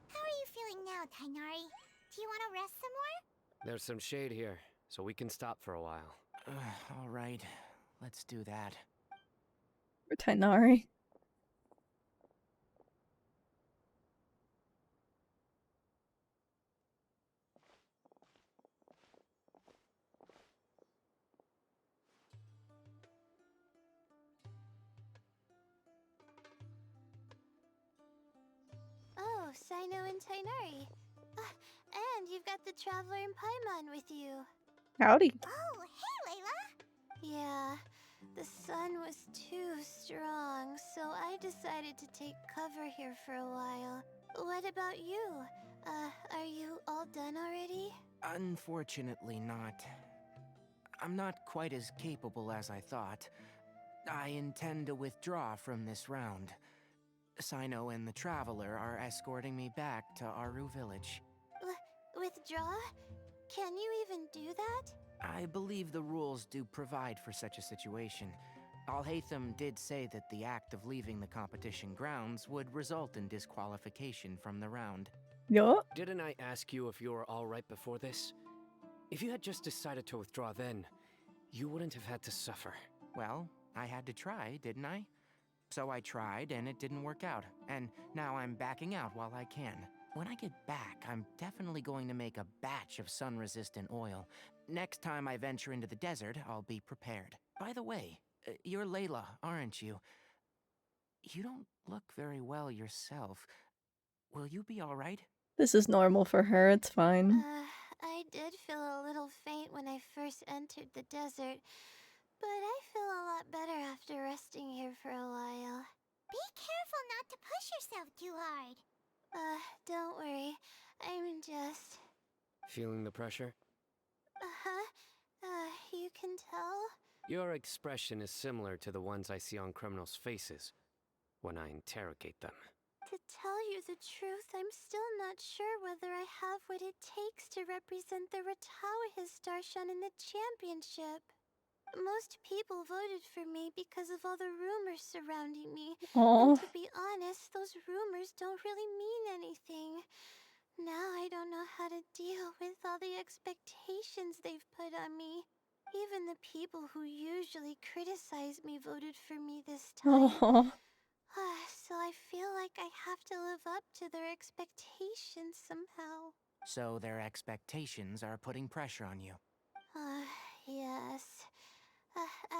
How are you feeling now, Tainari? Do you want to rest some more? There's some shade here, so we can stop for a while. Alright, let's do that. For Tainari. Oh, Sino and Tainari. And you've got the Traveler and Paimon with you. Howdy. Oh, hey, Layla! Yeah, the sun was too strong, so I decided to take cover here for a while. What about you? Are you all done already? Unfortunately not. I'm not quite as capable as I thought. I intend to withdraw from this round. Sino and the Traveler are escorting me back to Aru Village. Withdraw? Can you even do that? I believe the rules do provide for such a situation. Alhaitham did say that the act of leaving the competition grounds would result in disqualification from the round. Yeah. Didn't I ask you if you were alright before this? If you had just decided to withdraw then, you wouldn't have had to suffer. Well, I had to try, didn't I? So I tried, and it didn't work out. And now I'm backing out while I can. When I get back, I'm definitely going to make a batch of sun-resistant oil. Next time I venture into the desert, I'll be prepared. By the way, you're Layla, aren't you? You don't look very well yourself. Will you be alright? This is normal for her, it's fine. I did feel a little faint when I first entered the desert, but I feel a lot better after resting here for a while. Be careful not to push yourself too hard. Don't worry. I'm just... Feeling the pressure? You can tell? Your expression is similar to the ones I see on criminals' faces when I interrogate them. To tell you the truth, I'm still not sure whether I have what it takes to represent the Ratawa Darshan in the championship. Most people voted for me because of all the rumors surrounding me. Aw. And to be honest, those rumors don't really mean anything. Now I don't know how to deal with all the expectations they've put on me. Even the people who usually criticize me voted for me this time. Aw. So I feel like I have to live up to their expectations somehow. So their expectations are putting pressure on you. Yes.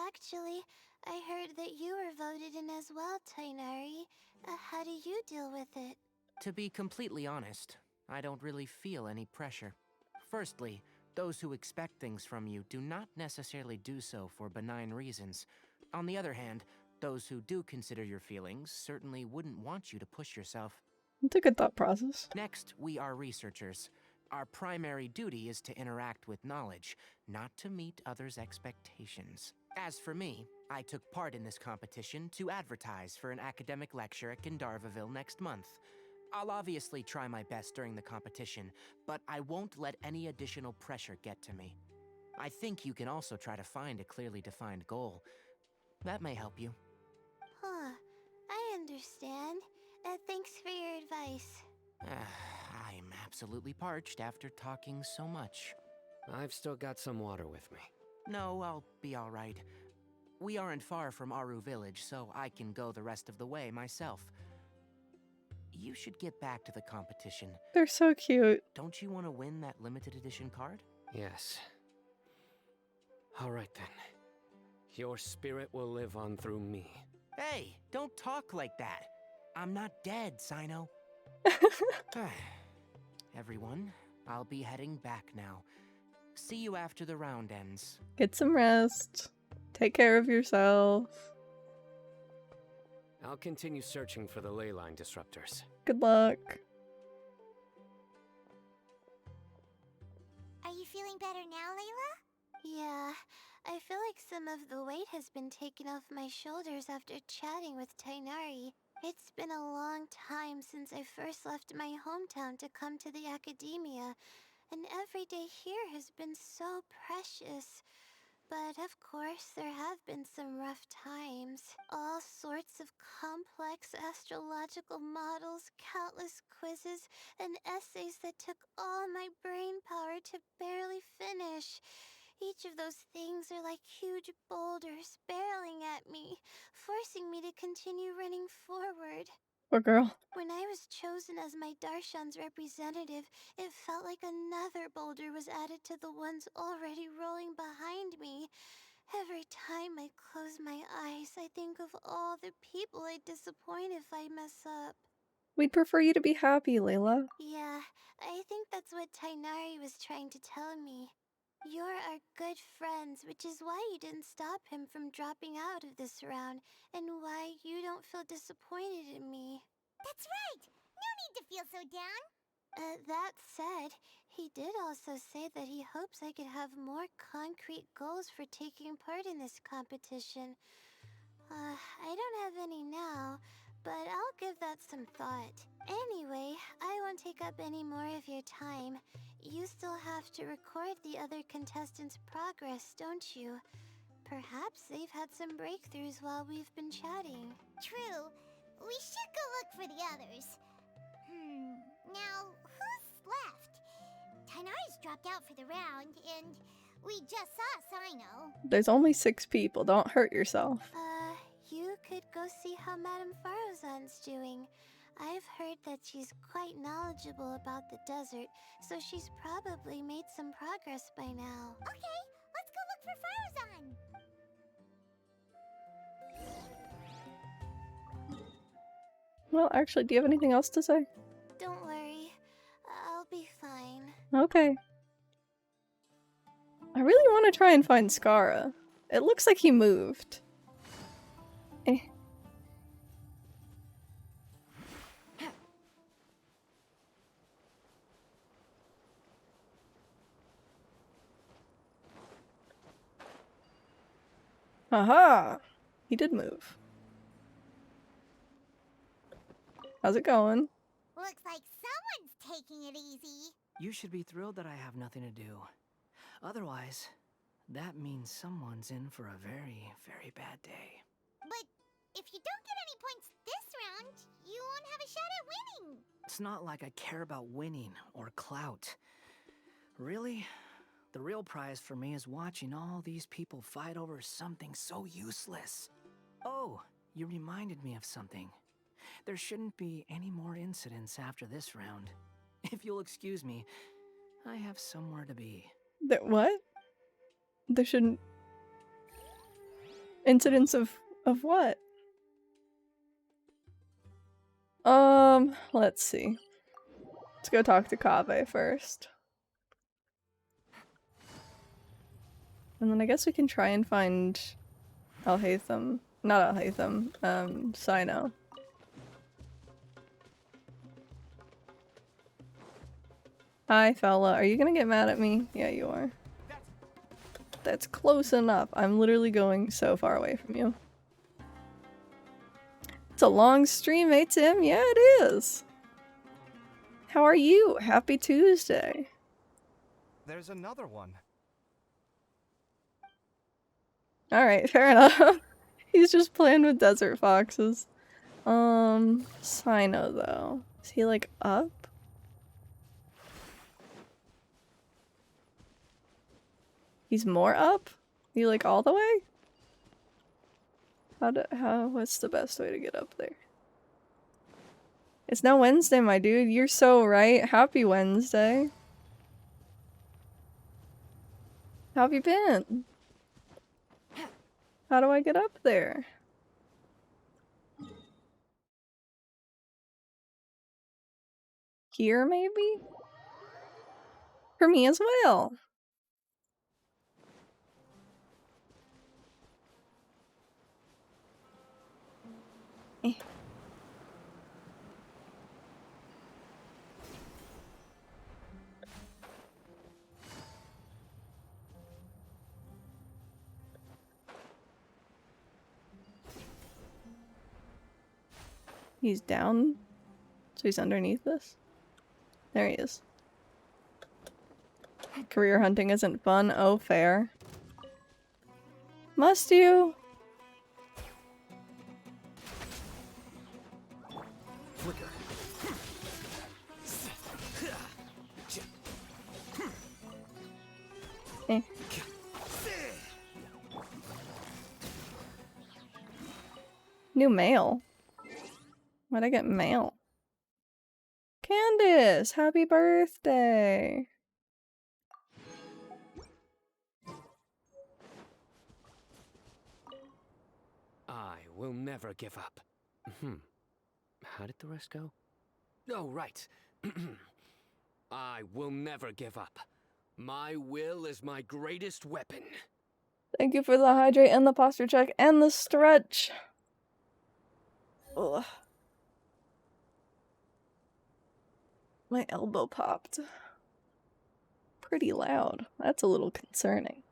Actually, I heard that you were voted in as well, Tainari. How do you deal with it? To be completely honest, I don't really feel any pressure. Firstly, those who expect things from you do not necessarily do so for benign reasons. On the other hand, those who do consider your feelings certainly wouldn't want you to push yourself. It's a good thought process. Next, we are researchers. Our primary duty is to interact with knowledge, not to meet others' expectations. As for me, I took part in this competition to advertise for an academic lecture at Gandharvaville next month. I'll obviously try my best during the competition, but I won't let any additional pressure get to me. I think you can also try to find a clearly defined goal. That may help you. I understand. Thanks for your advice. I'm absolutely parched after talking so much. I've still got some water with me. No, I'll be all right. We aren't far from Aru Village, so I can go the rest of the way myself. You should get back to the competition. They're so cute. Don't you want to win that limited edition card? Yes. All right then. Your spirit will live on through me. Hey, don't talk like that. I'm not dead, Sino. Everyone, I'll be heading back now. See you after the round ends. Get some rest. Take care of yourself. I'll continue searching for the ley line disruptors. Good luck. Are you feeling better now, Layla? Yeah, I feel like some of the weight has been taken off my shoulders after chatting with Tainari. It's been a long time since I first left my hometown to come to the academia, and every day here has been so precious. But of course, there have been some rough times. All sorts of complex astrological models, countless quizzes, and essays that took all my brain power to barely finish. Each of those things are like huge boulders barreling at me, forcing me to continue running forward. Poor girl. When I was chosen as my Darshan's representative, it felt like another boulder was added to the ones already rolling behind me. Every time I close my eyes, I think of all the people I'd disappoint if I mess up. We'd prefer you to be happy, Layla. Yeah, I think that's what Tainari was trying to tell me. You're our good friends, which is why you didn't stop him from dropping out of this round, and why you don't feel disappointed in me. That's right! No need to feel so down! That said, he did also say that he hopes I could have more concrete goals for taking part in this competition. I don't have any now, but I'll give that some thought. Anyway, I won't take up any more of your time. You still have to record the other contestants' progress, don't you? Perhaps they've had some breakthroughs while we've been chatting. True. We should go look for the others. Now, who's left? Tainari's dropped out for the round, and we just saw Sino. There's only 6 people. Don't hurt yourself. You could go see how Madame Farozan's doing. I've heard that she's quite knowledgeable about the desert, so she's probably made some progress by now. Okay, let's go look for Farozan! Well, actually, do you have anything else to say? Don't worry, I'll be fine. Okay. I really want to try and find Skara. It looks like he moved. Eh. Aha! He did move. How's it going? Looks like someone's taking it easy. You should be thrilled that I have nothing to do. Otherwise, that means someone's in for a very, very bad day. But if you don't get any points this round, you won't have a shot at winning. It's not like I care about winning or clout. Really, the real prize for me is watching all these people fight over something so useless. Oh, you reminded me of something. There shouldn't be any more incidents after this round. If you'll excuse me, I have somewhere to be. What? There shouldn't... Incidents of what? Let's see. Let's go talk to Kaveh first. And then I guess we can try and find Al-Haytham. Not Al-Haytham, Sino. Hi, fella. Are you gonna get mad at me? Yeah, you are. That's close enough. I'm literally going so far away from you. It's a long stream, eh, Tim? Yeah, it is. How are you? Happy Tuesday. There's another one. Alright, fair enough. He's just playing with desert foxes. Sino though. Is he like up? He's more up? You like all the way? What's the best way to get up there? It's now Wednesday, my dude. You're so right. Happy Wednesday. How have you been? How do I get up there? Here, maybe? For me as well. Eh. He's down? So he's underneath this? There he is. Career hunting isn't fun. Oh, fair. Must you? Flicker. Eh. New mail. Why'd I get mail? Candace! Happy birthday! I will never give up. How did the rest go? Oh, right. I will never give up. My will is my greatest weapon. Thank you for the hydrate and the posture check and the stretch. Ugh. My elbow popped. Pretty loud. That's a little concerning.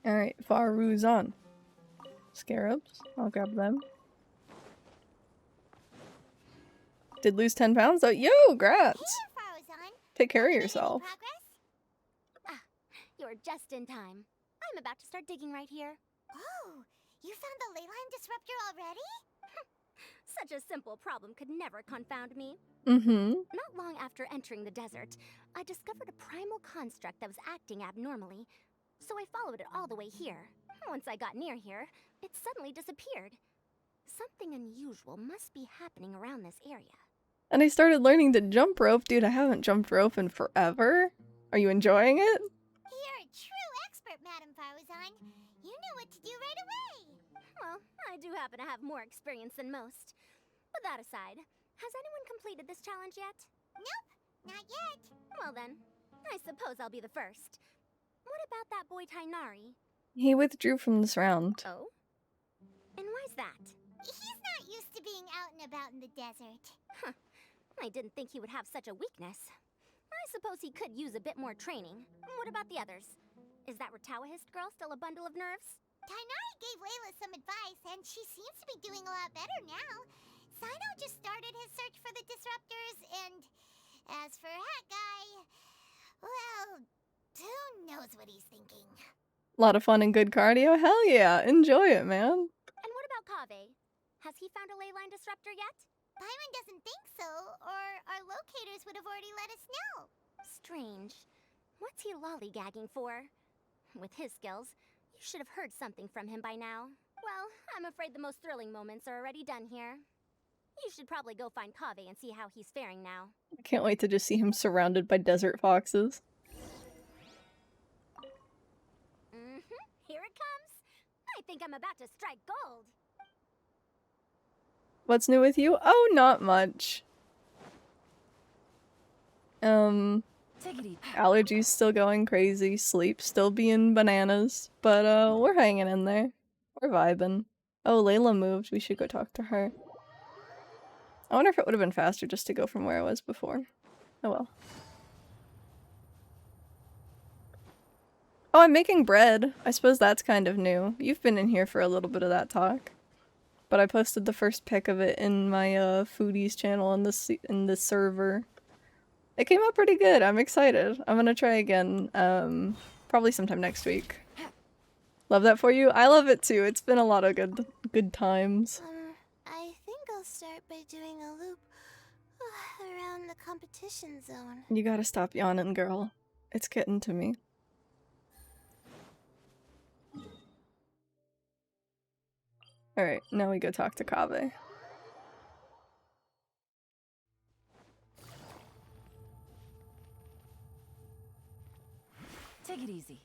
Alright, Faru's on. Scarabs. I'll grab them. Did lose 10 pounds though? Yo, grats! Take care of yourself. Ah, you're just in time. I'm about to start digging right here. Oh, you found the leyline disruptor already? Such a simple problem could never confound me. Mm-hmm. Not long after entering the desert, I discovered a primal construct that was acting abnormally. So I followed it all the way here. Once I got near here, it suddenly disappeared. Something unusual must be happening around this area. And I started learning to jump rope. Dude, I haven't jumped rope in forever. Are you enjoying it? You're a true expert, Madam Faruzan. You knew what to do right away. Well, I do happen to have more experience than most. But that aside, has anyone completed this challenge yet? Nope, not yet. Well then, I suppose I'll be the first. What about that boy Tainari? He withdrew from this round. Oh? And why's that? He's not used to being out and about in the desert. Huh. I didn't think he would have such a weakness. I suppose he could use a bit more training. What about the others? Is that Ratawahist girl still a bundle of nerves? Tainari gave Layla some advice, and she seems to be doing a lot better now. Sino just started his search for the disruptors, and as for Hat Guy, well, who knows what he's thinking. A lot of fun and good cardio? Hell yeah, enjoy it, man. And what about Kaveh? Has he found a ley line disruptor yet? Paimon doesn't think so, or our locators would have already let us know. Strange. What's he lollygagging for? With his skills, you should have heard something from him by now. Well, I'm afraid the most thrilling moments are already done here. You should probably go find Kaveh and see how he's faring now. I can't wait to just see him surrounded by desert foxes. Here it comes. I think I'm about to strike gold. What's new with you? Oh, not much. Allergies still going crazy, sleep still being bananas, but we're hanging in there. We're vibing. Oh, Layla moved. We should go talk to her. I wonder if it would have been faster just to go from where I was before. Oh well. Oh, I'm making bread. I suppose that's kind of new. You've been in here for a little bit of that talk. But I posted the first pic of it in my foodies channel in the server. It came out pretty good. I'm excited. I'm gonna try again, probably sometime next week. Love that for you. I love it too. It's been a lot of good times. I think I'll start by doing a loop around the competition zone. You gotta stop yawning, girl. It's getting to me. Alright, now we go talk to Kaveh. Take it easy.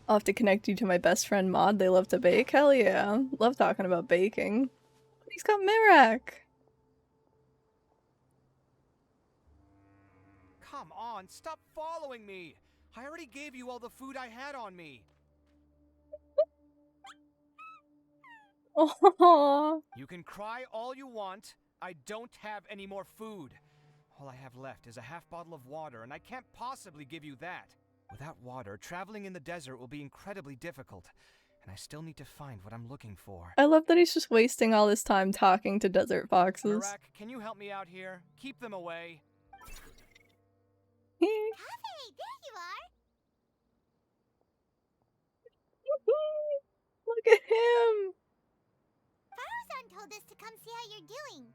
I'll have to connect you to my best friend Maud. They love to bake. Hell yeah. Love talking about baking. He's got Mirak. Come on, stop following me! I already gave you all the food I had on me. Oh. You can cry all you want. I don't have any more food. All I have left is a half bottle of water, and I can't possibly give you that. Without water, traveling in the desert will be incredibly difficult, and I still need to find what I'm looking for. I love that he's just wasting all his time talking to desert foxes. Mirak, can you help me out here? Keep them away. Kaveh, there you are! Look at him! Farozan told us to come see how you're doing.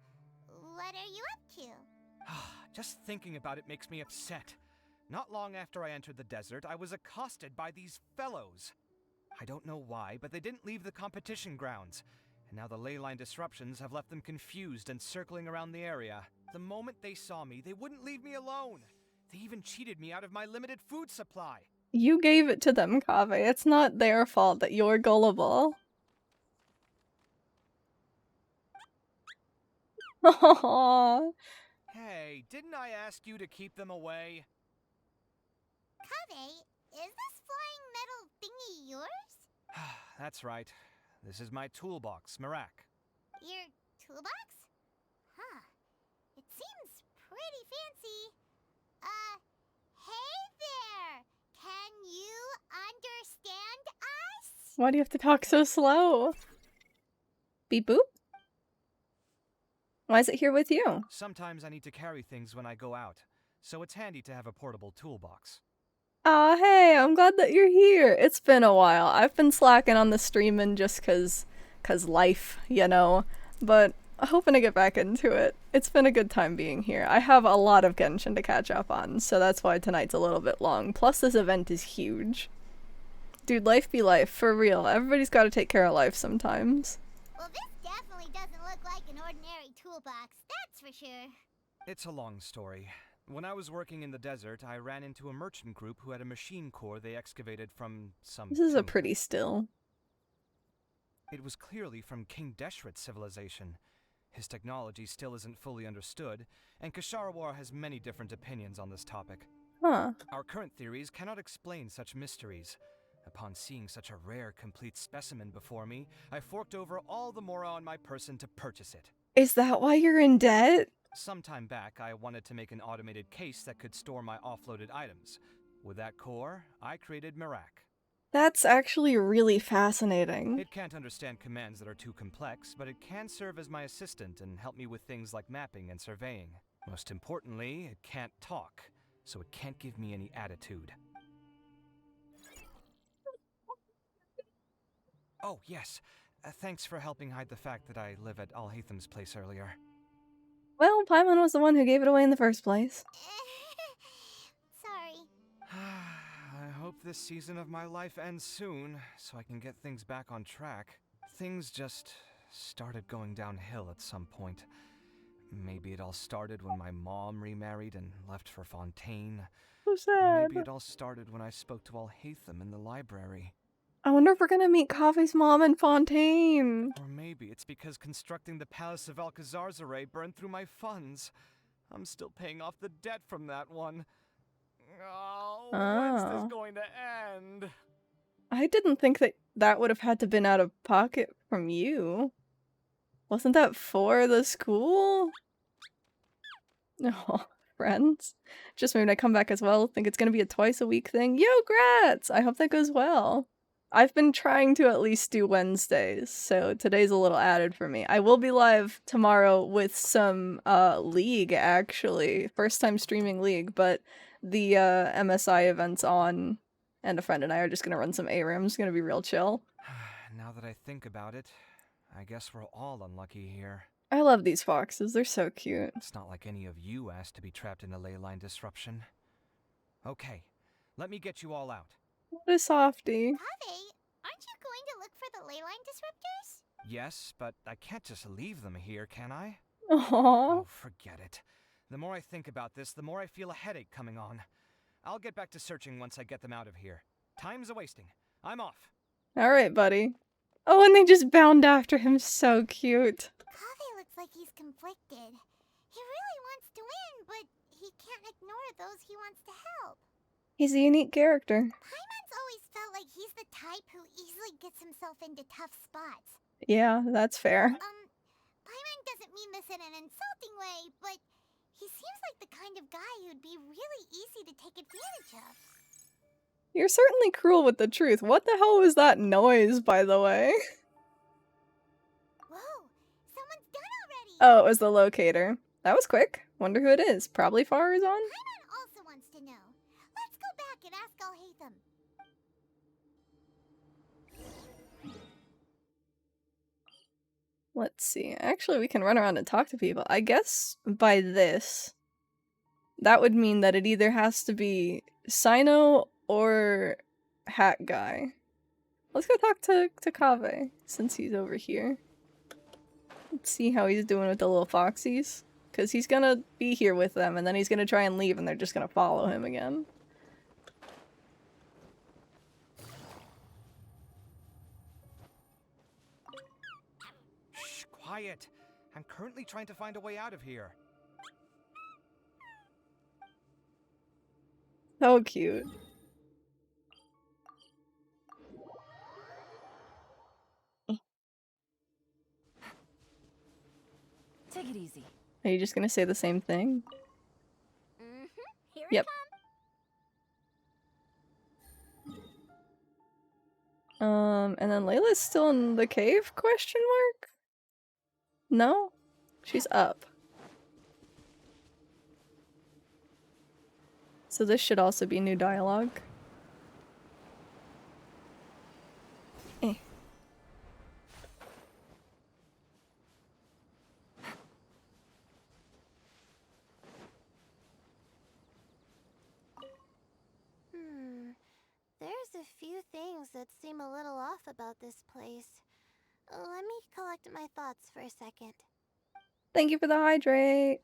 What are you up to? Just thinking about it makes me upset. Not long after I entered the desert, I was accosted by these fellows. I don't know why, but they didn't leave the competition grounds. And now the ley line disruptions have left them confused and circling around the area. The moment they saw me, they wouldn't leave me alone. They even cheated me out of my limited food supply. You gave it to them, Kaveh. It's not their fault that you're gullible. Aww. Hey, didn't I ask you to keep them away? Kaveh, is this flying metal thingy yours? That's right. This is my toolbox, Mirak. Your toolbox? Huh. It seems pretty fancy. Hey there! Can you understand us? Why do you have to talk so slow? Beep boop? Why is it here with you? Sometimes I need to carry things when I go out, so it's handy to have a portable toolbox. Aw, hey, I'm glad that you're here. It's been a while. I've been slacking on the streaming just cause life, you know, but I'm hoping to get back into it. It's been a good time being here. I have a lot of Genshin to catch up on, so that's why tonight's a little bit long. Plus this event is huge. Dude, life be life, for real. Everybody's gotta take care of life sometimes. Well, this definitely doesn't look like an ordinary toolbox, that's for sure. It's a long story. When I was working in the desert, I ran into a merchant group who had a machine core they excavated from some... This is a pretty still. It was clearly from King Deshret's civilization. His technology still isn't fully understood, and Kasharawar has many different opinions on this topic. Huh. Our current theories cannot explain such mysteries. Upon seeing such a rare, complete specimen before me, I forked over all the mora on my person to purchase it. Is that why you're in debt? Some time back, I wanted to make an automated case that could store my offloaded items. With that core, I created Mirak. That's actually really fascinating. It can't understand commands that are too complex, but it can serve as my assistant and help me with things like mapping and surveying. Most importantly, it can't talk, so it can't give me any attitude. Oh, yes. Thanks for helping hide the fact that I live at Alhatham's place earlier. Well, Paimon was the one who gave it away in the first place. Sorry. I hope this season of my life ends soon, so I can get things back on track. Things just started going downhill at some point. Maybe it all started when my mom remarried and left for Fontaine. So Or sad. maybe it all started when I spoke to Alhatham in the library. I wonder if we're gonna meet Coffee's mom in Fontaine. Or maybe it's because constructing the Palace of Alcazarzaray burned through my funds. I'm still paying off the debt from that one. Oh, when's this going to end? I didn't think that that would have had to been out of pocket from you. Wasn't that for the school? No, friends. Just maybe I come back as well. Think it's gonna be a twice a week thing. Yo, grats! I hope that goes well. I've been trying to at least do Wednesdays, so today's a little added for me. I will be live tomorrow with some League, actually. First time streaming League, but the MSI event's on, and a friend and I are just gonna run some ARAMs. It's gonna be real chill. Now that I think about it, I guess we're all unlucky here. I love these foxes, they're so cute. It's not like any of you asked to be trapped in a ley line disruption. Okay, let me get you all out. What a softie. Kaveh, aren't you going to look for the ley line disruptors? Yes, but I can't just leave them here, can I? Aww. Oh, forget it. The more I think about this, the more I feel a headache coming on. I'll get back to searching once I get them out of here. Time's a-wasting. I'm off. Alright, buddy. Oh, and they just bound after him. So cute. Kaveh looks like he's conflicted. He really wants to win, but he can't ignore those he wants to help. He's a unique character. Paimon's always felt like he's the type who easily gets himself into tough spots. Yeah, that's fair. Paimon doesn't mean this in an insulting way, but he seems like the kind of guy who'd be really easy to take advantage of. You're certainly cruel with the truth. What the hell was that noise, by the way? Whoa, someone's done already! Oh, it was the locator. That was quick. Wonder who it is. Probably Farazan? Paimon also wants to know. Let's go back and ask Alhatham. Let's see. Actually, we can run around and talk to people. I guess by this, that would mean that it either has to be Sino or Hat Guy. Let's go talk to Kaveh, since he's over here. Let's see how he's doing with the little foxies. Because he's gonna be here with them, and then he's gonna try and leave, and they're just gonna follow him again. Shh, quiet. I'm currently trying to find a way out of here. So cute. Take it easy. Are you just gonna say the same thing? Here Yep. And then Layla's still in the cave, question mark? No? She's up. So this should also be new dialogue. Eh. There's a few things that seem a little off about this place. Let me collect my thoughts for a second. Thank you for the hydrate.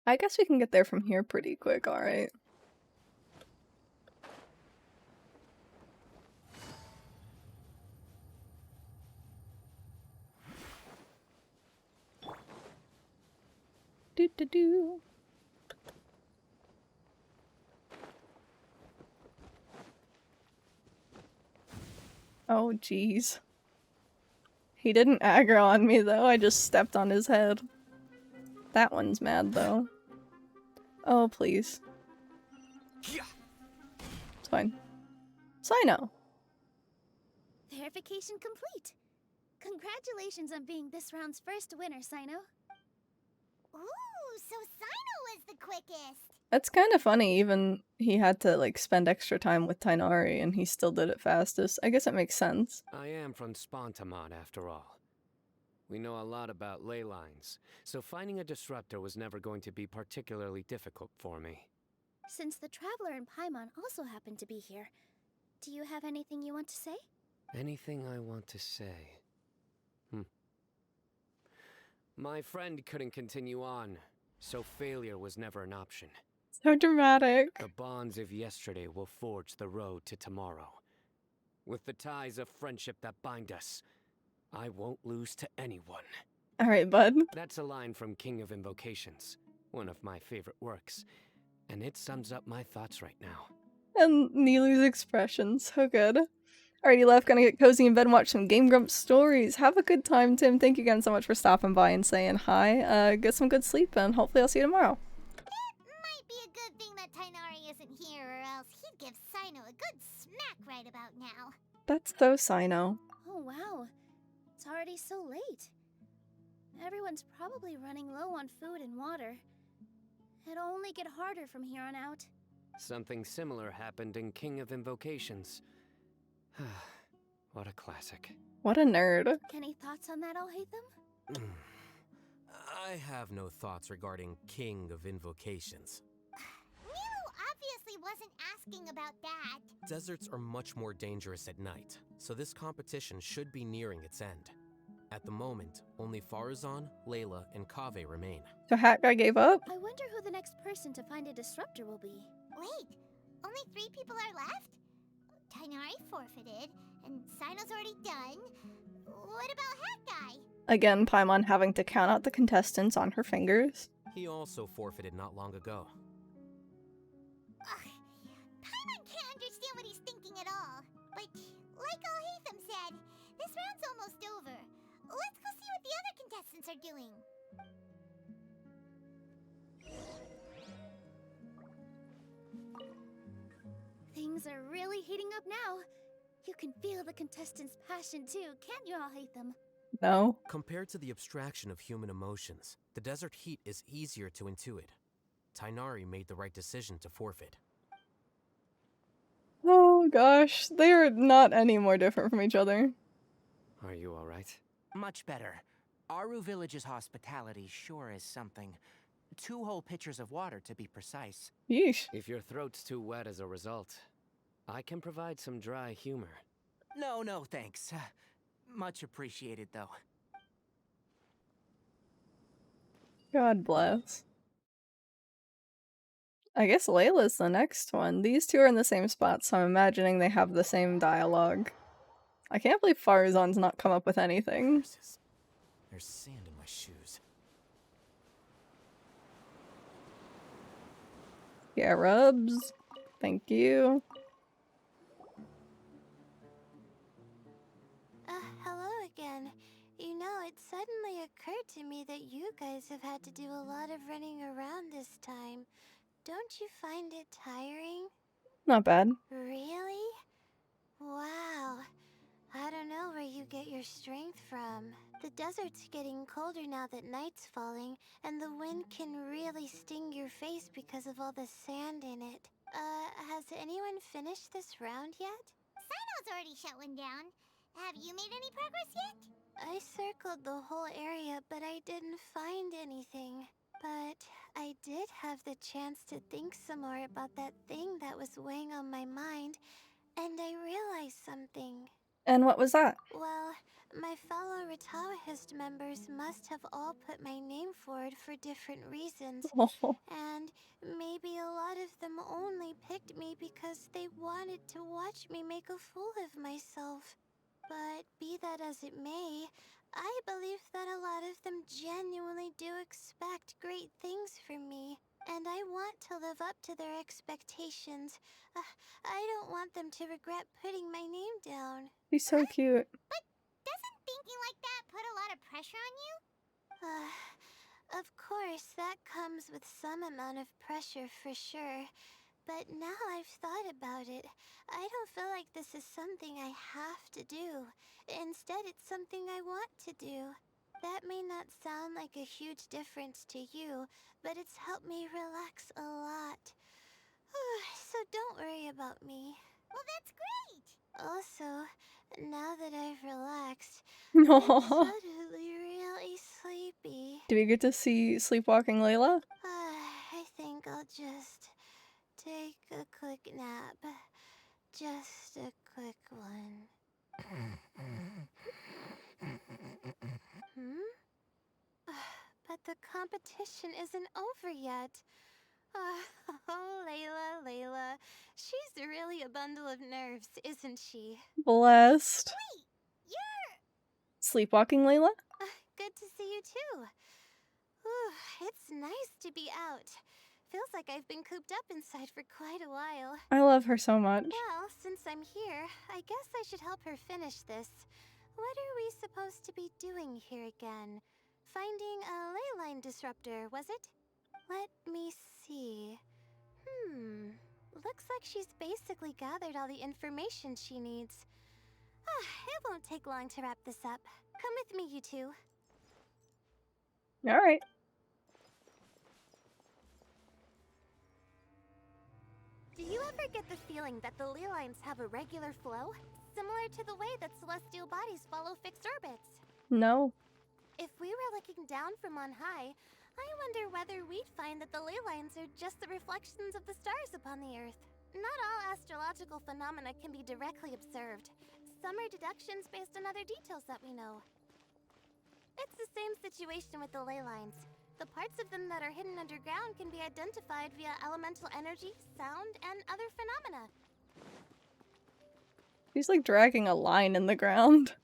I guess we can get there from here pretty quick, alright. Do. Oh, jeez. He didn't aggro on me though, I just stepped on his head. That one's mad though. Oh, please. It's fine. Sino. Verification complete. Congratulations on being this round's first winner, Sino. Ooh, so Sino was the quickest. That's kind of funny, even he had to like spend extra time with Tainari and he still did it fastest. I guess it makes sense. I am from Spontamod after all. We know a lot about ley lines, so finding a disruptor was never going to be particularly difficult for me. Since the Traveler and Paimon also happen to be here, do you have anything you want to say? Anything I want to say? My friend couldn't continue on, so failure was never an option. So dramatic. The bonds of yesterday will forge the road to tomorrow. With the ties of friendship that bind us, I won't lose to anyone. Alright, bud. That's a line from King of Invocations, one of my favorite works, and it sums up my thoughts right now. And Nilu's expression, so good. Alrighty, left, gonna get cozy in bed and watch some Game Grumps stories. Have a good time, Tim. Thank you again so much for stopping by and saying hi. Get some good sleep, and hopefully I'll see you tomorrow. Might be a good thing that Tainari isn't here, or else he'd give Sino a good smack right about now. That's so Sino. Oh wow, it's already so late. Everyone's probably running low on food and water. It'll only get harder from here on out. Something similar happened in King of Invocations. What a classic. What a nerd. Any thoughts on that, Alhaitham? I have no thoughts regarding King of Invocations. Nilu obviously wasn't asking about that. Deserts are much more dangerous at night, so this competition should be nearing its end. At the moment, only Farazan, Layla, and Kaveh remain. So Hat Guy gave up? I wonder who the next person to find a disruptor will be. Wait, only 3 people are left? Tainari forfeited, and Sino's already done. What about Hat Guy? Again, Paimon having to count out the contestants on her fingers. He also forfeited not long ago. Ugh, Paimon can't understand what he's thinking at all. But like Alhaitham said, this round's almost over. Let's go see what the other contestants are doing. Things are really heating up now. You can feel the contestants' passion too, can't you, Alhaitham? No. Compared to the abstraction of human emotions, the desert heat is easier to intuit. Tainari made the right decision to forfeit. Oh gosh, they are not any more different from each other. Are you alright? Much better. Aru Village's hospitality sure is something. 2 whole pitchers of water, to be precise. Yeesh. If your throat's too wet as a result, I can provide some dry humor. No, thanks. Much appreciated, though. God bless. I guess Layla's the next one. These two are in the same spot, so I'm imagining they have the same dialogue. I can't believe Farazan's not come up with anything. There's sand in my shoes. Yeah, rubs. Thank you. Hello again. You know, it suddenly occurred to me that you guys have had to do a lot of running around this time. Don't you find it tiring? Not bad. Really? Wow. I don't know where you get your strength from. The desert's getting colder now that night's falling, and the wind can really sting your face because of all the sand in it. Has anyone finished this round yet? Sino's already shut one down. Have you made any progress yet? I circled the whole area, but I didn't find anything. But I did have the chance to think some more about that thing that was weighing on my mind, and I realized something. And what was that? Well, my fellow Retawahist members must have all put my name forward for different reasons. And maybe a lot of them only picked me because they wanted to watch me make a fool of myself. But be that as it may, I believe that a lot of them genuinely do expect great things from me. And I want to live up to their expectations. I don't want them to regret putting my name down. He's so cute. But doesn't thinking like that pressure on you? Of course, that comes with some amount of pressure for sure. But now I've thought about it, I don't feel like this is something I have to do. Instead, it's something I want to do. That may not sound like a huge difference to you, but it's helped me relax a lot. So don't worry about me. Well, that's great! Also, now that I've relaxed, Aw. I'm suddenly really sleepy. Do we get to see Sleepwalking Layla? I think I'll just take a quick nap. Just a quick one. But the competition isn't over yet. Oh, Layla. She's really a bundle of nerves, isn't she? Blessed. Wait, you're... Sleepwalking Layla? Good to see you too. It's nice to be out. Feels like I've been cooped up inside for quite a while. I love her so much. Well, since I'm here, I guess I should help her finish this. What are we supposed to be doing here again? Finding a ley line disruptor, was it? Let me see. Looks like she's basically gathered all the information she needs. It won't take long to wrap this up. Come with me, you two. Alright. Do you ever get the feeling that the ley lines have a regular flow? Similar to the way that celestial bodies follow fixed orbits? No. If we were looking down from on high, I wonder whether we'd find that the ley lines are just the reflections of the stars upon the Earth. Not all astrological phenomena can be directly observed. Some are deductions based on other details that we know. It's the same situation with the ley lines. The parts of them that are hidden underground can be identified via elemental energy, sound, and other phenomena. She's like dragging a line in the ground.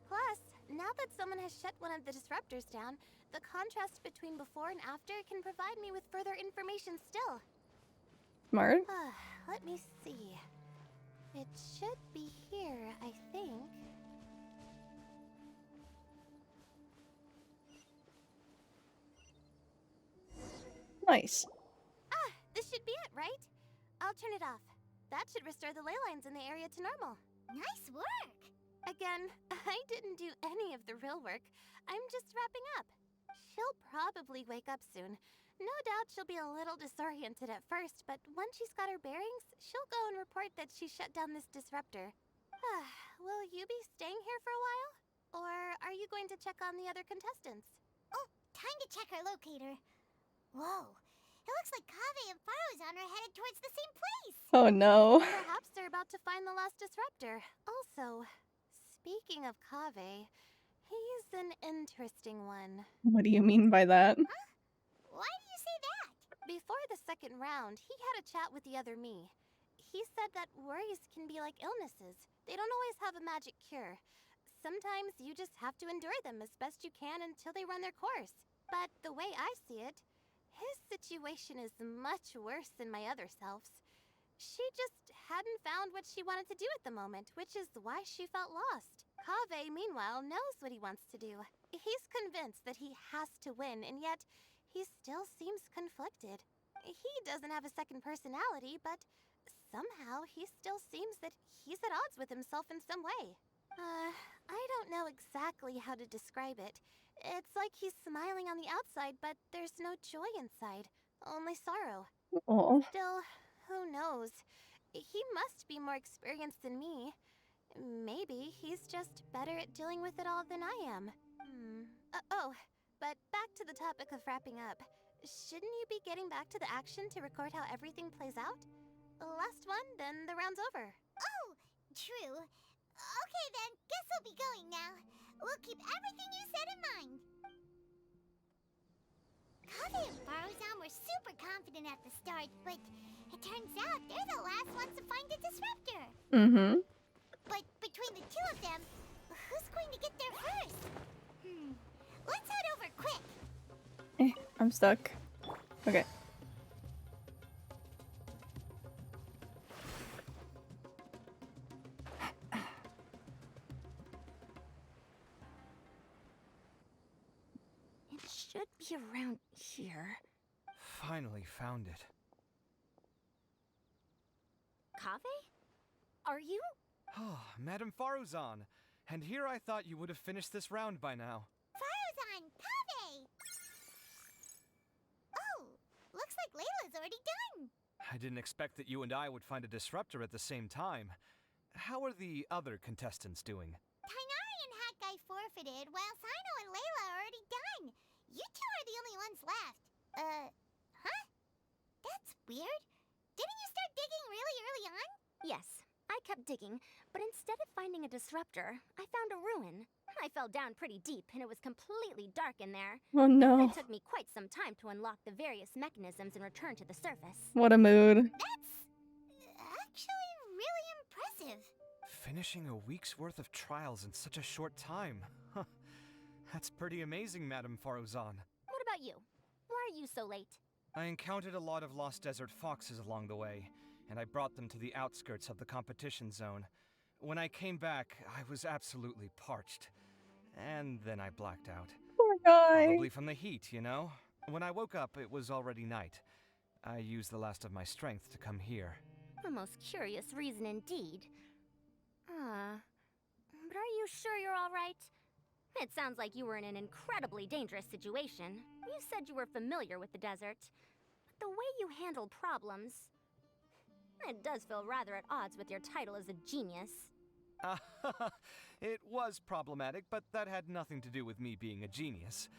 Plus, now that someone has shut one of the disruptors down, the contrast between before and after can provide me with further information still. Smart. Let me see. It should be here, I think. Nice. This should be it, right? I'll turn it off. That should restore the ley lines in the area to normal. Nice work! Again, I didn't do any of the real work. I'm just wrapping up. She'll probably wake up soon. No doubt she'll be a little disoriented at first, but once she's got her bearings, she'll go and report that she shut down this disruptor. Will you be staying here for a while? Or are you going to check on the other contestants? Oh, time to check our locator. Whoa, it looks like Kaveh and Faruzan are headed towards the same place! Oh no. Perhaps they're about to find the last disruptor. Also, speaking of Kaveh, he's an interesting one. What do you mean by that? Why do you say that? Before the second round, he had a chat with the other me. He said that worries can be like illnesses. They don't always have a magic cure. Sometimes you just have to endure them as best you can until they run their course. But the way I see it, his situation is much worse than my other self's. She just hadn't found what she wanted to do at the moment, which is why she felt lost. Kaveh, meanwhile, knows what he wants to do. He's convinced that he has to win, and yet he still seems conflicted. He doesn't have a second personality, but somehow he still seems that he's at odds with himself in some way. I don't know exactly how to describe it. It's like he's smiling on the outside, but there's no joy inside, only sorrow. Aw. Still, who knows? He must be more experienced than me. Maybe he's just better at dealing with it all than I am. But back to the topic of wrapping up. Shouldn't you be getting back to the action to record how everything plays out? Last one, then the round's over. Oh, true. Okay then, guess I'll be going now. We'll keep everything you said in mind. Kaveh and Faruzan were super confident at the start, but it turns out they're the last ones to find the disruptor. Mm-hmm. But between the two of them, who's going to get there first? Let's head over quick. I'm stuck. Okay. should be around here. Finally found it. Kaveh? Are you? Oh, Madame Faruzan. And here I thought you would have finished this round by now. Faruzan, Kaveh! Oh, looks like Layla's already done. I didn't expect that you and I would find a disruptor at the same time. How are the other contestants doing? Tainari and Hakai forfeited, while Sino and Layla are already done. You two are the only ones left. Huh? That's weird. Didn't you start digging really early on? Yes, I kept digging, but instead of finding a disruptor, I found a ruin. I fell down pretty deep, and it was completely dark in there. Oh no. It took me quite some time to unlock the various mechanisms and return to the surface. What a mood. That's actually really impressive. Finishing a week's worth of trials in such a short time. Huh. That's pretty amazing, Madame Faruzan. What about you? Why are you so late? I encountered a lot of lost desert foxes along the way, and I brought them to the outskirts of the competition zone. When I came back, I was absolutely parched. And then I blacked out. Poor guy. Probably from the heat, you know? When I woke up, it was already night. I used the last of my strength to come here. A most curious reason indeed. But are you sure you're all right? It sounds like you were in an incredibly dangerous situation. You said you were familiar with the desert. But the way you handle problems... It does feel rather at odds with your title as a genius. It was problematic, but that had nothing to do with me being a genius.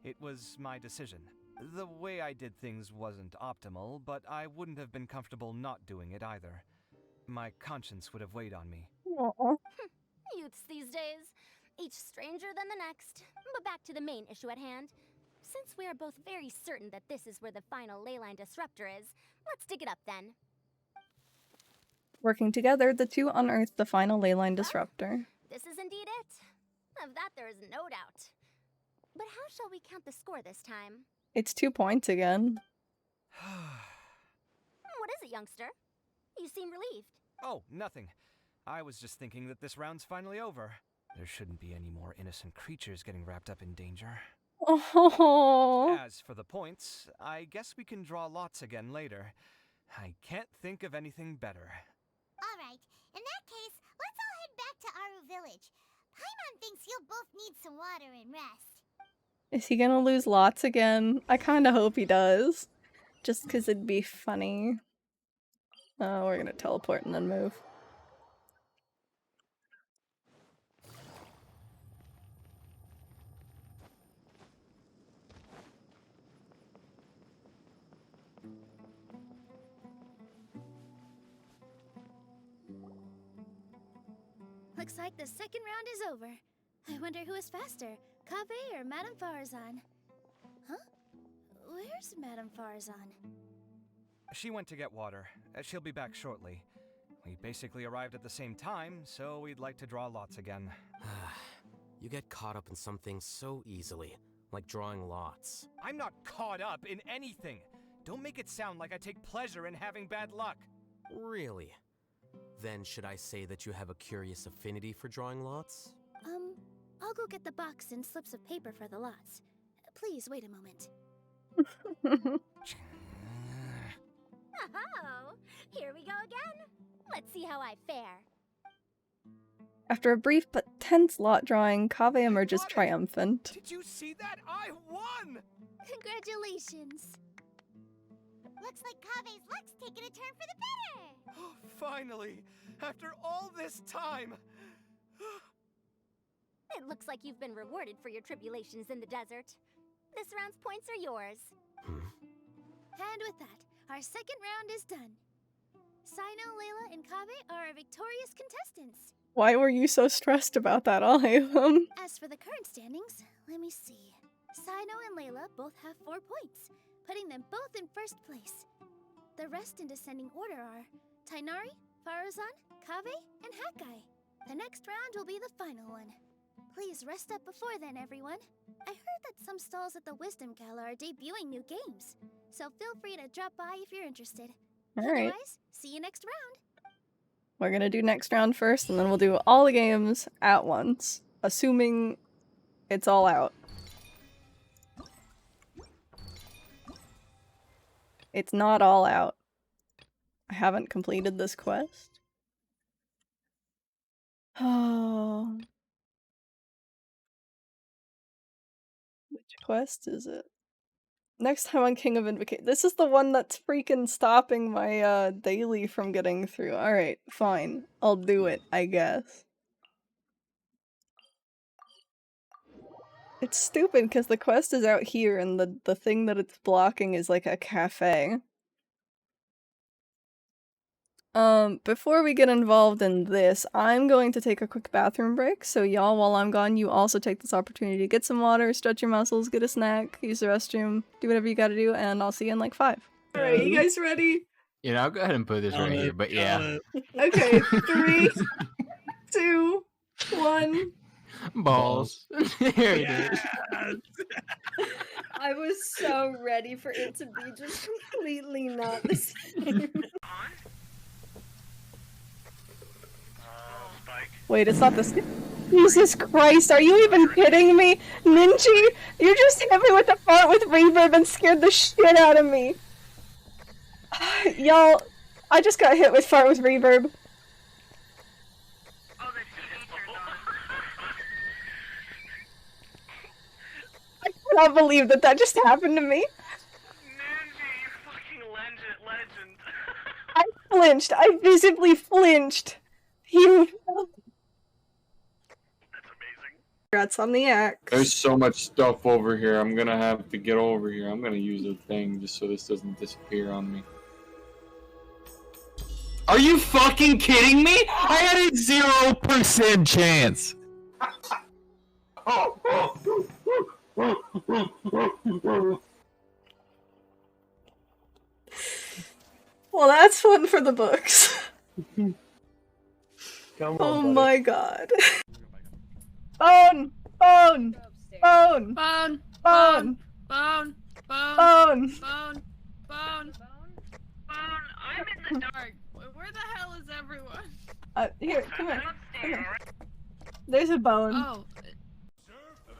It was my decision. The way I did things wasn't optimal, but I wouldn't have been comfortable not doing it either. My conscience would have weighed on me. Aww. Youths these days, each stranger than the next. But back to the main issue at hand. Since we are both very certain that this is where the final leyline disruptor is, let's dig it up then. Working together, the two unearthed the final leyline disruptor. This is indeed it. Of that there is no doubt. But how shall we count the score this time? It's 2 points again. What is it, youngster? You seem relieved. Oh, nothing. I was just thinking that this round's finally over. There shouldn't be any more innocent creatures getting wrapped up in danger. Oh. As for the points, I guess we can draw lots again later. I can't think of anything better. Alright, in that case, let's all head back to Aru Village. Paimon thinks you'll both need some water and rest. Is he gonna lose lots again? I kinda hope he does. Just cause it'd be funny. Oh, we're gonna teleport and then move. Looks like the second round is over. I wonder who is faster, Kaveh or Madame Faruzan? Huh? Where's Madame Faruzan? She went to get water. She'll be back shortly. We basically arrived at the same time, so we'd like to draw lots again. You get caught up in some things so easily, like drawing lots. I'm not caught up in anything! Don't make it sound like I take pleasure in having bad luck! Really? Then should I say that you have a curious affinity for drawing lots? I'll go get the box and slips of paper for the lots. Please wait a moment. Oh, here we go again. Let's see how I fare. After a brief but tense lot drawing, Kaveh emerges triumphant. Did you see that? I won! Congratulations! Looks like Kaveh's luck's taken a turn for the better! Finally! After all this time! It looks like you've been rewarded for your tribulations in the desert. This round's points are yours. And with that, our second round is done. Sino, Layla, and Kaveh are our victorious contestants. Why were you so stressed about that, Alhaitham? As for the current standings, let me see. Sino and Layla both have 4 points, putting them both in first place. The rest in descending order are Tainari, Faruzan, Kaveh, and Hakai. The next round will be the final one. Please rest up before then, everyone. I heard that some stalls at the Wisdom Gala are debuting new games, so feel free to drop by if you're interested. Alright. Otherwise, see you next round. We're gonna do next round first, and then we'll do all the games at once. Assuming it's all out. It's not all out. I haven't completed this quest. Oh. Which quest is it? Next time on King of Invocation. This is the one that's freaking stopping my daily from getting through. Alright, fine. I'll do it, I guess. It's stupid because the quest is out here and the thing that it's blocking is like a cafe. Before we get involved in this, I'm going to take a quick bathroom break, so y'all, while I'm gone, you also take this opportunity to get some water, stretch your muscles, get a snack, use the restroom, do whatever you gotta do, and I'll see you in like 5. Alright, you guys ready? You know, I'll go ahead and put this right here, but yeah. Okay, 3, 2, 1. Balls. There it is. I was so ready for it to be just completely not the same. Wait, it's not this. Jesus Christ, are you even kidding me? Ninji, you just hit me with the fart with reverb and scared the shit out of me. Y'all, I just got hit with fart with reverb. I cannot believe that that just happened to me. I flinched. I visibly flinched. You. Congrats on the axe. There's so much stuff over here. I'm gonna have to get over here. I'm gonna use a thing just so this doesn't disappear on me. Are you fucking kidding me? I had a 0% chance. Well, that's one for the books. Come on, oh buddy. my god. Phone! Phone! Phone! Phone! Phone! Phone! Phone! Phone! Phone! I'm in the dark. Where the hell is everyone? Here, come here. Come here. There's a bone. Oh.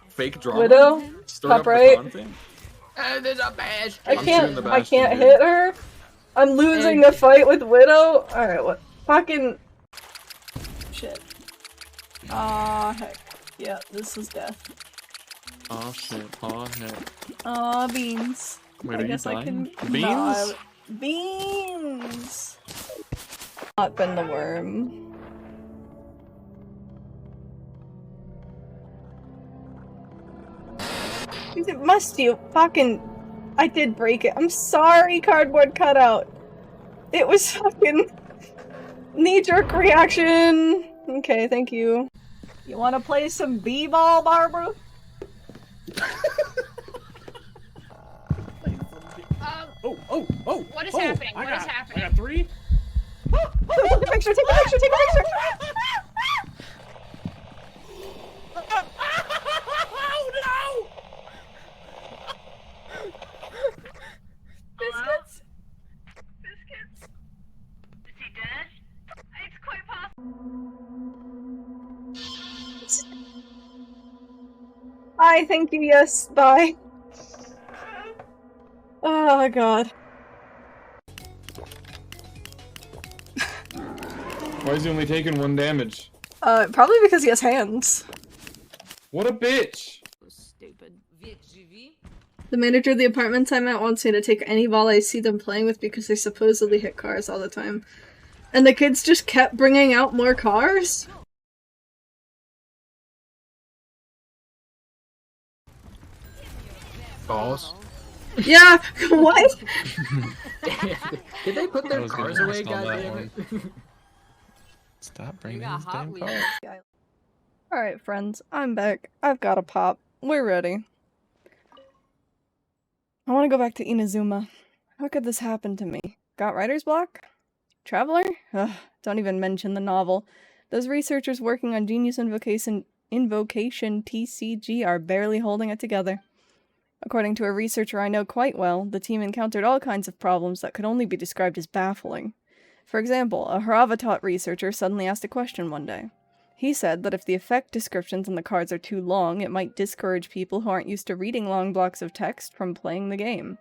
Fake drama? Widow? Stir Top up the right. content? There's a bash. I I'm shooting the can't Bastion, hit her. I'm losing the fight with Widow. Alright, what? Fucking. Shit. Aw, heck. Yeah, this is death. Oh shit, oh heck. Aw, beans. Wait, I are you guess I dying? can. Beans? Nah, beans! Not been the worm. Must you fucking. I did break it. I'm sorry, cardboard cutout. It was fucking. Knee-jerk reaction. Okay, thank you. You wanna play some b-ball, Barbara? Oh! What is happening? What is happening? I got 3. Take a picture, take a picture, take a picture! Oh no! Biscuits? Biscuits? Is he dead? It's quite possible. I thank you, yes, bye. Oh god. Why is he only taking 1 damage? Probably because he has hands. What a bitch! Stupid. The manager of the apartment I'm at wants me to take any ball I see them playing with because they supposedly hit cars all the time. And the kids just kept bringing out more cars? Balls. Yeah, what? Did they put I their was gonna cars away, ask on that goddammit? Stop bringing got these Hot damn Wheels. cars. Alright, friends, I'm back. I've got a pop. We're ready. I want to go back to Inazuma. How could this happen to me? Got writer's block? Traveler? Ugh, don't even mention the novel. Those researchers working on Genius Invocation TCG are barely holding it together. According to a researcher I know quite well, the team encountered all kinds of problems that could only be described as baffling. For example, a Haravatot researcher suddenly asked a question one day. He said that if the effect descriptions on the cards are too long, it might discourage people who aren't used to reading long blocks of text from playing the game.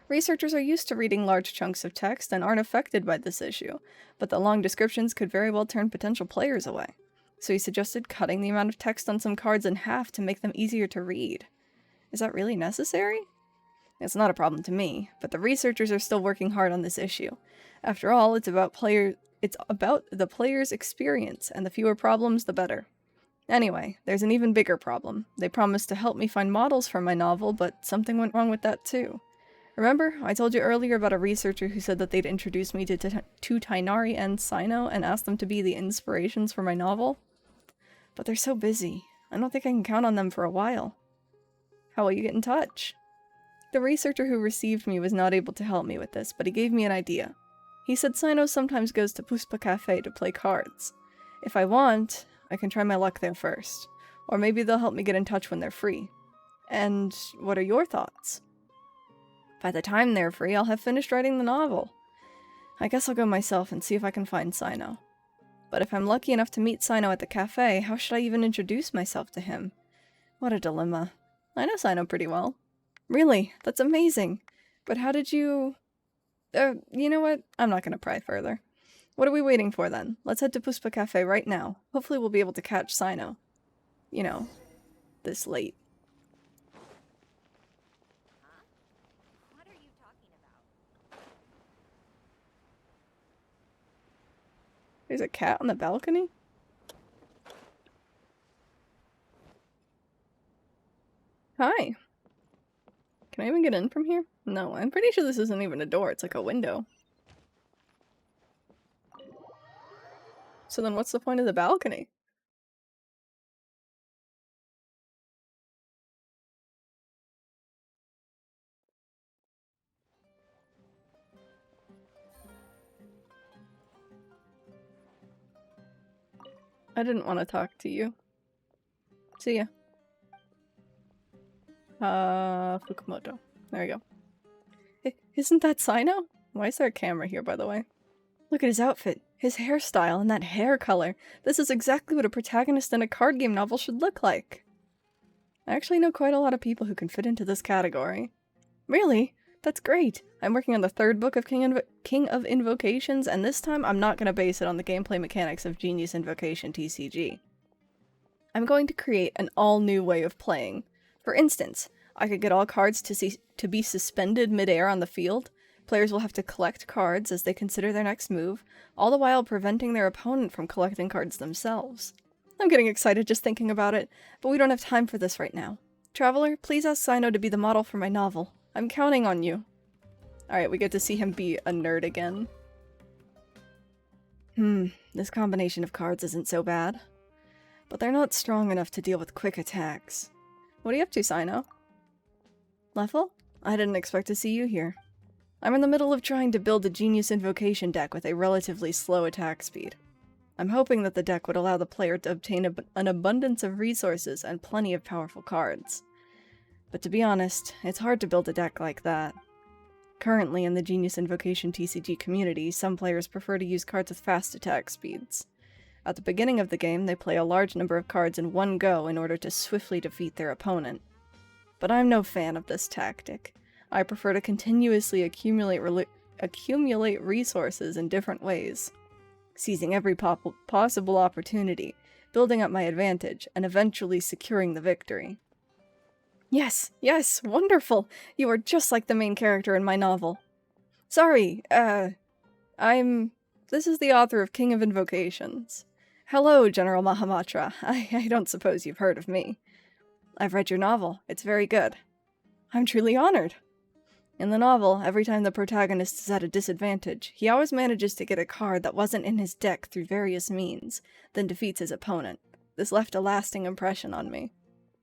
Researchers are used to reading large chunks of text and aren't affected by this issue, but the long descriptions could very well turn potential players away. So he suggested cutting the amount of text on some cards in half to make them easier to read. Is that really necessary? It's not a problem to me, but the researchers are still working hard on this issue. After all, it's about the player's experience, and the fewer problems, the better. Anyway, there's an even bigger problem. They promised to help me find models for my novel, but something went wrong with that too. Remember, I told you earlier about a researcher who said that they'd introduced me to Tighnari and Sino and asked them to be the inspirations for my novel? But they're so busy. I don't think I can count on them for a while. How will you get in touch? The researcher who received me was not able to help me with this, but he gave me an idea. He said Sino sometimes goes to Puspa Cafe to play cards. If I want, I can try my luck there first. Or maybe they'll help me get in touch when they're free. And what are your thoughts? By the time they're free, I'll have finished writing the novel. I guess I'll go myself and see if I can find Sino. But if I'm lucky enough to meet Sino at the cafe, how should I even introduce myself to him? What a dilemma. I know Sino pretty well. Really? That's amazing. But how did you... you know what? I'm not gonna pry further. What are we waiting for then? Let's head to Puspa Cafe right now. Hopefully we'll be able to catch Sino. You know, this late. There's a cat on the balcony? Hi. Can I even get in from here? No, I'm pretty sure this isn't even a door, it's like a window. So then what's the point of the balcony? I didn't want to talk to you. See ya. Fukumoto. There we go. Isn't that Sino? Why is there a camera here, by the way? Look at his outfit, his hairstyle, and that hair color. This is exactly what a protagonist in a card game novel should look like. I actually know quite a lot of people who can fit into this category. Really? That's great. I'm working on the third book of King of Invocations, and this time I'm not going to base it on the gameplay mechanics of Genius Invocation TCG. I'm going to create an all-new way of playing. For instance, I could get all cards to be suspended mid-air on the field. Players will have to collect cards as they consider their next move, all the while preventing their opponent from collecting cards themselves. I'm getting excited just thinking about it, but we don't have time for this right now. Traveler, please ask Sino to be the model for my novel. I'm counting on you. Alright, we get to see him be a nerd again. This combination of cards isn't so bad. But they're not strong enough to deal with quick attacks. What are you up to, Sino? Leffel? I didn't expect to see you here. I'm in the middle of trying to build a Genius Invocation deck with a relatively slow attack speed. I'm hoping that the deck would allow the player to obtain an abundance of resources and plenty of powerful cards. But to be honest, it's hard to build a deck like that. Currently, in the Genius Invocation TCG community, some players prefer to use cards with fast attack speeds. At the beginning of the game, they play a large number of cards in one go in order to swiftly defeat their opponent. But I'm no fan of this tactic. I prefer to continuously accumulate resources in different ways, seizing every possible opportunity, building up my advantage, and eventually securing the victory. Yes, yes, wonderful! You are just like the main character in my novel. Sorry, this is the author of King of Invocations. Hello, General Mahamatra. I don't suppose you've heard of me. I've read your novel. It's very good. I'm truly honored. In the novel, every time the protagonist is at a disadvantage, he always manages to get a card that wasn't in his deck through various means, then defeats his opponent. This left a lasting impression on me.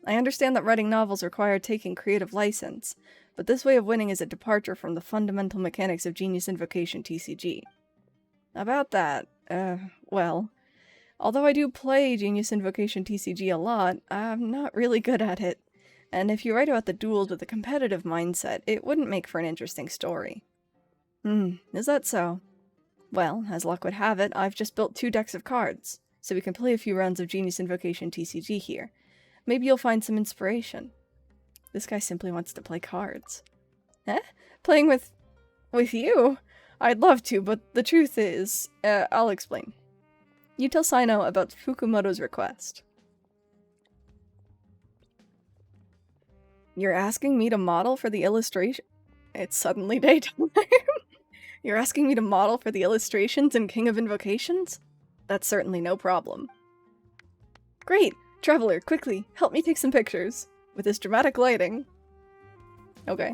I understand that writing novels require taking creative license, but this way of winning is a departure from the fundamental mechanics of Genius Invocation TCG. About that, well, although I do play Genius Invocation TCG a lot, I'm not really good at it. And if you write about the duels with a competitive mindset, it wouldn't make for an interesting story. Is that so? Well, as luck would have it, I've just built 2 decks of cards, so we can play a few rounds of Genius Invocation TCG here. Maybe you'll find some inspiration. This guy simply wants to play cards. Eh? Playing with you? I'd love to, but the truth is, I'll explain. You tell Sino about Fukumoto's request. You're asking me to model for the illustration? It's suddenly daytime. You're asking me to model for the illustrations in King of Invocations? That's certainly no problem. Great! Traveler, quickly, help me take some pictures. With this dramatic lighting. Okay.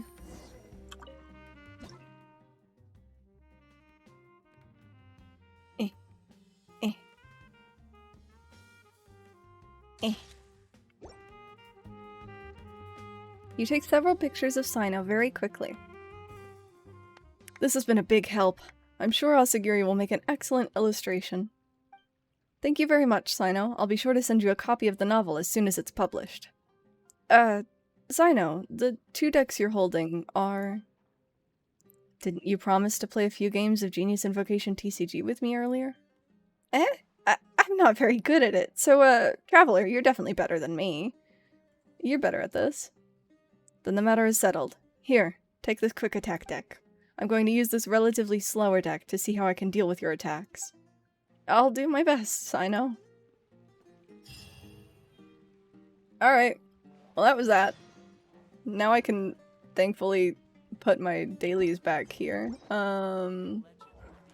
Eh. You take several pictures of Sino very quickly. This has been a big help. I'm sure Asagiri will make an excellent illustration. Thank you very much, Sino. I'll be sure to send you a copy of the novel as soon as it's published. Sino, the 2 decks you're holding are... Didn't you promise to play a few games of Genius Invocation TCG with me earlier? I'm not very good at it, so, Traveler, you're definitely better than me. You're better at this. Then the matter is settled. Here, take this quick attack deck. I'm going to use this relatively slower deck to see how I can deal with your attacks. I'll do my best, I know. Alright. Well, that was that. Now I can, thankfully, put my dailies back here. I don't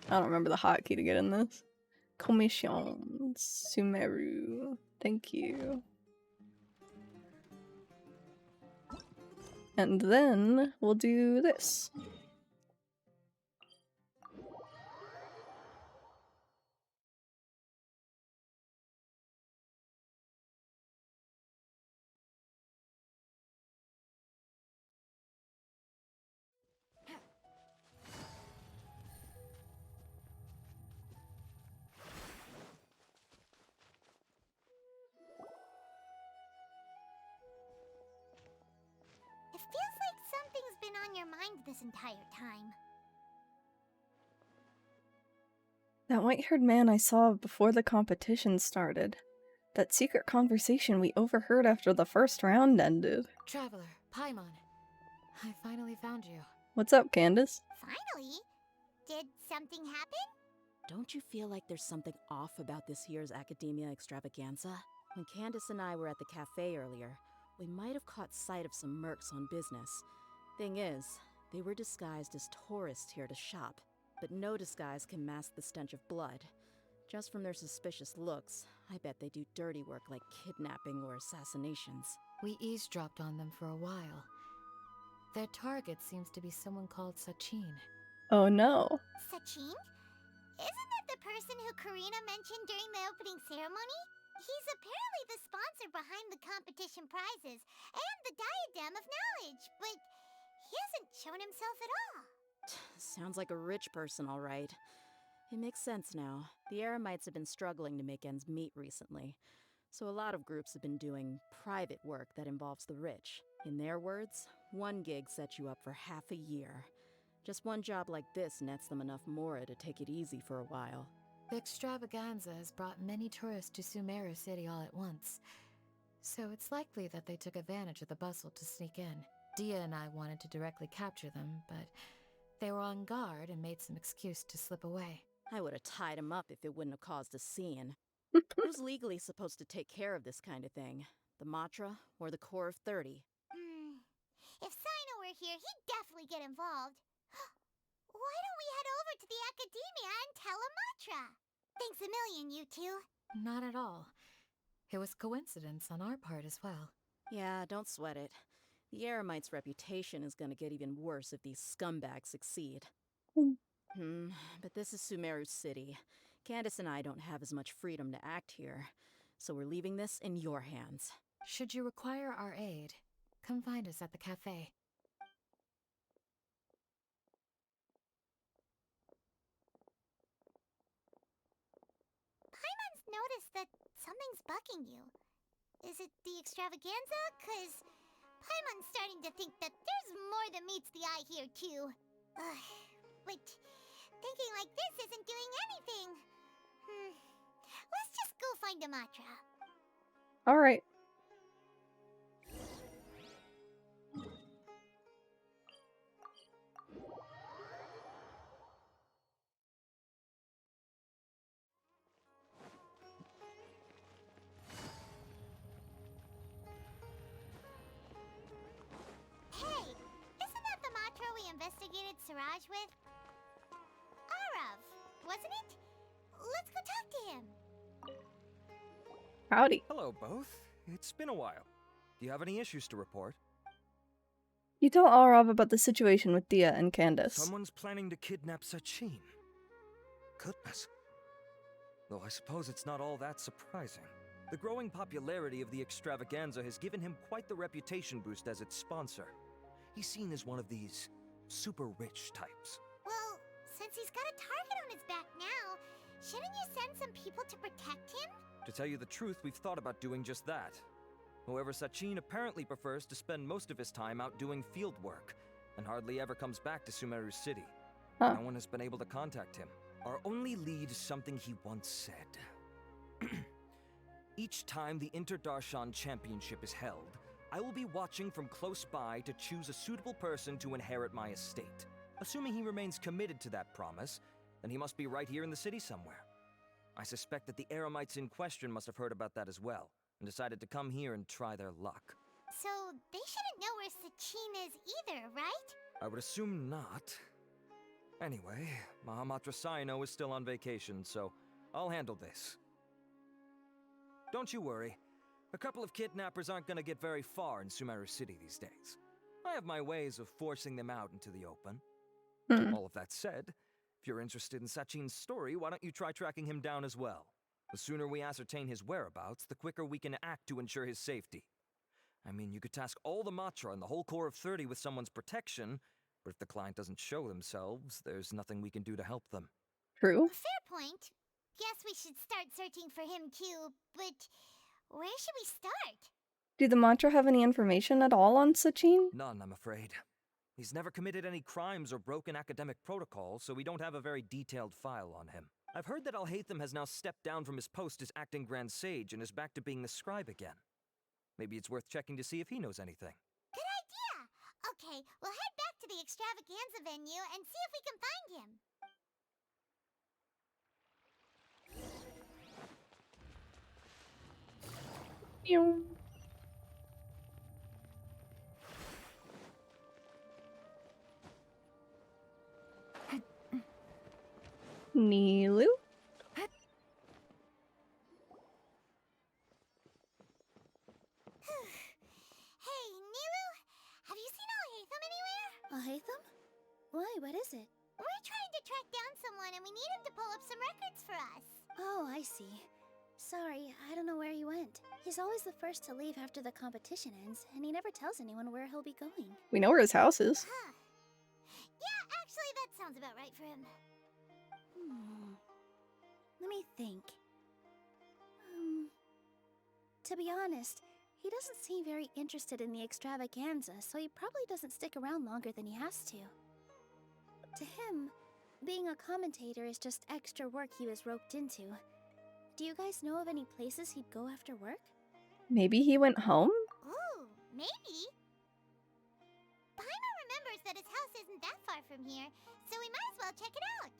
remember the hotkey to get in this. Commission. Sumeru. Thank you. And then we'll do this. It feels like something's been on your mind this entire time. That white-haired man I saw before the competition started. That secret conversation we overheard after the first round ended. Traveler, Paimon, I finally found you. What's up, Candace? Finally? Did something happen? Don't you feel like there's something off about this year's Academia Extravaganza? When Candace and I were at the cafe earlier, we might have caught sight of some mercs on business. Thing is, they were disguised as tourists here to shop, but no disguise can mask the stench of blood. Just from their suspicious looks, I bet they do dirty work like kidnapping or assassinations. We eavesdropped on them for a while. Their target seems to be someone called Sachin. Oh no. Sachin? Isn't that the person who Karina mentioned during the opening ceremony? He's apparently the sponsor behind the competition prizes and the Diadem of Knowledge, but he hasn't shown himself at all. Sounds like a rich person, all right. It makes sense now. The Eremites have been struggling to make ends meet recently, so a lot of groups have been doing private work that involves the rich. In their words, one gig sets you up for half a year. Just one job like this nets them enough mora to take it easy for a while. The extravaganza has brought many tourists to Sumeru City all at once, so it's likely that they took advantage of the bustle to sneak in. Dia and I wanted to directly capture them, but they were on guard and made some excuse to slip away. I would have tied him up if it wouldn't have caused a scene. Who's legally supposed to take care of this kind of thing? The Matra or the Core of 30? If Sino were here, he'd definitely get involved. Why don't we head over to the Academia and tell Amatra? Thanks a million, you two. Not at all. It was coincidence on our part as well. Yeah, don't sweat it. The Eremites' reputation is gonna get even worse if these scumbags succeed. But this is Sumeru City. Candace and I don't have as much freedom to act here, so we're leaving this in your hands. Should you require our aid, come find us at the cafe. Paimon's noticed that something's bugging you. Is it the extravaganza? 'Cause Paimon's starting to think that there's more than meets the eye here, too. But thinking like this isn't doing anything. Let's just go find Amatra. Alright. Siraj with? Arav, wasn't it? Let's go talk to him. Howdy. Hello, both. It's been a while. Do you have any issues to report? You tell Arav about the situation with Dia and Candace. Someone's planning to kidnap Sachin. Goodness. Though I suppose it's not all that surprising. The growing popularity of the extravaganza has given him quite the reputation boost as its sponsor. He's seen as one of these super rich types. Well, since he's got a target on his back now, shouldn't you send some people to protect him? To tell you the truth, we've thought about doing just that. However, Sachin apparently prefers to spend most of his time out doing field work, and hardly ever comes back to Sumeru City. Huh. No one has been able to contact him. Our only lead is something he once said. Each time the Inter-Darshan Championship is held, I will be watching from close by to choose a suitable person to inherit my estate. Assuming he remains committed to that promise, then he must be right here in the city somewhere. I suspect that the Eremites in question must have heard about that as well, and decided to come here and try their luck. So they shouldn't know where Sachin is either, right? I would assume not. Anyway, Mahamatra Saino is still on vacation, so I'll handle this. Don't you worry. A couple of kidnappers aren't gonna get very far in Sumeru City these days. I have my ways of forcing them out into the open. All of that said, if you're interested in Sachin's story, why don't you try tracking him down as well? The sooner we ascertain his whereabouts, the quicker we can act to ensure his safety. I mean, you could task all the Matra and the whole Corps of 30 with someone's protection, but if the client doesn't show themselves, there's nothing we can do to help them. True. Fair point. Guess we should start searching for him too, but where should we start? Do the Matra have any information at all on Sachin? None, I'm afraid. He's never committed any crimes or broken academic protocol, so we don't have a very detailed file on him. I've heard that Alhaitham has now stepped down from his post as acting Grand Sage and is back to being the scribe again. Maybe it's worth checking to see if he knows anything. Good idea! Okay, we'll head back to the extravaganza venue and see if we can find him. Pew. Nilu? Hey, Nilu, have you seen Alhaitham anywhere? Alhaitham? Why, what is it? We're trying to track down someone and we need him to pull up some records for us. Oh, I see. Sorry, I don't know where he went. He's always the first to leave after the competition ends, and he never tells anyone where he'll be going. We know where his house is. Huh. Yeah, actually, that sounds about right for him. Let me think. To be honest, he doesn't seem very interested in the extravaganza, so he probably doesn't stick around longer than he has to. To him, being a commentator is just extra work he was roped into. Do you guys know of any places he'd go after work? Maybe he went home? Ooh, maybe. Paimon remembers that his house isn't that far from here, so we might as well check it out.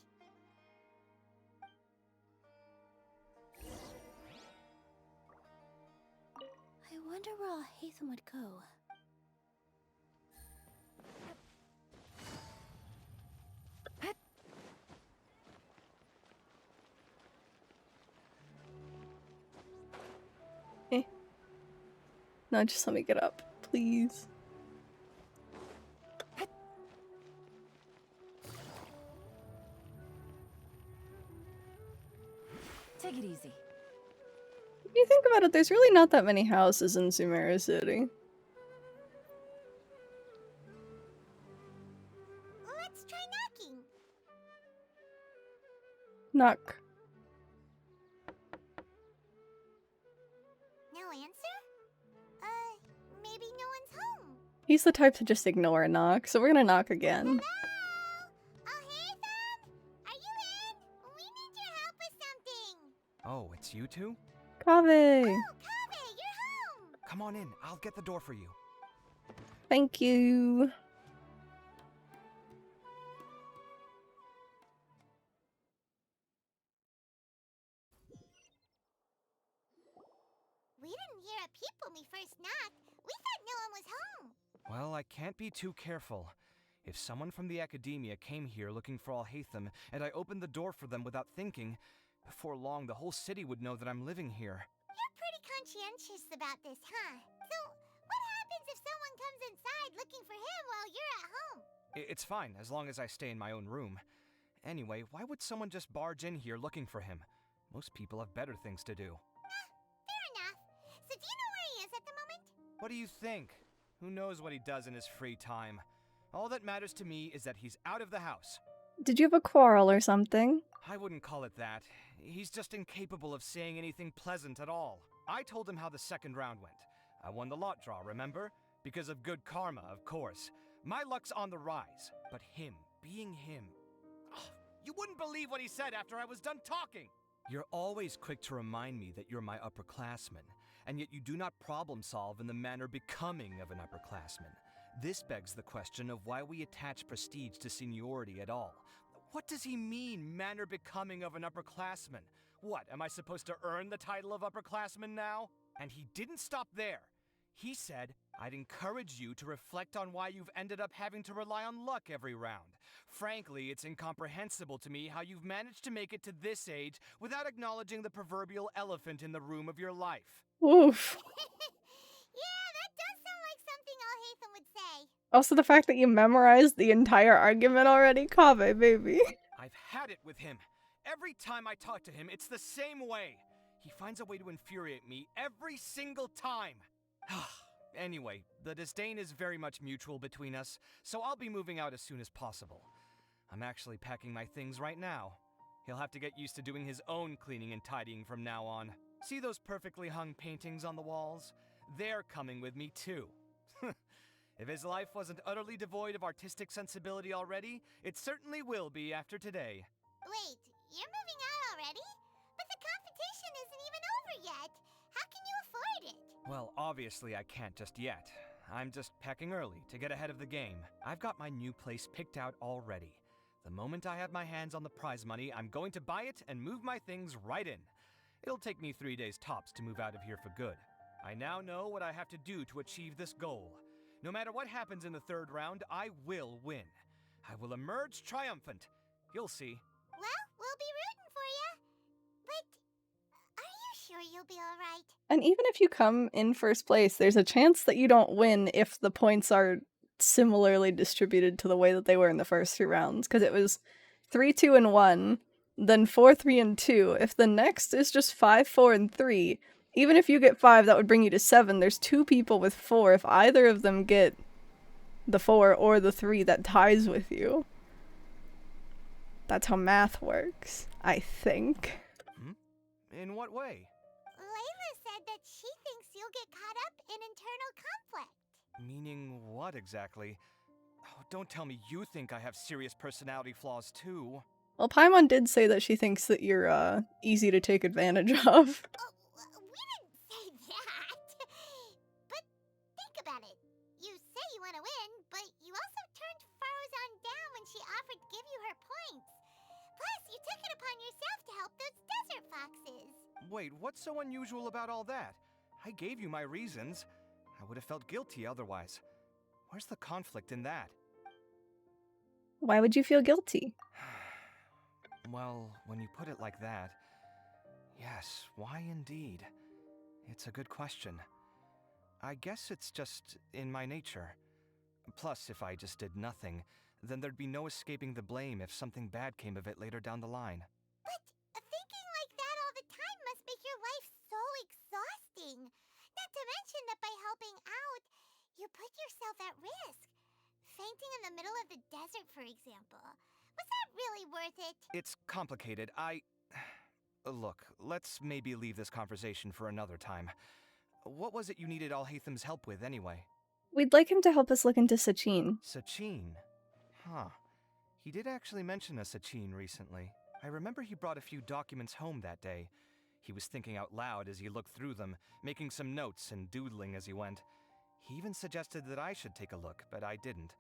I wonder where Alhaitham would go. No, just let me get up, please. Take it easy. If you think about it, there's really not that many houses in Sumeru City. Let's try knocking. Knock. No answer? Maybe no one's home. He's the type to just ignore a knock, so we're gonna knock again. Alhaitham? Are you in? We need your help with something. Oh, it's you two? Kaveh! Oh, Kaveh, you're home! Come on in, I'll get the door for you. Thank you. We didn't hear a peep when we first knocked. We thought no one was home. Well, I can't be too careful. If someone from the academia came here looking for Alhaitham, and I opened the door for them without thinking, before long the whole city would know that I'm living here. You're pretty conscientious about this, huh? So, what happens if someone comes inside looking for him while you're at home? It's fine, as long as I stay in my own room. Anyway, why would someone just barge in here looking for him? Most people have better things to do. Fair enough. So do you know where he is at the moment? What do you think? Who knows what he does in his free time? All that matters to me is that he's out of the house. Did you have a quarrel or something? I wouldn't call it that. He's just incapable of saying anything pleasant at all. I told him how the second round went. I won the lot draw, remember? Because of good karma, of course. My luck's on the rise. But him, being him... Ugh, you wouldn't believe what he said after I was done talking! You're always quick to remind me that you're my upperclassman, and yet you do not problem solve in the manner becoming of an upperclassman. This begs the question of why we attach prestige to seniority at all. What does he mean, manner becoming of an upperclassman? What, am I supposed to earn the title of upperclassman now? And he didn't stop there. He said, I'd encourage you to reflect on why you've ended up having to rely on luck every round. Frankly, it's incomprehensible to me how you've managed to make it to this age without acknowledging the proverbial elephant in the room of your life. Oof. Yeah, that does sound like something Alhaitham would say. Also, the fact that you memorized the entire argument already, Kaveh, baby. I've had it with him. Every time I talk to him, it's the same way. He finds a way to infuriate me every single time. Anyway, the disdain is very much mutual between us, so I'll be moving out as soon as possible. I'm actually packing my things right now. He'll have to get used to doing his own cleaning and tidying from now on. See those perfectly hung paintings on the walls? They're coming with me too. If his life wasn't utterly devoid of artistic sensibility already, it certainly will be after today. Wait, you're moving out already? But the competition isn't even over yet. How can you afford it? Well, obviously I can't just yet. I'm just packing early to get ahead of the game. I've got my new place picked out already. The moment I have my hands on the prize money, I'm going to buy it and move my things right in. It'll take me 3 days tops to move out of here for good. I now know what I have to do to achieve this goal. No matter what happens in the third round, I will win. I will emerge triumphant. You'll see. Well, we'll be rooting for you. But are you sure you'll be alright? And even if you come in first place, there's a chance that you don't win if the points are similarly distributed to the way that they were in the first 3 rounds. Because it was 3, 2, and 1, then 4, 3, and 2. If the next is just 5, 4, and 3, even if you get 5, that would bring you to 7. There's 2 people with 4. If either of them get the 4 or the 3, that ties with you. That's how math works, I think. In what way? Layla said that she thinks you'll get caught up in internal conflict. Meaning what exactly? Oh, don't tell me you think I have serious personality flaws too. Well, Paimon did say that she thinks that you're, easy to take advantage of. We didn't say that. But think about it. You say you want to win, but you also turned Faruzan down when she offered to give you her points. Plus, you took it upon yourself to help those desert foxes. Wait, what's so unusual about all that? I gave you my reasons. I would have felt guilty otherwise. Where's the conflict in that? Why would you feel guilty? Well, when you put it like that, yes, why indeed? It's a good question. I guess it's just in my nature. Plus, if I just did nothing, then there'd be no escaping the blame if something bad came of it later down the line. But thinking like that all the time must make your life so exhausting. Not to mention that by helping out, you put yourself at risk. Fainting in the middle of the desert, for example. Was that really worth it? It's complicated. Look, let's maybe leave this conversation for another time. What was it you needed Alhaitham's help with, anyway? We'd like him to help us look into Sachin. Sachin? Huh. He did actually mention a Sachin recently. I remember he brought a few documents home that day. He was thinking out loud as he looked through them, making some notes and doodling as he went. He even suggested that I should take a look, but I didn't.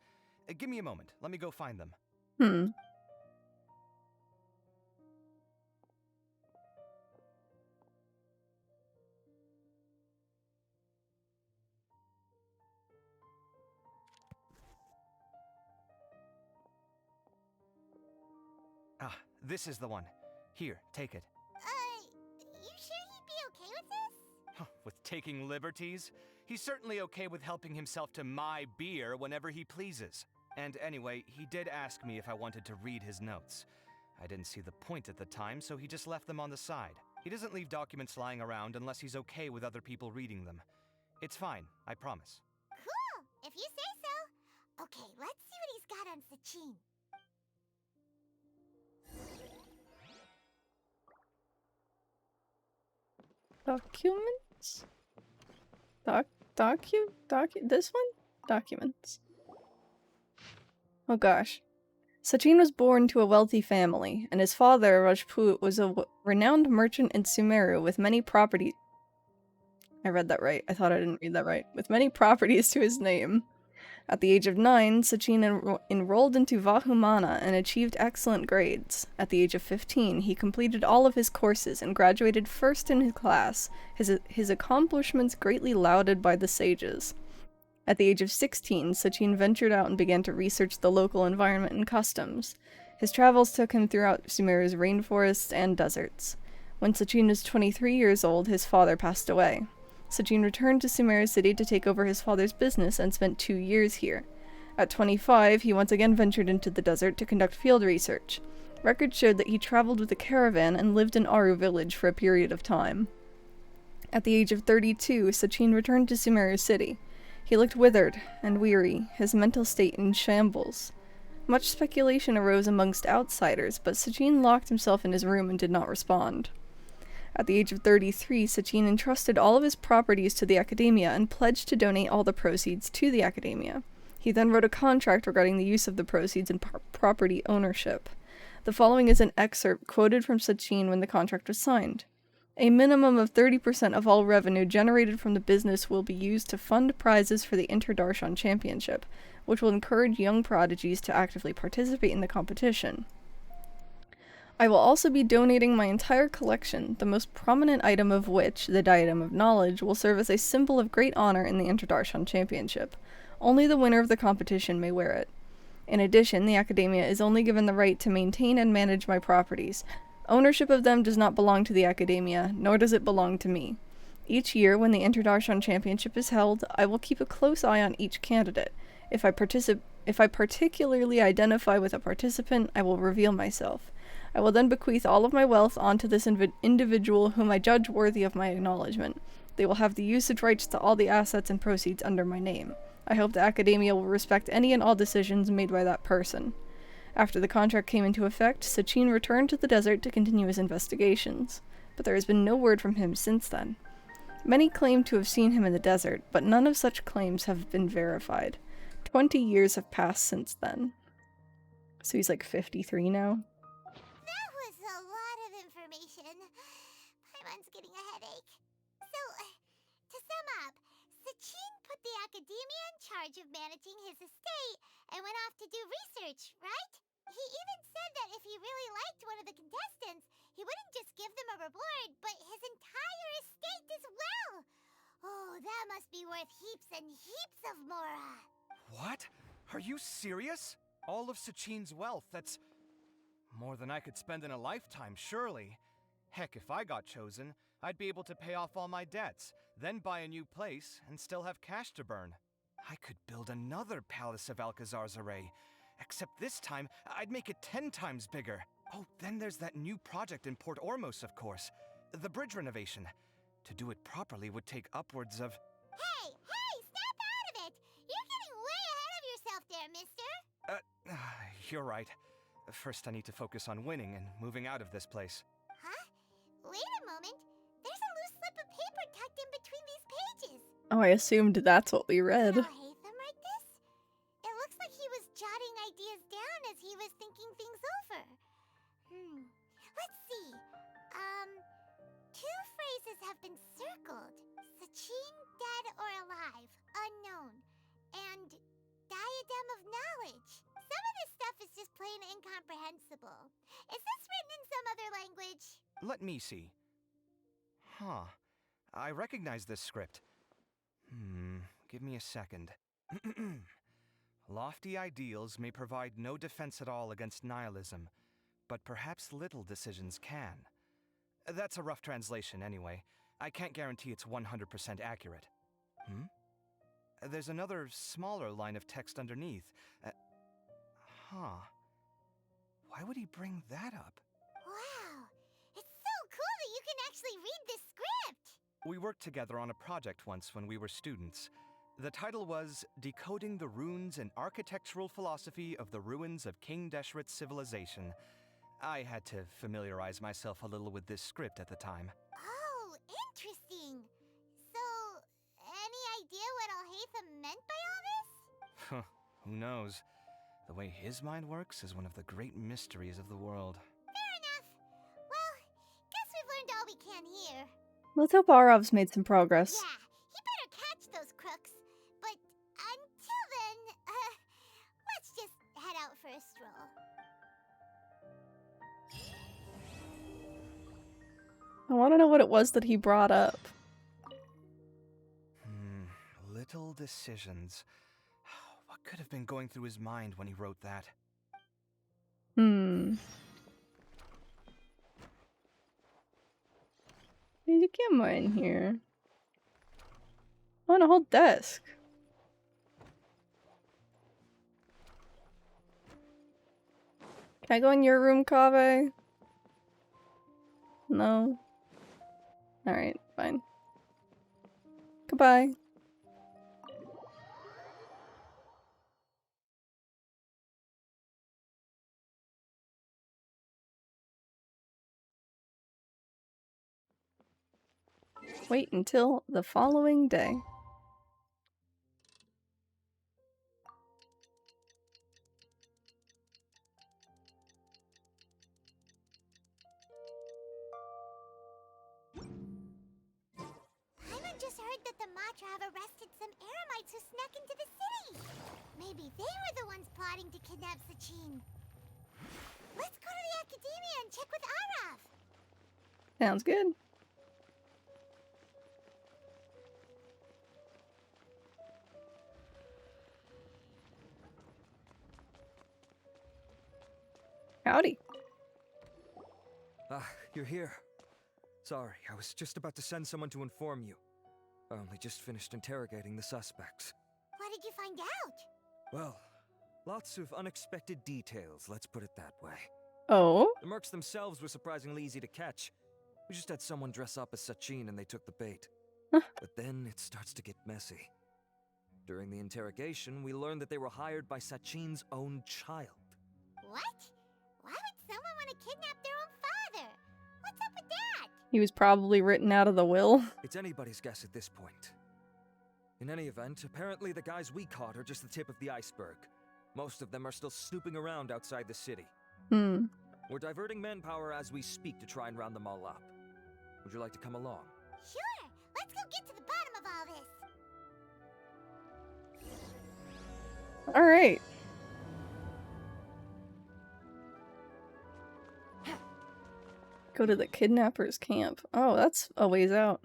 Give me a moment. Let me go find them. This is the one. Here, take it. You sure he'd be okay with this? With taking liberties? He's certainly okay with helping himself to my beer whenever he pleases. And anyway, he did ask me if I wanted to read his notes. I didn't see the point at the time, so he just left them on the side. He doesn't leave documents lying around unless he's okay with other people reading them. It's fine, I promise. Cool, if you say so. Okay, let's see what he's got on Sachin. Documents? This one? Documents. Oh gosh. Sachin was born to a wealthy family, and his father, Rajput, was a renowned merchant in Sumeru with many properties. I read that right. I thought I didn't read that right. With many properties to his name. At the age of 9, Sachin enrolled into Vahumana and achieved excellent grades. At the age of 15, he completed all of his courses and graduated first in his class, his accomplishments greatly lauded by the sages. At the age of 16, Sachin ventured out and began to research the local environment and customs. His travels took him throughout Sumeru's rainforests and deserts. When Sachin was 23 years old, his father passed away. Sachin returned to Sumeru City to take over his father's business and spent 2 years here. At 25, he once again ventured into the desert to conduct field research. Records showed that he traveled with a caravan and lived in Aru village for a period of time. At the age of 32, Sachin returned to Sumeru City. He looked withered and weary, his mental state in shambles. Much speculation arose amongst outsiders, but Sachin locked himself in his room and did not respond. At the age of 33, Sachin entrusted all of his properties to the academia and pledged to donate all the proceeds to the academia. He then wrote a contract regarding the use of the proceeds and property ownership. The following is an excerpt quoted from Sachin when the contract was signed. A minimum of 30% of all revenue generated from the business will be used to fund prizes for the Inter-Darshan Championship, which will encourage young prodigies to actively participate in the competition. I will also be donating my entire collection, the most prominent item of which, the Diadem of Knowledge, will serve as a symbol of great honor in the Inter-Darshan Championship. Only the winner of the competition may wear it. In addition, the Academia is only given the right to maintain and manage my properties. Ownership of them does not belong to the Academia, nor does it belong to me. Each year, when the Inter-Darshan Championship is held, I will keep a close eye on each candidate. If I particularly identify with a participant, I will reveal myself. I will then bequeath all of my wealth onto this individual whom I judge worthy of my acknowledgement. They will have the usage rights to all the assets and proceeds under my name. I hope the Academia will respect any and all decisions made by that person. After the contract came into effect, Sachin returned to the desert to continue his investigations, but there has been no word from him since then. Many claim to have seen him in the desert, but none of such claims have been verified. 20 years have passed since then. So he's like 53 now? That was a lot of information. Paimon's getting a headache. So, to sum up, Sachin put the Academia in charge of managing his estate and went off to do research, right? He even said that if he really liked one of the contestants, he wouldn't just give them a reward, but his entire estate as well. Oh, that must be worth heaps and heaps of mora. What? Are you serious? All of Sachin's wealth, that's more than I could spend in a lifetime, surely. Heck, if I got chosen, I'd be able to pay off all my debts, then buy a new place, and still have cash to burn. I could build another Palace of Alcazar's Array, except this time, I'd make it 10 times bigger. Oh, then there's that new project in Port Ormos, of course. The bridge renovation. To do it properly would take upwards of... Hey, snap out of it! You're getting way ahead of yourself there, mister! You're right. First I need to focus on winning and moving out of this place. Huh? Wait a moment. There's a loose slip of paper tucked in between these pages. Oh, I assumed that's what we read. Did Al-Haytham write this? It looks like he was jotting ideas down as he was thinking things over. Let's see. Two phrases have been circled. Sachin, dead or alive, unknown. And Diadem of Knowledge. Some of this stuff is just plain incomprehensible. Is this written in some other language? Let me see. Huh. I recognize this script. Give me a second. Lofty ideals may provide no defense at all against nihilism. but perhaps little decisions can. That's a rough translation anyway. I can't guarantee it's 100% accurate. There's another smaller line of text underneath. Why would he bring that up? Wow, it's so cool that you can actually read this script! We worked together on a project once when we were students. The title was Decoding the Runes and Architectural Philosophy of the Ruins of King Deshret's Civilization. I had to familiarize myself a little with this script at the time. Oh, interesting. So, any idea what Alhaitham meant by all this? Who knows? The way his mind works is one of the great mysteries of the world. Fair enough. Well, guess we've learned all we can here. Let's hope Arov's made some progress. Yeah, he better catch those crooks. But until then, let's just head out for a stroll. I want to know what it was that he brought up. Little decisions. What could have been going through his mind when he wrote that? There's a camera in here. Oh, and a whole desk. Can I go in your room, Kaveh? No. Alright, fine. Goodbye. Wait until the following day. Paimon just heard that the Matra have arrested some Eremites who snuck into the city. Maybe they were the ones plotting to kidnap Sachin. Let's go to the Academia and check with Arav. Sounds good. Howdy. You're here. Sorry, I was just about to send someone to inform you. I only just finished interrogating the suspects. What did you find out? Well, lots of unexpected details, let's put it that way. Oh? The mercs themselves were surprisingly easy to catch. We just had someone dress up as Sachin and they took the bait. But then it starts to get messy. During the interrogation, we learned that they were hired by Sachin's own child. What? Why would someone want to kidnap their own father? What's up with that? He was probably written out of the will. It's anybody's guess at this point. In any event, apparently the guys we caught are just the tip of the iceberg. Most of them are still snooping around outside the city. We're diverting manpower as we speak to try and round them all up. Would you like to come along? Sure! Let's go get to the bottom of all this! Alright. Go to the kidnappers' camp. Oh, that's a ways out.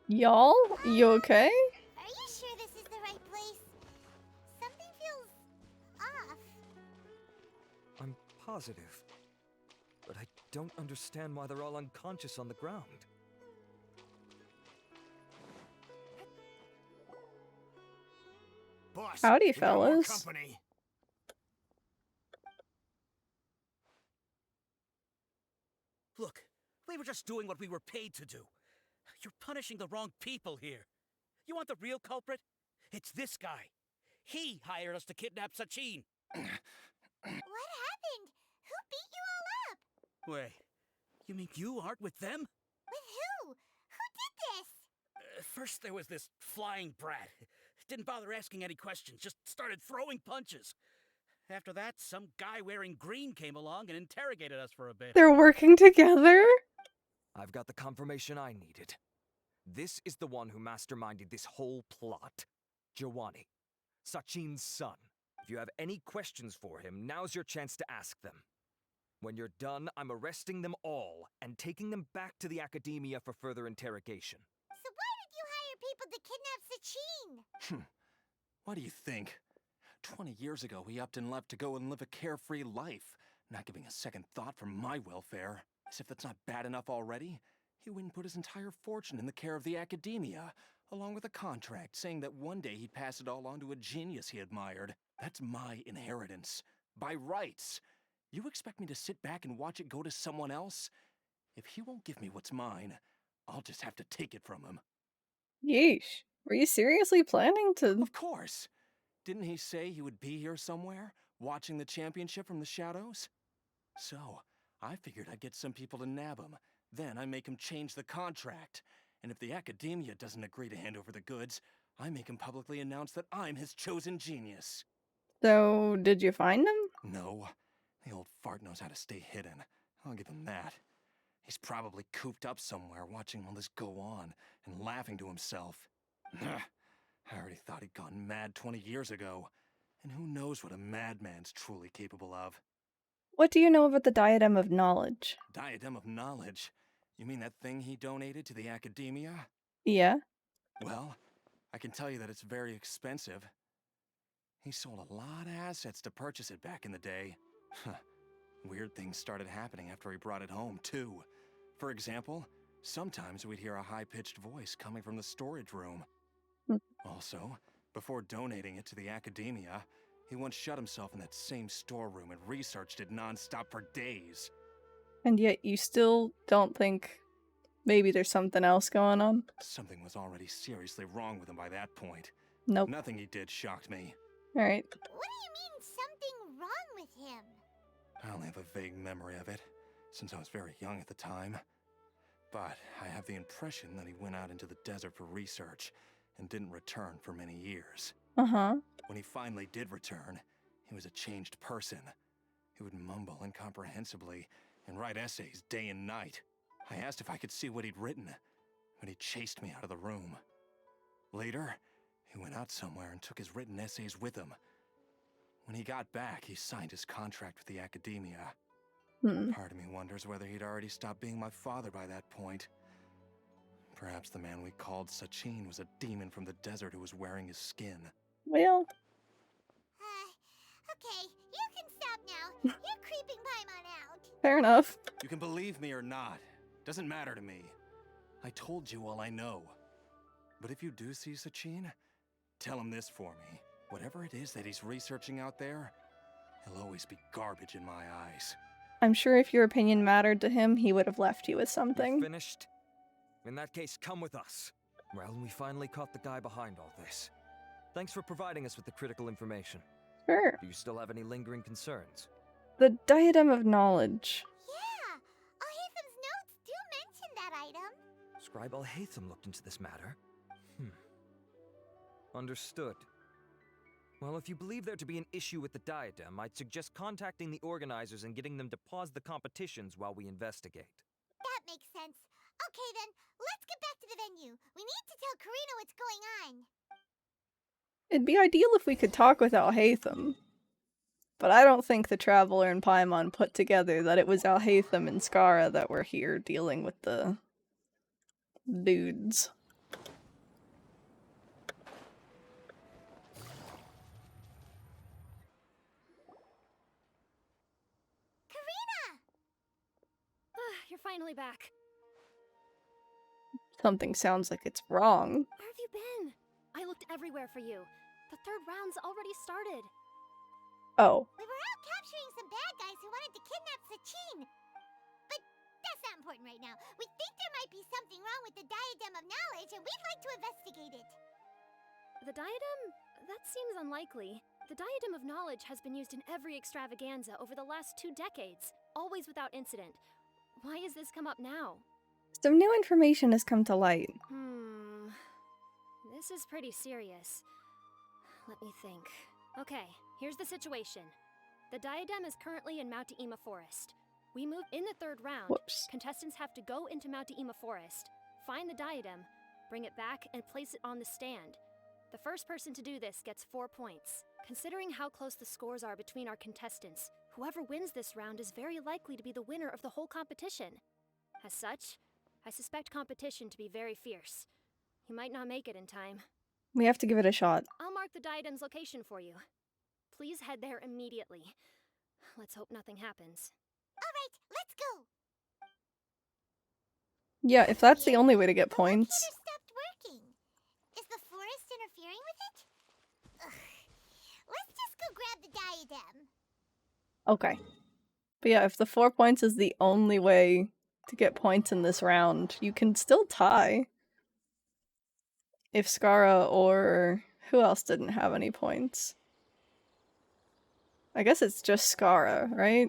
Y'all? You okay? Are you sure this is the right place? Something feels off. I'm positive. But I don't understand why they're all unconscious on the ground. Boss, Howdy, we got more fellas. company. Look, we were just doing what we were paid to do. You're punishing the wrong people here. You want the real culprit? It's this guy. He hired us to kidnap Sachin. What happened? Who beat you all up? Wait, you mean you aren't with them? With who? Who did this? First there was this flying brat. Didn't bother asking any questions, just started throwing punches. After that, some guy wearing green came along and interrogated us for a bit. They're working together? I've got the confirmation I needed. This is the one who masterminded this whole plot. Jawani, Sachin's son. If you have any questions for him, now's your chance to ask them. When you're done, I'm arresting them all and taking them back to the academia for further interrogation. So why did you hire people to kidnap Sachin? What do you think? 20 years ago, he upped and left to go and live a carefree life, not giving a second thought for my welfare. As if that's not bad enough already, he went and put his entire fortune in the care of the academia, along with a contract saying that one day he'd pass it all on to a genius he admired. That's my inheritance. By rights. You expect me to sit back and watch it go to someone else? If he won't give me what's mine, I'll just have to take it from him. Yeesh. Were you seriously planning to? Of course. Didn't he say he would be here somewhere, watching the championship from the shadows? So, I figured I'd get some people to nab him. Then I make him change the contract. And if the academia doesn't agree to hand over the goods, I make him publicly announce that I'm his chosen genius. So, did you find him? No. The old fart knows how to stay hidden. I'll give him that. He's probably cooped up somewhere watching all this go on and laughing to himself. I already thought he'd gone mad 20 years ago. And who knows what a madman's truly capable of. What do you know about the Diadem of Knowledge? Diadem of Knowledge? You mean that thing he donated to the academia? Yeah. Well, I can tell you that it's very expensive. He sold a lot of assets to purchase it back in the day. Weird things started happening after he brought it home, too. For example, sometimes we'd hear a high-pitched voice coming from the storage room. Also, before donating it to the academia, he once shut himself in that same storeroom and researched it non-stop for days. And yet you still don't think maybe there's something else going on? Something was already seriously wrong with him by that point. Nope. Nothing he did shocked me. Alright. What do you mean something wrong with him? I only have a vague memory of it, since I was very young at the time. But I have the impression that he went out into the desert for research and didn't return for many years. Uh-huh. When he finally did return, he was a changed person. He would mumble incomprehensibly and write essays day and night. I asked if I could see what he'd written, but he chased me out of the room. Later, he went out somewhere and took his written essays with him. When he got back, he signed his contract with the academia. Part of me wonders whether he'd already stopped being my father by that point. Perhaps the man we called Sachin was a demon from the desert who was wearing his skin. Well... okay, you can stop now. You're creeping Paimon out. Fair enough. You can believe me or not. Doesn't matter to me. I told you all I know. But if you do see Sachin, tell him this for me. Whatever it is that he's researching out there, he'll always be garbage in my eyes. I'm sure if your opinion mattered to him, he would have left you with something. You finished? In that case, come with us. Well, we finally caught the guy behind all this. Thanks for providing us with the critical information. Sure. Do you still have any lingering concerns? The Diadem of Knowledge. Yeah, Alhaitham's notes do mention that item. Scribe Alhaitham looked into this matter. Understood. Well, if you believe there to be an issue with the diadem, I'd suggest contacting the organizers and getting them to pause the competitions while we investigate. That makes sense. Okay then, let's get back to the venue. We need to tell Karina what's going on. It'd be ideal if we could talk with Alhaitham. But I don't think the Traveler and Paimon put together that it was Alhaitham and Skara that were here dealing with the dudes. You're finally back. Something sounds like it's wrong. Where have you been? I looked everywhere for you. The third round's already started. Oh. We were out capturing some bad guys who wanted to kidnap Sachin. But that's not important right now. We think there might be something wrong with the Diadem of Knowledge, and we'd like to investigate it. The diadem? That seems unlikely. The Diadem of Knowledge has been used in every extravaganza over the last 2 decades, always without incident. Why has this come up now? Some new information has come to light. This is pretty serious. Let me think. Okay, here's the situation. The diadem is currently in Mount Deima Forest. We move in the 3rd round. Whoops. Contestants have to go into Mount Deima Forest, find the diadem, bring it back, and place it on the stand. The first person to do this gets 4 points. Considering how close the scores are between our contestants, whoever wins this round is very likely to be the winner of the whole competition. As such, I suspect competition to be very fierce. You might not make it in time. We have to give it a shot. I'll mark the diadem's location for you. Please head there immediately. Let's hope nothing happens. Alright, let's go! Yeah, if that's the only way to get points. Stopped working. Is the forest interfering with it? Ugh. Let's just go grab the diadem. Okay. But yeah, if the 4 points is the only way to get points in this round, you can still tie. If Skara or who else didn't have any points? I guess it's just Skara, right?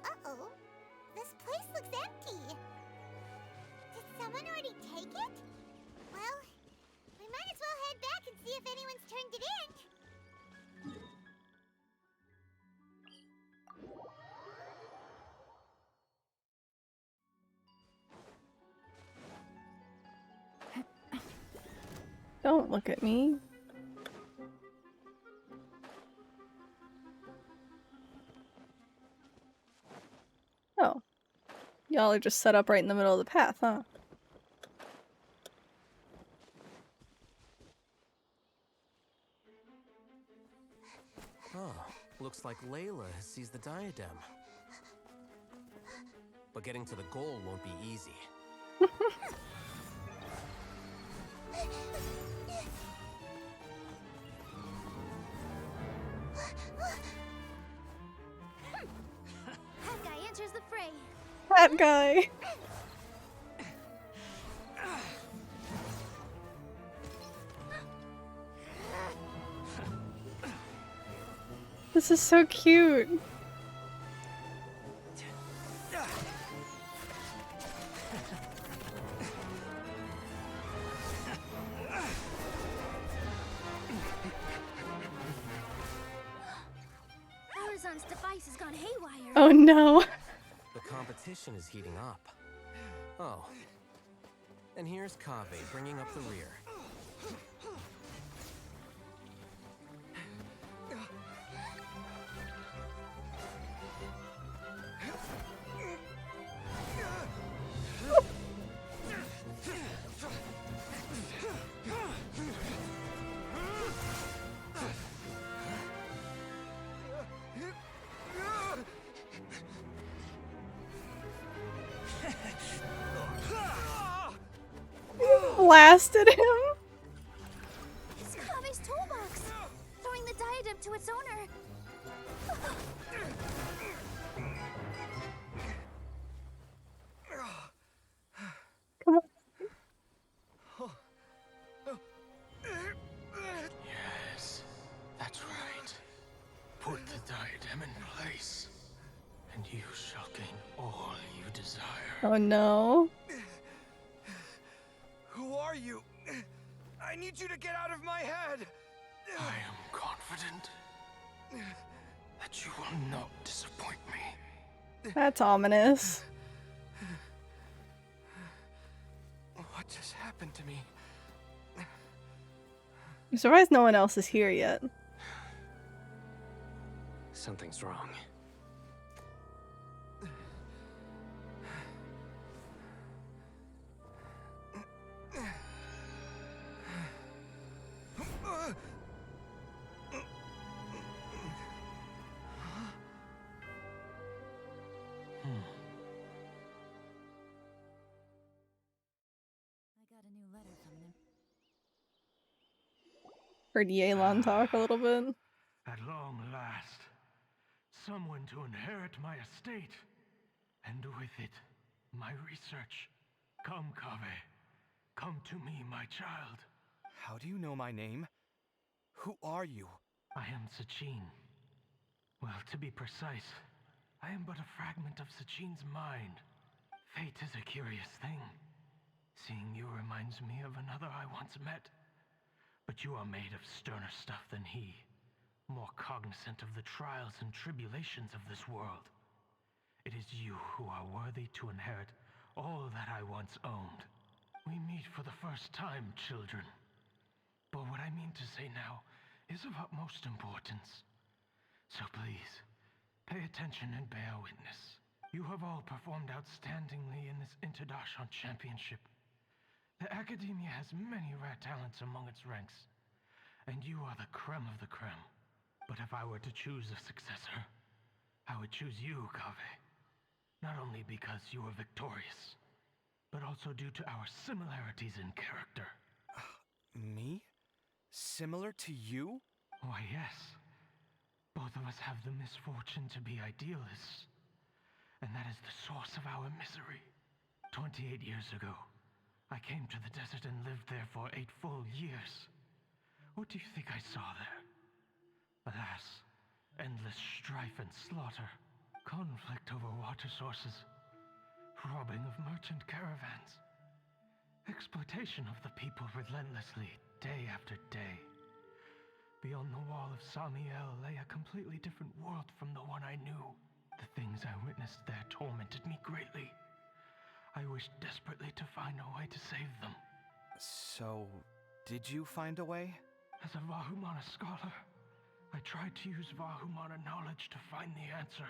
Uh-oh. This place looks empty. Did someone already take it? Well, we might as well head back and see if anyone's turned it in. Don't look at me. Oh. Y'all are just set up right in the middle of the path, huh? Oh, looks like Layla has seized the diadem. But getting to the goal won't be easy. That guy enters the fray. That guy! This is so cute. Horizon's device has gone haywire. Oh no. The competition is heating up. Oh. And here's Kaveh bringing up the rear. Blasted him. It's Kaveh's toolbox, throwing the diadem to its owner. Come on. Yes, that's right. Put the diadem in place, and you shall gain all you desire. Oh no. Who are you? I need you to get out of my head! I am confident that you will not disappoint me. That's ominous. What just happened to me? I'm surprised no one else is here yet. Something's wrong. I got a new letter from them. Heard Yelan talk a little bit. At long last, someone to inherit my estate, and with it, my research. Come, Kaveh. Come to me, my child. How do you know my name? Who are you? I am Sachin. Well, to be precise, I am but a fragment of Sachin's mind. Fate is a curious thing. Seeing you reminds me of another I once met. But you are made of sterner stuff than he, more cognizant of the trials and tribulations of this world. It is you who are worthy to inherit all that I once owned. We meet for the first time, children. But what I mean to say now is of utmost importance. So please, pay attention and bear witness. You have all performed outstandingly in this Interdarshan Championship. The Academia has many rare talents among its ranks, and you are the creme of the creme. But if I were to choose a successor, I would choose you, Kaveh. Not only because you were victorious, but also due to our similarities in character. Me? Similar to you? Why, yes. Both of us have the misfortune to be idealists, and that is the source of our misery. 28 years ago, I came to the desert and lived there for 8 full years. What do you think I saw there? Alas, endless strife and slaughter, conflict over water sources, robbing of merchant caravans, exploitation of the people relentlessly, day after day. Beyond the wall of Samiel lay a completely different world from the one I knew. The things I witnessed there tormented me greatly. I wished desperately to find a way to save them. So, did you find a way? As a Vahumana scholar, I tried to use Vahumana knowledge to find the answer.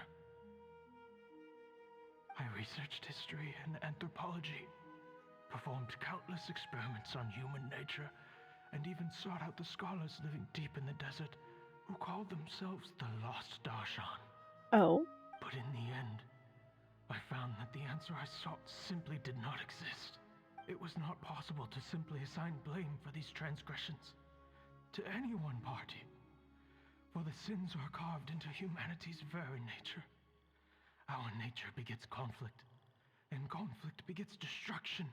I researched history and anthropology, performed countless experiments on human nature, and even sought out the scholars living deep in the desert who called themselves the Lost Darshan. Oh. But in the end, I found that the answer I sought simply did not exist. It was not possible to simply assign blame for these transgressions to any one party, for the sins are carved into humanity's very nature. Our nature begets conflict, and conflict begets destruction.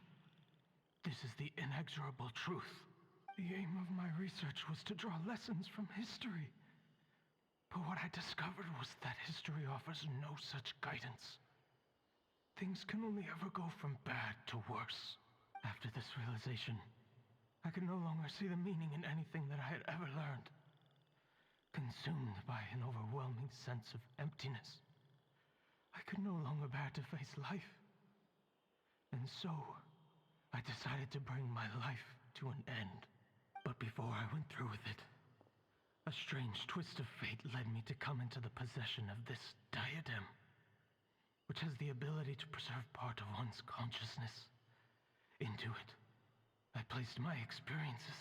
This is the inexorable truth. The aim of my research was to draw lessons from history. But what I discovered was that history offers no such guidance. Things can only ever go from bad to worse. After this realization, I could no longer see the meaning in anything that I had ever learned. Consumed by an overwhelming sense of emptiness, I could no longer bear to face life. And so, I decided to bring my life to an end. But before I went through with it, a strange twist of fate led me to come into the possession of this diadem, which has the ability to preserve part of one's consciousness. Into it, I placed my experiences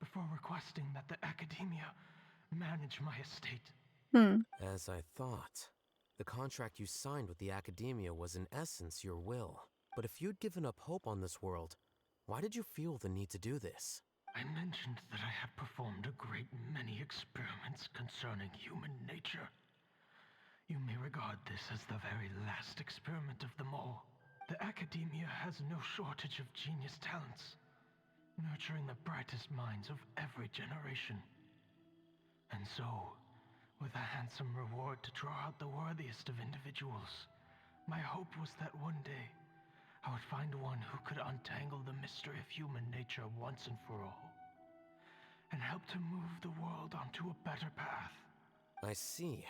before requesting that the Academia manage my estate. As I thought, the contract you signed with the Academia was in essence your will. But if you'd given up hope on this world, why did you feel the need to do this? I mentioned that I had performed a great many experiments concerning human nature. You may regard this as the very last experiment of them all. The Academia has no shortage of genius talents, nurturing the brightest minds of every generation. And so, with a handsome reward to draw out the worthiest of individuals, my hope was that one day I would find one who could untangle the mystery of human nature once and for all, and help to move the world onto a better path. I see.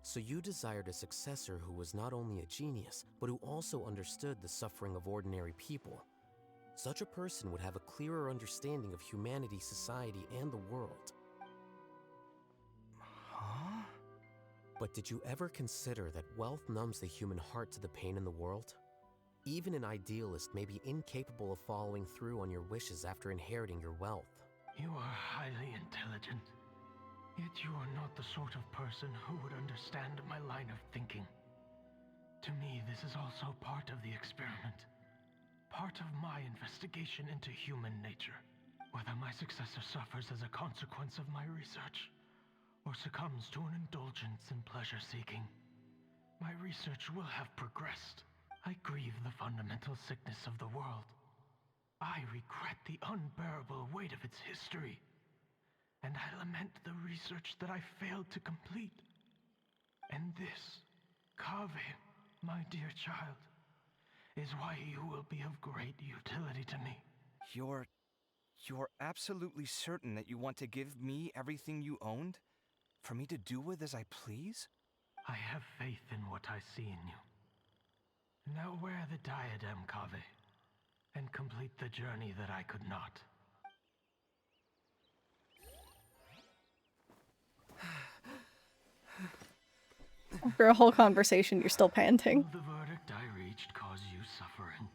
So you desired a successor who was not only a genius, but who also understood the suffering of ordinary people. Such a person would have a clearer understanding of humanity, society, and the world. Huh? But did you ever consider that wealth numbs the human heart to the pain in the world? Even an idealist may be incapable of following through on your wishes after inheriting your wealth. You are highly intelligent. Yet you are not the sort of person who would understand my line of thinking. To me, this is also part of the experiment. Part of my investigation into human nature. Whether my successor suffers as a consequence of my research, or succumbs to an indulgence in pleasure-seeking, my research will have progressed. I grieve the fundamental sickness of the world. I regret the unbearable weight of its history. and I lament the research that I failed to complete. And this, Kaveh, my dear child, is why you will be of great utility to me. You're absolutely certain that you want to give me everything you owned? For me to do with as I please? I have faith in what I see in you. Now wear the diadem, Kaveh, and complete the journey that I could not. After a whole conversation, you're still panting. Will the verdict I reached cause you suffering?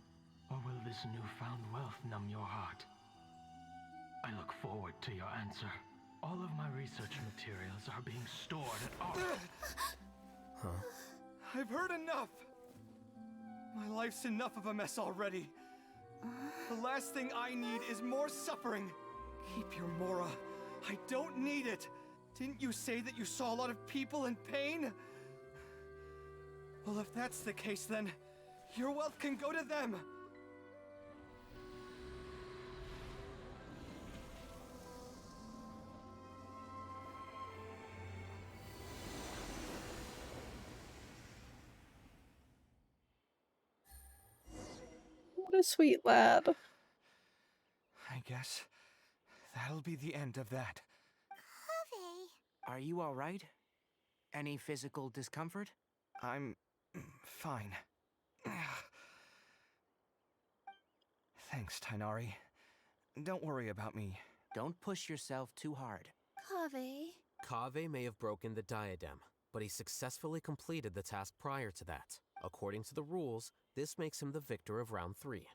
Or will this newfound wealth numb your heart? I look forward to your answer. All of my research materials are being stored at our... Huh? I've heard enough! My life's enough of a mess already. The last thing I need is more suffering. Keep your Mora. I don't need it. Didn't you say that you saw a lot of people in pain? Well, if that's the case, then your wealth can go to them. What a sweet lad. I guess that'll be the end of that. Are you all right? Any physical discomfort? I'm fine. Thanks, Tainari. Don't worry about me. Don't push yourself too hard. Kaveh. Kaveh may have broken the diadem, but he successfully completed the task prior to that. According to the rules, this makes him the victor of round 3.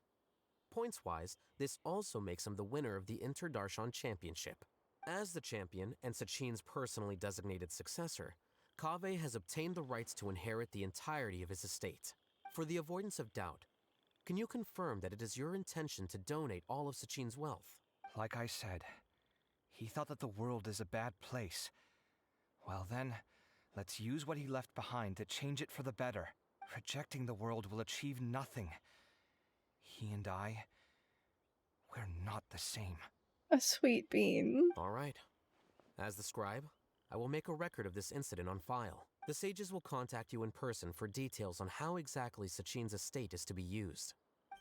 Points-wise, this also makes him the winner of the Inter-Darshan Championship. As the champion and Sachin's personally designated successor, Kaveh has obtained the rights to inherit the entirety of his estate. For the avoidance of doubt, can you confirm that it is your intention to donate all of Sachin's wealth? Like I said, he thought that the world is a bad place. Well then, let's use what he left behind to change it for the better. Rejecting the world will achieve nothing. He and I, we're not the same. A sweet bean. All right. As the scribe, I will make a record of this incident on file. The sages will contact you in person for details on how exactly Sachin's estate is to be used.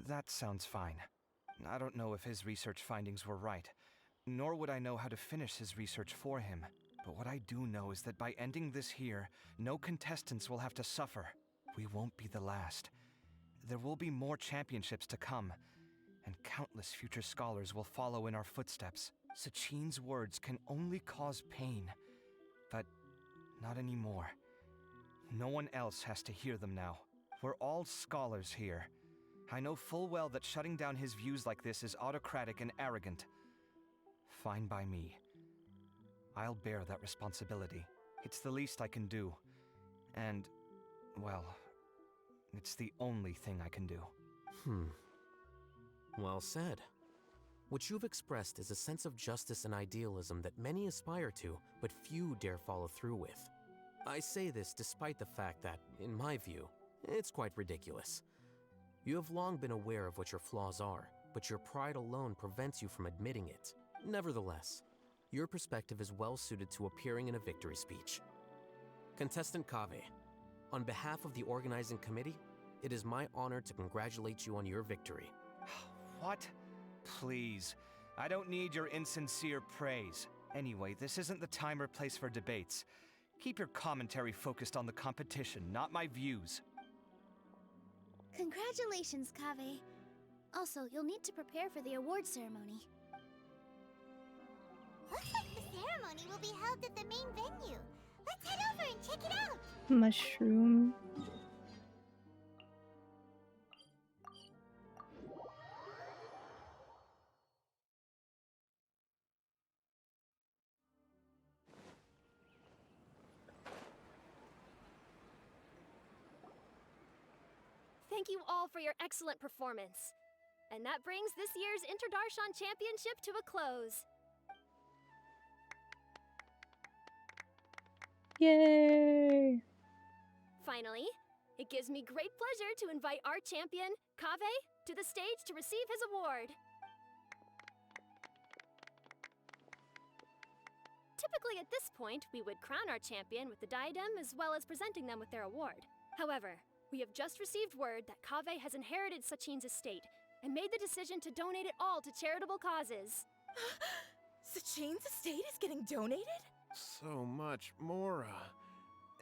That sounds fine. I don't know if his research findings were right, nor would I know how to finish his research for him. But what I do know is that by ending this here, no contestants will have to suffer. We won't be the last. There will be more championships to come, and countless future scholars will follow in our footsteps. Sachin's words can only cause pain, but not anymore. No one else has to hear them now. We're all scholars here. I know full well that shutting down his views like this is autocratic and arrogant. Fine by me. I'll bear that responsibility. It's the least I can do. And, well, it's the only thing I can do. Well said. What you've expressed is a sense of justice and idealism that many aspire to, but few dare follow through with. I say this despite the fact that, in my view, it's quite ridiculous. You have long been aware of what your flaws are, but your pride alone prevents you from admitting it. Nevertheless, your perspective is well suited to appearing in a victory speech. Contestant Kaveh, on behalf of the organizing committee, it is my honor to congratulate you on your victory. What? Please. I don't need your insincere praise. Anyway, this isn't the time or place for debates. Keep your commentary focused on the competition, not my views. Congratulations, Kaveh. Also, you'll need to prepare for the award ceremony. Looks like the ceremony will be held at the main venue. Let's head over and check it out. Mushroom. Thank you all for your excellent performance. And that brings this year's Inter-Darshan Championship to a close. Yay! Finally, it gives me great pleasure to invite our champion, Kaveh, to the stage to receive his award. Typically at this point, we would crown our champion with the diadem as well as presenting them with their award. However, we have just received word that Kaveh has inherited Sachin's estate and made the decision to donate it all to charitable causes. Sachin's estate is getting donated? So much, Mora.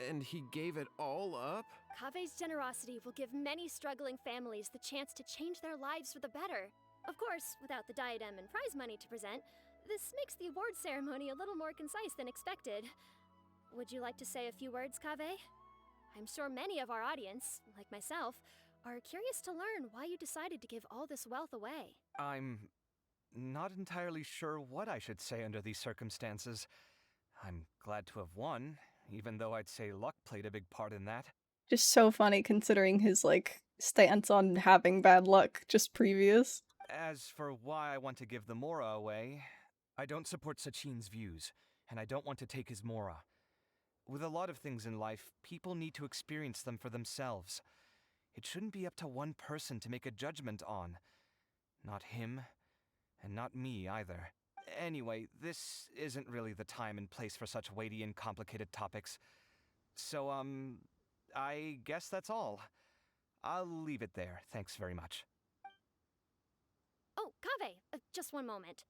And he gave it all up? Kaveh's generosity will give many struggling families the chance to change their lives for the better. Of course, without the diadem and prize money to present, this makes the award ceremony a little more concise than expected. Would you like to say a few words, Kaveh? I'm sure many of our audience, like myself, are curious to learn why you decided to give all this wealth away. I'm not entirely sure what I should say under these circumstances. I'm glad to have won, even though I'd say luck played a big part in that. Just so funny considering his, like, stance on having bad luck just previous. As for why I want to give the Mora away, I don't support Sachin's views, and I don't want to take his Mora. With a lot of things in life, people need to experience them for themselves. It shouldn't be up to one person to make a judgment on. Not him, and not me either. Anyway, this isn't really the time and place for such weighty and complicated topics. So, I guess that's all. I'll leave it there. Thanks very much. Oh, Kaveh, just one moment.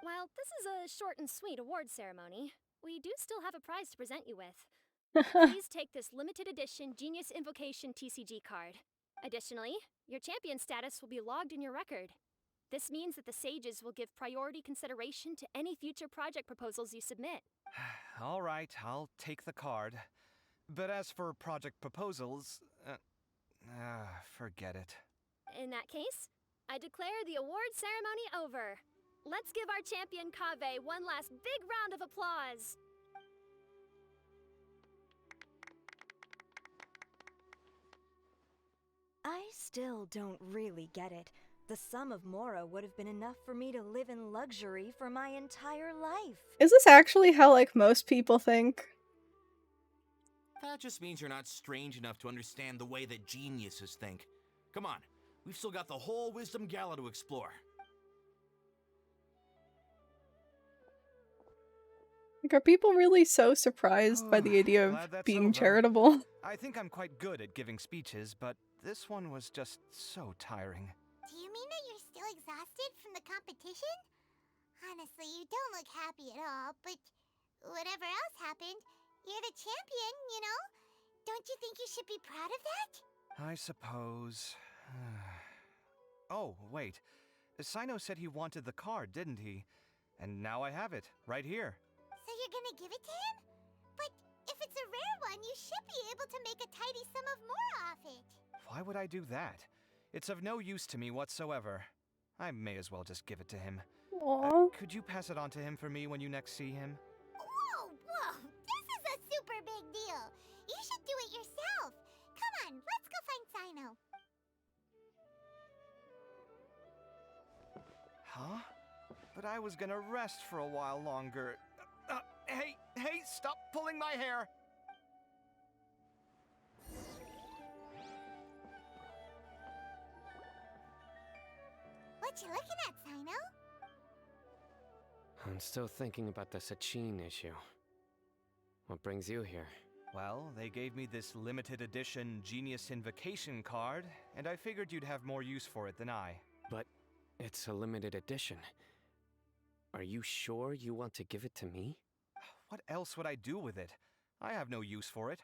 While this is a short and sweet award ceremony, we do still have a prize to present you with. Please take this limited edition Genius Invocation TCG card. Additionally, your champion status will be logged in your record. This means that the sages will give priority consideration to any future project proposals you submit. All right, I'll take the card. But as for project proposals, forget it. In that case, I declare the award ceremony over. Let's give our champion Kaveh one last big round of applause. I still don't really get it. The sum of Mora would have been enough for me to live in luxury for my entire life. Is this actually how, like, most people think? That just means you're not strange enough to understand the way that geniuses think. Come on, we've still got the whole Wisdom Gala to explore. Like, are people really so surprised by the idea Glad of that's being over. charitable? I think I'm quite good at giving speeches, but this one was just so tiring. Do you mean that you're still exhausted from the competition? Honestly, you don't look happy at all, but whatever else happened, you're the champion, you know? Don't you think you should be proud of that? I suppose. Oh, wait. Sino said he wanted the card, didn't he? And now I have it, right here. So you're gonna give it to him? But if it's a rare one, you should be able to make a tidy sum of more off it. Why would I do that? It's of no use to me whatsoever. I may as well just give it to him. Could you pass it on to him for me when you next see him? Whoa! This is a super big deal. You should do it yourself. Come on, let's go find Sino. Huh? But I was gonna rest for a while longer. Hey, stop pulling my hair! What you looking at, Sino? I'm still thinking about the Sachin issue. What brings you here? Well, they gave me this limited edition Genius Invocation card, and I figured you'd have more use for it than I. But it's a limited edition. Are you sure you want to give it to me? What else would I do with it? I have no use for it.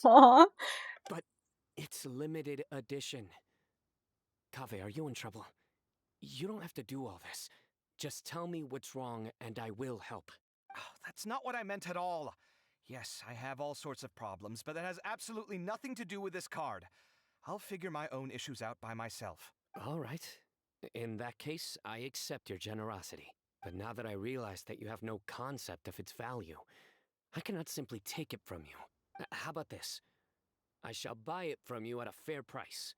Aww. But it's limited edition. Kaveh, are you in trouble? You don't have to do all this. Just tell me what's wrong and I will help. That's not what I meant at all. Yes, I have all sorts of problems, but that has absolutely nothing to do with this card. I'll figure my own issues out by myself. All right. In that case, I accept your generosity. But now that I realize that you have no concept of its value, I cannot simply take it from you. How about this? I shall buy it from you at a fair price.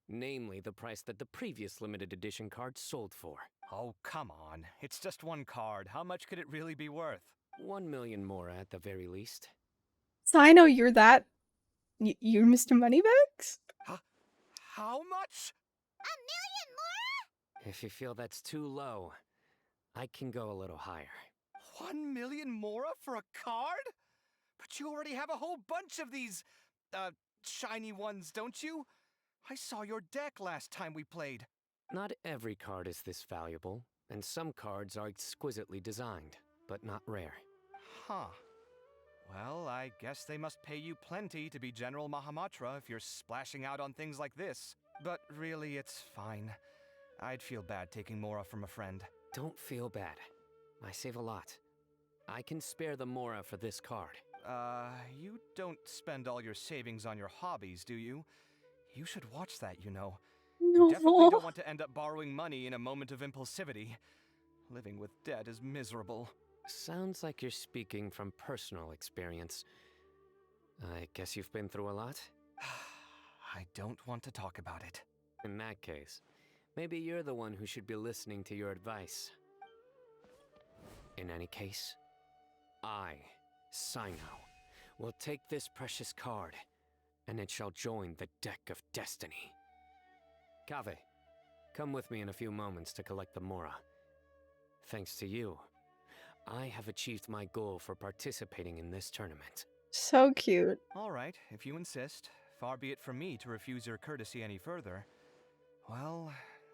Namely, the price that the previous limited edition card sold for. Oh, come on. It's just one card. How much could it really be worth? 1 million more at the very least. Sino, you're that... you're Mr. Moneybags? How much? 1 million more? If you feel that's too low, I can go a little higher. 1 million mora for a card? But you already have a whole bunch of these, shiny ones, don't you? I saw your deck last time we played. Not every card is this valuable, and some cards are exquisitely designed, but not rare. Huh. Well, I guess they must pay you plenty to be General Mahamatra if you're splashing out on things like this. But really, it's fine. I'd feel bad taking mora from a friend. Don't feel bad. I save a lot. I can spare the mora for this card. You don't spend all your savings on your hobbies, do you? You should watch that, you know. No. You definitely don't want to end up borrowing money in a moment of impulsivity. Living with debt is miserable. Sounds like you're speaking from personal experience. I guess you've been through a lot? I don't want to talk about it. In that case, maybe you're the one who should be listening to your advice. In any case, I, Sino, will take this precious card, and it shall join the deck of destiny. Kaveh, come with me in a few moments to collect the mora. Thanks to you, I have achieved my goal for participating in this tournament. So cute. All right, if you insist. Far be it from me to refuse your courtesy any further. Well,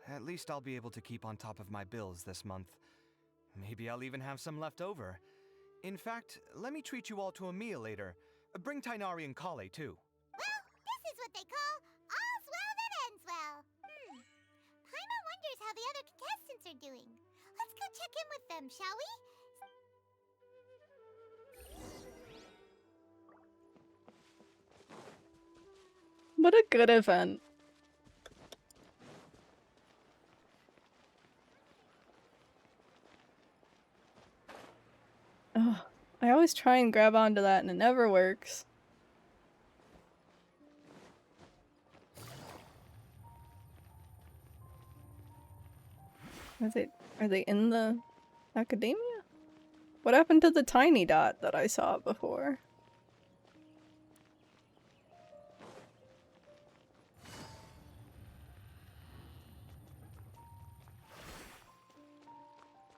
at least I'll be able to keep on top of my bills this month. Maybe I'll even have some left over. In fact, let me treat you all to a meal later. Bring Tainari and Kale, too. Well, this is what they call all's well that ends well. Paimon wonders how the other contestants are doing. Let's go check in with them, shall we? What a good event. Oh, I always try and grab onto that and it never works. Are they in the academia? What happened to the tiny dot that I saw before?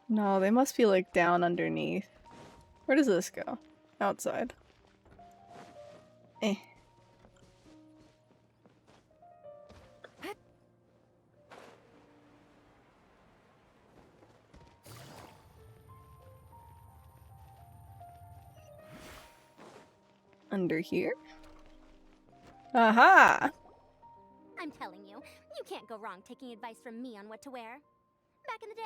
No, they must be like down underneath. Where does this go? Outside. Eh. Under here? Aha! I'm telling you, you can't go wrong taking advice from me on what to wear. Back in the day,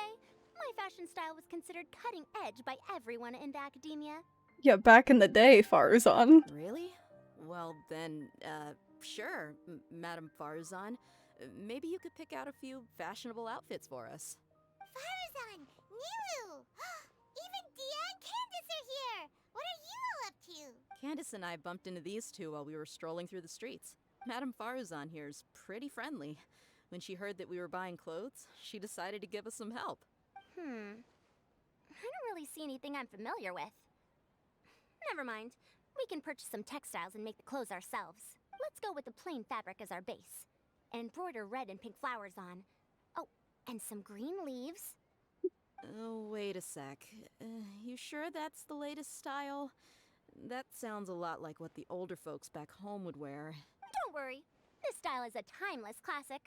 my fashion style was considered cutting edge by everyone in the academia. Yeah, back in the day, Farzan. Really? Well then, sure, Madame Farzan. Maybe you could pick out a few fashionable outfits for us. Farzan! Nilu! Even Dia and Candace are here! What are you all up to? Candace and I bumped into these two while we were strolling through the streets. Madame Farzan here's pretty friendly. When she heard that we were buying clothes, she decided to give us some help. I don't really see anything I'm familiar with. Never mind. We can purchase some textiles and make the clothes ourselves. Let's go with the plain fabric as our base. And embroider red and pink flowers on. Oh, and some green leaves. Oh, wait a sec. You sure that's the latest style? That sounds a lot like what the older folks back home would wear. Don't worry. This style is a timeless classic.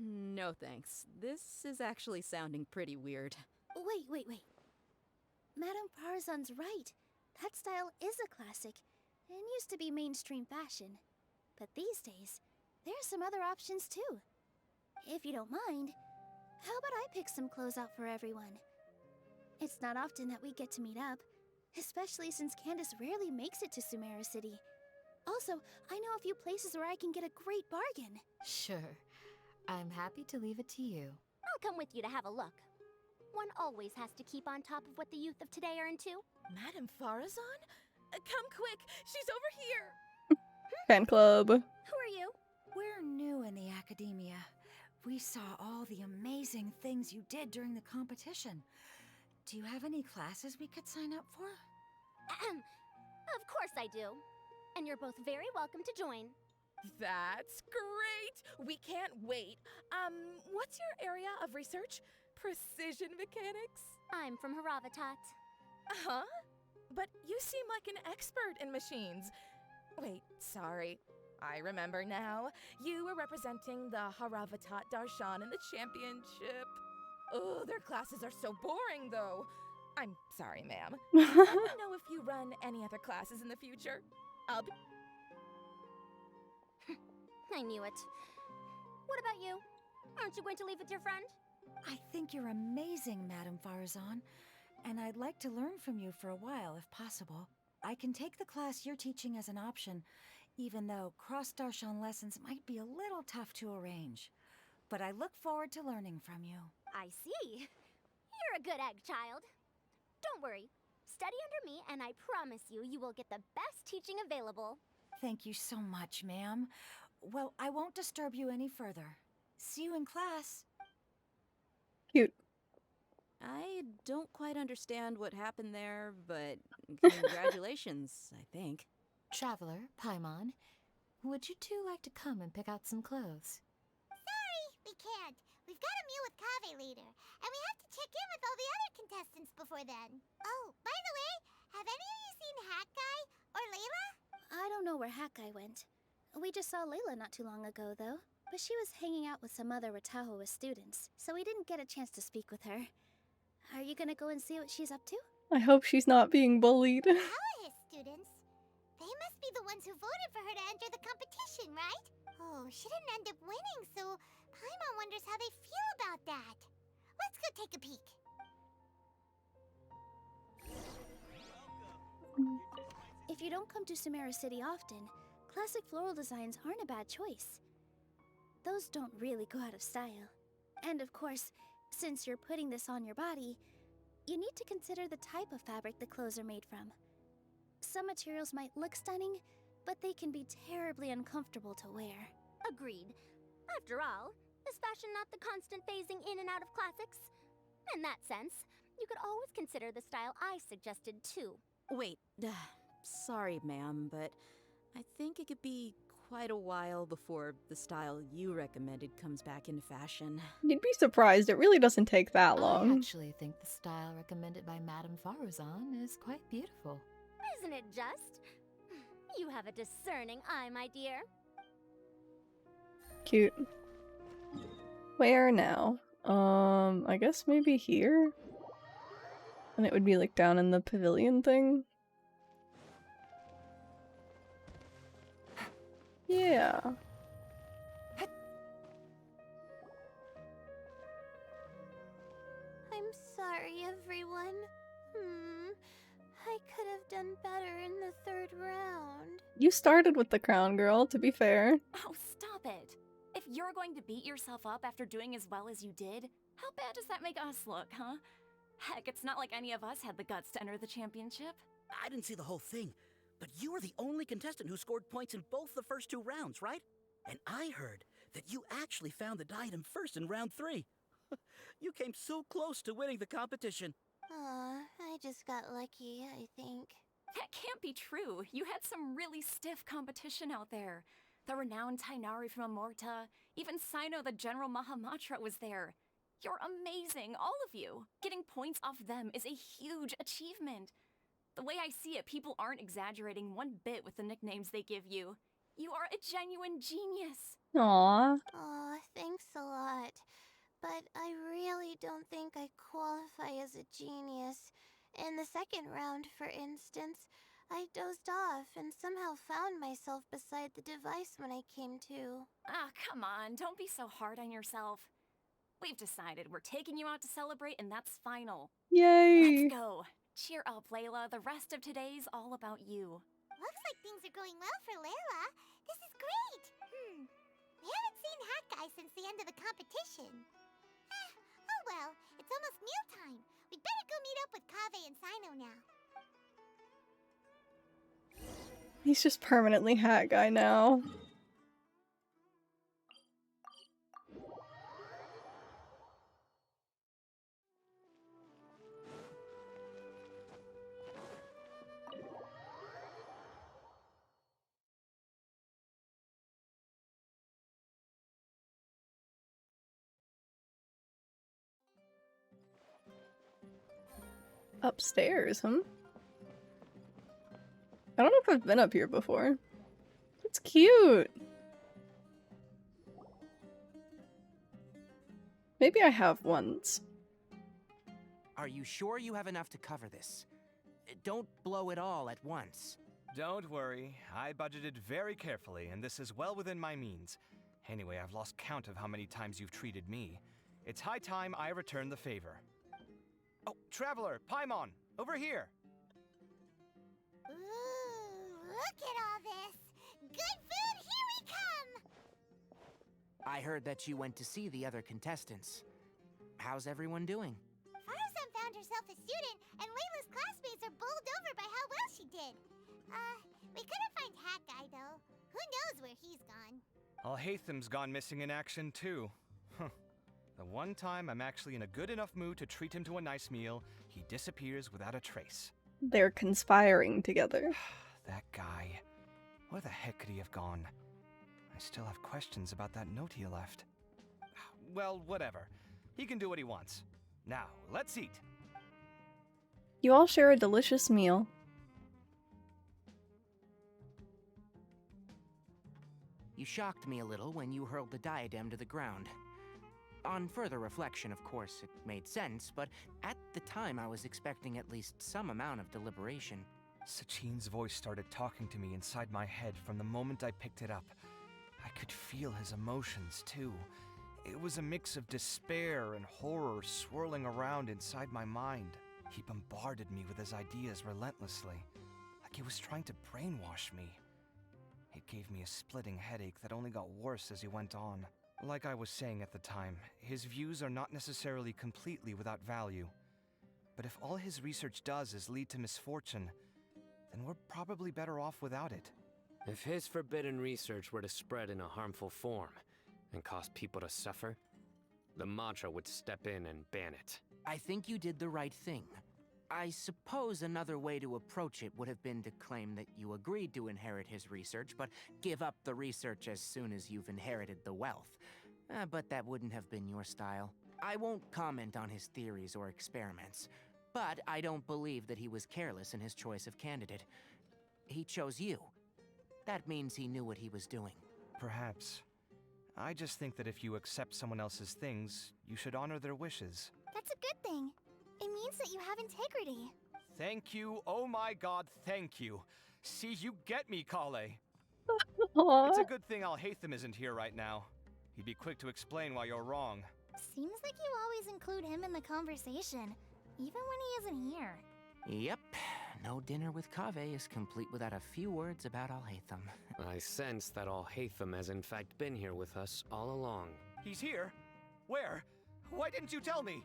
No thanks. This is actually sounding pretty weird. Wait. Madame Farzan's right. That style is a classic, and used to be mainstream fashion. But these days, there's some other options too. If you don't mind, how about I pick some clothes out for everyone? It's not often that we get to meet up, especially since Candace rarely makes it to Sumeru City. Also, I know a few places where I can get a great bargain. Sure. I'm happy to leave it to you. I'll come with you to have a look. One always has to keep on top of what the youth of today are into. Madame Farazan? Come quick! She's over here! Fan club. Who are you? We're new in the academia. We saw all the amazing things you did during the competition. Do you have any classes we could sign up for? Of course I do. And you're both very welcome to join. That's great! We can't wait. What's your area of research? precision mechanics? I'm from Haravatat. Huh? But you seem like an expert in machines. Wait, sorry. I remember now. You were representing the Haravatat Darshan in the championship. Oh, their classes are so boring, though. I'm sorry, ma'am. Let me know if you run any other classes in the future. I'll be... I knew it. What about you? Aren't you going to leave with your friend? I think you're amazing, Madame Farazan, and I'd like to learn from you for a while, if possible. I can take the class you're teaching as an option, even though cross-Darshan lessons might be a little tough to arrange. But I look forward to learning from you. I see. You're a good egg, child. Don't worry. Study under me, and I promise you, you will get the best teaching available. Thank you so much, ma'am. Well, I won't disturb you any further. See you in class. Cute. I don't quite understand what happened there, but congratulations, I think. Traveler, Paimon, would you two like to come and pick out some clothes? Sorry, we can't. We've got a meal with Kaveh later, and we have to check in with all the other contestants before then. Oh, by the way, have any of you seen Hat Guy or Layla? I don't know where Hat Guy went. We just saw Layla not too long ago, though. But she was hanging out with some other Ratahoa students, so we didn't get a chance to speak with her. Are you gonna go and see what she's up to? I hope she's not being bullied. His students. They must be the ones who voted for her to enter the competition, right? Oh, she didn't end up winning, so Paimon wonders how they feel about that. Let's go take a peek. If you don't come to Sumeru City often, classic floral designs aren't a bad choice. Those don't really go out of style. And of course, since you're putting this on your body, you need to consider the type of fabric the clothes are made from. Some materials might look stunning, but they can be terribly uncomfortable to wear. Agreed. After all, is fashion not the constant phasing in and out of classics? In that sense, you could always consider the style I suggested too. Wait, sorry, ma'am, but I think it could be quite a while before the style you recommended comes back into fashion. You'd be surprised, it really doesn't take that I long. actually think the style recommended by Madame Farazan is quite beautiful. Isn't it just? You have a discerning eye, my dear. Cute. Where now? I guess maybe here? And it would be like down in the pavilion thing? Yeah. I'm sorry, everyone. I could have done better in the third round. You started with the crown, girl, to be fair. Oh, stop it! If you're going to beat yourself up after doing as well as you did, how bad does that make us look, huh? Heck, it's not like any of us had the guts to enter the championship. I didn't see the whole thing, but you were the only contestant who scored points in both the first 2 rounds, right? And I heard that you actually found the diadem first in round 3. You came so close to winning the competition. I just got lucky, I think. That can't be true. You had some really stiff competition out there. The renowned Tainari from Amorta, even Sino the General Mahamatra was there. You're amazing, all of you. Getting points off them is a huge achievement. The way I see it, people aren't exaggerating one bit with the nicknames they give you. You are a genuine genius. Aww. Aw, thanks a lot. But I really don't think I qualify as a genius. In the second round, for instance, I dozed off and somehow found myself beside the device when I came to. Ah, come on, don't be so hard on yourself. We've decided we're taking you out to celebrate, and that's final. Yay! Let's go. Cheer up, Layla. The rest of today's all about you. Looks like things are going well for Layla. This is great. We haven't seen Hat Guy since the end of the competition. Oh well, it's almost mealtime. We'd better go meet up with Kaveh and Sino now. He's just permanently Hat Guy now. Upstairs, huh? I don't know if I've been up here before. It's cute. Maybe I have once. Are you sure you have enough to cover this? Don't blow it all at once. Don't worry, I budgeted very carefully, and this is well within my means. Anyway, I've lost count of how many times you've treated me. It's high time I return the favor. Oh, Traveler, Paimon, over here! Ooh, look at all this! Good food, here we come! I heard that you went to see the other contestants. How's everyone doing? Farazan found herself a student, and Layla's classmates are bowled over by how well she did. We couldn't find Hat Guy, though. Who knows where he's gone? Alhaitham's gone missing in action, too. Huh. The one time I'm actually in a good enough mood to treat him to a nice meal, he disappears without a trace. They're conspiring together. That guy. Where the heck could he have gone? I still have questions about that note he left. Well, whatever. He can do what he wants. Now, let's eat. You all share a delicious meal. You shocked me a little when you hurled the diadem to the ground. On further reflection, of course, it made sense, but at the time I was expecting at least some amount of deliberation. Sachin's voice started talking to me inside my head from the moment I picked it up. I could feel his emotions, too. It was a mix of despair and horror swirling around inside my mind. He bombarded me with his ideas relentlessly, like he was trying to brainwash me. It gave me a splitting headache that only got worse as he went on. Like I was saying at the time, his views are not necessarily completely without value. But if all his research does is lead to misfortune, then we're probably better off without it. If his forbidden research were to spread in a harmful form and cause people to suffer, the Matra would step in and ban it. I think you did the right thing. I suppose another way to approach it would have been to claim that you agreed to inherit his research, but give up the research as soon as you've inherited the wealth. But that wouldn't have been your style. I won't comment on his theories or experiments, but I don't believe that he was careless in his choice of candidate. He chose you. That means he knew what he was doing. Perhaps. I just think that if you accept someone else's things, you should honor their wishes. That's a good thing. It means that you have integrity. Thank you, oh my god, thank you. See, you get me, Kale. It's a good thing Alhaitham isn't here right now. He'd be quick to explain why you're wrong. Seems like you always include him in the conversation, even when he isn't here. Yep. No dinner with Kaveh is complete without a few words about Alhaitham. I sense that Alhaitham has in fact been here with us all along. He's here? Where? Why didn't you tell me?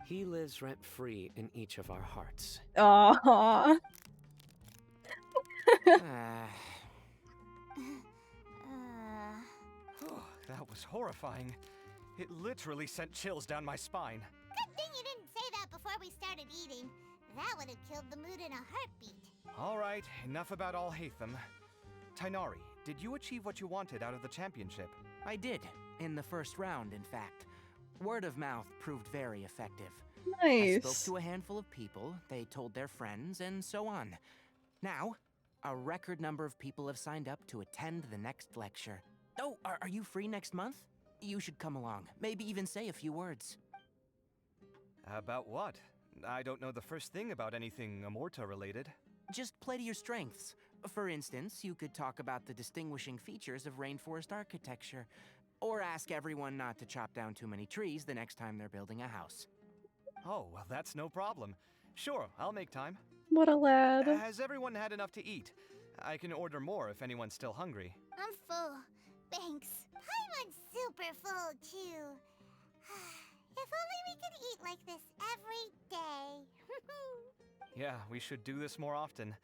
He lives rent-free in each of our hearts. Aww. That was horrifying. It literally sent chills down my spine. Good thing you didn't say that before we started eating. That would have killed the mood in a heartbeat. All right, enough about Alhaitham. Tighnari, did you achieve what you wanted out of the championship? I did. In the first round, in fact. Word of mouth proved very effective. Nice. I spoke to a handful of people, they told their friends, and so on. Now, a record number of people have signed up to attend the next lecture. Oh, are you free next month? You should come along. Maybe even say a few words. About what? I don't know the first thing about anything Amorta related. Just play to your strengths. For instance, you could talk about the distinguishing features of rainforest architecture, or ask everyone not to chop down too many trees the next time they're building a house. Oh, well, that's no problem. Sure, I'll make time. What a lad. Has everyone had enough to eat? I can order more if anyone's still hungry. I'm full. Thanks. Paimon's super full, too. If only we could eat like this every day. Yeah, we should do this more often.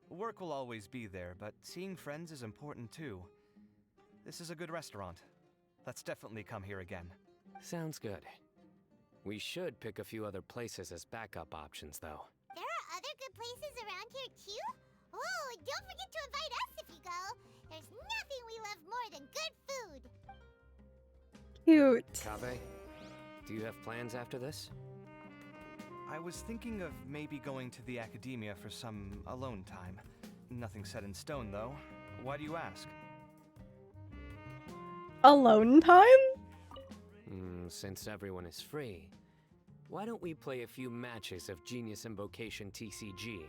Work will always be there, but seeing friends is important too. This is a good restaurant. Let's definitely come here again. Sounds good. We should pick a few other places as backup options, though. There are other good places around here, too? Oh, and don't forget to invite us if you go. There's nothing we love more than good food. Cute. Kaveh, do you have plans after this? I was thinking of maybe going to the academia for some alone time. Nothing set in stone, though. Why do you ask? Alone time? Since everyone is free, why don't we play a few matches of Genius Invocation TCG?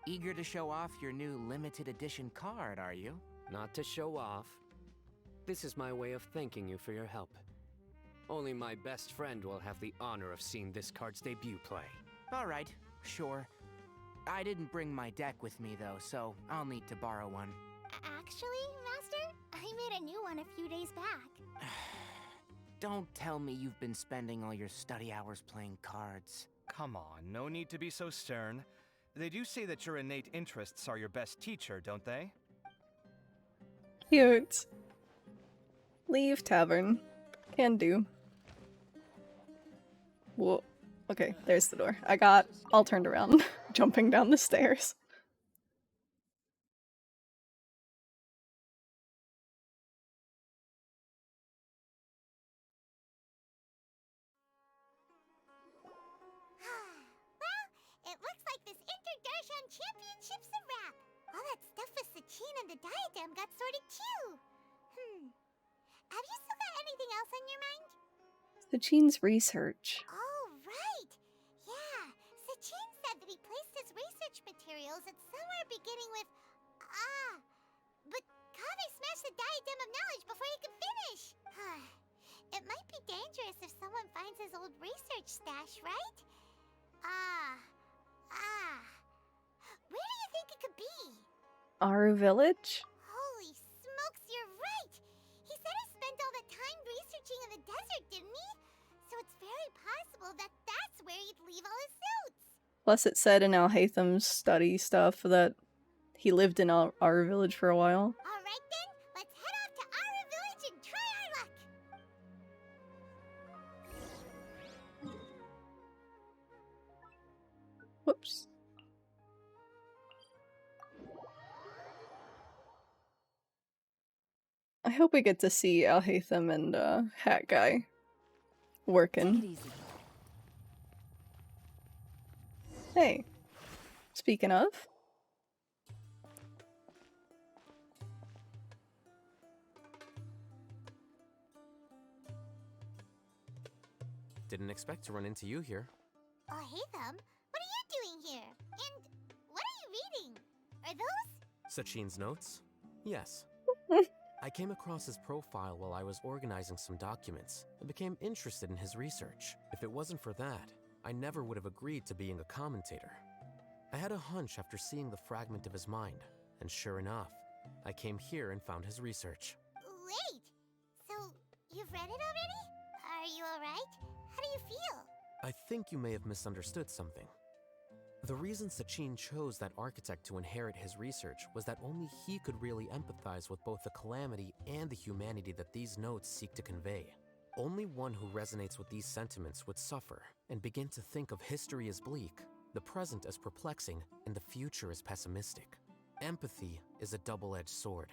Eager to show off your new limited edition card, are you? Not to show off. This is my way of thanking you for your help. Only my best friend will have the honor of seeing this card's debut play. Alright, sure. I didn't bring my deck with me though, so I'll need to borrow one. Actually, Master, I made a new one a few days back. Don't tell me you've been spending all your study hours playing cards. Come on, no need to be so stern. They do say that your innate interests are your best teacher, don't they? Cute. Leave tavern. Can do. Whoa. Okay, there's the door. I got all turned around, jumping down the stairs. Well, it looks like this Inter-Darshan Championship's a wrap. All that stuff with Sachin and the diadem got sorted too. Have you still got anything else on your mind? Sachin's research. Oh, right. Yeah, Sachin said that he placed his research materials at somewhere beginning with but Kaveh smashed the diadem of knowledge before he could finish. It might be dangerous if someone finds his old research stash, right? Where do you think it could be? Aru Village? Holy smokes, you're right! He said he spent all that time researching in the desert, didn't he? So it's very possible that that's where he'd leave all his notes. Plus it said in Al-Haytham's study stuff that he lived in Aru Village for a while. Alright then, let's head off to Aru Village and try our luck! Whoops. I hope we get to see Al-Haytham and Hat Guy working. Hey, speaking of. Didn't expect to run into you here. Oh, hey them. What are you doing here? And what are you reading? Are those? Sachin's notes? Yes. I came across his profile while I was organizing some documents and became interested in his research. If it wasn't for that, I never would have agreed to being a commentator. I had a hunch after seeing the fragment of his mind, and sure enough, I came here and found his research. Wait! So, you've read it already? Are you alright? How do you feel? I think you may have misunderstood something. The reason Sachin chose that architect to inherit his research was that only he could really empathize with both the calamity and the humanity that these notes seek to convey. Only one who resonates with these sentiments would suffer and begin to think of history as bleak, the present as perplexing, and the future as pessimistic. Empathy is a double-edged sword.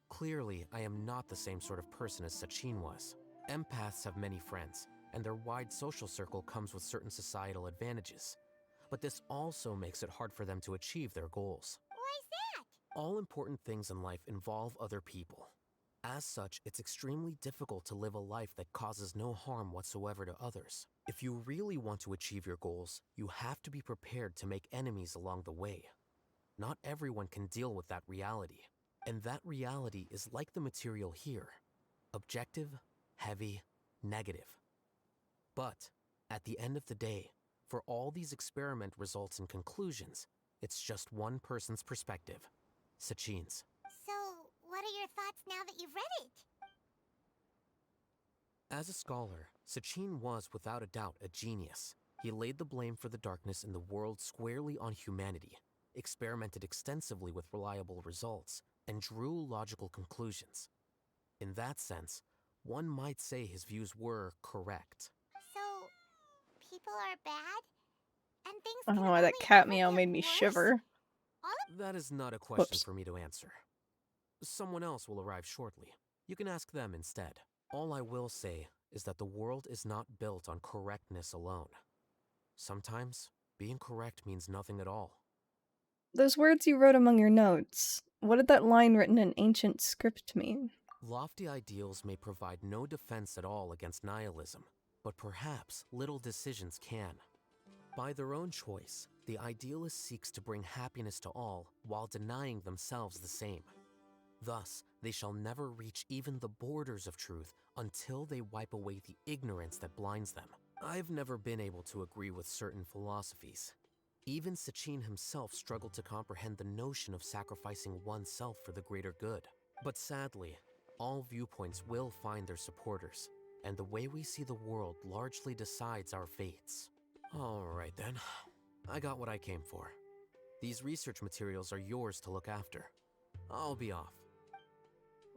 Clearly, I am not the same sort of person as Sachin was. Empaths have many friends, and their wide social circle comes with certain societal advantages. But this also makes it hard for them to achieve their goals. Why's that? All important things in life involve other people. As such, it's extremely difficult to live a life that causes no harm whatsoever to others. If you really want to achieve your goals, you have to be prepared to make enemies along the way. Not everyone can deal with that reality. And that reality is like the material here. Objective, heavy, negative. But, at the end of the day, for all these experiment results and conclusions, it's just one person's perspective. Sachin's. So, what are your thoughts now that you've read it? As a scholar, Sachin was without a doubt a genius. He laid the blame for the darkness in the world squarely on humanity, experimented extensively with reliable results, and drew logical conclusions. In that sense, one might say his views were correct. So, people are bad? And things I don't can know why that only cat ever meow get made me worse? shiver. That is not a question Whoops. for me to answer. Someone else will arrive shortly. You can ask them instead. All I will say is that the world is not built on correctness alone. Sometimes, being correct means nothing at all. Those words you wrote among your notes, what did that line written in ancient script mean? Lofty ideals may provide no defense at all against nihilism, but perhaps little decisions can. By their own choice, the idealist seeks to bring happiness to all while denying themselves the same. Thus, they shall never reach even the borders of truth until they wipe away the ignorance that blinds them. I've never been able to agree with certain philosophies. Even Sachin himself struggled to comprehend the notion of sacrificing oneself for the greater good. But sadly, all viewpoints will find their supporters, and the way we see the world largely decides our fates. Alright then, I got what I came for. These research materials are yours to look after. I'll be off.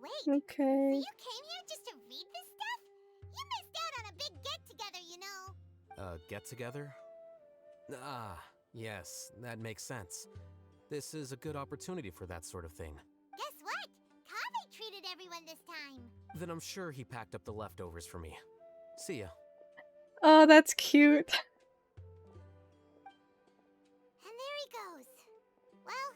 Wait, Okay. so you came here just to read this stuff? You missed out on a big get-together, you know. Get-together? Ah, yes, that makes sense. This is a good opportunity for that sort of thing. Guess what? Kaveh treated everyone this time. Then I'm sure he packed up the leftovers for me. See ya. Oh, that's cute. And there he goes. Well,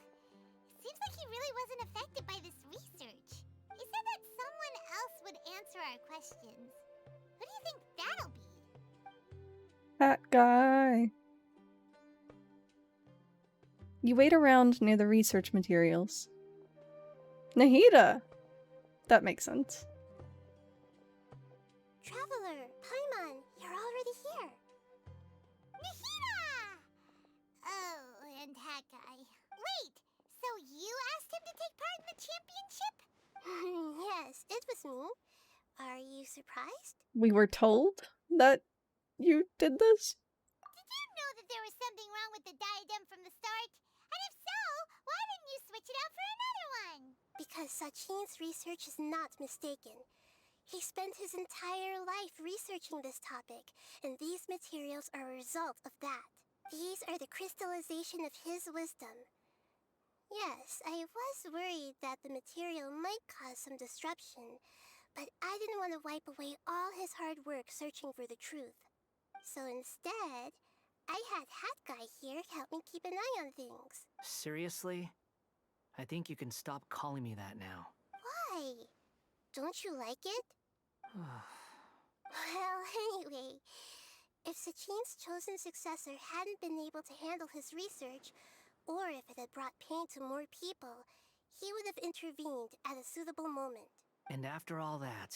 seems like he really wasn't affected by this research. He said that someone else would answer our questions. Who do you think that'll be? That guy. You wait around near the research materials. Nahida! That makes sense. Traveler, Paimon, you're already here. Nahida! Oh, and that guy. Wait, so you asked him to take part in the championship? Yes, it was me. Are you surprised? We were told that you did this? Did you know that there was something wrong with the diadem from the start? And if so, why didn't you switch it out for another one? Because Sachin's research is not mistaken. He spent his entire life researching this topic, and these materials are a result of that. These are the crystallization of his wisdom. Yes, I was worried that the material might cause some disruption, but I didn't want to wipe away all his hard work searching for the truth. So instead, I had Hat Guy here help me keep an eye on things. Seriously? I think you can stop calling me that now. Why? Don't you like it? Well, anyway, if Sachin's chosen successor hadn't been able to handle his research, or if it had brought pain to more people, he would have intervened at a suitable moment. And after all that,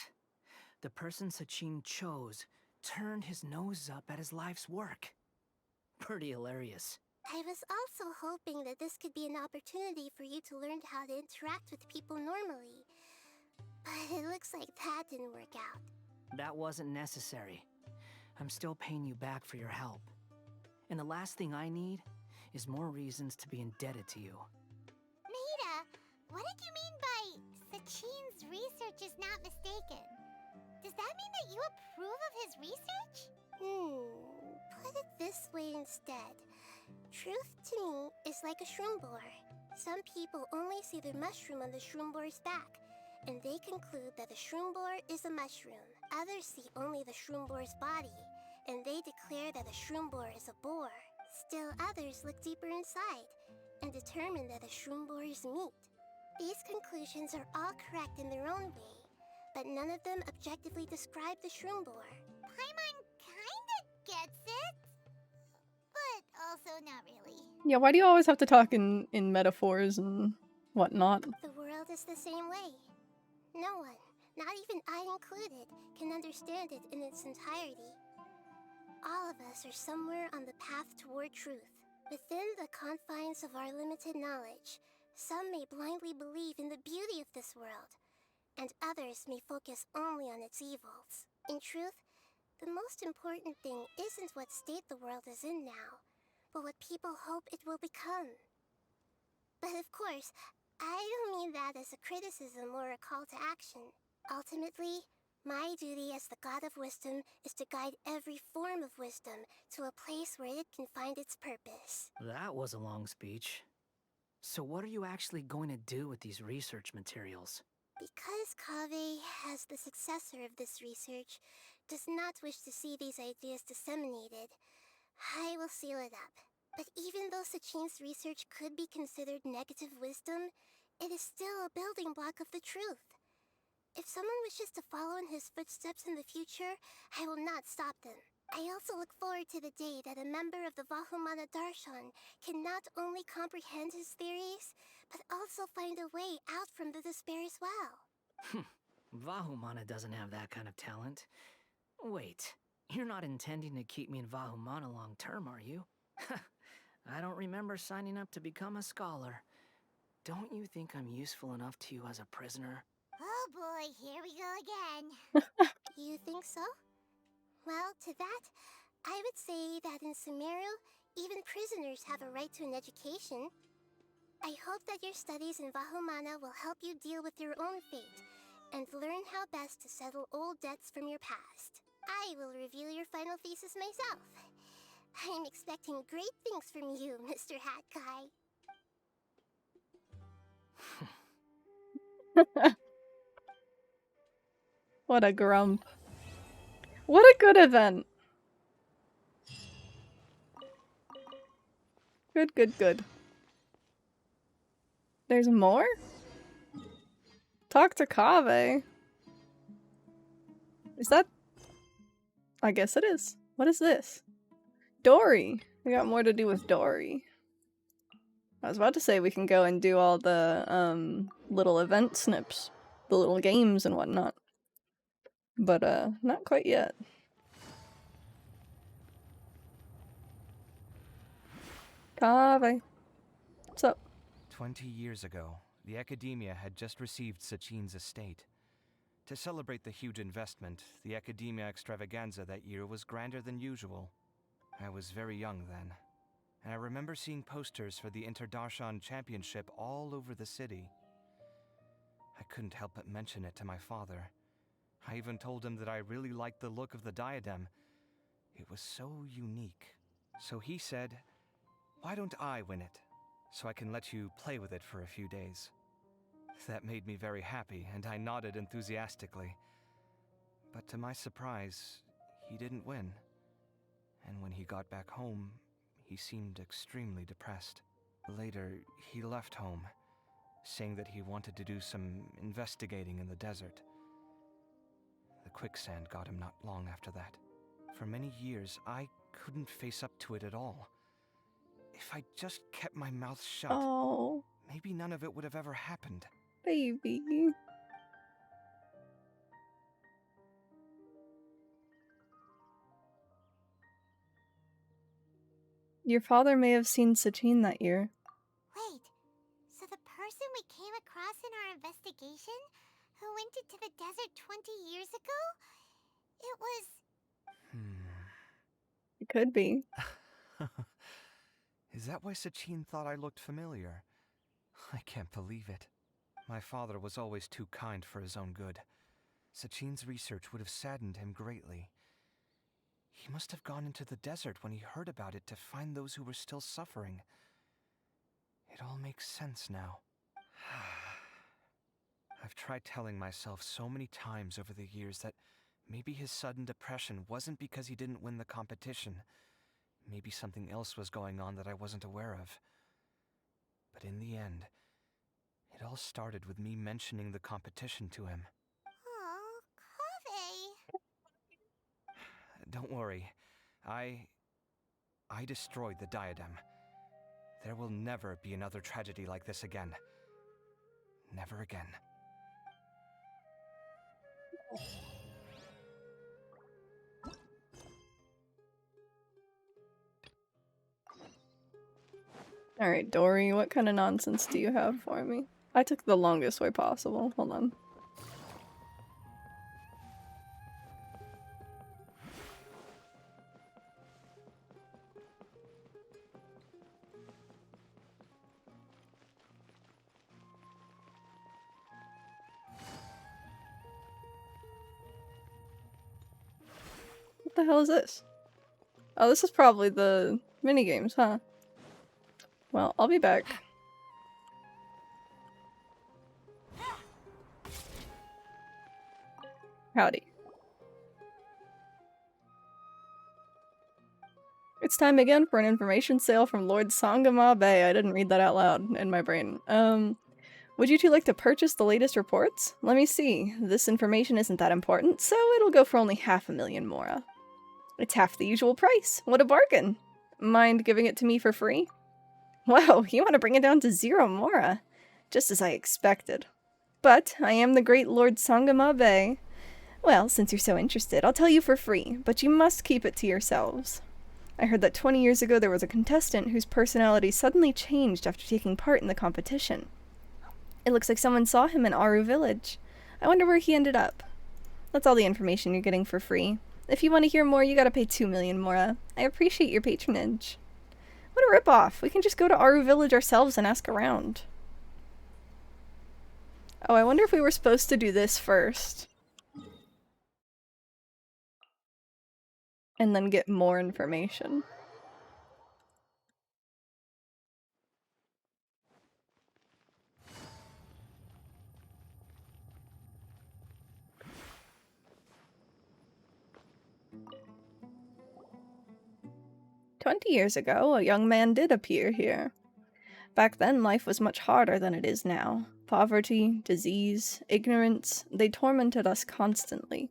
the person Sachin chose turned his nose up at his life's work. Pretty hilarious. I was also hoping that this could be an opportunity for you to learn how to interact with people normally. But it looks like that didn't work out. That wasn't necessary. I'm still paying you back for your help. And the last thing I need is more reasons to be indebted to you. Nahida, what did you mean by Sachin's research is not mistaken? Does that mean that you approve of his research? Put it this way instead. Truth to me is like a shroom boar. Some people only see the mushroom on the shroom boar's back, and they conclude that the shroom boar is a mushroom. Others see only the shroom boar's body, and they declare that the shroom boar is a boar. Still others look deeper inside, and determine that the shroom boar is meat. These conclusions are all correct in their own way, but none of them objectively describe the shroom boar. Paimon kinda gets it, but also not really. Yeah, why do you always have to talk in metaphors and whatnot? The world is the same way. No one, not even I included, can understand it in its entirety. All of us are somewhere on the path toward truth. Within the confines of our limited knowledge, some may blindly believe in the beauty of this world, and others may focus only on its evils. In truth, the most important thing isn't what state the world is in now, but what people hope it will become. But of course, I don't mean that as a criticism or a call to action. Ultimately, my duty as the God of Wisdom is to guide every form of wisdom to a place where it can find its purpose. That was a long speech. So what are you actually going to do with these research materials? Because Kaveh, as the successor of this research, does not wish to see these ideas disseminated, I will seal it up. But even though Sachin's research could be considered negative wisdom, it is still a building block of the truth. If someone wishes to follow in his footsteps in the future, I will not stop them. I also look forward to the day that a member of the Vahumana Darshan can not only comprehend his theories, but also find a way out from the despair as well. Vahumana doesn't have that kind of talent. Wait, you're not intending to keep me in Vahumana long term, are you? I don't remember signing up to become a scholar. Don't you think I'm useful enough to you as a prisoner? Oh boy, here we go again. You think so? Well, to that, I would say that in Sumeru, even prisoners have a right to an education. I hope that your studies in Vahumana will help you deal with your own fate and learn how best to settle old debts from your past. I will review your final thesis myself. I'm expecting great things from you, Mr. Hat Guy. What a grump. What a good event. Good, good, good. There's more? Talk to Kaveh. Is that... I guess it is. What is this? Dory. We got more to do with Dory. I was about to say we can go and do all the, little event snips. The little games and whatnot. But, not quite yet. Kaveh. What's up? 20 years ago, the Academia had just received Sachin's estate. To celebrate the huge investment, the Academia extravaganza that year was grander than usual. I was very young then, and I remember seeing posters for the Interdarshan Championship all over the city. I couldn't help but mention it to my father. I even told him that I really liked the look of the diadem. It was so unique. So he said, "Why don't I win it, so I can let you play with it for a few days?" That made me very happy, and I nodded enthusiastically. But to my surprise, he didn't win. And when he got back home, he seemed extremely depressed. Later, he left home, saying that he wanted to do some investigating in the desert. The quicksand got him not long after that. For many years, I couldn't face up to it at all. If I just kept my mouth shut, maybe none of it would have ever happened. Baby. Your father may have seen Sachin that year. Wait, so the person we came across in our investigation, who went into the desert 20 years ago, it was... It could be. Is that why Sachin thought I looked familiar? I can't believe it. My father was always too kind for his own good. Sachin's research would have saddened him greatly. He must have gone into the desert when he heard about it to find those who were still suffering. It all makes sense now. I've tried telling myself so many times over the years that maybe his sudden depression wasn't because he didn't win the competition. Maybe something else was going on that I wasn't aware of. But in the end, it all started with me mentioning the competition to him. Oh, Kaveh. Don't worry. I destroyed the diadem. There will never be another tragedy like this again. Never again. Alright, Dory, what kind of nonsense do you have for me? I took the longest way possible. Hold on. What the hell is this? Oh, this is probably the minigames, huh? Well, I'll be back. Howdy. It's time again for an information sale from Lord Sangama Bay. I didn't read that out loud in my brain. Would you two like to purchase the latest reports? Let me see. This information isn't that important, so it'll go for only 500,000 mora. It's half the usual price. What a bargain. Mind giving it to me for free? Wow, you want to bring it down to 0 mora. Just as I expected. But I am the great Lord Sangama Bay. Well, since you're so interested, I'll tell you for free, but you must keep it to yourselves. I heard that 20 years ago there was a contestant whose personality suddenly changed after taking part in the competition. It looks like someone saw him in Aru village. I wonder where he ended up. That's all the information you're getting for free. If you want to hear more, you gotta pay 2 million mora. I appreciate your patronage. What a ripoff! We can just go to Aru village ourselves and ask around. Oh, I wonder if we were supposed to do this first. And then get more information. "20 years ago, a young man did appear here. Back then, life was much harder than it is now. Poverty, disease, ignorance, they tormented us constantly.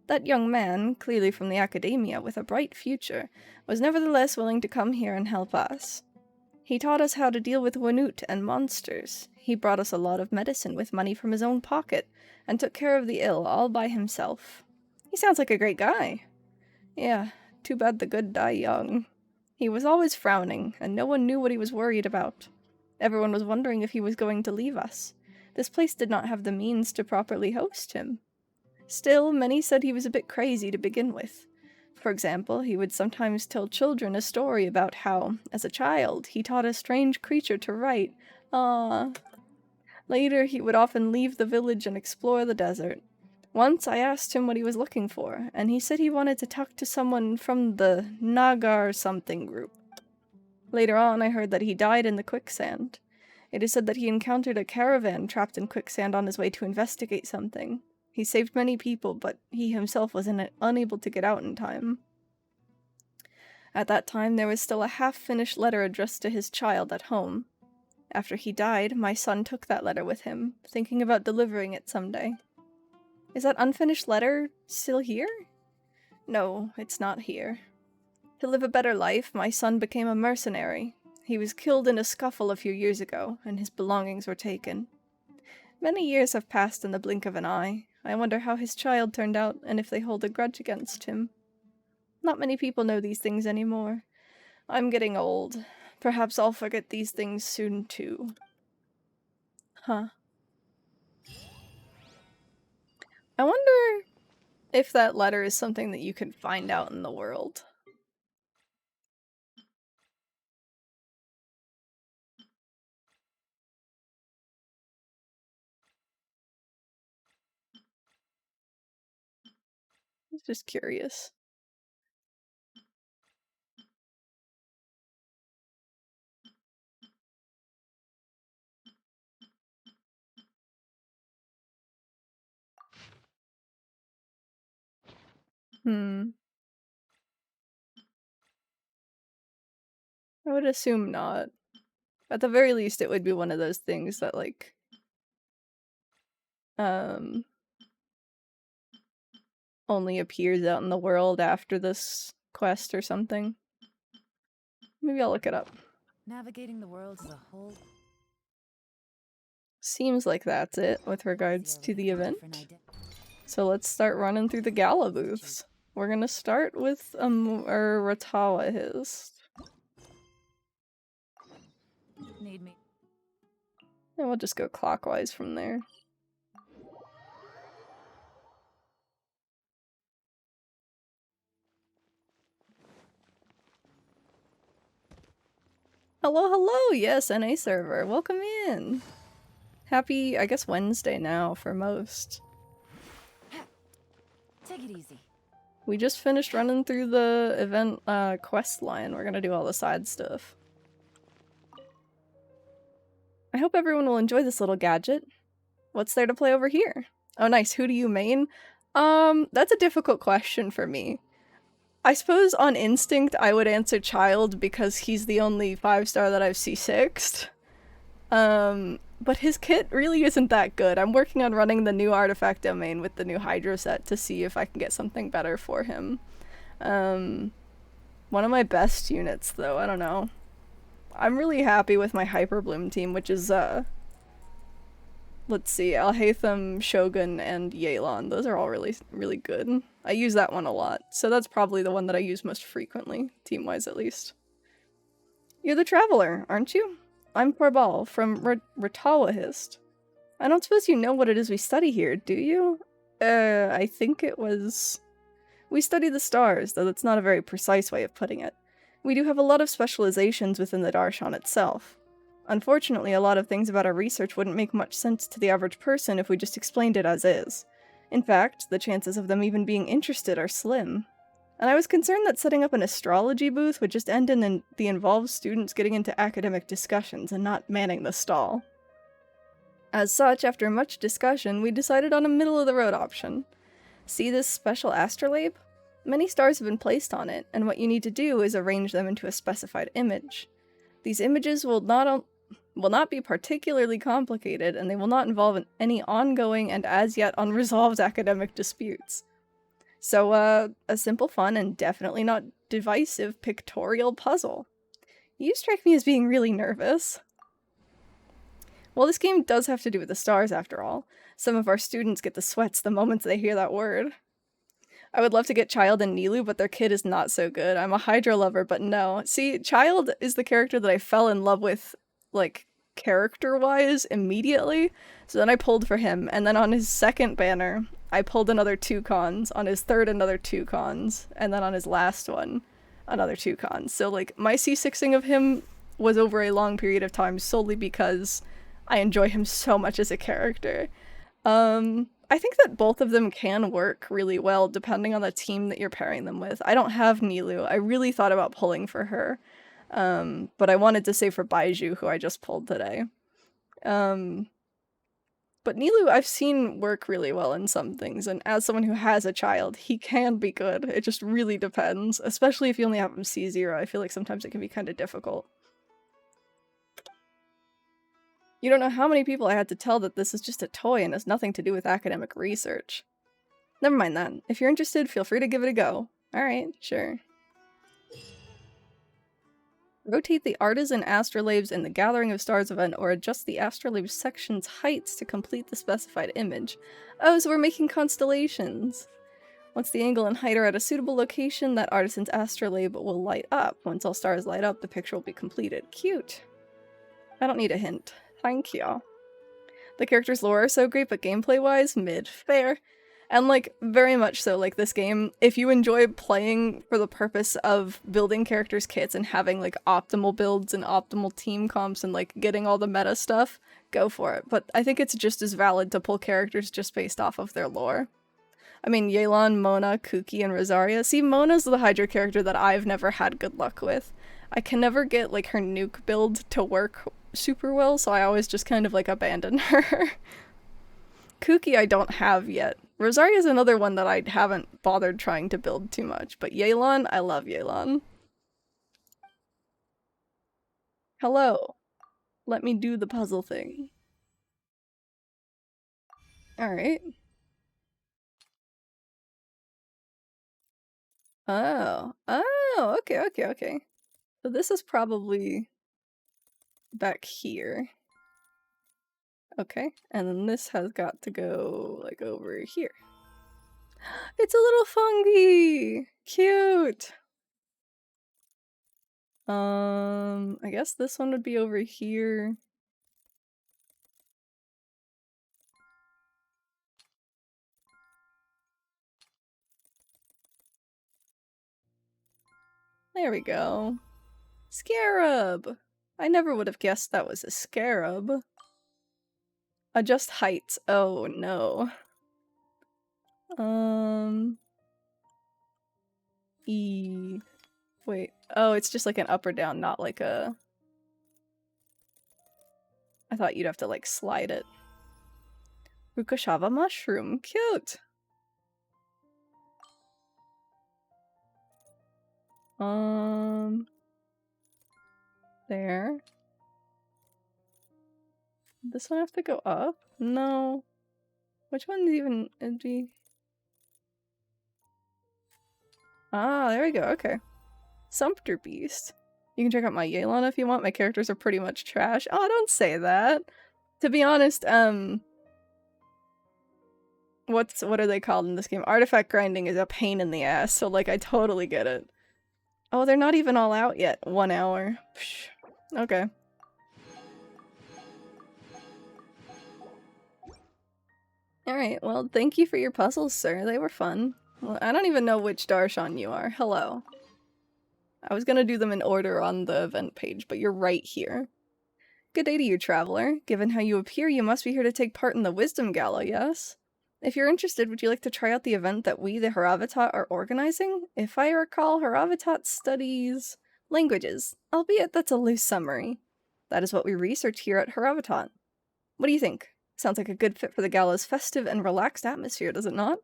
That young man, clearly from the academia with a bright future, was nevertheless willing to come here and help us. He taught us how to deal with Wanut and monsters. He brought us a lot of medicine with money from his own pocket, and took care of the ill all by himself. He sounds like a great guy. Yeah, too bad the good die young. He was always frowning, and no one knew what he was worried about. Everyone was wondering if he was going to leave us. This place did not have the means to properly host him. Still, many said he was a bit crazy to begin with. For example, he would sometimes tell children a story about how, as a child, he taught a strange creature to write. Later, he would often leave the village and explore the desert. Once I asked him what he was looking for, and he said he wanted to talk to someone from the Nagar something group. Later on, I heard that he died in the quicksand. It is said that he encountered a caravan trapped in quicksand on his way to investigate something. He saved many people, but he himself was unable to get out in time. At that time, there was still a half-finished letter addressed to his child at home. After he died, my son took that letter with him, thinking about delivering it someday. Is that unfinished letter still here? No, it's not here. To live a better life, my son became a mercenary. He was killed in a scuffle a few years ago, and his belongings were taken. Many years have passed in the blink of an eye. I wonder how his child turned out, and if they hold a grudge against him. Not many people know these things anymore. I'm getting old. Perhaps I'll forget these things soon, too. Huh. I wonder if that letter is something that you can find out in the world. I was just curious. I would assume not. At the very least, it would be one of those things that, like, only appears out in the world after this quest or something. Maybe I'll look it up. Navigating the world as a whole. Seems like that's it with regards to the event. So let's start running through the gala booths. We're gonna start with Ratawa his. Need me. And we'll just go clockwise from there. Hello, hello! Yes, NA server. Welcome in! Happy, I guess, Wednesday now for most. Take it easy. We just finished running through the event quest line. We're gonna do all the side stuff. I hope everyone will enjoy this little gadget. What's there to play over here? Oh nice, who do you main? That's a difficult question for me. I suppose on instinct I would answer child because he's the only 5-star that I've C6'd. But his kit really isn't that good. I'm working on running the new artifact domain with the new Hydro set to see if I can get something better for him. One of my best units though, I don't know. I'm really happy with my Hyper Bloom team, which is let's see, Alhaitham, Shogun, and Yelan. Those are all really, really good. I use that one a lot, so that's probably the one that I use most frequently, team-wise at least. You're the Traveler, aren't you? I'm Corbal from Ratawahist. I don't suppose you know what it is we study here, do you? I think it was... We study the stars, though that's not a very precise way of putting it. We do have a lot of specializations within the Darshan itself. Unfortunately, a lot of things about our research wouldn't make much sense to the average person if we just explained it as is. In fact, the chances of them even being interested are slim. And I was concerned that setting up an astrology booth would just end in the involved students getting into academic discussions and not manning the stall. As such, after much discussion, we decided on a middle-of-the-road option. See this special astrolabe? Many stars have been placed on it, and what you need to do is arrange them into a specified image. These images will not be particularly complicated, and they will not involve any ongoing and as yet unresolved academic disputes. So, a simple, fun, and definitely not divisive pictorial puzzle. You strike me as being really nervous. Well, this game does have to do with the stars, after all. Some of our students get the sweats the moment they hear that word. I would love to get Child and Nilu, but their kid is not so good. I'm a Hydra lover, but no. See, Child is the character that I fell in love with, like, character-wise immediately. So then I pulled for him, and then on his second banner, I pulled another 2 cons. On his third, another 2 cons. And then on his last one, another 2 cons. So, like, my C6ing of him was over a long period of time solely because I enjoy him so much as a character. I think that both of them can work really well depending on the team that you're pairing them with. I don't have Nilu. I really thought about pulling for her. But I wanted to save for Baiju, who I just pulled today. But Nilu I've seen work really well in some things, and as someone who has a child, he can be good. It just really depends, especially if you only have him C0. I feel like sometimes it can be kind of difficult. You don't know how many people I had to tell that this is just a toy and has nothing to do with academic research. Never mind that. If you're interested, feel free to give it a go. Alright, sure. Rotate the Artisan Astrolabes in the Gathering of Stars event or adjust the Astrolabe section's heights to complete the specified image. Oh, so we're making constellations! Once the angle and height are at a suitable location, that Artisan's Astrolabe will light up. Once all stars light up, the picture will be completed. Cute! I don't need a hint. Thank you. The character's lore are so great, but gameplay-wise, mid. Fair. And, like, very much so, like, this game, if you enjoy playing for the purpose of building characters' kits and having, like, optimal builds and optimal team comps and, like, getting all the meta stuff, go for it. But I think it's just as valid to pull characters just based off of their lore. I mean, Yelan, Mona, Kuki, and Rosaria. See, Mona's the Hydra character that I've never had good luck with. I can never get, like, her nuke build to work super well, so I always just kind of, like, abandon her. Kuki I don't have yet. Rosaria is another one that I haven't bothered trying to build too much, but Yelan, I love Yelan. Hello. Let me do the puzzle thing. Alright. Oh. Oh, okay. So this is probably back here. Okay, and then this has got to go, like, over here. It's a little fungi! Cute! I guess this one would be over here. There we go. Scarab! I never would have guessed that was a scarab. Adjust heights. Oh no. E. Wait. Oh, it's just like an up or down, not like a... I thought you'd have to like slide it. Rukoshava mushroom. Cute! There. This one have to go up? No. Which one's even empty? Ah, there we go, okay. Sumpter Beast. You can check out my Yelan if you want. My characters are pretty much trash. Oh, don't say that. To be honest, what are they called in this game? Artifact grinding is a pain in the ass, so like I totally get it. Oh, they're not even all out yet. 1 hour. Psh. Okay. Alright, well, thank you for your puzzles, sir. They were fun. Well, I don't even know which Darshan you are. Hello. I was gonna do them in order on the event page, but you're right here. Good day to you, traveler. Given how you appear, you must be here to take part in the Wisdom Gala, yes? If you're interested, would you like to try out the event that we, the Haravatat, are organizing? If I recall, Haravatat studies languages, albeit that's a loose summary. That is what we research here at Haravatat. What do you think? Sounds like a good fit for the gala's festive and relaxed atmosphere, does it not?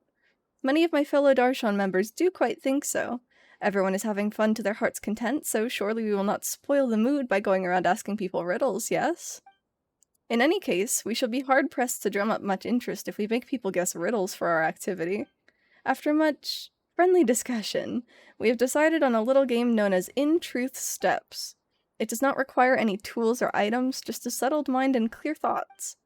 Many of my fellow Darshan members do quite think so. Everyone is having fun to their heart's content, so surely we will not spoil the mood by going around asking people riddles, yes? In any case, we shall be hard-pressed to drum up much interest if we make people guess riddles for our activity. After much friendly discussion, we have decided on a little game known as In-Truth Steps. It does not require any tools or items, just a settled mind and clear thoughts.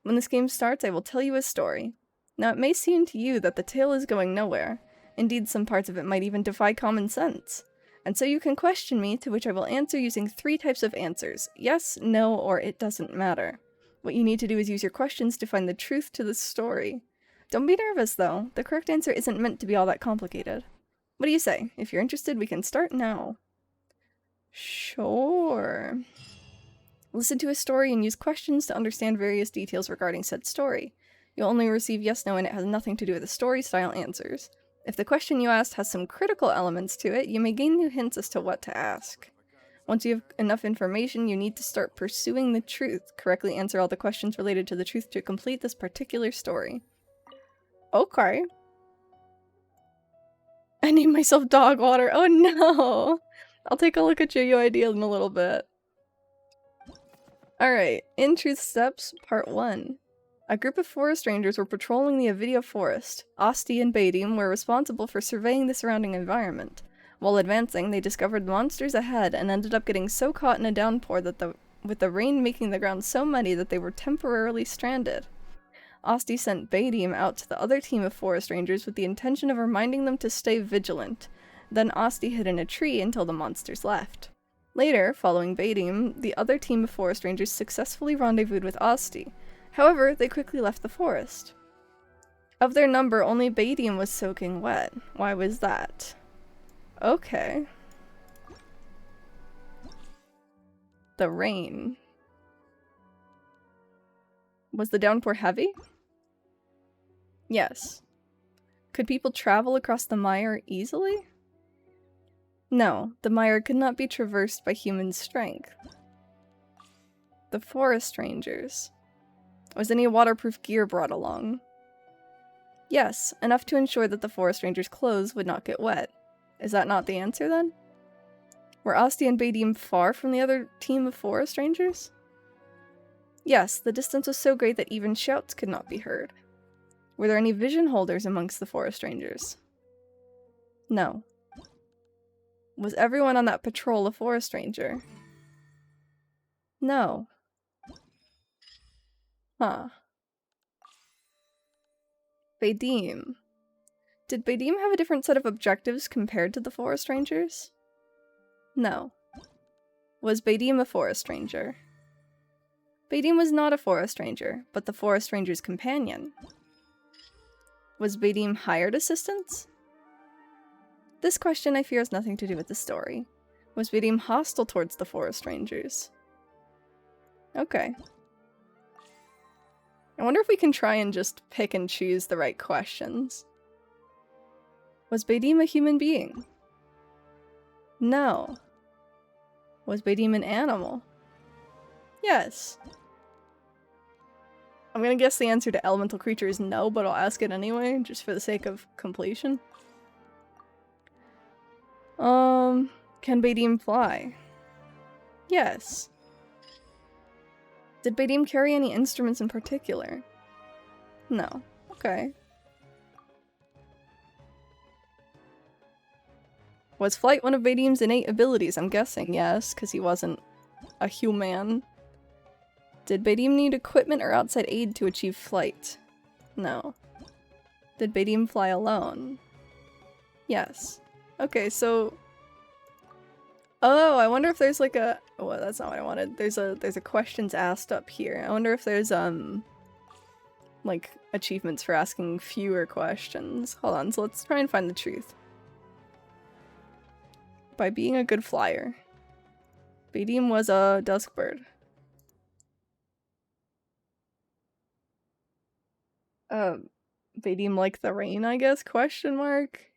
When this game starts, I will tell you a story. Now, it may seem to you that the tale is going nowhere. Indeed, some parts of it might even defy common sense. And so you can question me, to which I will answer using 3 types of answers. Yes, no, or it doesn't matter. What you need to do is use your questions to find the truth to the story. Don't be nervous, though. The correct answer isn't meant to be all that complicated. What do you say? If you're interested, we can start now. Sure. Listen to a story and use questions to understand various details regarding said story. You'll only receive yes, no, and it has nothing to do with the story-style answers. If the question you asked has some critical elements to it, you may gain new hints as to what to ask. Once you have enough information, you need to start pursuing the truth. Correctly answer all the questions related to the truth to complete this particular story. Okay. I named myself Dogwater. Oh no! I'll take a look at your UID in a little bit. Alright, In Truth Steps, Part 1. A group of forest rangers were patrolling the Avidia forest. Asti and Badim were responsible for surveying the surrounding environment. While advancing, they discovered monsters ahead and ended up getting so caught in a downpour that with the rain making the ground so muddy that they were temporarily stranded. Asti sent Badim out to the other team of forest rangers with the intention of reminding them to stay vigilant. Then Asti hid in a tree until the monsters left. Later, following Badim, the other team of forest rangers successfully rendezvoused with Asti. However, they quickly left the forest. Of their number, only Badim was soaking wet. Why was that? Okay. The rain. Was the downpour heavy? Yes. Could people travel across the mire easily? No, the mire could not be traversed by human strength. The forest rangers. Was any waterproof gear brought along? Yes, enough to ensure that the forest rangers' clothes would not get wet. Is that not the answer then? Were Asti and Badim far from the other team of forest rangers? Yes, the distance was so great that even shouts could not be heard. Were there any vision holders amongst the forest rangers? No. Was everyone on that patrol a forest ranger? No. Huh. Badim. Did Badim have a different set of objectives compared to the forest rangers? No. Was Badim a forest ranger? Badim was not a forest ranger, but the forest ranger's companion. Was Badim hired assistance? This question, I fear, has nothing to do with the story. Was Badim hostile towards the forest rangers? Okay. I wonder if we can try and just pick and choose the right questions. Was Badim a human being? No. Was Badim an animal? Yes. I'm gonna guess the answer to elemental creature is no, but I'll ask it anyway, just for the sake of completion. Can Bedim fly? Yes. Did Bedim carry any instruments in particular? No. Okay. Was flight one of Bedim's innate abilities? I'm guessing yes, because he wasn't a human. Did Bedim need equipment or outside aid to achieve flight? No. Did Bedim fly alone? Yes. Okay, so... Oh, I wonder if there's like a... Oh, that's not what I wanted. There's a questions asked up here. I wonder if there's, like, achievements for asking fewer questions. Hold on, so let's try and find the truth. By being a good flyer. Bedim was a dusk bird. Bedim liked the rain, I guess? Question mark?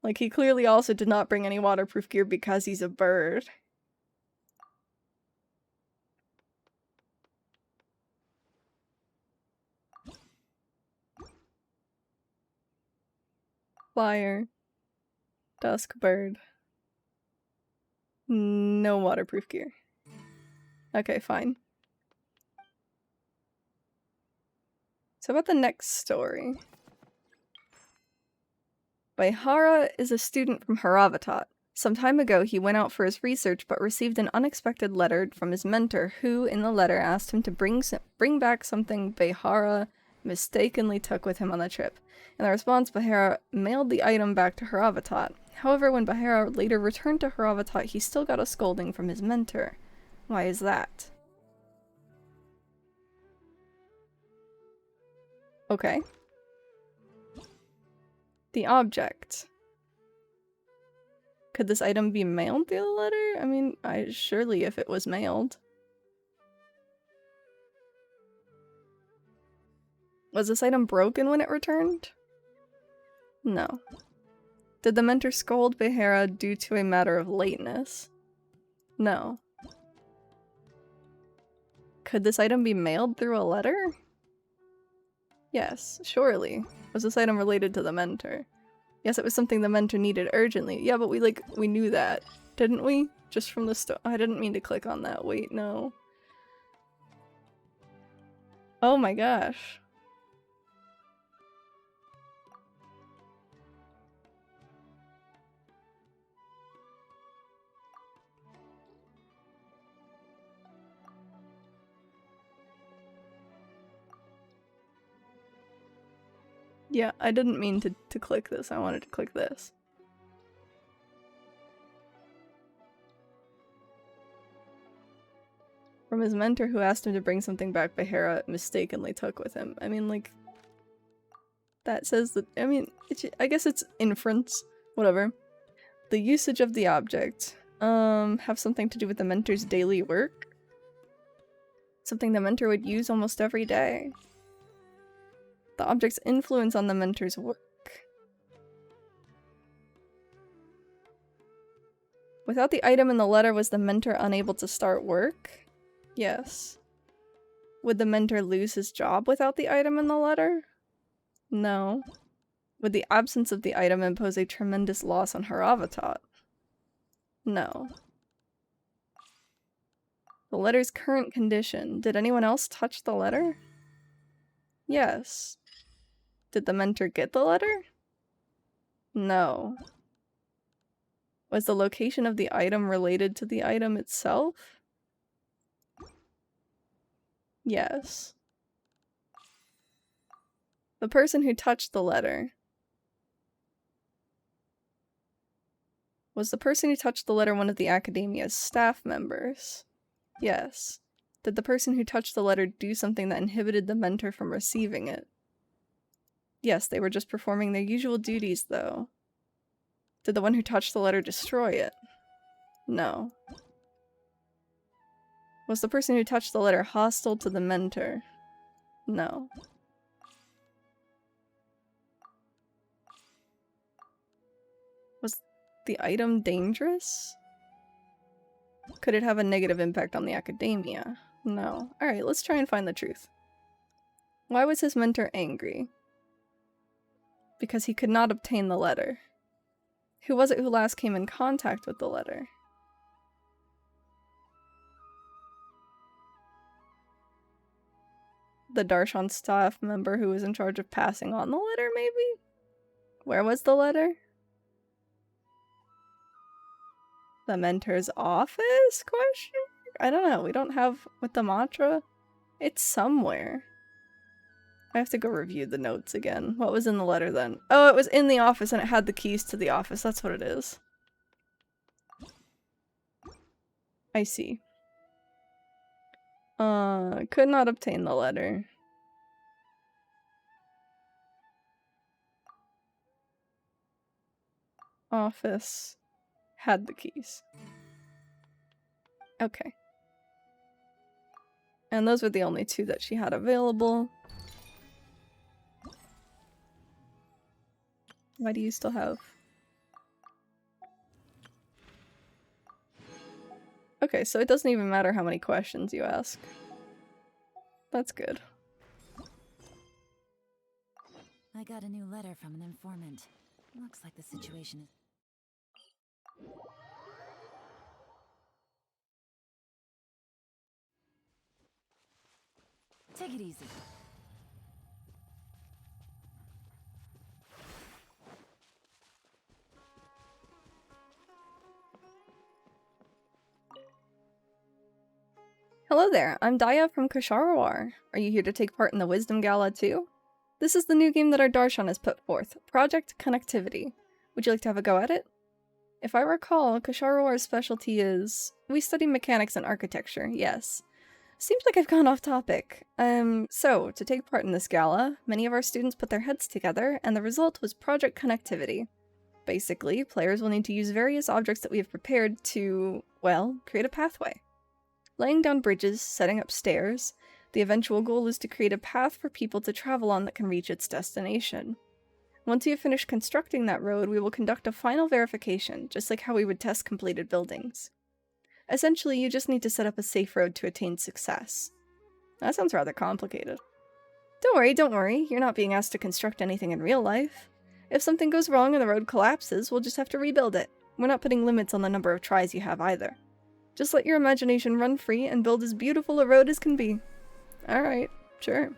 Like, he clearly also did not bring any waterproof gear because he's a bird. Flyer. Dusk bird. No waterproof gear. Okay, fine. So about the next story. Baihara is a student from Haravatat. Some time ago, he went out for his research but received an unexpected letter from his mentor, who, in the letter, asked him to bring back something Baihara mistakenly took with him on the trip. In the response, Baihara mailed the item back to Haravatat. However, when Baihara later returned to Haravatat, he still got a scolding from his mentor. Why is that? Okay. The object. Could this item be mailed via the letter? I mean, surely if it was mailed. Was this item broken when it returned? No. Did the mentor scold Behera due to a matter of lateness? No. Could this item be mailed through a letter? Yes, surely. Was this item related to the mentor? Yes, it was something the mentor needed urgently. Yeah, but we knew that, didn't we? Just from the I didn't mean to click on that. Wait, no. Oh my gosh. Yeah, I didn't mean to click this. I wanted to click this. From his mentor who asked him to bring something back Behera mistakenly took with him. I mean, like... That says that... I mean, I guess it's inference. Whatever. The usage of the object. Have something to do with the mentor's daily work? Something the mentor would use almost every day. The object's influence on the mentor's work. Without the item in the letter, was the mentor unable to start work? Yes. Would the mentor lose his job without the item in the letter? No. Would the absence of the item impose a tremendous loss on Haravatat? No. The letter's current condition. Did anyone else touch the letter? Yes. Did the mentor get the letter? No. Was the location of the item related to the item itself? Yes. The person who touched the letter. Was the person who touched the letter one of the Academia's staff members? Yes. Did the person who touched the letter do something that inhibited the mentor from receiving it? Yes, they were just performing their usual duties, though. Did the one who touched the letter destroy it? No. Was the person who touched the letter hostile to the mentor? No. Was the item dangerous? Could it have a negative impact on the Academia? No. Alright, let's try and find the truth. Why was his mentor angry? Because he could not obtain the letter. Who was it who last came in contact with the letter? The Darshan staff member who was in charge of passing on the letter, maybe? Where was the letter? The mentor's office? Question? I don't know. We don't have with the mantra. It's somewhere. I have to go review the notes again. What was in the letter then? Oh, it was in the office and it had the keys to the office. That's what it is. I see. Could not obtain the letter. Office had the keys. Okay. And those were the only two that she had available. Why do you still have? Okay, so it doesn't even matter how many questions you ask. That's good. I got a new letter from an informant. Looks like the situation is... Take it easy. Hello there, I'm Daya from Kusharawar. Are you here to take part in the Wisdom Gala too? This is the new game that our Darshan has put forth, Project Connectivity. Would you like to have a go at it? If I recall, Kusharawar's specialty is... We study mechanics and architecture, yes. Seems like I've gone off topic. So, to take part in this gala, many of our students put their heads together, and the result was Project Connectivity. Basically, players will need to use various objects that we have prepared to, well, create a pathway. Laying down bridges, setting up stairs, the eventual goal is to create a path for people to travel on that can reach its destination. Once you have finished constructing that road, we will conduct a final verification, just like how we would test completed buildings. Essentially, you just need to set up a safe road to attain success. That sounds rather complicated. Don't worry, you're not being asked to construct anything in real life. If something goes wrong and the road collapses, we'll just have to rebuild it. We're not putting limits on the number of tries you have either. Just let your imagination run free and build as beautiful a road as can be. Alright, sure.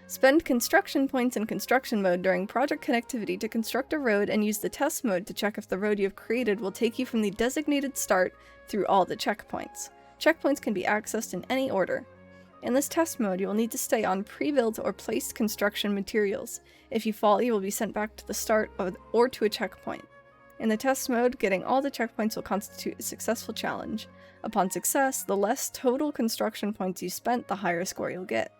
Spend construction points in construction mode during Project Connectivity to construct a road and use the test mode to check if the road you have created will take you from the designated start through all the checkpoints. Checkpoints can be accessed in any order. In this test mode, you will need to stay on pre-built or placed construction materials. If you fall, you will be sent back to the start or to a checkpoint. In the test mode, getting all the checkpoints will constitute a successful challenge. Upon success, the less total construction points you spent, the higher score you'll get.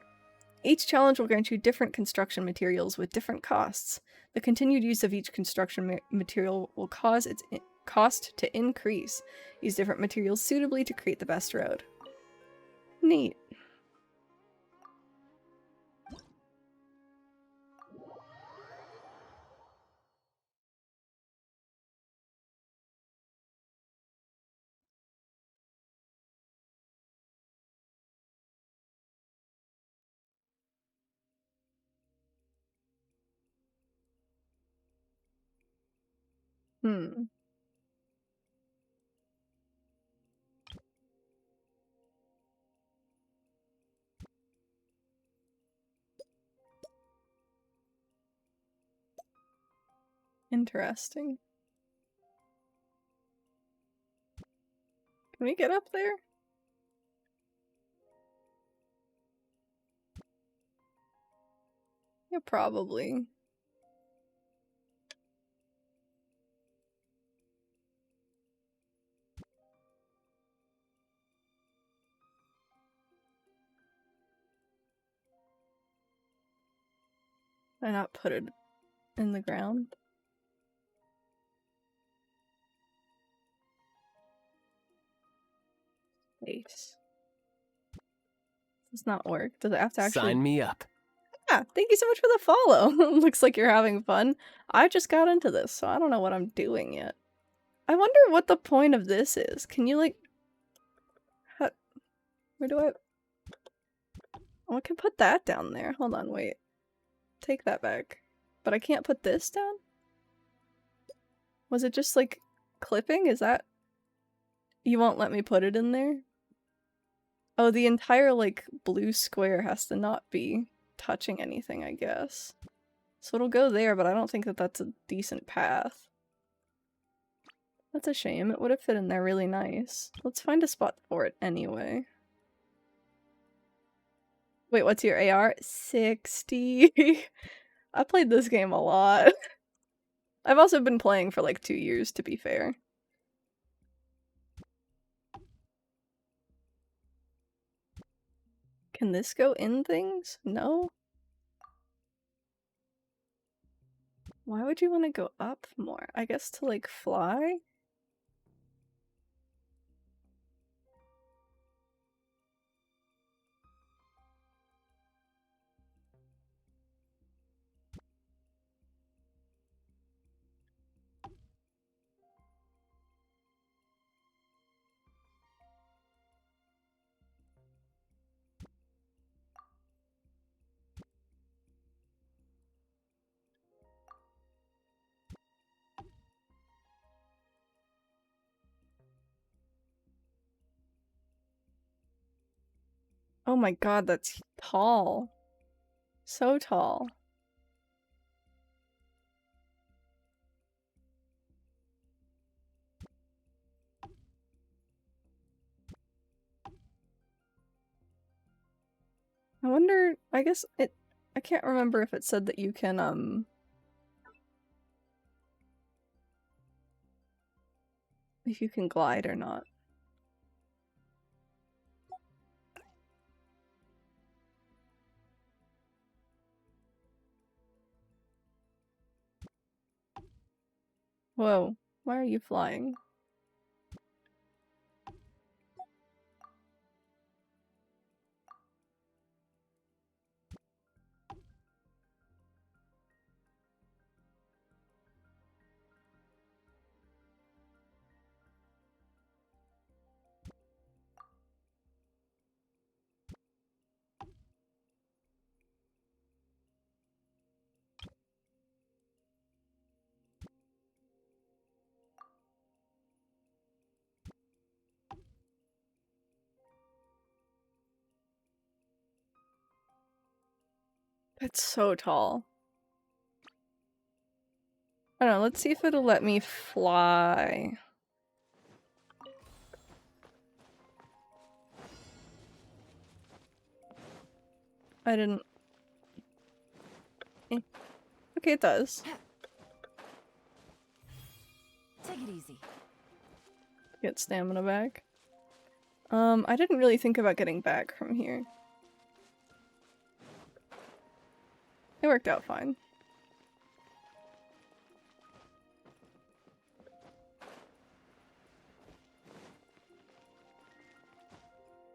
Each challenge will grant you different construction materials with different costs. The continued use of each construction material will cause its cost to increase. Use different materials suitably to create the best road. Neat. Interesting. Can we get up there? Yeah, probably. Why not put it in the ground? Space. Does not work. Does it have to actually— Sign me up. Yeah, thank you so much for the follow. Looks like you're having fun. I just got into this, so I don't know what I'm doing yet. I wonder what the point of this is. Can you, like... Where do I... Oh, I can put that down there. Hold on, wait. Take that back. But I can't put this down? Was it just like clipping? Is that... You won't let me put it in there? Oh, the entire like blue square has to not be touching anything, I guess. So it'll go there, but I don't think that that's a decent path. That's a shame. It would have fit in there really nice. Let's find a spot for it anyway. Wait, what's your AR? 60. I played this game a lot. I've also been playing for like 2 years, to be fair. Can this go in things? No? Why would you want to go up more? I guess to like fly? Oh my god, that's tall. So tall. I wonder, I guess I can't remember if it said that you can, if you can glide or not. Whoa, why are you flying? That's so tall. I don't know, let's see if it'll let me fly. I didn't... Eh. Okay, it does. Take it easy. Get stamina back. I didn't really think about getting back from here. It worked out fine.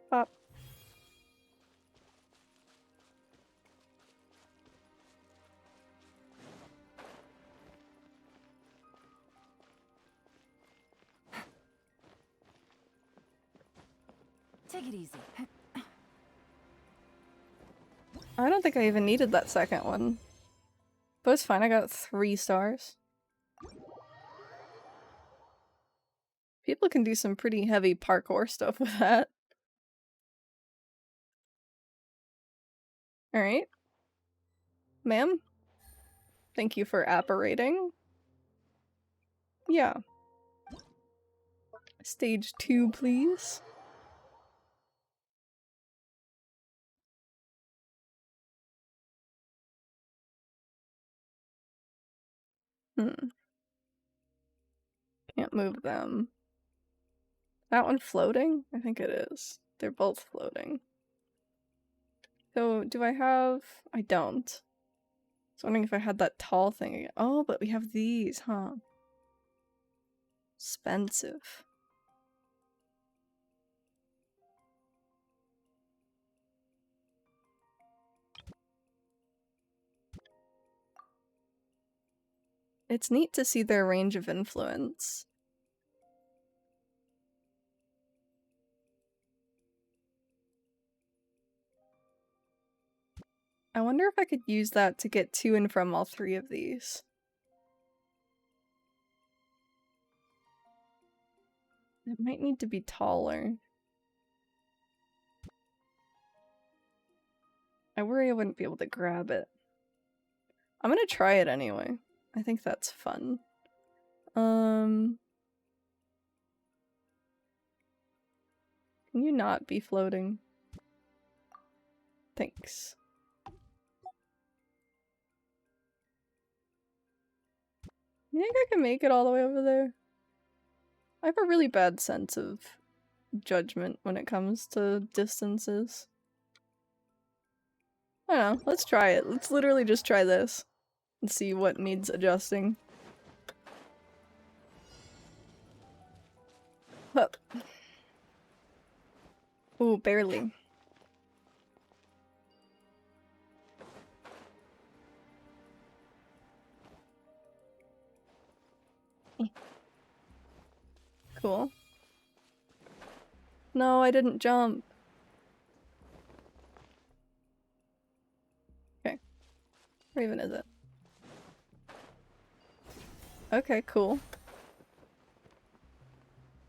Pop. Take it easy. I don't think I even needed that second one. But it's fine, I got 3 stars. People can do some pretty heavy parkour stuff with that. Alright. Ma'am? Thank you for apparating. Yeah. Stage 2, please. Can't move them. That one floating? I think it is. They're both floating. So, do I have... I don't. I was wondering if I had that tall thing again. Oh, but we have these, huh? Expensive. It's neat to see their range of influence. I wonder if I could use that to get to and from all 3 of these. It might need to be taller. I worry I wouldn't be able to grab it. I'm gonna try it anyway. I think that's fun. Can you not be floating? Thanks. You think I can make it all the way over there? I have a really bad sense of judgment when it comes to distances. I don't know, let's try it. Let's literally just try this and see what needs adjusting. Up. Ooh, barely. Cool. No, I didn't jump. Okay. Where even is it? Okay, cool.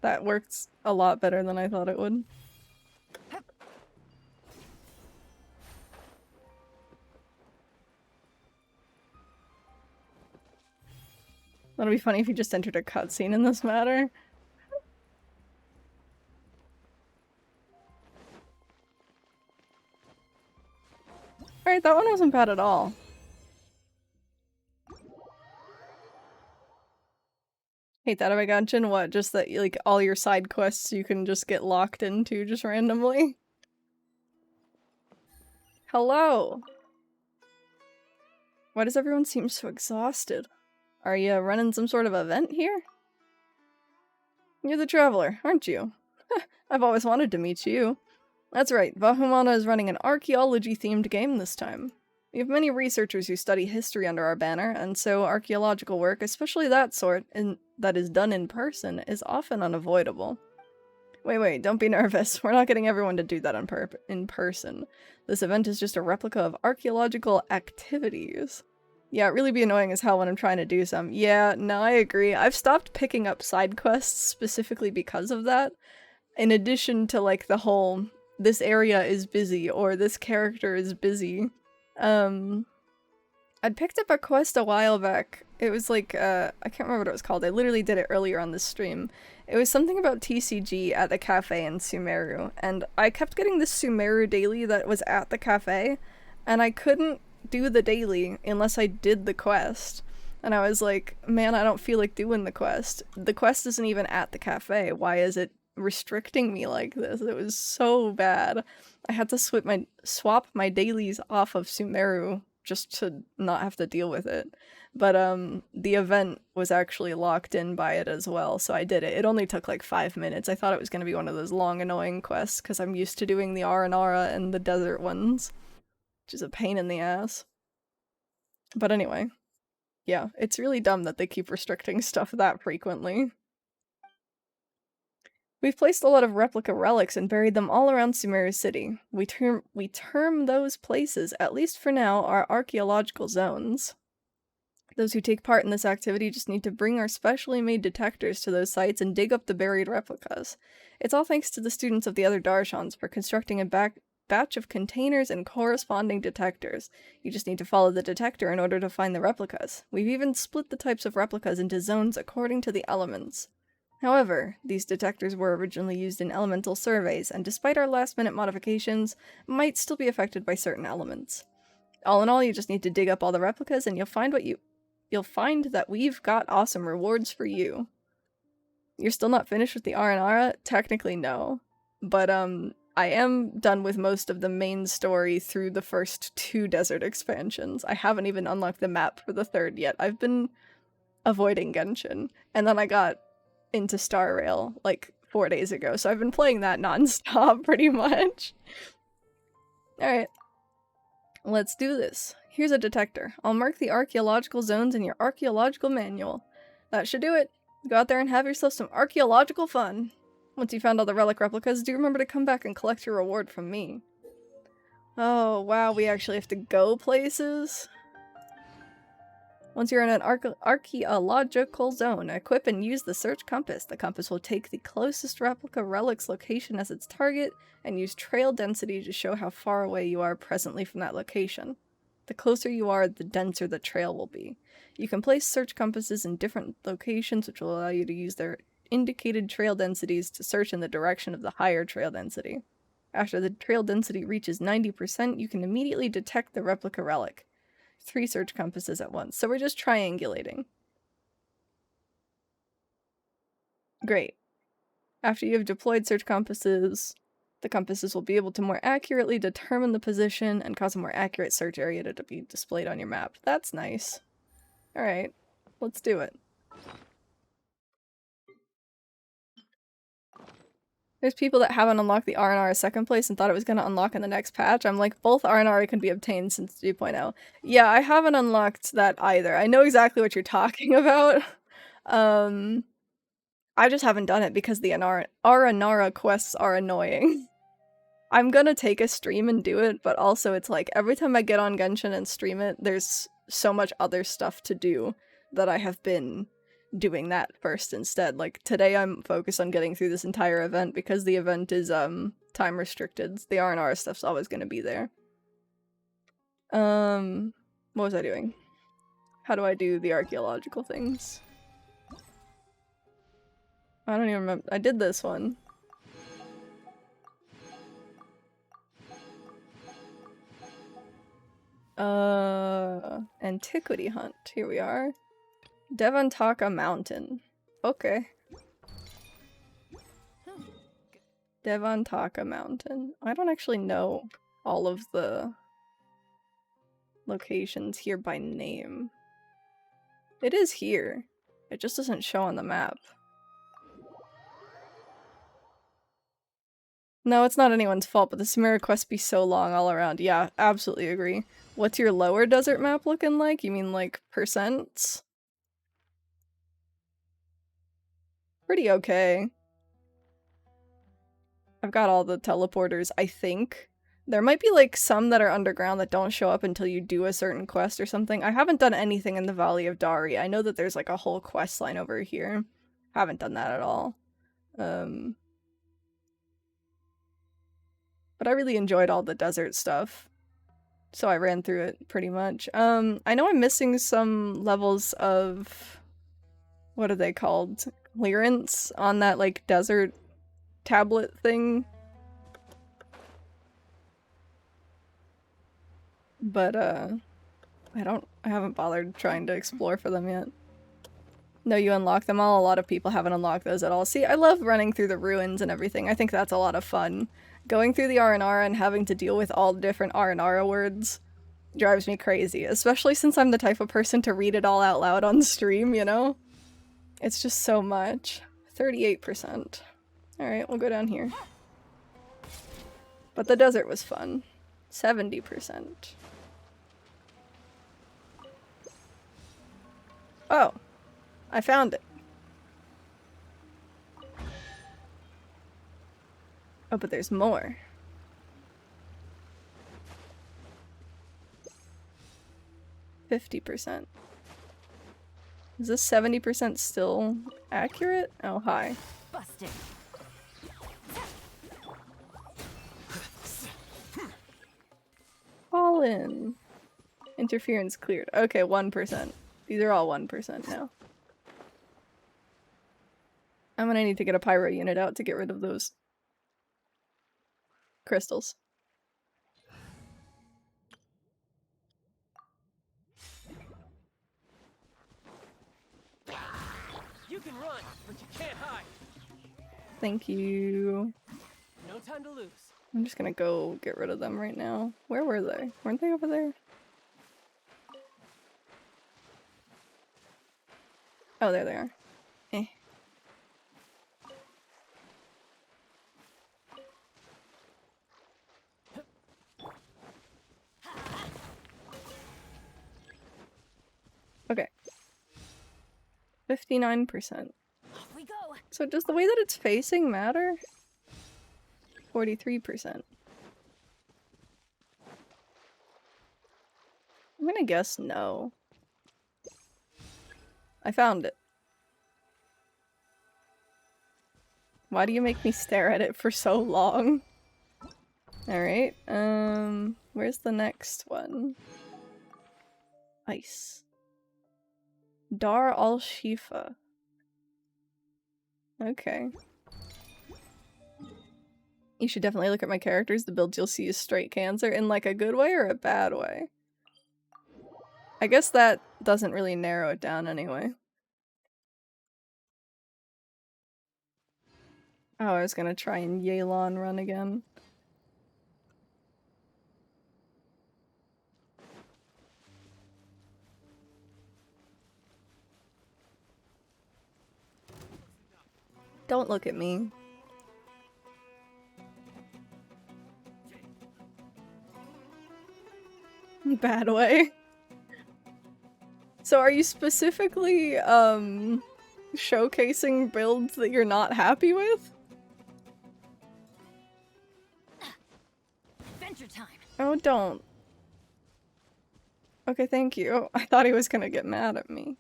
That works a lot better than I thought it would. That'll be funny if you just entered a cutscene in this matter. Alright, that one wasn't bad at all. Hate that about Genshin. What? Just that, like, all your side quests you can just get locked into just randomly? Hello! Why does everyone seem so exhausted? Are you running some sort of event here? You're the traveler, aren't you? I've always wanted to meet you. That's right, Vahumana is running an archaeology-themed game this time. We have many researchers who study history under our banner, and so archaeological work, especially that sort, that is done in person, is often unavoidable. Wait, don't be nervous. We're not getting everyone to do that in person. This event is just a replica of archaeological activities. Yeah, it really be annoying as hell when I'm trying to do some. Yeah, no, I agree. I've stopped picking up side quests specifically because of that. In addition to, like, the whole, this area is busy, or this character is busy. I'd picked up a quest a while back. It was like, I can't remember what it was called. I literally did it earlier on this stream. It was something about TCG at the cafe in Sumeru, and I kept getting this Sumeru daily that was at the cafe, and I couldn't do the daily unless I did the quest. And I was like, man, I don't feel like doing the quest. The quest isn't even at the cafe. Why is it restricting me like this? It was so bad. I had to swap my dailies off of Sumeru just to not have to deal with it. But the event was actually locked in by it as well, so I did it. It only took like 5 minutes. I thought it was going to be one of those long annoying quests because I'm used to doing the Aranara and the desert ones, which is a pain in the ass. But anyway, yeah, it's really dumb that they keep restricting stuff that frequently. We've placed a lot of replica relics and buried them all around Sumeru City. We term those places, at least for now, our archaeological zones. Those who take part in this activity just need to bring our specially made detectors to those sites and dig up the buried replicas. It's all thanks to the students of the other Darshans for constructing a batch of containers and corresponding detectors. You just need to follow the detector in order to find the replicas. We've even split the types of replicas into zones according to the elements. However, these detectors were originally used in elemental surveys, and despite our last-minute modifications, might still be affected by certain elements. All in all, you just need to dig up all the replicas and you'll find that we've got awesome rewards for you. You're still not finished with the Aranara? Technically, no. But, I am done with most of the main story through the first 2 desert expansions. I haven't even unlocked the map for the 3rd yet. I've been avoiding Genshin, and then I got into Star Rail like 4 days ago, so I've been playing that non-stop pretty much. Alright. Let's do this. Here's a detector. I'll mark the archaeological zones in your archaeological manual. That should do it. Go out there and have yourself some archaeological fun. Once you found all the relic replicas, do remember to come back and collect your reward from me. Oh, wow, we actually have to go places? Once you're in an archaeological zone, equip and use the search compass. The compass will take the closest replica relic's location as its target and use trail density to show how far away you are presently from that location. The closer you are, the denser the trail will be. You can place search compasses in different locations, which will allow you to use their indicated trail densities to search in the direction of the higher trail density. After the trail density reaches 90%, you can immediately detect the replica relic. 3 search compasses at once. So we're just triangulating. Great. After you have deployed search compasses, the compasses will be able to more accurately determine the position and cause a more accurate search area to be displayed on your map. That's nice. Alright, let's do it. There's people that haven't unlocked the R&R second place and thought it was going to unlock in the next patch. I'm like, both R&R can be obtained since 3.0. Yeah, I haven't unlocked that either. I know exactly what you're talking about. I just haven't done it because the Aranara quests are annoying. I'm gonna take a stream and do it, but also it's like, every time I get on Genshin and stream it, there's so much other stuff to do that I have been doing that first instead. Like, today I'm focused on getting through this entire event because the event is, time restricted. The R&R stuff's always gonna be there. What was I doing? How do I do the archaeological things? I don't even remember. I did this one. Antiquity hunt. Here we are. Devantaka Mountain. Okay. Devantaka Mountain. I don't actually know all of the locations here by name. It is here. It just doesn't show on the map. No, it's not anyone's fault, but the Sumeru quests be so long all around. Yeah, absolutely agree. What's your lower desert map looking like? You mean like percents? Pretty okay. I've got all the teleporters, I think. There might be like some that are underground that don't show up until you do a certain quest or something. I haven't done anything in the Valley of Dari. I know that there's like a whole quest line over here. Haven't done that at all. But I really enjoyed all the desert stuff. So I ran through it pretty much. I know I'm missing some levels of... what are they called? Clearance on that like desert tablet thing. But I haven't bothered trying to explore for them yet. No, you unlock them all. A lot of people haven't unlocked those at all. See, I love running through the ruins and everything. I think that's a lot of fun. Going through the R&R and having to deal with all the different R&R words drives me crazy, especially since I'm the type of person to read it all out loud on stream, you know? It's just so much. 38%. Alright, we'll go down here. But the desert was fun. 70%. Oh, I found it. Oh, but there's more. %. Is this 70% still accurate? Oh, hi. Busted. All in. Interference cleared. Okay, 1%. These are all 1% now. I'm gonna need to get a pyro unit out to get rid of those crystals. You can run, but you can't hide. Thank you. No time to lose. I'm just gonna go get rid of them right now. Where were they? Weren't they over there? Oh, there they are. Eh. Okay. 59%. Off we go. So does the way that it's facing matter? 43%. I'm gonna guess no. I found it. Why do you make me stare at it for so long? Alright, where's the next one? Ice. Dar al-Shifa. Okay. You should definitely look at my characters. The builds you'll see is straight cancer in like a good way or a bad way. I guess that doesn't really narrow it down anyway. Oh, I was gonna try and Yelan run again. Don't look at me. Bad way. So are you specifically, showcasing builds that you're not happy with? Adventure time. Oh, don't. Okay, thank you. I thought he was gonna get mad at me.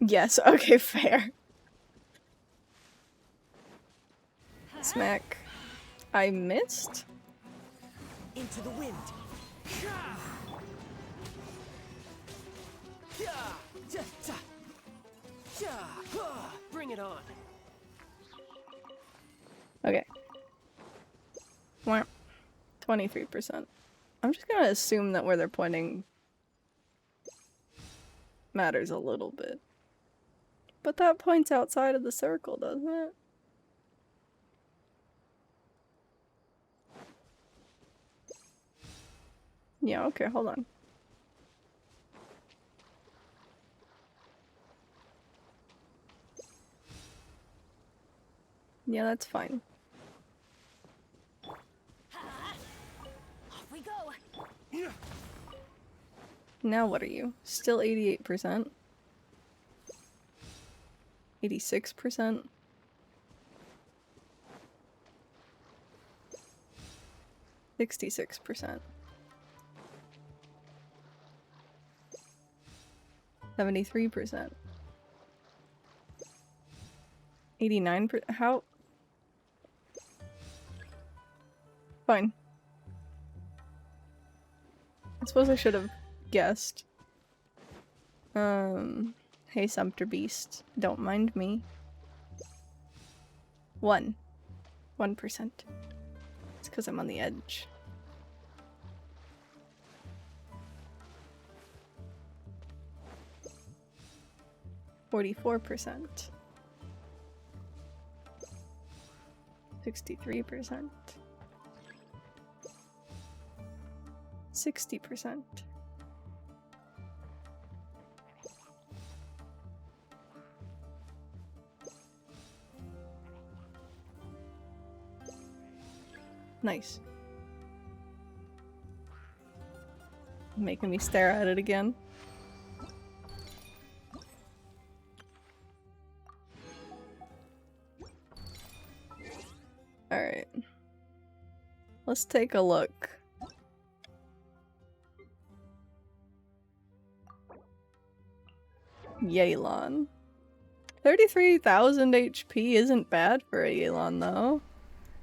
Yes, okay, fair. Smack. I missed? Into the wind. Bring it on. Okay. 23%. I'm just gonna assume that where they're pointing matters a little bit. But that points outside of the circle, doesn't it? Yeah, okay, hold on. Yeah, that's fine. Off we go. Now what are you? Still 88%? 86%? %66%. 73%. 89%. How? Fine. I suppose I should have guessed. Hey Sumpter Beast, don't mind me. 1%. It's because I'm on the edge. %44. 63%. 60%. Nice. Making me stare at it again. Alright. Let's take a look. Yelan. 33,000 HP isn't bad for a Yelan though.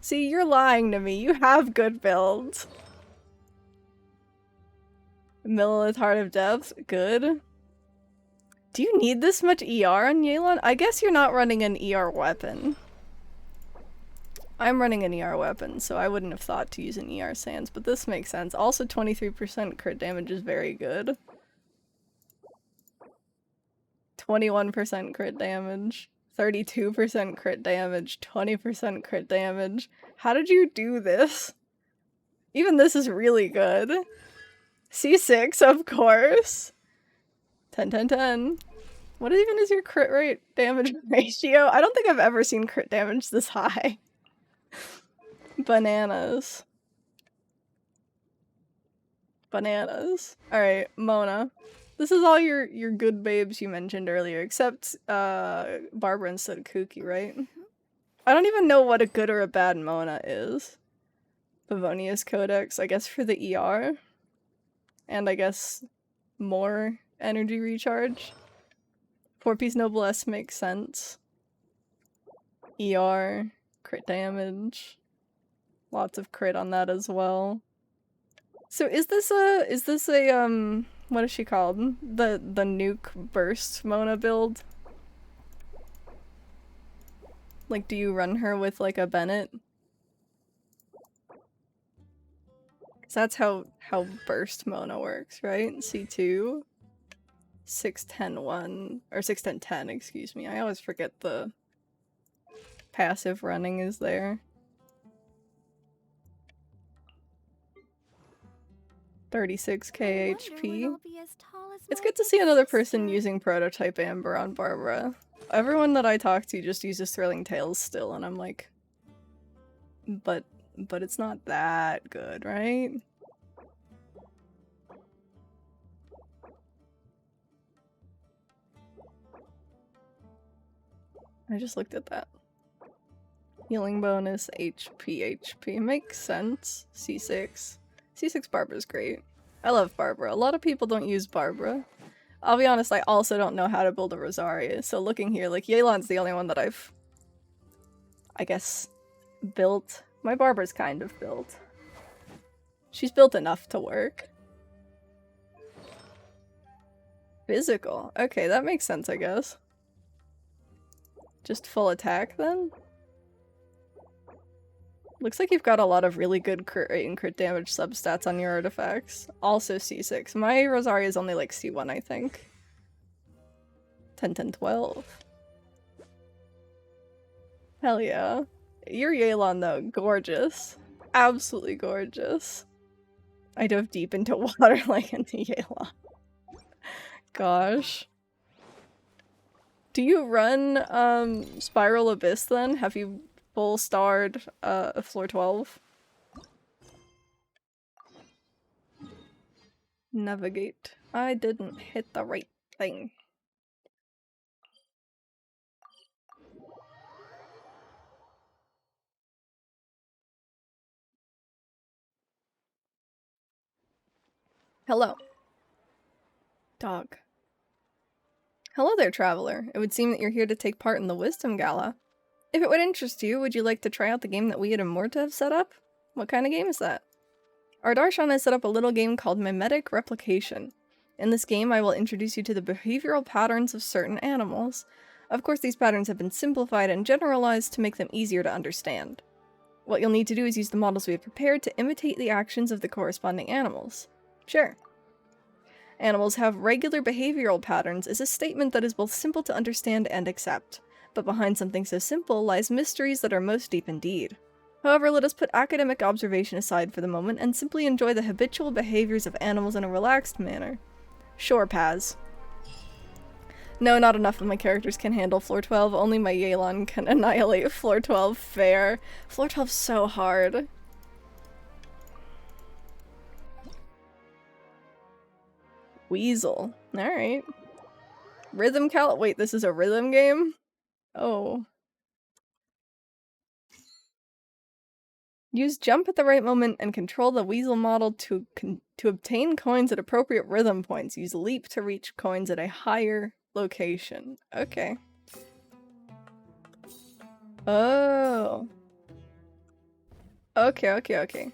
See, you're lying to me. You have good builds. Millilith Heart of Depth, good. Do you need this much ER on Yelan? I guess you're not running an ER weapon. I'm running an ER weapon, so I wouldn't have thought to use an ER Sans, but this makes sense. Also, 23% crit damage is very good. 21% crit damage. 32% crit damage. 20% crit damage. How did you do this? Even this is really good. C6, of course. 10, 10, 10. What even is your crit rate damage ratio? I don't think I've ever seen crit damage this high. Bananas. Bananas. Alright, Mona. This is all your good babes you mentioned earlier, except Barbara instead of Kooky, right? I don't even know what a good or a bad Mona is. Pavonius Codex, I guess for the ER. And I guess more energy recharge. 4-piece Noblesse makes sense. ER, crit damage. Lots of crit on that as well. So is this a what is she called? The nuke burst Mona build? Like, do you run her with like a Bennett? Cause that's how burst Mona works, right? C2 6-10-1 or 6-10-10, excuse me. I always forget the passive running is there. 36k HP. It's good to see another person using Prototype Amber on Barbara. Everyone that I talk to just uses Thrilling Tales still, and I'm like, but it's not that good, right? I just looked at that. Healing bonus, HP. Makes sense. C6. C6 Barbara's great. I love Barbara. A lot of people don't use Barbara. I'll be honest, I also don't know how to build a Rosaria, so looking here, like, Yelan's the only one that I've, I guess, built. My Barbara's kind of built. She's built enough to work. Physical. Okay, that makes sense, I guess. Just full attack, then? Looks like you've got a lot of really good crit rate and crit damage substats on your artifacts. Also C6. My Rosaria is only like C1, I think. 10-10-12. Hell yeah. Your Yelan, though, gorgeous. Absolutely gorgeous. I dove deep into water like into Yelan. Gosh. Do you run Spiral Abyss then? Have you full starred floor 12? Navigate. I didn't hit the right thing. Hello. Dog. Hello there, traveler. It would seem that you're here to take part in the Wisdom Gala. If it would interest you, would you like to try out the game that we at Immorta have set up? What kind of game is that? Our Darshan has set up a little game called Mimetic Replication. In this game, I will introduce you to the behavioral patterns of certain animals. Of course, these patterns have been simplified and generalized to make them easier to understand. What you'll need to do is use the models we have prepared to imitate the actions of the corresponding animals. Sure. Animals have regular behavioral patterns is a statement that is both simple to understand and accept. But behind something so simple lies mysteries that are most deep indeed. However, let us put academic observation aside for the moment and simply enjoy the habitual behaviors of animals in a relaxed manner. Sure, Paz. No, not enough of my characters can handle floor 12, only my Yelan can annihilate floor 12 fair. Floor 12's so hard. Weasel. Alright. Rhythm wait, this is a rhythm game? Oh. Use jump at the right moment and control the weasel model to obtain coins at appropriate rhythm points. Use leap to reach coins at a higher location. Okay. Oh. Okay.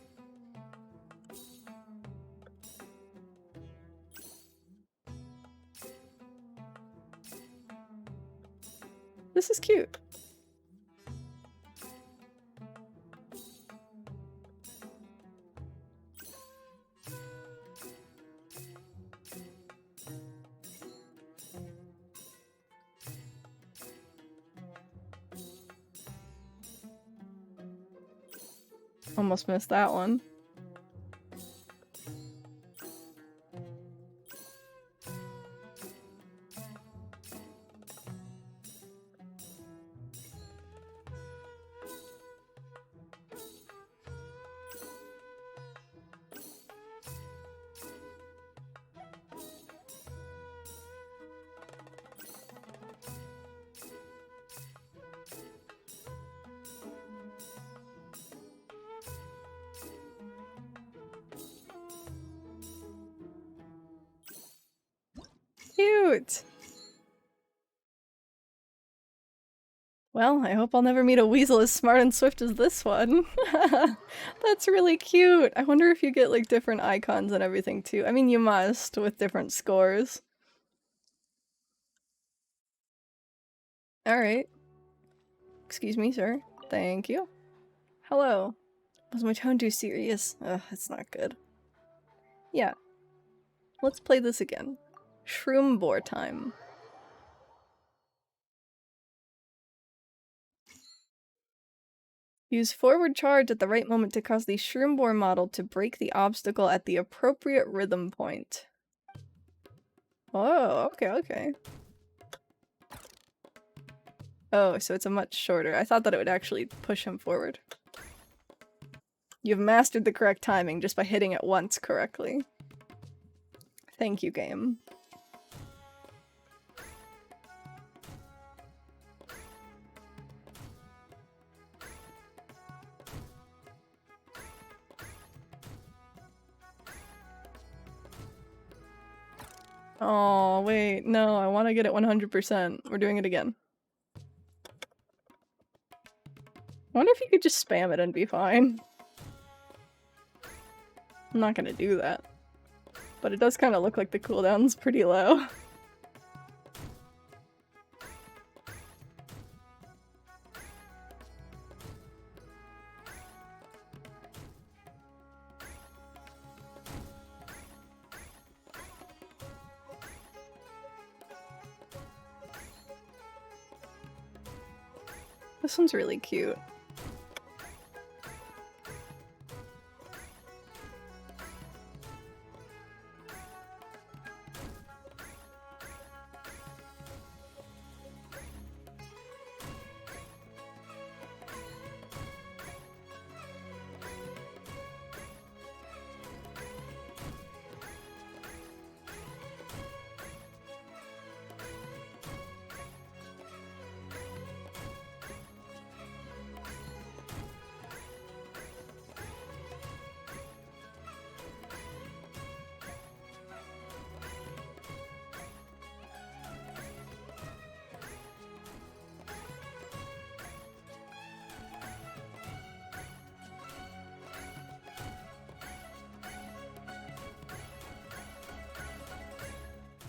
This is cute. Almost missed that one. cute! Well, I hope I'll never meet a weasel as smart and swift as this one. That's really cute! I wonder if you get, like, different icons and everything, too. I mean, you must, with different scores. Alright. Excuse me, sir. Thank you. Hello. Was my tone too serious? Ugh, it's not good. Yeah. Let's play this again. Shroom Boar time. Use forward charge at the right moment to cause the Shroom Boar model to break the obstacle at the appropriate rhythm point. Oh, okay, okay. Oh, so it's a much shorter. I thought that it would actually push him forward. You've mastered the correct timing just by hitting it once correctly. Thank you, game. Oh, wait, no, I want to get it 100%. We're doing it again. I wonder if you could just spam it and be fine. I'm not gonna do that. But it does kind of look like the cooldown's pretty low. This one's really cute.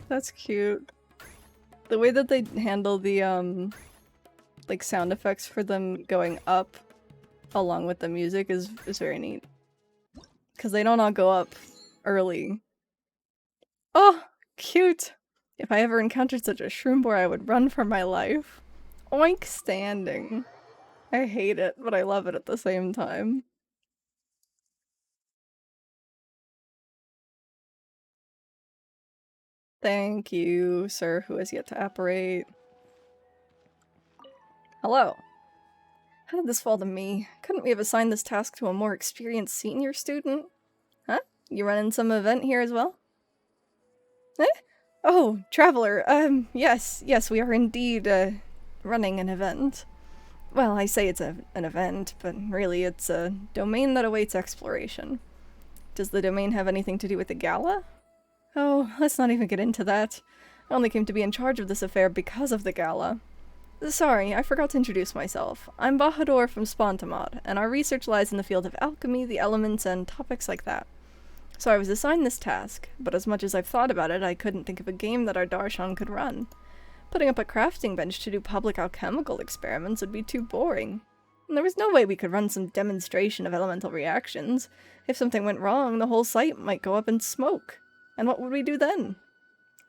That's cute. The way that they handle the, like, sound effects for them going up along with the music is very neat. Because they don't all go up early. Oh! Cute! If I ever encountered such a shroom boar, I would run for my life. Oink standing. I hate it, but I love it at the same time. Thank you, sir, who has yet to apparate. Hello. How did this fall to me? Couldn't we have assigned this task to a more experienced senior student? Huh? You running some event here as well? Eh? Oh, Traveler, yes, we are indeed, running an event. Well, I say it's an event, but really it's a domain that awaits exploration. Does the domain have anything to do with the gala? Oh, let's not even get into that. I only came to be in charge of this affair because of the gala. Sorry, I forgot to introduce myself. I'm Bahadur from Spontamod, and our research lies in the field of alchemy, the elements, and topics like that. So I was assigned this task, but as much as I've thought about it, I couldn't think of a game that our Darshan could run. Putting up a crafting bench to do public alchemical experiments would be too boring. And there was no way we could run some demonstration of elemental reactions. If something went wrong, the whole site might go up in smoke. And what would we do then?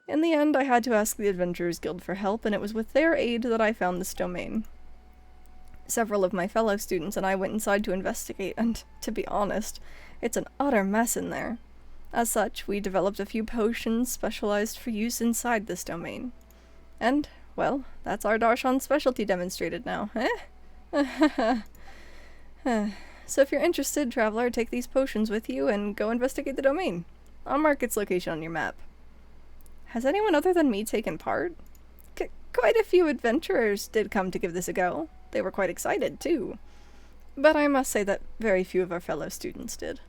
In the end, I had to ask the Adventurers Guild for help, and it was with their aid that I found this domain. Several of my fellow students and I went inside to investigate, and, to be honest, it's an utter mess in there. As such, we developed a few potions specialized for use inside this domain. And, well, that's our Darshan specialty demonstrated now, eh? So if you're interested, Traveler, take these potions with you and go investigate the domain. I'll mark its location on your map. Has anyone other than me taken part? Quite a few adventurers did come to give this a go. They were quite excited, too. But I must say that very few of our fellow students did.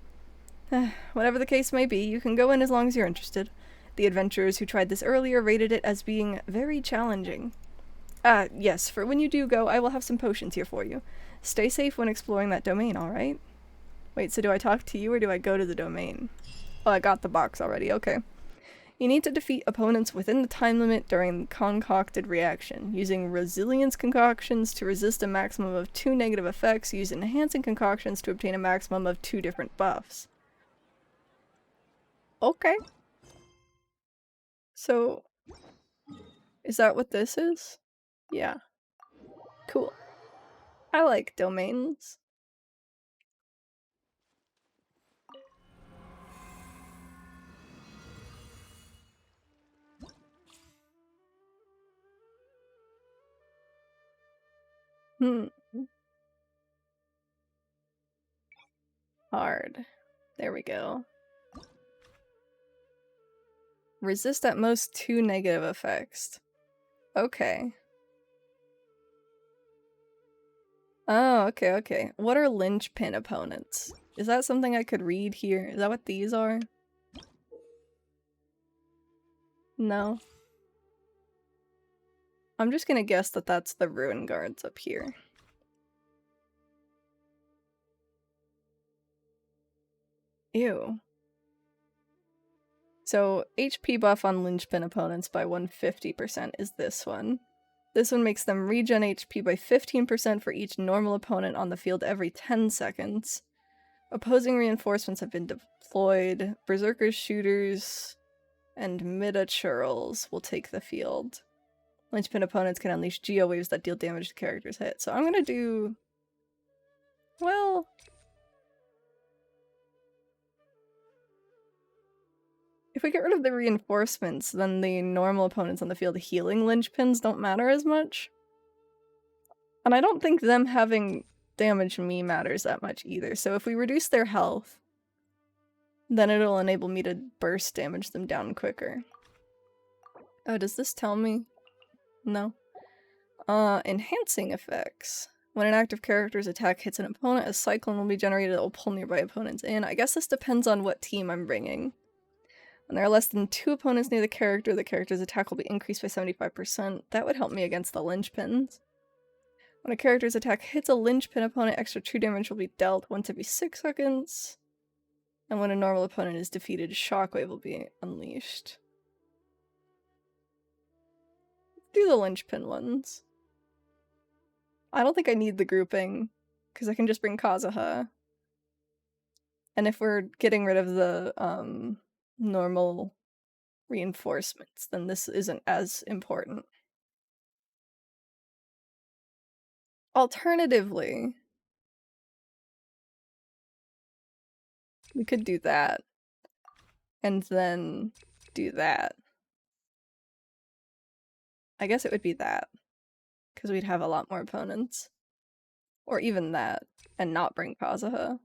Whatever the case may be, you can go in as long as you're interested. The adventurers who tried this earlier rated it as being very challenging. Yes, for when you do go, I will have some potions here for you. Stay safe when exploring that domain, alright? Wait, so do I talk to you or do I go to the domain? Oh, I got the box already, okay. You need to defeat opponents within the time limit during concocted reaction, using resilience concoctions to resist a maximum of 2 negative effects, use enhancing concoctions to obtain a maximum of 2 different buffs. Okay. So, is that what this is? Yeah. Cool. I like domains. Hard. There we go. Resist at most 2 negative effects. Okay. Oh, okay, okay. What are linchpin opponents? Is that something I could read here? Is that what these are? No. I'm just gonna guess that that's the ruin guards up here. Ew. So, HP buff on linchpin opponents by 150% is this one. This one makes them regen HP by 15% for each normal opponent on the field every 10 seconds. Opposing reinforcements have been deployed. Berserkers, shooters, and Midachurls will take the field. Linchpin opponents can unleash geo waves that deal damage to characters hit. So I'm gonna do... well... if we get rid of the reinforcements, then the normal opponents on the field healing linchpins don't matter as much. And I don't think them having damage me matters that much either. So if we reduce their health, then it'll enable me to burst damage them down quicker. Oh, does this tell me? No. Enhancing effects. When an active character's attack hits an opponent, a cyclone will be generated that will pull nearby opponents in. I guess this depends on what team I'm bringing. When there are less than 2 opponents near the character's attack will be increased by 75%. That would help me against the linchpins. When a character's attack hits a linchpin opponent, extra true damage will be dealt once every 6 seconds. And when a normal opponent is defeated, shockwave will be unleashed. Do the linchpin ones. I don't think I need the grouping, because I can just bring Kazuha. And if we're getting rid of the normal reinforcements, then this isn't as important. Alternatively, we could do that. And then do that. I guess it would be that. Because we'd have a lot more opponents. Or even that. And not bring Kazuha.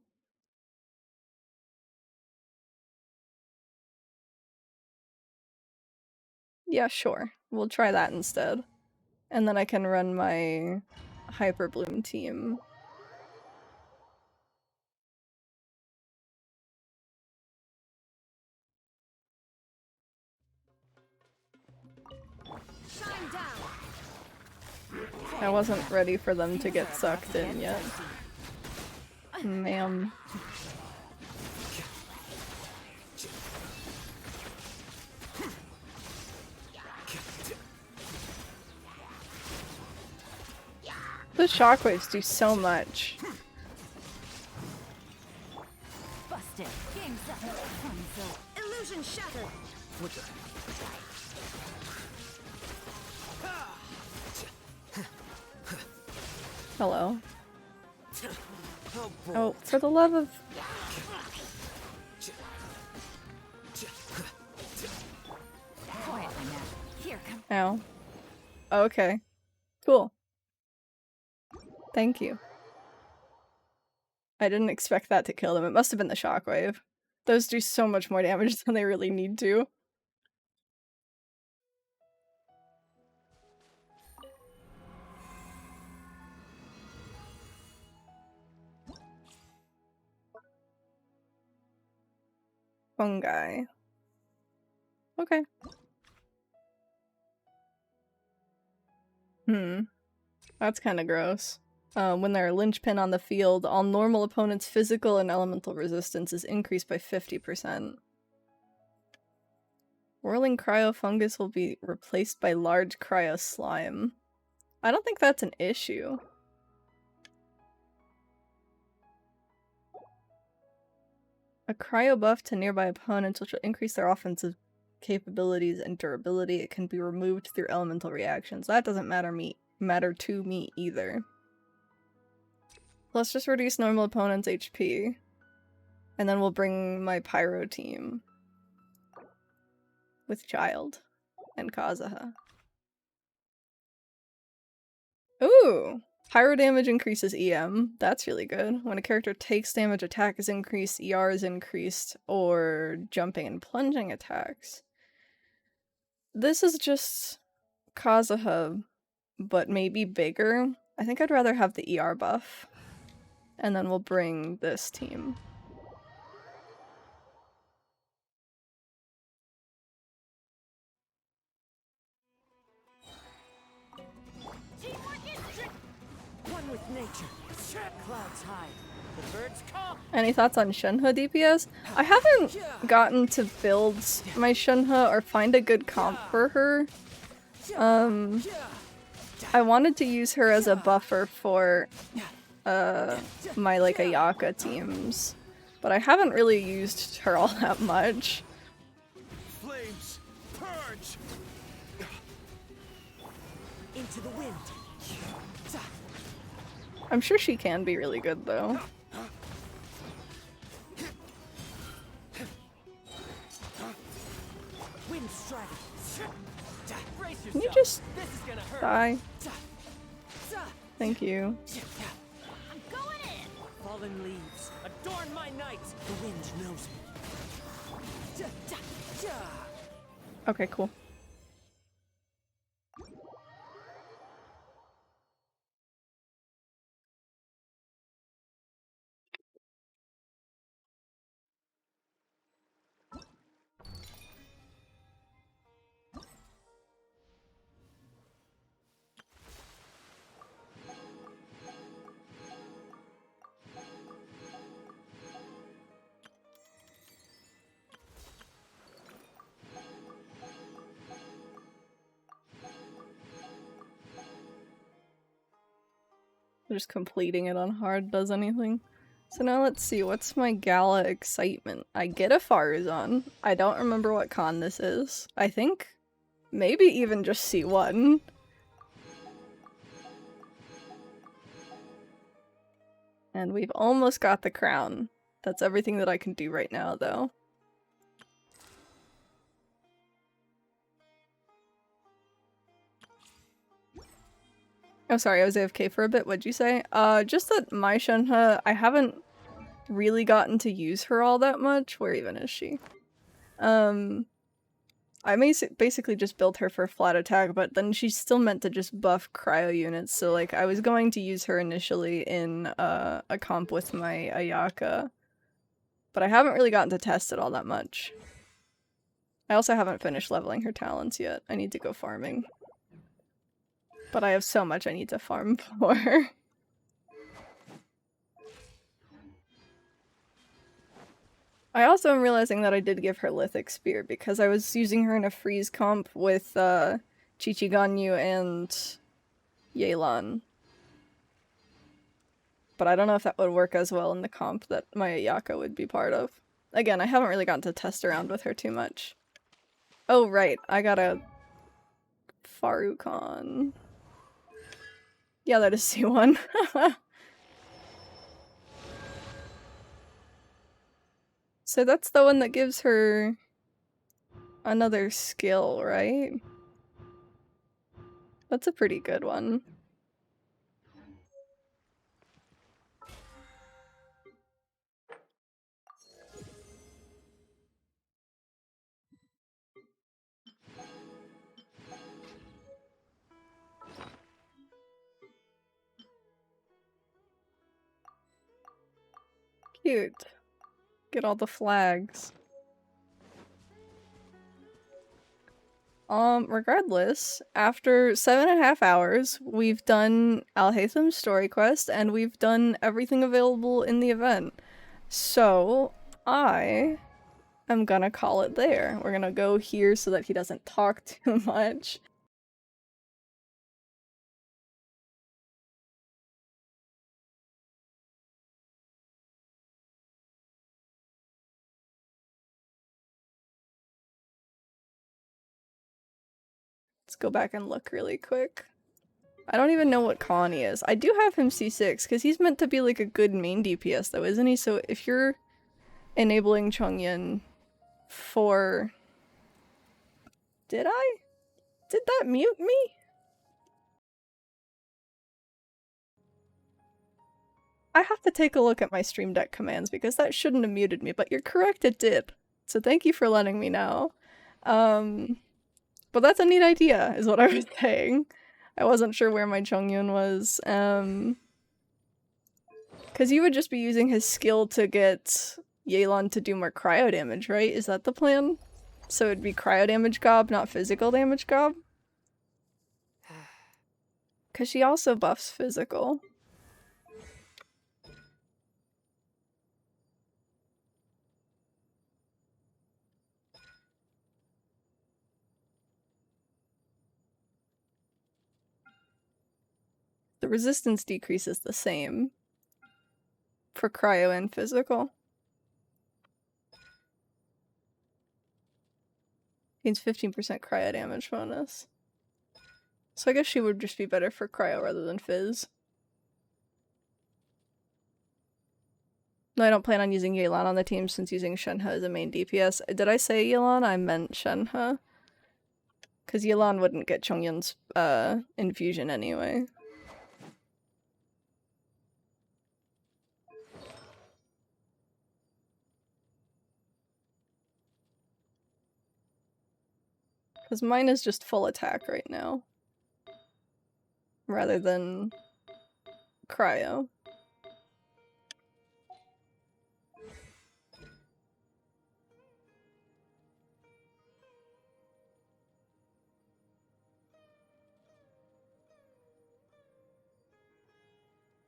Yeah, sure. We'll try that instead. And then I can run my Hyper Bloom team. I wasn't ready for them to get sucked in yet. Ma'am. The shockwaves do so much. Busted. Game's up. Illusion shattered. What the? Hello. Oh, for the love of... Quietly now. Here, come. Ow. Okay. Cool. Thank you. I didn't expect that to kill them. It must have been the shockwave. Those do so much more damage than they really need to. Fungi. Okay. That's kind of gross. When they're a linchpin on the field, all normal opponents' physical and elemental resistance is increased by 50%. Whirling cryo fungus will be replaced by large cryo slime. I don't think that's an issue. A cryo buff to nearby opponents, which will increase their offensive capabilities and durability. It can be removed through elemental reactions. That doesn't matter to me either. Let's just reduce normal opponent's HP. And then we'll bring my pyro team. With Child. And Kazuha. Ooh! Pyro damage increases EM. That's really good. When a character takes damage, attack is increased, ER is increased, or jumping and plunging attacks. This is just Kazuha, but maybe bigger. I think I'd rather have the ER buff. And then we'll bring this team. One with nature. Clouds high. The birds call. Any thoughts on Shenhe DPS? I haven't gotten to build my Shenhe or find a good comp for her. I wanted to use her as a buffer for my like Ayaka teams, but I haven't really used her all that much. Flames purge. Into the wind. I'm sure she can be really good though. Wind strider. Can you just die? Thank you. I'm going in. Fallen leaves adorn my night. The wind knows me. Okay, cool. Just completing it on hard does anything. So now let's see, what's my gala excitement? I get a Farazan. I don't remember what con this is. I think maybe even just C1. And we've almost got the crown. That's everything that I can do right now though. Oh, sorry, I was AFK for a bit. What'd you say? Just that my Shenhe, I haven't really gotten to use her all that much. Where even is she? I basically just built her for flat attack, but then she's still meant to just buff cryo units, so like I was going to use her initially in a comp with my Ayaka. But I haven't really gotten to test it all that much. I also haven't finished leveling her talents yet. I need to go farming. But I have so much I need to farm for. I also am realizing that I did give her Lithic Spear because I was using her in a freeze comp with Chichiganyu and Yelan. But I don't know if that would work as well in the comp that my Ayaka would be part of. Again, I haven't really gotten to test around with her too much. Oh right, I got a Farukon. Yeah, that is C1. So that's the one that gives her another skill, right? That's a pretty good one. Cute. Get all the flags. Regardless, after 7.5 hours, we've done Alhatham's story quest, and we've done everything available in the event. So, I am gonna call it there. We're gonna go here so that he doesn't talk too much. Let's go back and look really quick. I don't even know what Connie is. I do have him C6, because he's meant to be like a good main DPS though, isn't he? So if you're enabling Chongyun for... Did I? Did that mute me? I have to take a look at my Stream Deck commands because that shouldn't have muted me, but you're correct, it did. So thank you for letting me know. But that's a neat idea, is what I was saying. I wasn't sure where my Chongyun was. Because you would just be using his skill to get Yelan to do more cryo damage, right? Is that the plan? So it'd be cryo damage gob, not physical damage gob? Because she also buffs physical. The resistance decrease is the same for cryo and physical. Gains 15% cryo damage bonus. So I guess she would just be better for cryo rather than phys. No, I don't plan on using Yelan on the team since using Shenhe as a main DPS. Did I say Yelan? I meant Shenhe. Because Yelan wouldn't get Chongyun's infusion anyway. Because mine is just full attack right now. Rather than cryo.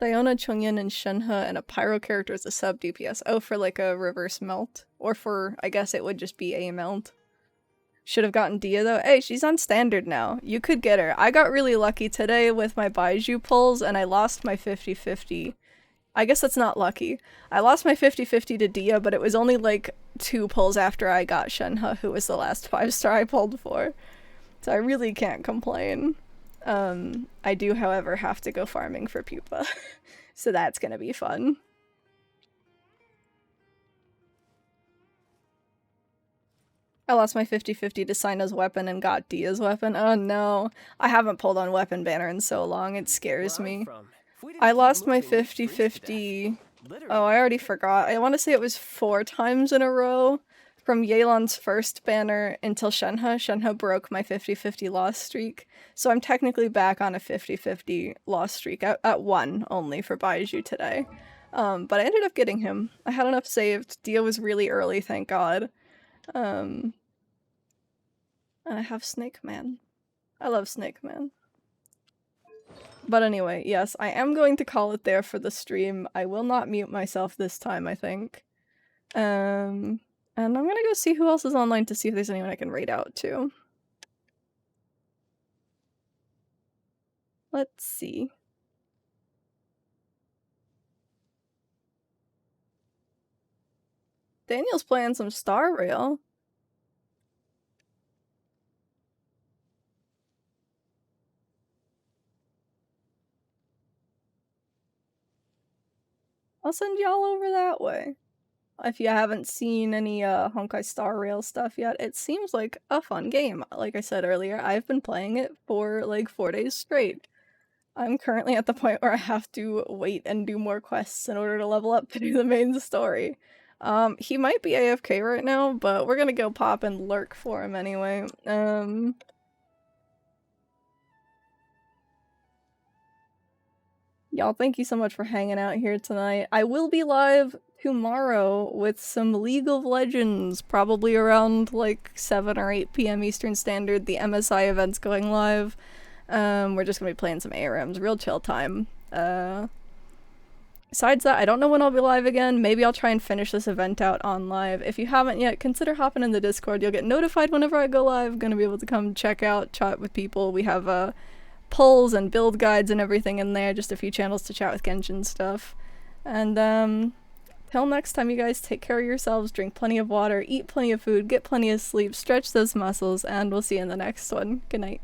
Diona, Chongyun, and Shenhe, and a pyro character is a sub DPS. Oh, for like a reverse melt. Or for, I guess it would just be a melt. Should have gotten Dia though. Hey, she's on standard now. You could get her. I got really lucky today with my Baiju pulls and I lost my 50-50. I guess that's not lucky. I lost my 50-50 to Dia, but it was only like 2 pulls after I got Shenhe, who was the last 5-star I pulled for. So I really can't complain. I do, however, have to go farming for Pupa. So that's gonna be fun. I lost my 50-50 to Sino's weapon and got Dia's weapon. Oh no. I haven't pulled on weapon banner in so long, it scares me. I lost my 50-50. Oh, I already forgot. I want to say it was 4 times in a row. From Yelan's first banner until Shenhe. Shenhe broke my 50-50 loss streak. So I'm technically back on a 50-50 loss streak. At 1 only for Baiju today. But I ended up getting him. I had enough saved. Dia was really early, thank god. And I have Snake Man. I love Snake Man. But anyway, yes, I am going to call it there for the stream. I will not mute myself this time, I think. And I'm gonna go see who else is online to see if there's anyone I can raid out to. Let's see. Daniel's playing some Star Rail. I'll send y'all over that way. If you haven't seen any Honkai Star Rail stuff yet, it seems like a fun game. Like I said earlier, I've been playing it for like 4 days straight. I'm currently at the point where I have to wait and do more quests in order to level up to do the main story. He might be AFK right now, but we're gonna go pop and lurk for him anyway. Y'all, thank you so much for hanging out here tonight. I will be live tomorrow with some League of Legends, probably around like 7 or 8 p.m. Eastern Standard. The MSI event's going live. We're just gonna be playing some ARMs, real chill time. Besides that, I don't know when I'll be live again. Maybe I'll try and finish this event out on live. If you haven't yet, consider hopping in the Discord. You'll get notified whenever I go live. I'm gonna be able to come check out, chat with people. We have polls and build guides and everything in there. Just a few channels to chat with Genshin stuff. And till next time, you guys, take care of yourselves, drink plenty of water, eat plenty of food, get plenty of sleep, stretch those muscles, and we'll see you in the next one. Good night.